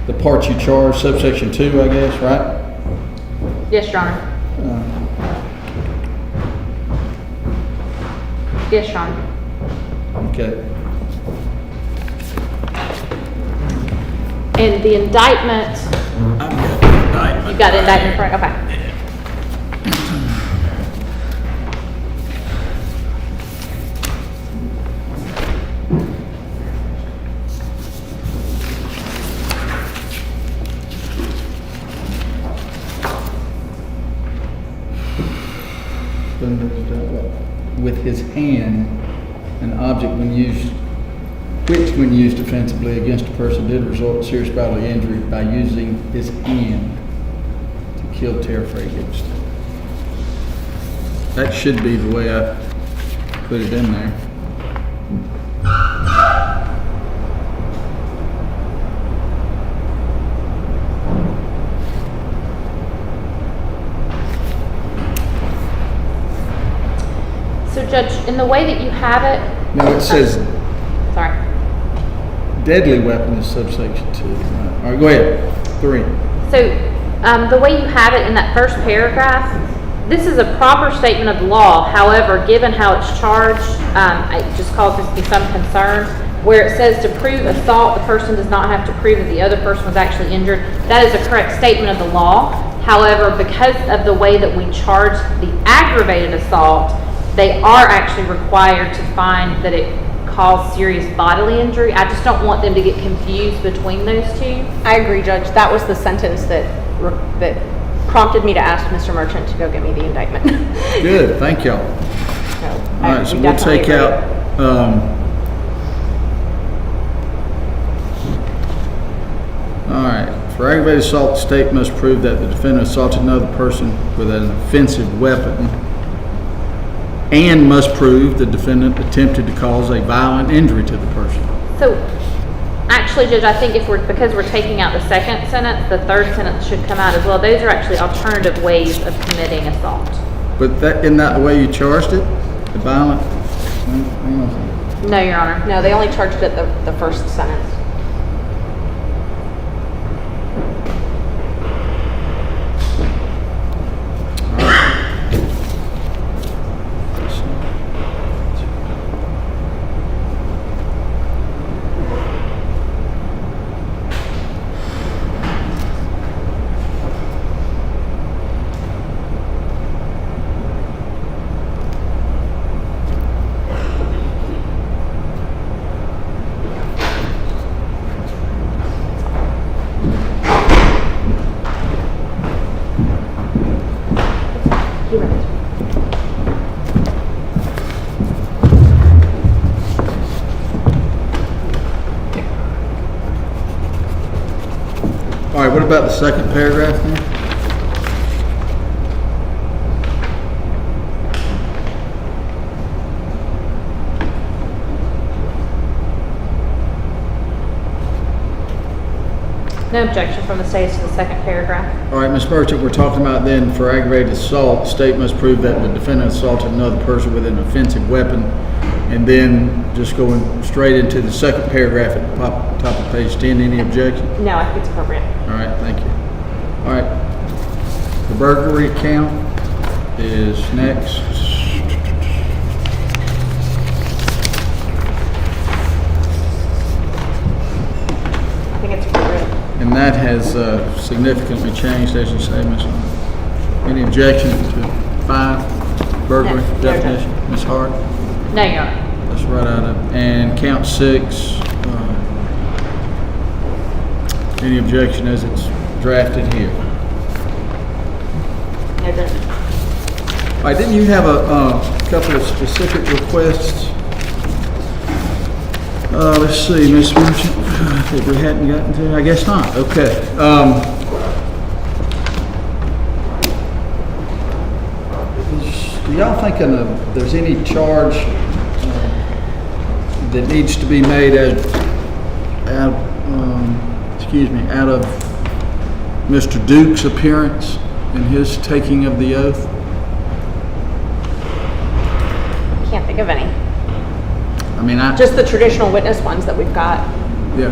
The part you charge, subsection 2, I guess, right?
Yes, Your Honor. Yes, Your Honor.
Okay.
And the indictment. You've got the indictment, right? Okay.
With his hand, an object when used, which when used offensively against a person did result in serious bodily injury by using his hand to kill, tear, fray against. That should be the way I put it in there.
So, Judge, in the way that you have it.
No, it says
Sorry.
deadly weapon is subsection 2. All right, go ahead. 3.
So, the way you have it in that first paragraph, this is a proper statement of the law. However, given how it's charged, it just causes me some concern. Where it says to prove assault, the person does not have to prove that the other person was actually injured. That is a correct statement of the law. However, because of the way that we charge the aggravated assault, they are actually required to find that it caused serious bodily injury. I just don't want them to get confused between those two.
I agree, Judge. That was the sentence that prompted me to ask Mr. Merchant to go get me the indictment.
Good, thank y'all. All right, so we'll take out, all right, for aggravated assault, the state must prove that the defendant assaulted another person with an offensive weapon and must prove the defendant attempted to cause a violent injury to the person.
So, actually, Judge, I think because we're taking out the second sentence, the third sentence should come out as well. Those are actually alternative ways of committing assault.
But isn't that the way you charged it? The violent? Hang on a second.
No, Your Honor. No, they only charged it the first sentence.
All right, what about the second paragraph then?
No objection from the state to the second paragraph.
All right, Ms. Merchant, we're talking about then for aggravated assault, the state must prove that the defendant assaulted another person with an offensive weapon And then just going straight into the second paragraph at the top of page 10, any objection?
No, I think it's appropriate.
All right, thank you. All right, the burglary count is next.
I think it's appropriate.
And that has significantly changed, as you say, Ms. Hart. Any objection to 5 burglary
No, no
definition? Ms. Hart?
No, Your Honor.
That's right out of, and count 6. Any objection as it's drafted here?
No, Judge.
All right, didn't you have a couple of specific requests? Let's see, Ms. Merchant, that we hadn't gotten to, I guess not, okay. Do y'all think there's any charge that needs to be made out of Mr. Duke's appearance and his taking of the oath?
Can't think of any.
I mean,
Just the traditional witness ones that we've got.
Yeah.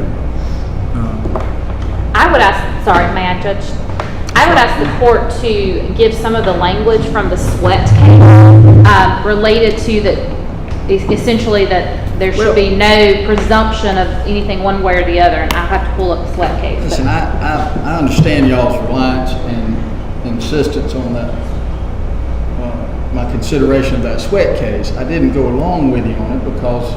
I would ask, sorry, may I, Judge? I would ask the court to give some of the language from the Sweat case related to that, essentially that there should be no presumption of anything one way or the other, and I'll have to pull up the Sweat case.
Listen, I understand y'all's reliance and insistence on that, my consideration of that Sweat case. I didn't go along with you on it because,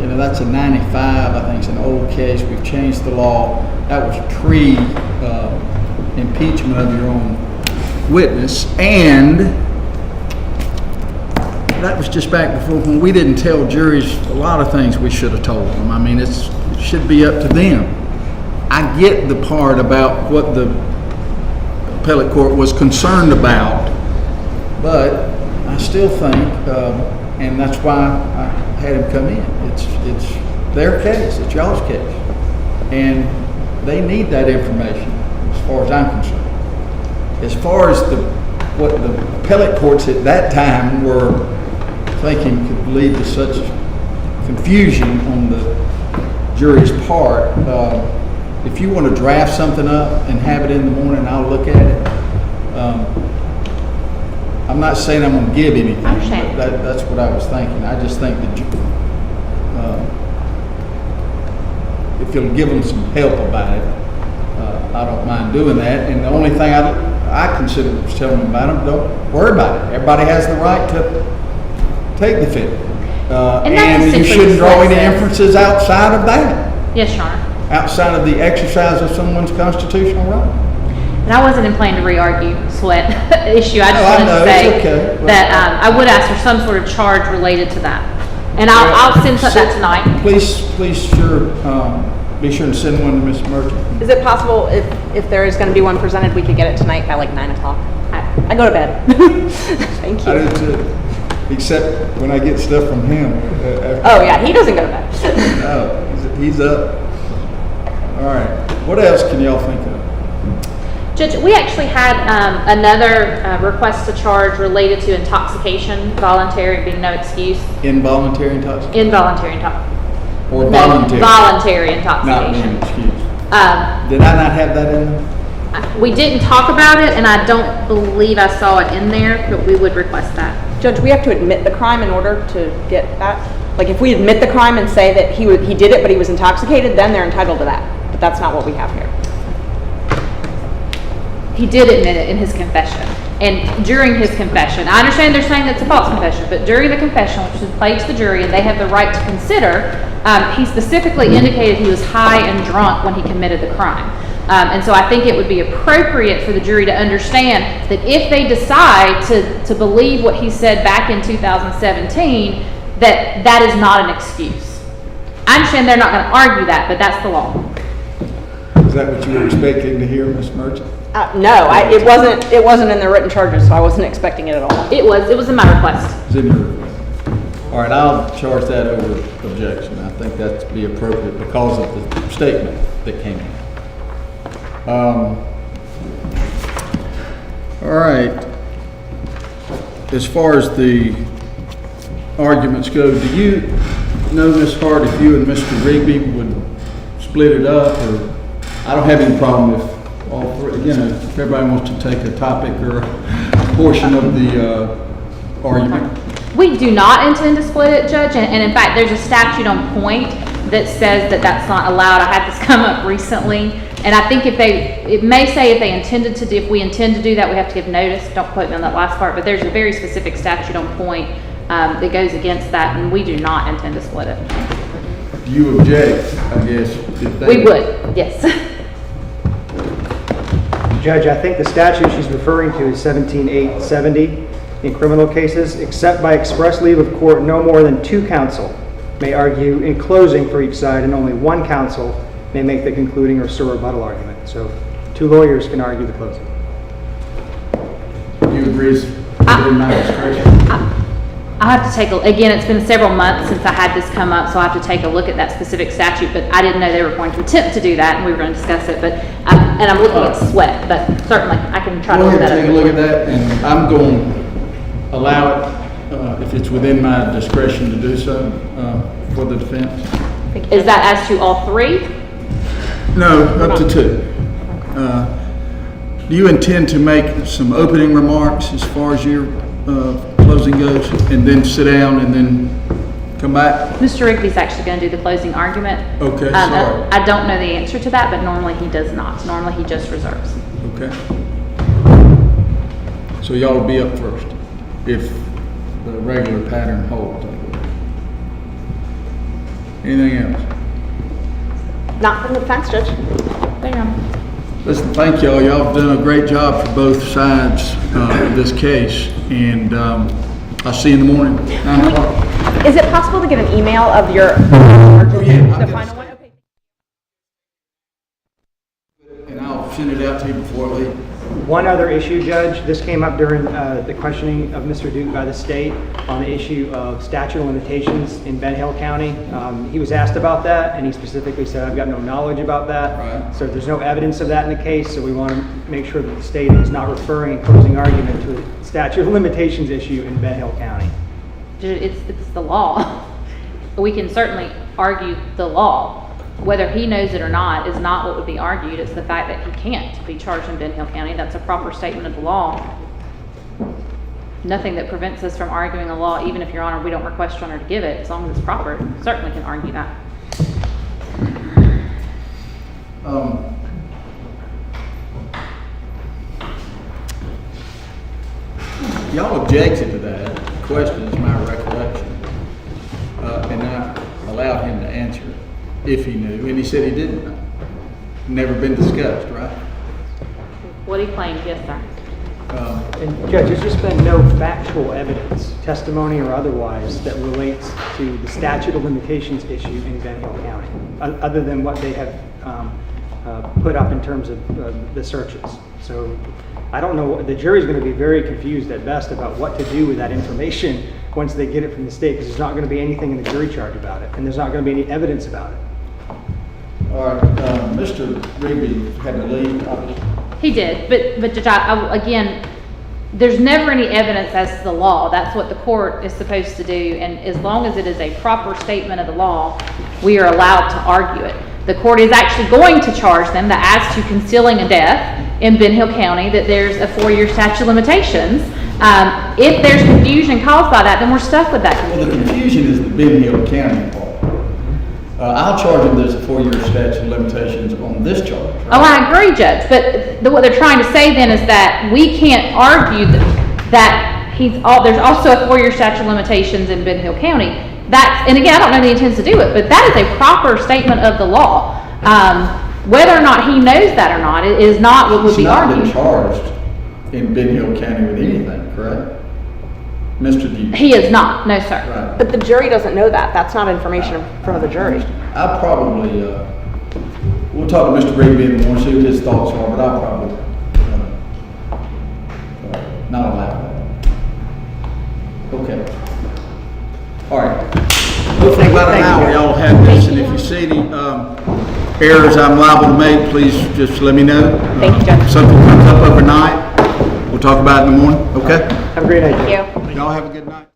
you know, that's a 95, I think it's an old case. We've changed the law. That was pre-impeachment of your own witness, and that was just back before when we didn't tell juries a lot of things we should have told them. I mean, it should be up to them. I get the part about what the appellate court was concerned about, but I still think, and that's why I had him come in. It's their case. It's y'all's case, and they need that information, as far as I'm concerned. As far as what the appellate courts at that time were thinking could lead to such confusion on the jury's part, if you want to draft something up and have it in the morning, I'll look at it. I'm not saying I'm going to give anything, but that's what I was thinking. I just think that if you'll give them some help about it, I don't mind doing that. And the only thing I consider was telling them about them, don't worry about it. Everybody has the right to take the fit. And you shouldn't draw any inferences outside of that.
Yes, Your Honor.
Outside of the exercise of someone's constitutional right.
And I wasn't planning to re-argue Sweat issue. I just wanted to say that I would ask for some sort of charge related to that. And I'll send that tonight.
Please be sure to send one to Ms. Merchant.
Is it possible if there is going to be one presented, we could get it tonight by like 9 o'clock? I go to bed. Thank you.
I do too. Except when I get stuff from him.
Oh yeah, he doesn't go to bed.
No, he's up. All right. What else can y'all think of?
Judge, we actually had another request to charge related to intoxication, voluntary being no excuse.
Involuntary intoxication?
Involuntary intoxication.
Or voluntary?
Voluntary
Not
intoxication.
being excused. Did I not have that in there?
We didn't talk about it, and I don't believe I saw it in there, but we would request that.
Judge, we have to admit the crime in order to get that. Like if we admit the crime and say that he did it, but he was intoxicated, then they're entitled to that. But that's not what we have here.
He did admit it in his confession. And during his confession, I understand they're saying that's a false confession, but during the confession, which was played to the jury and they have the right to consider, he specifically indicated he was high and drunk when he committed the crime. And so I think it would be appropriate for the jury to understand that if they decide to believe what he said back in 2017, that is not an excuse. I understand they're not going to argue that, but that's the law.
Is that what you were expecting to hear, Ms. Merchant?
No, it wasn't in the written charges, so I wasn't expecting it at all.
It was in my request.
It's in your request. All right, I'll charge that over objection. I think that'd be appropriate because of the statement that came in. All right. As far as the arguments go, do you know, Ms. Hart, if you and Mr. Rigby would split it up, or I don't have any problem if all three, you know, if everybody wants to take a topic or a portion of the argument.
We do not intend to split it, Judge, and in fact, there's a statute on point that says that that's not allowed. I had this come up recently, and I think it may say if we intend to do that, we have to give notice. Don't quote me on that last part, but there's a very specific statute on point that goes against that, and we do not intend to split it.
Do you object, I guess? If they
We would, yes.
Judge, I think the statute she's referring to is 17870 in criminal cases, except by express leave of court, no more than 2 counsel may argue in closing for each side, and only 1 counsel may make the concluding or rebuttal argument. So 2 lawyers can argue the closing.
Do you agree within my discretion?
I'll have to take again, it's been several months since I had this come up, so I have to take a look at that specific statute, but I didn't know they were going to attempt to do that, and we were going to discuss it, but, and I'm looking at sweat, but certainly I can try to look at that.
Go ahead and take a look at that, and I'm going to allow it, if it's within my discretion to do so, for the defense.
Is that as to all 3?
No, up to 2. Do you intend to make some opening remarks as far as your closing goes, and then sit down and then come back?
Mr. Rigby's actually going to do the closing argument.
Okay, sorry.
I don't know the answer to that, but normally he does not. Normally he just reserves.
Okay. So y'all will be up first, if the regular pattern holds. Anything else?
Not from the defense, Judge.
There you go.
Listen, thank y'all. Y'all have done a great job for both sides of this case, and I'll see you in the morning, 9 o'clock.
Is it possible to get an email of your the final one? Okay.
And I'll send it out to you before I leave.
One other issue, Judge, this came up during the questioning of Mr. Duke by the state on the issue of statute of limitations in Ben Hill County. He was asked about that, and he specifically said, I've got no knowledge about that.
Right.
So there's no evidence of that in the case, so we want to make sure that the state is not referring in closing argument to a statute of limitations issue in Ben Hill County.
It's the law. We can certainly argue the law. Whether he knows it or not is not what would be argued. It's the fact that he can't be charged in Ben Hill County. That's a proper statement of the law. Nothing that prevents us from arguing a law, even if, Your Honor, we don't request Your Honor to give it, as long as it's proper. Certainly can argue that.
Y'all objected to that question, is my recollection, and I allowed him to answer it if he knew, and he said he didn't know. Never been discussed, right?
What he claimed, yes, sir.
And Judge, there's just been no factual evidence, testimony or otherwise, that relates to the statute of limitations issue in Ben Hill County, other than what they have put up in terms of the searches. So I don't know, the jury's going to be very confused at best about what to do with that information once they get it from the state, because there's not going to be anything in the jury charge about it, and there's not going to be any evidence about it.
All right, Mr. Rigby had to leave, obviously.
He did, but Judge, again, there's never any evidence as to the law. That's what the court is supposed to do, and as long as it is a proper statement of the law, we are allowed to argue it. The court is actually going to charge them that as to concealing a death in Ben Hill County, that there's a 4-year statute of limitations. If there's confusion caused by that, then we're stuck with that confusion.
Well, the confusion is the Ben Hill County part. I'll charge him there's a 4-year statute of limitations on this charge. Right?
Oh, I agree, Judge, but what they're trying to say then is that we can't argue that there's also a 4-year statute of limitations in Ben Hill County. And again, I don't know that he intends to do it, but that is a proper statement of the law. Whether or not he knows that or not, it is not what would be argued.
He's not been charged in Ben Hill County with anything, correct? Mr. Duke?
He is not, no sir.
Right.
But the jury doesn't know that. That's not information from the jury.
I'll probably, we'll talk to Mr. Rigby in the morning, see what his thoughts are, but I'll probably not allow that. Okay. All right. Hopefully about an hour y'all have this, and if you see any errors I'm liable to make, please just let me know.
Thank you, Judge.
If something comes up overnight, we'll talk about it in the morning, okay?
Have a great night, Judge.
Thank you.
Y'all have a good night.